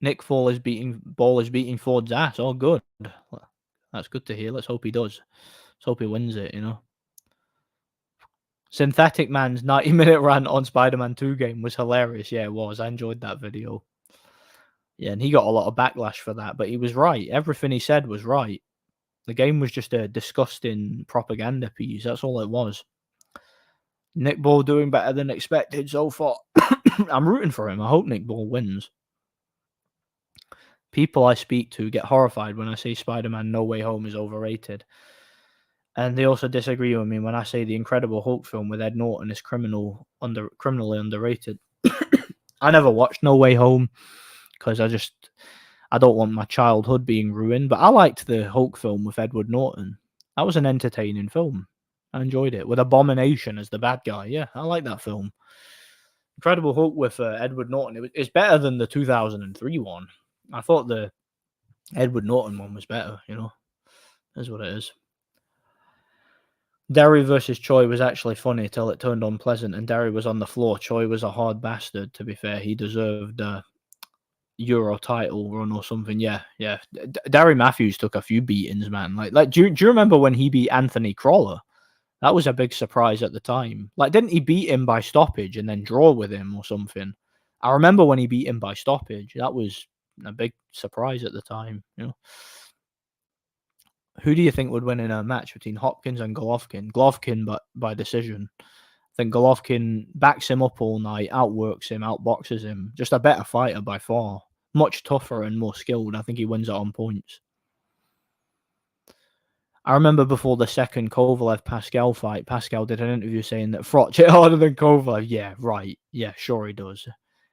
Nick Ball is beating Ford's ass. Oh, good. That's good to hear. Let's hope he does. Let's hope he wins it. Synthetic Man's 90-minute rant on Spider-Man 2 game was hilarious. Yeah, it was. I enjoyed that video. Yeah, and he got a lot of backlash for that, but he was right. Everything he said was right. The game was just a disgusting propaganda piece. That's all it was. Nick Ball doing better than expected so far. I'm rooting for him. I hope Nick Ball wins. People I speak to get horrified when I say Spider-Man No Way Home is overrated. And they also disagree with me when I say the Incredible Hulk film with Ed Norton is criminally underrated. I never watched No Way Home because I don't want my childhood being ruined. But I liked the Hulk film with Edward Norton. That was an entertaining film. I enjoyed it with Abomination as the bad guy. Yeah, I like that film. Incredible Hulk with Edward Norton. It's better than the 2003 one. I thought the Edward Norton one was better. Is what it is. Derry versus Choi was actually funny till it turned unpleasant, and Derry was on the floor. Choi was a hard bastard. To be fair, he deserved a Euro title run or something. Yeah. Derry Matthews took a few beatings, man. Like, do you remember when he beat Anthony Crawler? That was a big surprise at the time. Like, didn't he beat him by stoppage and then draw with him or something? I remember when he beat him by stoppage. That was a big surprise at the time. Who do you think would win in a match between Hopkins and Golovkin? Golovkin, but by decision. I think Golovkin backs him up all night, outworks him, outboxes him. Just a better fighter by far. Much tougher and more skilled. I think he wins it on points. I remember before the second Kovalev-Pascal fight, Pascal did an interview saying that Froch hit harder than Kovalev. Yeah, right. Yeah, sure he does.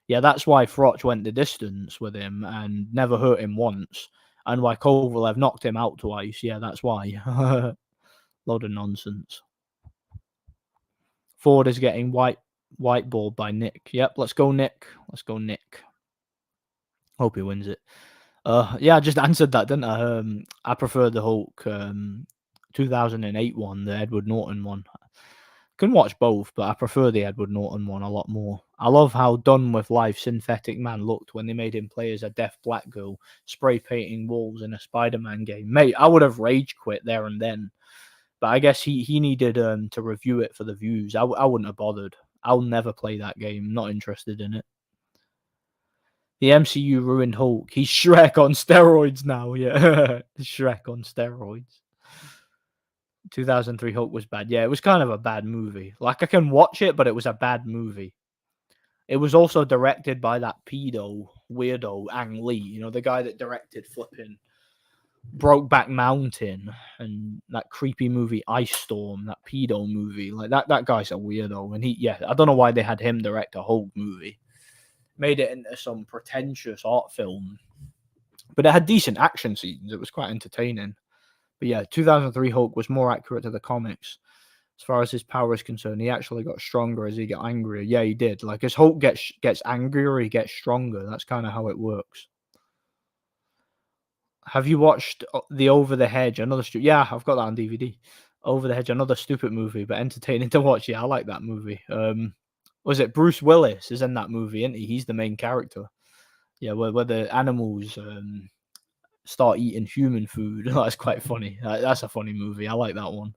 Yeah, that's why Froch went the distance with him and never hurt him once. And why Kovalev knocked him out twice. Yeah, that's why. Load of nonsense. Ford is getting whiteballed by Nick. Yep, let's go Nick. Let's go Nick. Hope he wins it. Yeah, I just answered that, didn't I? I prefer the Hulk 2008 one, the Edward Norton one. Can watch both, but I prefer the Edward Norton one a lot more. I love how done with life Synthetic Man looked when they made him play as a deaf black girl, spray painting walls in a Spider-Man game. Mate, I would have rage quit there and then. But I guess he needed to review it for the views. I wouldn't have bothered. I'll never play that game. Not interested in it. The MCU ruined Hulk. He's Shrek on steroids now. Yeah, Shrek on steroids. 2003 Hulk was bad. Yeah, it was kind of a bad movie. Like, I can watch it, but it was a bad movie. It was also directed by that pedo weirdo Ang Lee. The guy that directed flipping Brokeback Mountain and that creepy movie Ice Storm, that pedo movie. Like, that guy's a weirdo. And I don't know why they had him direct a Hulk movie. Made it into some pretentious art film. but it had decent action scenes. It was quite entertaining. But yeah, 2003 Hulk was more accurate to the comics. As far as his power is concerned, he actually got stronger as he got angrier. Yeah, he did. Like as Hulk gets angrier, he gets stronger. That's kind of how it works. Have you watched the Over the Hedge? Another yeah, I've got that on DVD. Over the Hedge, another stupid movie, but entertaining to watch. Yeah, I like that movie. Was it Bruce Willis is in that movie, isn't he? He's the main character. Yeah, where the animals start eating human food. That's quite funny. That's a funny movie. I like that one.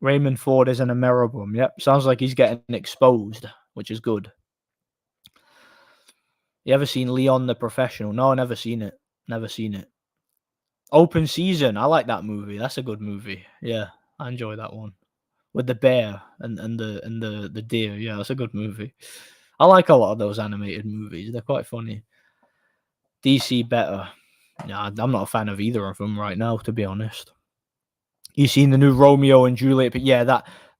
Raymond Ford is in a Meribum. Yep, sounds like he's getting exposed, which is good. You ever seen Leon the Professional? No, never seen it. Never seen it. Open Season. I like that movie. That's a good movie. Yeah, I enjoy that one. With the bear and the deer. Yeah, that's a good movie. I like a lot of those animated movies. They're quite funny. DC better. Yeah, I'm not a fan of either of them right now, to be honest. You seen the new Romeo and Juliet? But yeah,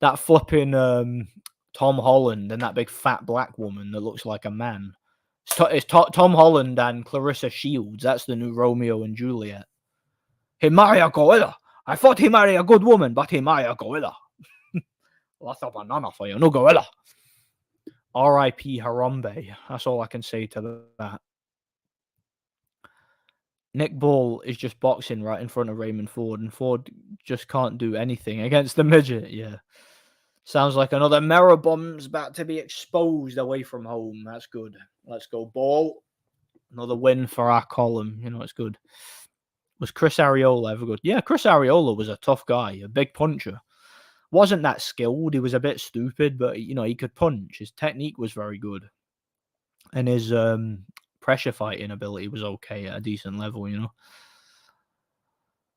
that flipping Tom Holland and that big fat black woman that looks like a man. It's Tom Holland and Clarissa Shields. That's the new Romeo and Juliet. He married a gorilla. I thought he married a good woman, but he married a gorilla. That's a banana for you, no gorilla. R.I.P. Harambe. That's all I can say to that. Nick Ball is just boxing right in front of Raymond Ford, and Ford just can't do anything against the midget. Yeah. Sounds like another Meribum's about to be exposed away from home. That's good. Let's go, Ball. Another win for our column. You know, it's good. Was Chris Arreola ever good? Yeah, Chris Arreola was a tough guy, a big puncher. Wasn't that skilled. He was a bit stupid, but, you know, he could punch. His technique was very good. And his pressure fighting ability was okay at a decent level, you know.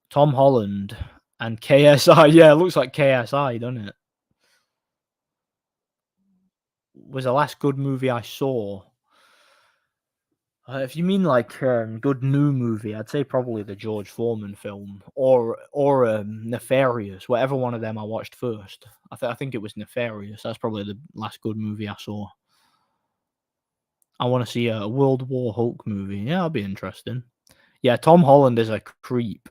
Tom Holland and KSI. Yeah, it looks like KSI, doesn't it? Was the last good movie I saw. If you mean like good new movie, I'd say probably the George Foreman film or Nefarious, whatever one of them I watched first. I think it was Nefarious. That's probably the last good movie I saw. I want to see a World War Hulk movie. Yeah, that'll be interesting. Yeah, Tom Holland is a creep.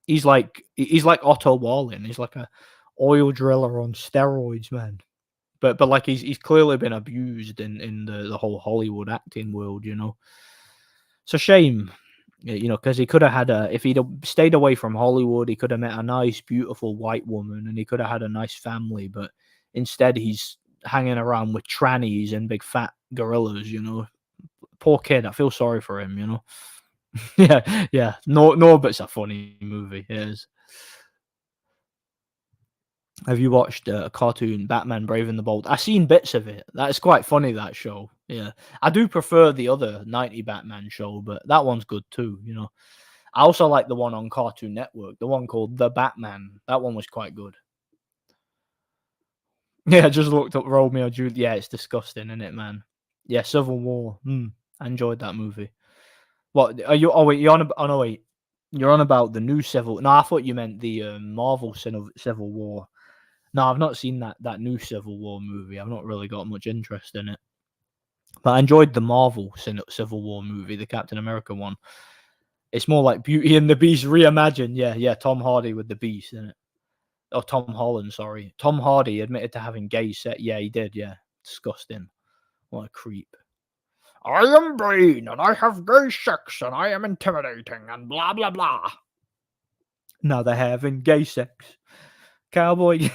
He's like Otto Wallin. He's like a oil driller on steroids, man. But like he's clearly been abused in the whole Hollywood acting world, you know. It's a shame, you know, because he could have had if he'd stayed away from Hollywood, he could have met a nice, beautiful white woman, and he could have had a nice family. But instead, he's hanging around with trannies and big fat gorillas, you know. Poor kid. I feel sorry for him, you know. yeah. No, but it's a funny movie. It is. Have you watched a cartoon, Batman Brave and the Bold? I've seen bits of it. That's quite funny, that show. Yeah. I do prefer the other 90 Batman show, but that one's good too, you know. I also like the one on Cartoon Network, the one called The Batman. That one was quite good. Yeah, I just looked up Romeo and Juliet. Yeah, it's disgusting, isn't it, man? Yeah, Civil War. I enjoyed that movie. What are you? Oh wait, you're on. Oh no, wait. You're on about the new Civil. No, I thought you meant the Marvel Civil War. No, I've not seen that new Civil War movie. I've not really got much interest in it. But I enjoyed the Marvel Civil War movie, the Captain America one. It's more like Beauty and the Beast reimagined. Yeah, Tom Hardy with the Beast in it. Oh, Tom Holland, sorry. Tom Hardy admitted to having gay sex. Yeah, he did, yeah. Disgusting. What a creep. I am Brain, and I have gay sex, and I am intimidating, and blah, blah, blah. Now they're having gay sex. Cowboy.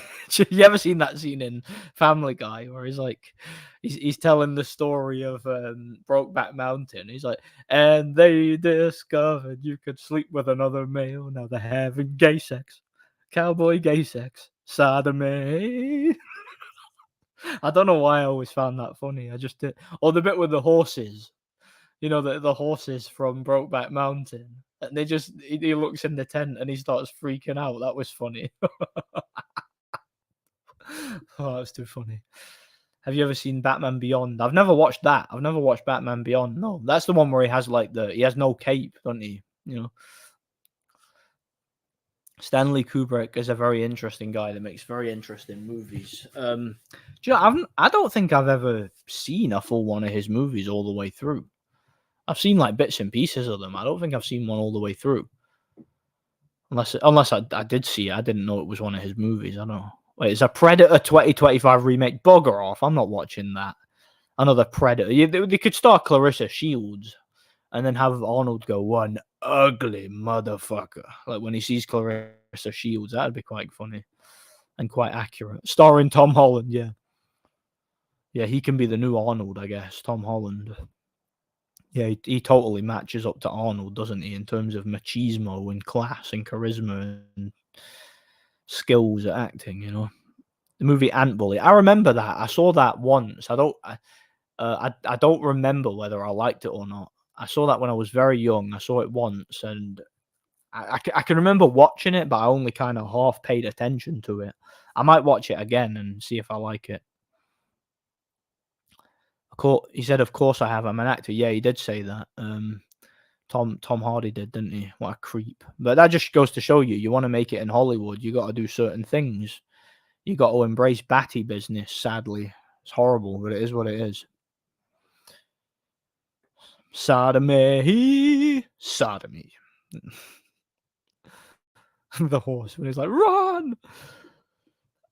You ever seen that scene in Family Guy where he's like, he's telling the story of Brokeback Mountain. He's like, and they discovered you could sleep with another male. Now they're having gay sex. Cowboy gay sex. Sodomy. I don't know why I always found that funny. I just did. Or the bit with the horses. You know, the horses from Brokeback Mountain. And he looks in the tent and he starts freaking out. That was funny. Oh, that's too funny. Have you ever seen Batman Beyond? I've never watched that. I've never watched Batman Beyond. No, that's the one where he has he has no cape, doesn't he? You know. Stanley Kubrick is a very interesting guy that makes very interesting movies. Do you know, I don't think I've ever seen a full one of his movies all the way through. I've seen like bits and pieces of them. I don't think I've seen one all the way through. Unless I did see it. I didn't know it was one of his movies. I don't know. Wait, is a Predator 2025 remake? Bugger off. I'm not watching that. Another Predator. They could star Clarissa Shields and then have Arnold go, one ugly motherfucker. Like when he sees Clarissa Shields. That'd be quite funny and quite accurate. Starring Tom Holland, yeah. Yeah, he can be the new Arnold, I guess. Tom Holland. Yeah, he totally matches up to Arnold, doesn't he, in terms of machismo and class and charisma and skills at acting, you know. The movie Ant Bully. I remember that. I saw that once. I don't remember whether I liked it or not. I saw that when I was very young. I saw it once, and I can remember watching it, but I only kind of half paid attention to it. I might watch it again and see if I like it. He said, "Of course I have. I'm an actor." Yeah, he did say that. Tom Hardy did, didn't he? What a creep! But that just goes to show you want to make it in Hollywood, you got to do certain things. You got to embrace batty business. Sadly, it's horrible, but it is what it is. Sodomy. The horse when he's like, run.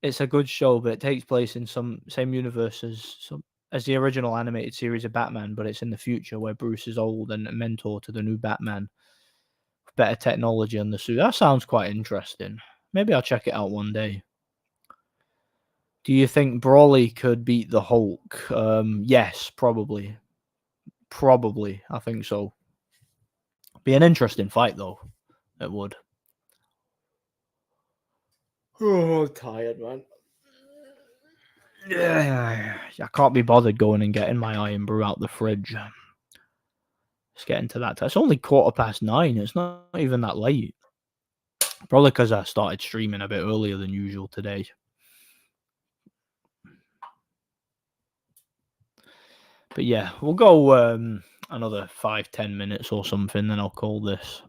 It's a good show, but it takes place in some same universe as the original animated series of Batman, but it's in the future where Bruce is old and a mentor to the new Batman. Better technology on the suit. That sounds quite interesting. Maybe I'll check it out one day. Do you think Brawley could beat the Hulk? Yes, probably. Probably, I think so. Be an interesting fight, though. It would. Oh, tired, man. Yeah, I can't be bothered going and getting my iron brew out the fridge. It's getting to that time. It's only 9:15. It's not even that late. Probably because I started streaming a bit earlier than usual today. But yeah, we'll go another 5-10 minutes or something, then I'll call this.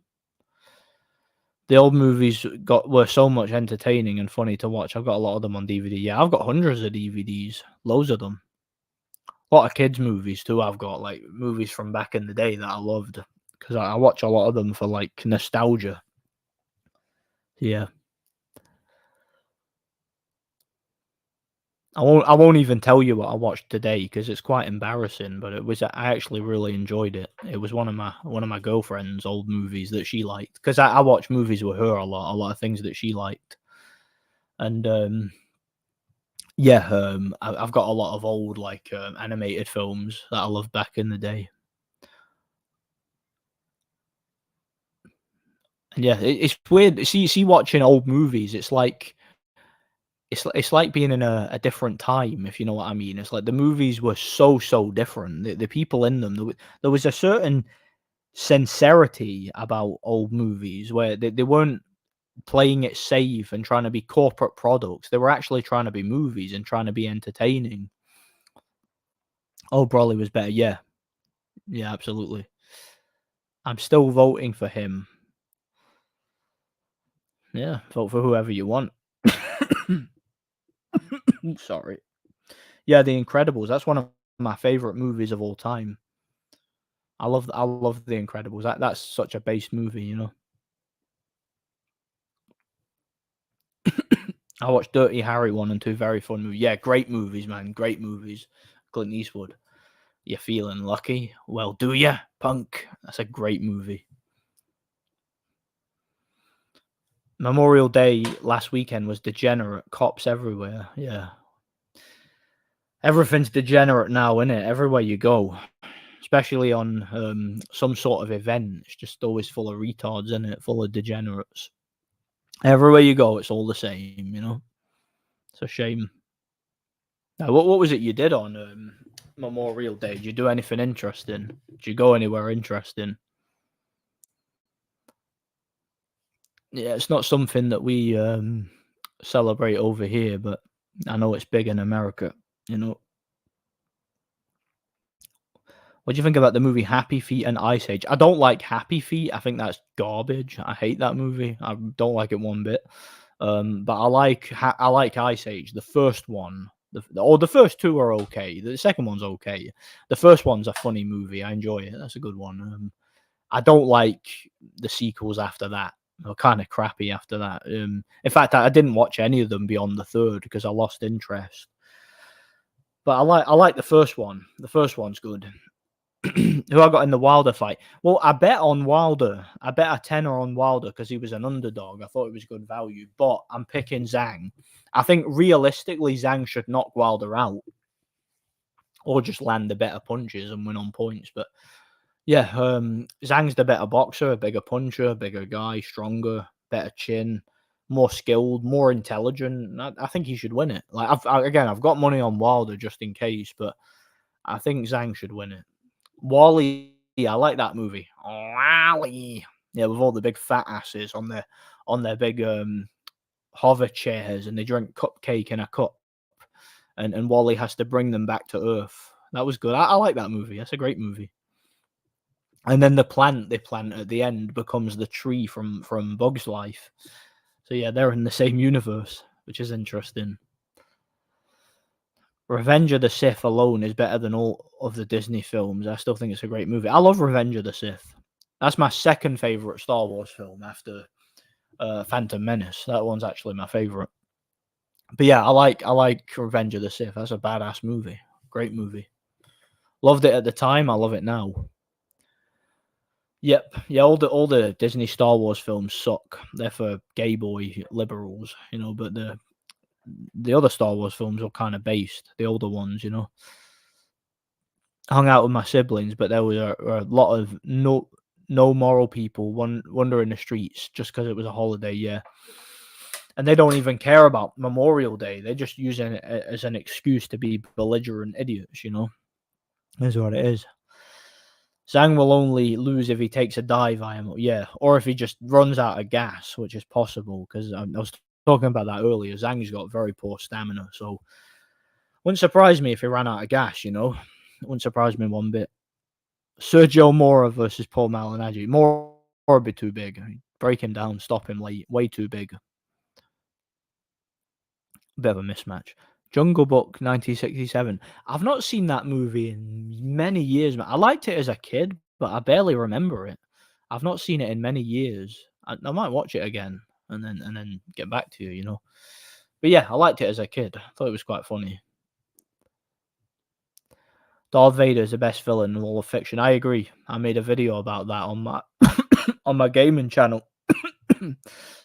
The old movies were so much entertaining and funny to watch. I've got a lot of them on DVD. Yeah, I've got hundreds of DVDs, loads of them. A lot of kids' movies too. I've got like movies from back in the day that I loved because I watch a lot of them for like nostalgia. Yeah. I won't even tell you what I watched today because it's quite embarrassing. But I actually really enjoyed it. It was one of my girlfriend's old movies that she liked because I watch movies with her a lot of things that she liked, and I've got a lot of old like animated films that I loved back in the day. And yeah, it's weird. See, watching old movies, it's like being in a different time, if you know what I mean. It's like the movies were so different. The people in them, there was a certain sincerity about old movies where they weren't playing it safe and trying to be corporate products. They were actually trying to be movies and trying to be entertaining. Oh, Broly was better. Yeah, absolutely. I'm still voting for him. Yeah, vote for whoever you want. Sorry. Yeah, The Incredibles. That's one of my favorite movies of all time. I love The Incredibles. That's such a base movie, you know. I watched Dirty Harry 1 and 2. Very fun movie. Yeah, great movies, man. Great movies. Clint Eastwood. You feeling lucky? Well, do ya, punk? That's a great movie. Memorial Day last weekend was degenerate. Cops everywhere. Yeah. Everything's degenerate now, isn't it? Everywhere you go. Especially on some sort of event. It's just always full of retards, isn't it? Full of degenerates. Everywhere you go, it's all the same, you know? It's a shame. Now, what was it you did on Memorial Day? Did you do anything interesting? Did you go anywhere interesting? Yeah, it's not something that we celebrate over here, but I know it's big in America, you know. What do you think about the movie Happy Feet and Ice Age? I don't like Happy Feet. I think that's garbage. I hate that movie. I don't like it one bit. But I like Ice Age, the first one, The first two are okay. The second one's okay. The first one's a funny movie. I enjoy it. That's a good one. I don't like the sequels after that. They're kind of crappy after that. In fact, I didn't watch any of them beyond the third because I lost interest. But I like the first one. The first one's good. Who I got in the Wilder fight? Well, I bet on Wilder. I bet a tenner on Wilder because he was an underdog. I thought it was good value. But I'm picking Zhang. I think realistically, Zhang should knock Wilder out or just land the better punches and win on points. But yeah, Zhang's the better boxer, a bigger puncher, bigger guy, stronger, better chin, more skilled, more intelligent. I think he should win it. Like I've got money on Wilder just in case, but I think Zhang should win it. Wally, I like that movie. Wally, yeah, with all the big fat asses on their big hover chairs, and they drink cupcake in a cup, and Wally has to bring them back to Earth. That was good. I like that movie. That's a great movie. And then the plant they plant at the end becomes the tree from Bug's Life. So yeah, they're in the same universe, which is interesting. Revenge of the Sith alone is better than all of the Disney films. I still think it's a great movie. I love Revenge of the Sith. That's my second favorite Star Wars film after Phantom Menace. That one's actually my favorite. But yeah, I like Revenge of the Sith. That's a badass movie. Great movie. Loved it at the time. I love it now. Yep. Yeah, all the Disney Star Wars films suck. They're for gay boy liberals, but the other Star Wars films are kind of based, the older ones, I hung out with my siblings, but there was a lot of no moral people wandering the streets just because it was a holiday, yeah. And they don't even care about Memorial Day. They're just using it as an excuse to be belligerent idiots, That's what it is. Zhang will only lose if he takes a dive, yeah, or if he just runs out of gas, which is possible, because I was talking about that earlier. Zhang's got very poor stamina, so wouldn't surprise me if he ran out of gas, It wouldn't surprise me one bit. Sergio Mora versus Paul Malignaggi. Mora would be too big. Break him down, stop him late. Way too big. Bit of a mismatch. Jungle Book 1967. I've not seen that movie in many years. I liked it as a kid, but I barely remember it. I've not seen it in many years. I might watch it again and then get back to you, But yeah, I liked it as a kid. I thought it was quite funny. Darth Vader is the best villain in all of fiction. I agree. I made a video about that on my on my gaming channel.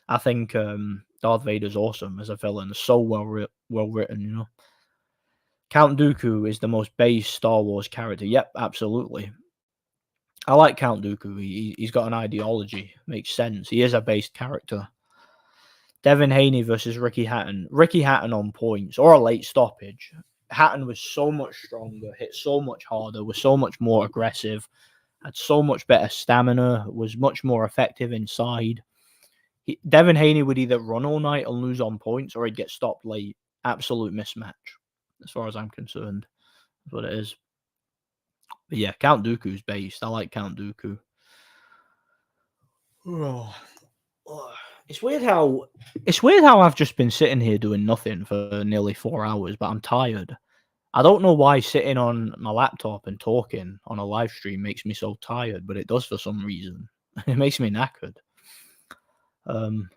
I think Darth Vader's awesome as a villain. So well written, Count Dooku is the most base Star Wars character. Yep, absolutely. I like Count Dooku. He's got an ideology. Makes sense. He is a based character. Devin Haney versus Ricky Hatton. Ricky Hatton on points or a late stoppage. Hatton was so much stronger, hit so much harder, was so much more aggressive, had so much better stamina, was much more effective inside. Devin Haney would either run all night and lose on points, or he'd get stopped late. Absolute mismatch, as far as I'm concerned. That's what it is. But yeah, Count Dooku's based. I like Count Dooku. Oh. It's weird how I've just been sitting here doing nothing for nearly 4 hours, but I'm tired. I don't know why sitting on my laptop and talking on a live stream makes me so tired, but it does for some reason. It makes me knackered. And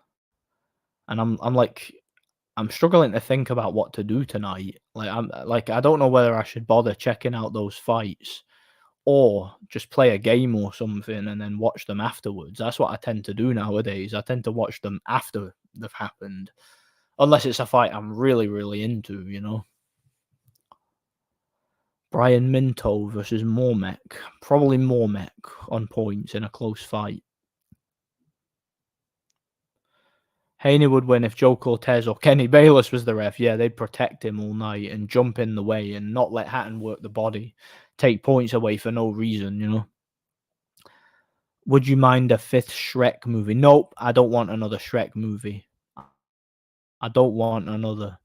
I'm struggling to think about what to do tonight. I don't know whether I should bother checking out those fights or just play a game or something and then watch them afterwards. That's what I tend to do nowadays. I tend to watch them after they've happened, unless it's a fight I'm really, really into, Brian Minto versus Mormek. Probably Mormek on points in a close fight. Haney would win if Joe Cortez or Kenny Bayless was the ref. Yeah, they'd protect him all night and jump in the way and not let Hatton work the body. Take points away for no reason, Would you mind a 5th Shrek movie? Nope, I don't want another Shrek movie. I don't want another.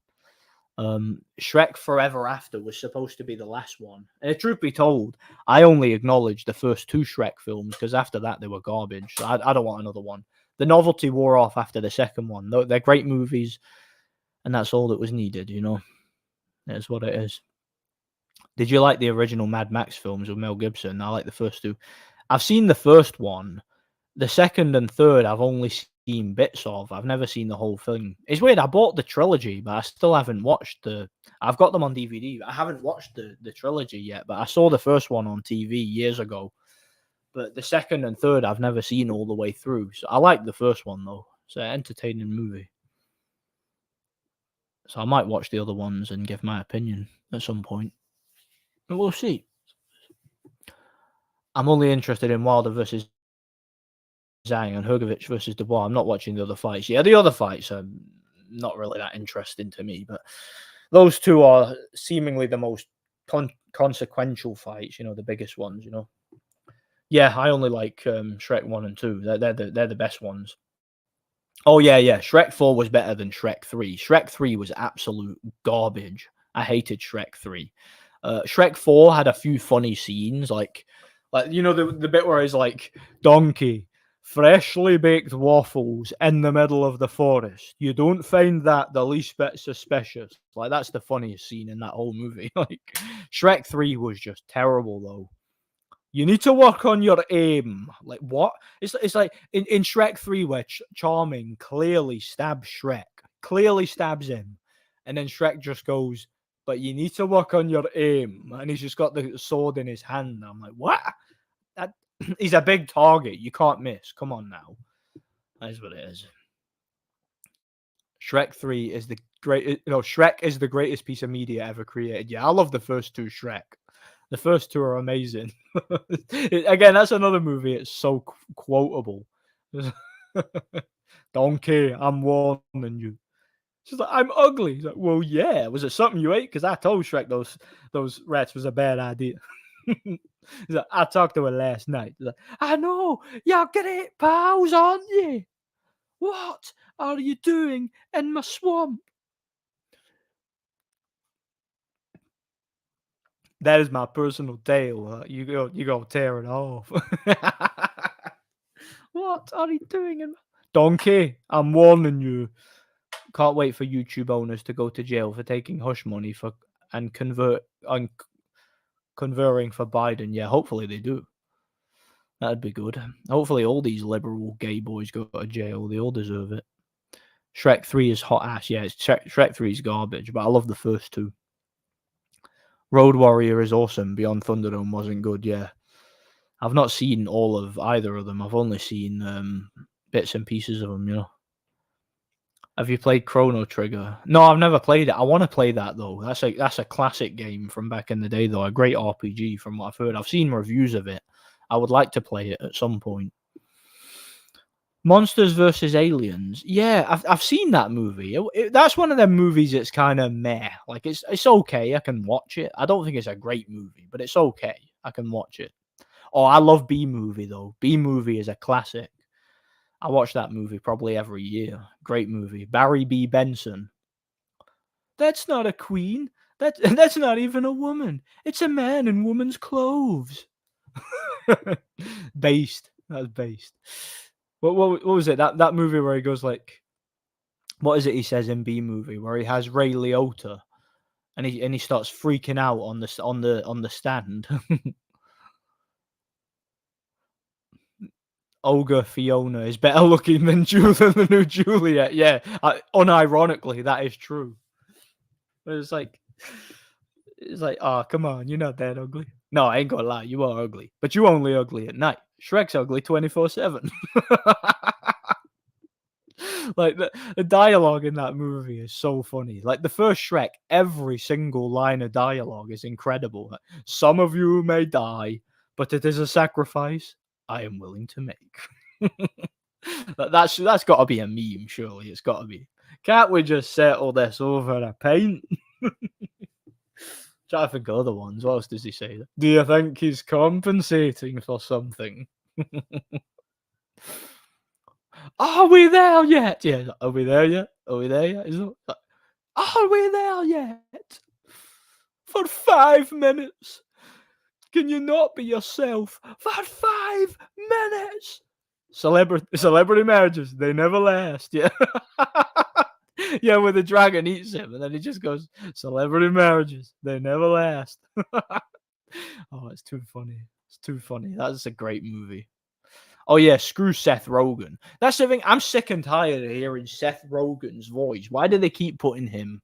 Shrek Forever After was supposed to be the last one. And truth be told, I only acknowledged the first 2 Shrek films because after that they were garbage. So I don't want another one. The novelty wore off after the second one. They're great movies, and that's all that was needed, It's what it is. Did you like the original Mad Max films with Mel Gibson? I like the first two. I've seen the first one. The second and third, I've only seen bits of. I've never seen the whole thing. It's weird. I bought the trilogy, but I still haven't watched the. I've got them on DVD. I haven't watched the trilogy yet, but I saw the first one on TV years ago. But the second and third, I've never seen all the way through. So I like the first one though. It's an entertaining movie. So I might watch the other ones and give my opinion at some point. But we'll see. I'm only interested in Wilder versus Zhang and Hrgovic versus Doobwa. I'm not watching the other fights. Yeah, the other fights are not really that interesting to me, but those two are seemingly the most consequential fights. You know, the biggest ones. You know. Yeah, I only like Shrek 1 and 2. They're the best ones. Oh yeah. Shrek 4 was better than Shrek 3. Shrek 3 was absolute garbage. I hated Shrek 3. Shrek 4 had a few funny scenes, like you know the bit where he's like, donkey, freshly baked waffles in the middle of the forest. You don't find that the least bit suspicious. Like that's the funniest scene in that whole movie. Like Shrek 3 was just terrible though. You need to work on your aim. Like what? It's like in Shrek 3 where Charming clearly stabs Shrek, clearly stabs him, and then Shrek just goes, "But you need to work on your aim," and he's just got the sword in his hand. I'm like, what? That he's a big target. You can't miss. Come on now. That is what it is. Shrek 3 is the great. Shrek is the greatest piece of media ever created. Yeah, I love the first two Shrek. The first two are amazing. Again, that's another movie. It's so quotable. Donkey, I'm warning you. She's like, I'm ugly. He's like, well, yeah. Was it something you ate? Because I told Shrek those rats was a bad idea. He's like, I talked to her last night. He's like, I know. You're great pals, aren't you? What are you doing in my swamp? That is my personal tale. You go tear it off. What are you doing? Donkey, I'm warning you. Can't wait for YouTube owners to go to jail for taking hush money and converting for Biden. Yeah, hopefully they do. That'd be good. Hopefully all these liberal gay boys go to jail. They all deserve it. Shrek 3 is hot ass. Yeah, Shrek 3 is garbage, but I love the first two. Road Warrior is awesome. Beyond Thunderdome wasn't good, yeah. I've not seen all of either of them. I've only seen bits and pieces of them, you know. Have you played Chrono Trigger? No, I've never played it. I want to play that though. That's a classic game from back in the day though. A great RPG from what I've heard. I've seen reviews of it. I would like to play it at some point. Monsters vs Aliens. Yeah, I've seen that movie. That's one of them movies that's kind of meh. Like it's okay. I can watch it. I don't think it's a great movie, but it's okay. I can watch it. Oh, I love B Movie though. B Movie is a classic. I watch that movie probably every year. Great movie. Barry B. Benson. That's not a queen. That's not even a woman. It's a man in woman's clothes. Based. That's based. What was it? That movie where he goes like, what is it he says in B Movie where he has Ray Liotta and he starts freaking out on the stand. Olga Fiona is better looking than the new Juliet. Yeah, unironically, that is true. But it's like, oh, come on, you're not that ugly. No, I ain't gonna lie, you are ugly, but you only ugly at night. Shrek's ugly 24/7. Like the dialogue in that movie is so funny. Like the first Shrek, every single line of dialogue is incredible. Like, some of you may die, but it is a sacrifice I am willing to make. That's got to be a meme, surely. It's got to be. Can't we just settle this over a pint? Try to think of other ones. What else does he say? Do you think he's compensating for something? Are we there yet? Yeah, are we there yet? Are we there yet? Are we there yet? For 5 minutes? Can you not be yourself for 5 minutes? Celebrity marriages, they never last. Yeah. Yeah, where the dragon eats him, and then he just goes, "Celebrity marriages, they never last." Oh, it's too funny. It's too funny. That's a great movie. Oh yeah, screw Seth Rogen. That's the thing. I'm sick and tired of hearing Seth Rogen's voice. Why do they keep putting him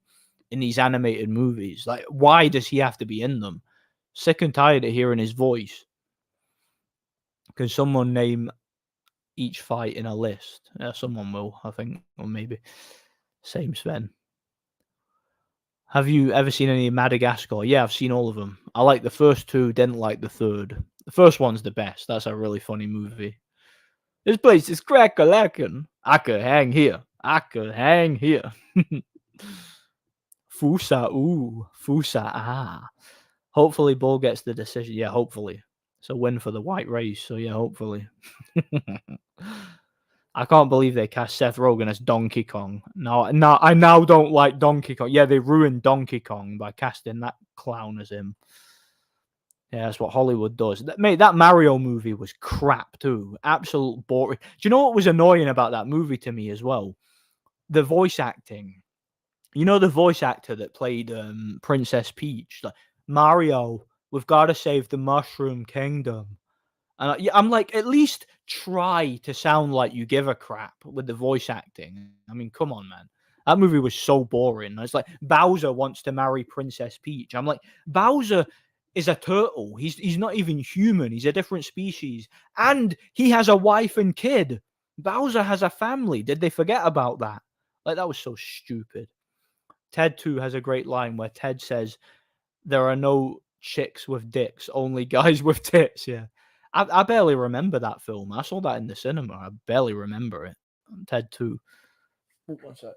in these animated movies? Like, why does he have to be in them? Sick and tired of hearing his voice. Can someone name each fight in a list? Yeah, someone will, I think, or maybe. Same Sven. Have you ever seen any Madagascar? Yeah, I've seen all of them. I like the first two, didn't like the third. The first one's the best. That's a really funny movie. This place is crack-a-lackin'. I could hang here. I could hang here. Fusa, ooh. Fusa, ah. Hopefully, Bull gets the decision. Yeah, hopefully. It's a win for the white race. So, yeah, hopefully. I can't believe they cast Seth Rogen as Donkey Kong. No, I now don't like Donkey Kong. Yeah, they ruined Donkey Kong by casting that clown as him. Yeah, that's what Hollywood does. Mate, that Mario movie was crap too. Absolute boring. Do you know what was annoying about that movie to me as well? The voice acting. You know the voice actor that played Princess Peach? Like, Mario, we've got to save the Mushroom Kingdom. And I'm like, at least try to sound like you give a crap with the voice acting. I mean, come on, man. That movie was so boring. It's like Bowser wants to marry Princess Peach. I'm like, Bowser is a turtle. He's not even human. He's a different species. And he has a wife and kid. Bowser has a family. Did they forget about that? Like, that was so stupid. Ted 2 has a great line where Ted says, there are no chicks with dicks, only guys with tits. Yeah. I barely remember that film. I saw that in the cinema. I barely remember it. Ted 2. Oh, one sec.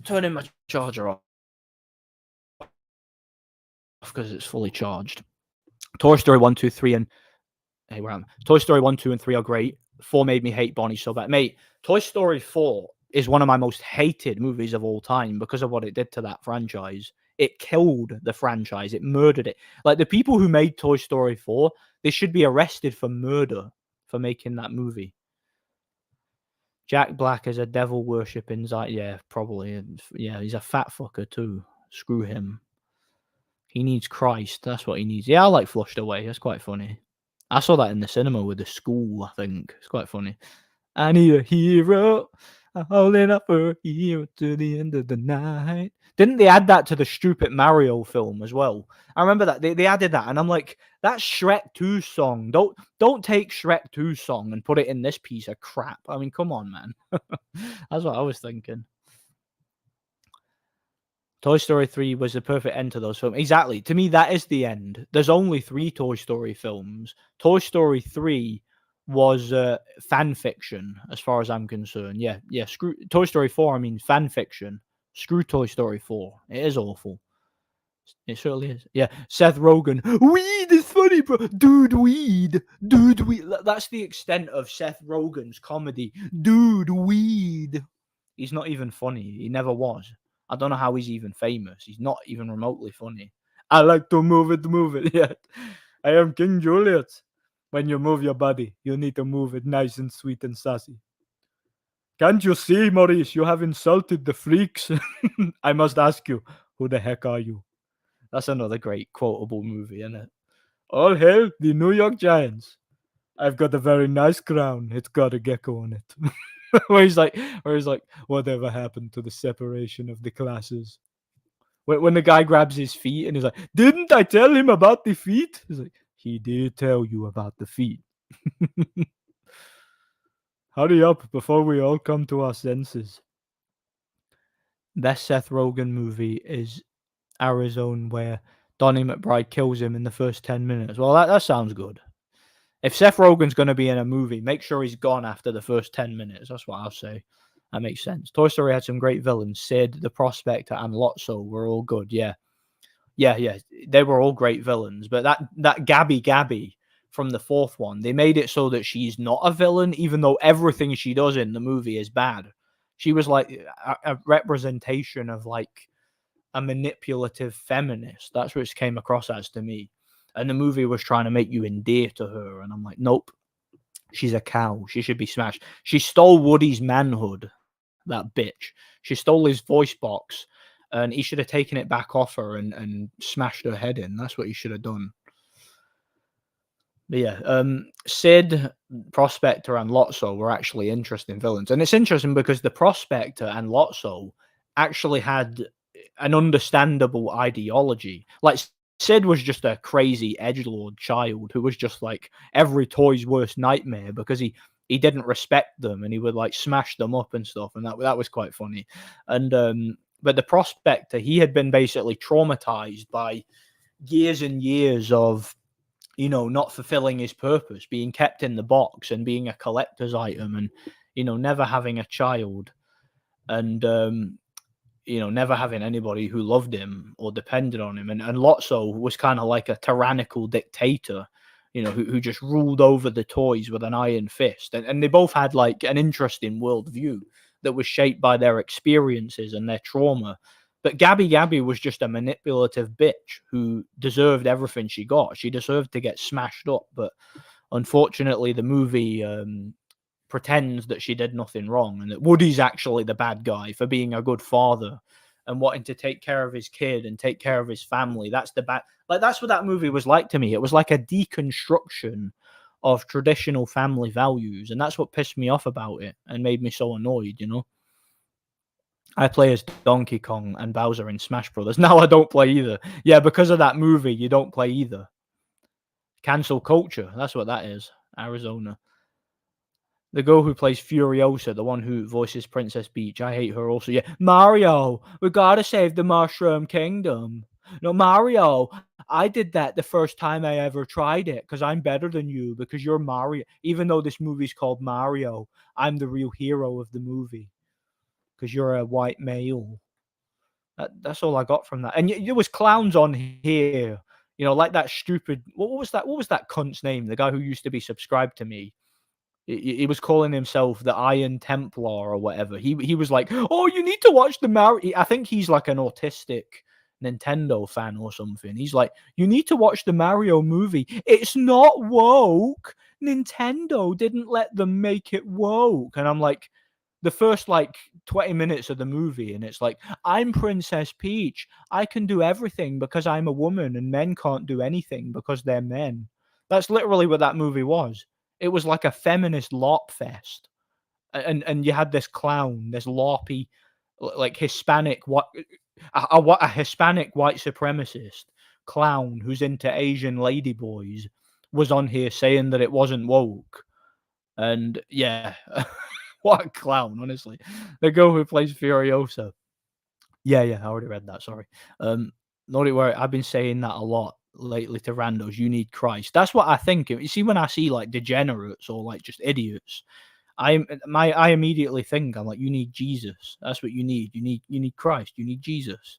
Turning my charger off because it's fully charged. Toy Story 1, 2, 3, and hey, where am I? Toy Story 1, 2, and 3 are great. 4 made me hate Bonnie so bad. Mate, Toy Story 4 is one of my most hated movies of all time because of what it did to that franchise. It killed the franchise. It murdered it. Like, the people who made Toy Story 4, they should be arrested for murder for making that movie. Jack Black is a devil worshipping. Yeah, probably. Yeah, he's a fat fucker too. Screw him. He needs Christ. That's what he needs. Yeah, I like Flushed Away. That's quite funny. I saw that in the cinema with the school, I think. It's quite funny. I need a hero. I'm holding up for a hero to the end of the night. Didn't they add that to the stupid Mario film as well? I remember that. They added that, and I'm like, that's Shrek 2 song. Don't take Shrek 2 song and put it in this piece of crap. I mean, come on, man. That's what I was thinking. Toy Story 3 was the perfect end to those films. Exactly. To me, that is the end. There's only 3 Toy Story films. Toy Story 3 was fan fiction, as far as I'm concerned. Yeah. Screw Toy Story 4. I mean, fan fiction. Screw Toy Story 4. It is awful. It certainly is. Yeah. Seth Rogen. Weed is funny, bro. Dude, weed. That's the extent of Seth Rogen's comedy. Dude, weed. He's not even funny. He never was. I don't know how he's even famous. He's not even remotely funny. I like to move it. Yeah. I am King Juliet. When you move your body, you need to move it nice and sweet and sassy. Can't you see, Maurice? You have insulted the freaks. I must ask you, who the heck are you? That's another great quotable movie, isn't it? All hail the New York Giants. I've got a very nice crown. It's got a gecko on it. where he's like, whatever happened to the separation of the classes? When the guy grabs his feet and he's like, didn't I tell him about the feet? He's like, he did tell you about the feet. Hurry up before we all come to our senses. Best Seth Rogen movie is Arizona, where Donnie McBride kills him in the first 10 minutes. Well, that sounds good. If Seth Rogen's going to be in a movie, make sure he's gone after the first 10 minutes. That's what I'll say. That makes sense. Toy Story had some great villains. Sid, the Prospector, and Lotso were all good. Yeah. They were all great villains. But that Gabby from the fourth one, they made it so that she's not a villain, even though everything she does in the movie is bad. She was like a representation of like a manipulative feminist. That's what it came across as to me. And the movie was trying to make you endear to her. And I'm like, nope. She's a cow. She should be smashed. She stole Woody's manhood. that bitch. She stole his voice box, and he should have taken it back off her and smashed her head in. That's what he should have done. But yeah, Sid, Prospector, and Lotso were actually interesting villains, and it's interesting because the Prospector and Lotso actually had an understandable ideology. Like Sid was just a crazy edgelord child who was just like every toy's worst nightmare because he didn't respect them and he would like smash them up and stuff, and that was quite funny. And but the Prospector, he had been basically traumatized by years and years of not fulfilling his purpose, being kept in the box and being a collector's item, and never having a child, and never having anybody who loved him or depended on him. And Lotso was kind of like a tyrannical dictator, who just ruled over the toys with an iron fist. And they both had like an interesting worldview that was shaped by their experiences and their trauma. But Gabby was just a manipulative bitch who deserved everything she got. She deserved to get smashed up. But unfortunately, the movie pretends that she did nothing wrong and that Woody's actually the bad guy for being a good father and wanting to take care of his kid and take care of his family. That's the bad. Like, that's what that movie was like to me. It was like a deconstruction of traditional family values. And that's what pissed me off about it and made me so annoyed, I play as Donkey Kong and Bowser in Smash Brothers. Now I don't play either. Yeah, because of that movie, you don't play either. Cancel culture. That's what that is. Arizona. The girl who plays Furiosa, the one who voices Princess Peach, I hate her also. Yeah, Mario, we gotta save the Mushroom Kingdom. No, Mario, I did that the first time I ever tried it because I'm better than you because you're Mario. Even though this movie's called Mario, I'm the real hero of the movie because you're a white male. That's all I got from that. And there was clowns on here, like that stupid. What was that? What was that cunt's name? The guy who used to be subscribed to me. He was calling himself the Iron Templar or whatever. He was like, "Oh, you need to watch the Mario." I think he's like an autistic Nintendo fan or something. He's like, "You need to watch the Mario movie. It's not woke. Nintendo didn't let them make it woke." And I'm like, the first like 20 minutes of the movie, and it's like, I'm Princess Peach. I can do everything because I'm a woman, and men can't do anything because they're men. That's literally what that movie was. It was like a feminist LARP fest. And you had this clown, this LARPy, like Hispanic, a Hispanic white supremacist clown who's into Asian ladyboys was on here saying that it wasn't woke. And yeah, what a clown, honestly. The girl who plays Furiosa. Yeah, I already read that, sorry. Not it where I've been saying that a lot lately to randos. You need Christ. That's what I think. You see, when I see like degenerates or like just idiots, I immediately think, I'm like, you need Jesus. That's what you need. You need Christ. You need Jesus.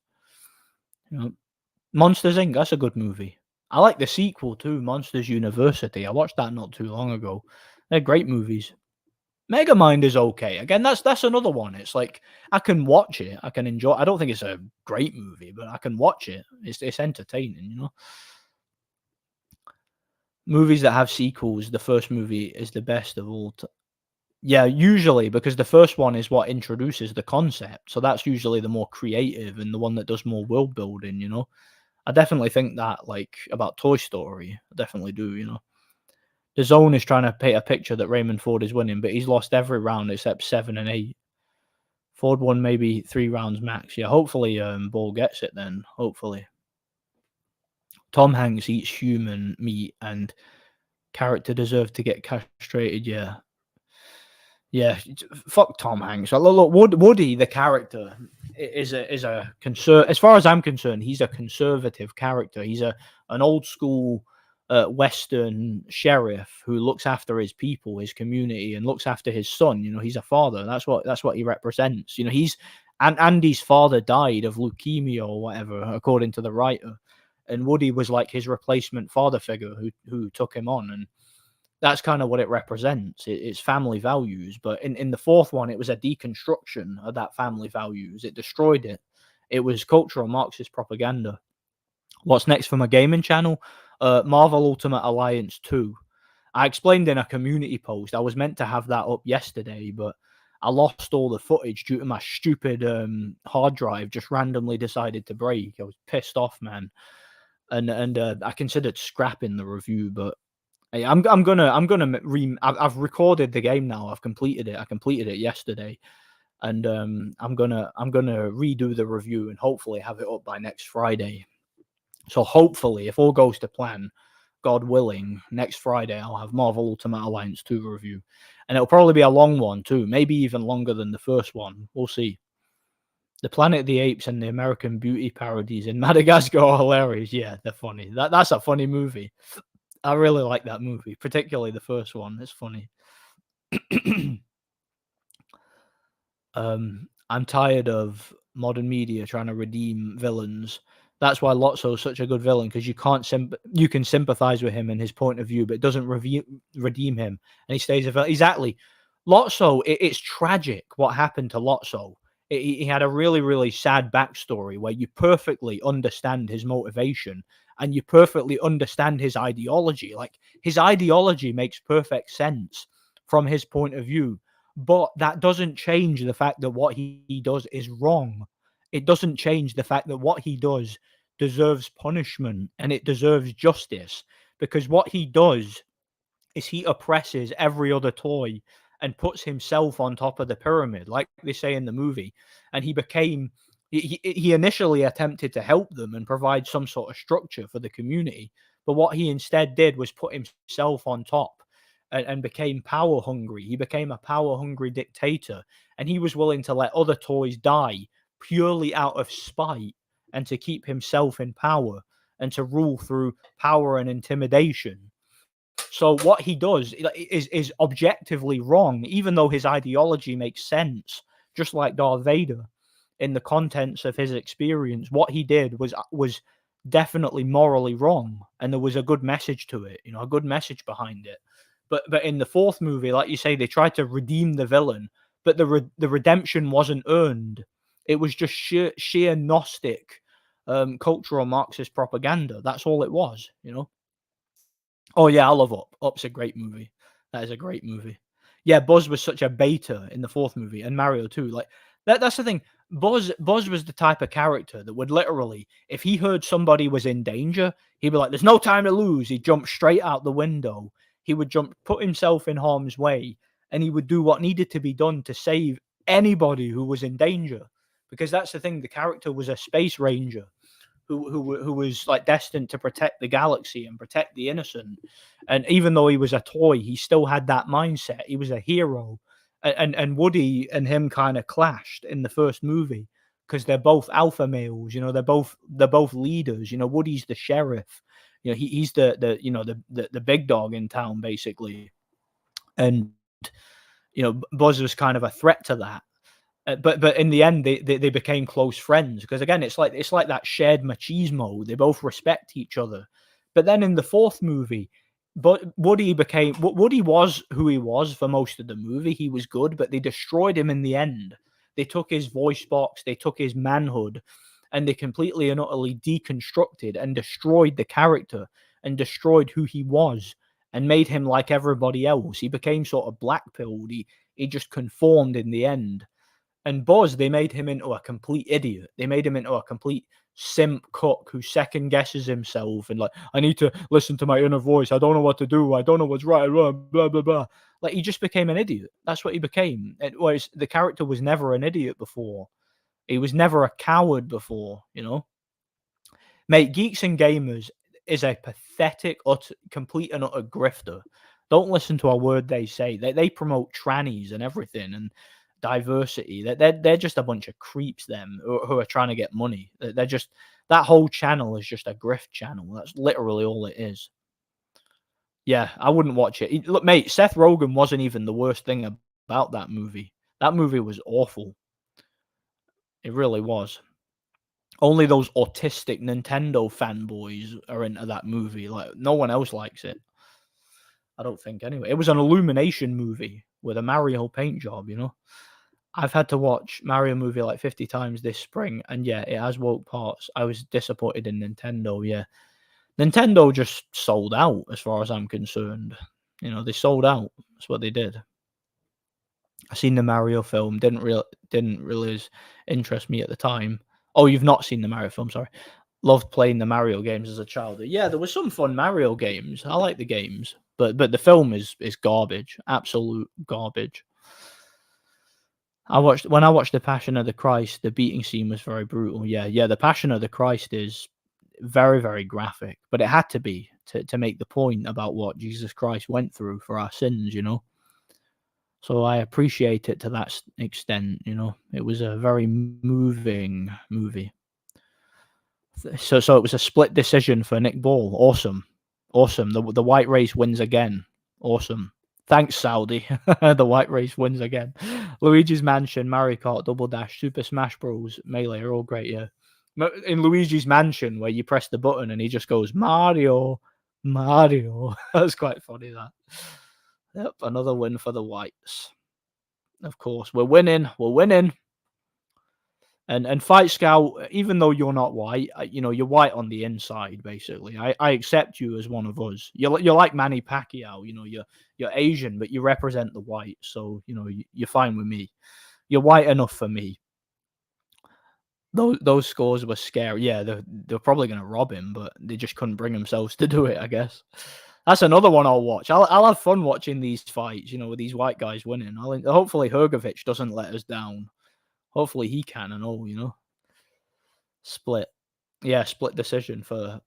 Monsters Inc. That's a good movie. I like the sequel too, Monsters University. I watched that not too long ago. They're great movies. Megamind is okay. Again, that's another one. It's like I can watch it, I can enjoy. I don't think it's a great movie, but I can watch it. It's entertaining, Movies that have sequels, the first movie is the best of all. Yeah, usually because the first one is what introduces the concept, so that's usually the more creative and the one that does more world building. I definitely think that, like, about Toy Story. I definitely do. The Zone is trying to paint a picture that Raymond Ford is winning, but he's lost every round except 7 and 8. Ford won maybe 3 rounds max. Yeah, hopefully Ball gets it then. Hopefully. Tom Hanks eats human meat and character deserved to get castrated. Yeah. Yeah, fuck Tom Hanks. Look, Woody, the character, is a as far as I'm concerned, he's a conservative character. He's an old school Western sheriff who looks after his people, his community, and looks after his son. He's a father. That's what he represents. Andy's father died of leukemia or whatever, according to the writer, and Woody was like his replacement father figure who took him on, and that's kind of what it represents. It's family values. But in the fourth one, it was a deconstruction of that family values. It destroyed it. It was cultural Marxist propaganda. What's next for my gaming channel? Marvel Ultimate Alliance 2. I explained in a community post. I was meant to have that up yesterday, but I lost all the footage due to my stupid hard drive just randomly decided to break. I was pissed off, man, and I considered scrapping the review, but hey, I've recorded the game now. I've completed it. I completed it yesterday, and I'm gonna redo the review and hopefully have it up by next Friday. So hopefully, if all goes to plan, God willing, next Friday I'll have Marvel Ultimate Alliance 2 review. And it'll probably be a long one too, maybe even longer than the first one. We'll see. The Planet of the Apes and the American Beauty parodies in Madagascar are hilarious. Yeah, they're funny. That's a funny movie. I really like that movie, particularly the first one. It's funny. I'm tired of modern media trying to redeem villains. That's why Lotso's such a good villain, because you can sympathize with him and his point of view, but it doesn't redeem him, and he stays a villain. Exactly. Lotso, it's tragic what happened to Lotso. He had a really, really sad backstory where you perfectly understand his motivation and you perfectly understand his ideology. Like, his ideology makes perfect sense from his point of view, but that doesn't change the fact that what he does is wrong. It doesn't change the fact that what he does deserves punishment and it deserves justice, because what he does is he oppresses every other toy and puts himself on top of the pyramid, like they say in the movie. And he initially attempted to help them and provide some sort of structure for the community, but what he instead did was put himself on top and became power hungry. He became a power hungry dictator, and he was willing to let other toys die purely out of spite and to keep himself in power and to rule through power and intimidation. So what he does is objectively wrong, even though his ideology makes sense, just like Darth Vader. In the contents of his experience, what he did was definitely morally wrong, and there was a good message to it, a good message behind it. But in the fourth movie, like you say, they tried to redeem the villain, but the redemption wasn't earned. It was just sheer Gnostic, cultural Marxist propaganda. That's all it was. Oh yeah, I love Up. Up's a great movie. That is a great movie. Yeah, Buzz was such a beta in the fourth movie, and Mario too. Like that's the thing. Buzz was the type of character that would literally, if he heard somebody was in danger, he'd be like, "There's no time to lose." He'd jump straight out the window. He would put himself in harm's way, and he would do what needed to be done to save anybody who was in danger. Because that's the thing. The character was a space ranger who was like destined to protect the galaxy and protect the innocent. And even though he was a toy, he still had that mindset. He was a hero. And Woody and him kind of clashed in the first movie because they're both alpha males. They're both leaders. Woody's the sheriff. He's the big dog in town basically. And Buzz was kind of a threat to that. But in the end, they became close friends because again, it's like that shared machismo. They both respect each other. But then in the fourth movie, Woody was who he was for most of the movie. He was good, but they destroyed him in the end. They took his voice box, they took his manhood, and they completely and utterly deconstructed and destroyed the character and destroyed who he was and made him like everybody else. He became sort of black-pilled. He just conformed in the end. And Buzz, they made him into a complete idiot. They made him into a complete simp cook who second guesses himself and like, I need to listen to my inner voice. I don't know what to do. I don't know what's right or wrong, blah, blah, blah. Like, he just became an idiot. That's what he became. Whereas the character was never an idiot before. He was never a coward before, Mate, Geeks and Gamers is a pathetic, complete and utter grifter. Don't listen to a word they say. They promote trannies and everything and diversity. They're just a bunch of creeps, them, who are trying to get money. They're just, that whole channel is just a grift channel. That's literally all it is. Yeah, I wouldn't watch it. Look, mate, Seth Rogen wasn't even the worst thing about that movie. That movie was awful. It really was. Only those autistic Nintendo fanboys are into that movie. Like, no one else likes it. I don't think, anyway. It was an Illumination movie with a Mario paint job, I've had to watch Mario movie like 50 times this spring, and yeah, it has woke parts. I was disappointed in Nintendo, yeah. Nintendo just sold out, as far as I'm concerned. They sold out. That's what they did. I seen the Mario film. Didn't really interest me at the time. Oh, you've not seen the Mario film? Sorry. Loved playing the Mario games as a child. Yeah, there was some fun Mario games. I like the games, but the film is garbage. Absolute garbage. I watched The Passion of the Christ. The beating scene was very brutal. Yeah, yeah. The Passion of the Christ is very, very graphic, but it had to be to make the point about what Jesus Christ went through for our sins. So I appreciate it to that extent. It was a very moving movie. So it was a split decision for Nick Ball. Awesome, awesome. The white race wins again. Awesome. Thanks, Saudi. The white race wins again. Luigi's Mansion, Mario Kart, Double Dash, Super Smash Bros, Melee are all great. Yeah. In Luigi's Mansion, where you press the button and he just goes Mario, Mario. That's quite funny. That. Yep, another win for the whites. Of course, we're winning. We're winning. And Fight Scout, even though you're not white, you're white on the inside. Basically, I accept you as one of us. You're like Manny Pacquiao. You're Asian, but you represent the white. So you're fine with me. You're white enough for me. Those scores were scary. Yeah, they're probably gonna rob him, but they just couldn't bring themselves to do it. I guess that's another one I'll watch. I'll have fun watching these fights. With these white guys winning. Hopefully Hrgovic doesn't let us down. Hopefully he can and all. Split. Yeah, split decision for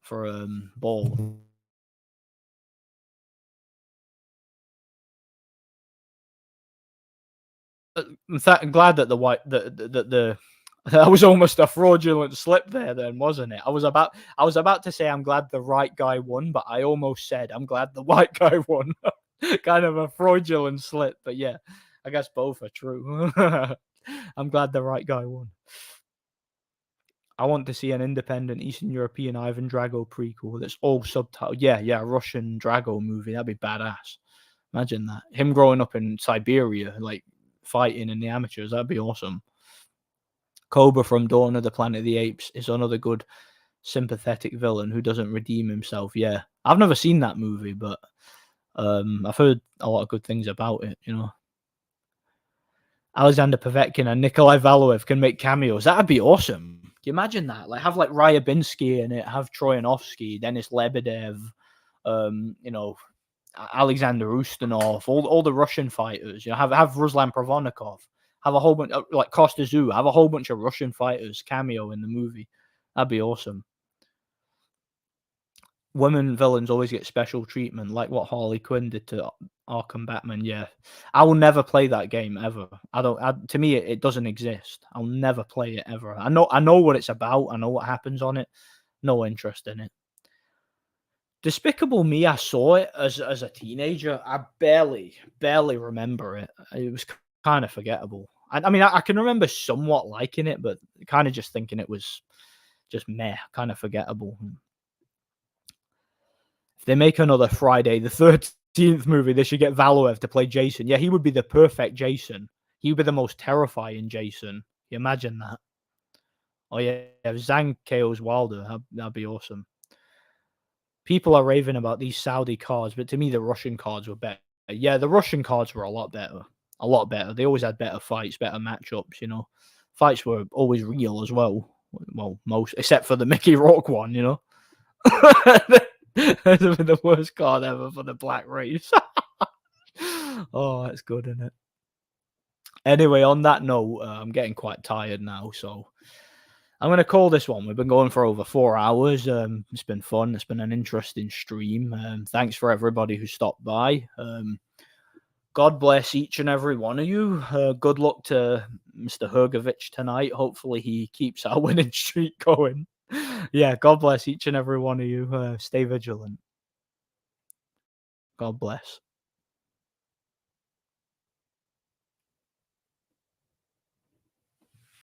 Ball. I'm glad that the white the that was almost a fraudulent slip there then, wasn't it? I was about to say I'm glad the right guy won, but I almost said I'm glad the white guy won. Kind of a fraudulent slip, but yeah, I guess both are true. I'm glad the right guy won. I want to see an independent Eastern European Ivan Drago prequel that's all subtitled. Yeah, Russian Drago movie. That'd be badass. Imagine that. Him growing up in Siberia, like fighting in the amateurs. That'd be awesome. Cobra from Dawn of the Planet of the Apes is another good sympathetic villain who doesn't redeem himself. Yeah. I've never seen that movie, but I've heard a lot of good things about it, Alexander Povetkin and Nikolai Valoev can make cameos. That'd be awesome. Can you imagine that? Like have like Ryabinsky in it, have Troyanovsky, Denis Lebedev, Alexander Ustinov, all the Russian fighters. Have Ruslan Provodnikov, have a whole bunch like Kostazu, have a whole bunch of Russian fighters cameo in the movie. That'd be awesome. Women villains always get special treatment, like what Harley Quinn did to Arkham Batman. Yeah, I will never play that game ever. To me, it doesn't exist. I'll never play it ever. I know what it's about. I know what happens on it. No interest in it. Despicable Me, I saw it as a teenager. I barely remember it. It was kind of forgettable. I mean, I can remember somewhat liking it, but kind of just thinking it was just meh, kind of forgettable. If they make another Friday the 13th movie, they should get Valoev to play Jason. Yeah, he would be the perfect Jason. He would be the most terrifying Jason. You imagine that? Oh yeah, if Zhang KO's Wilder, that'd be awesome. People are raving about these Saudi cards, but to me, the Russian cards were better. Yeah, the Russian cards were a lot better. A lot better. They always had better fights, better matchups, Fights were always real as well. Well, most, except for the Mickey Rourke one, The worst card ever for the Black Race. Oh, that's good, isn't it? Anyway, on that note, I'm getting quite tired now, so I'm going to call this one. We've been going for over 4 hours. It's been fun. It's been an interesting stream. Thanks for everybody who stopped by. God bless each and every one of you. Good luck to Mr. Hrgovic tonight. Hopefully he keeps our winning streak going. Yeah, God bless each and every one of you. Stay vigilant. God bless.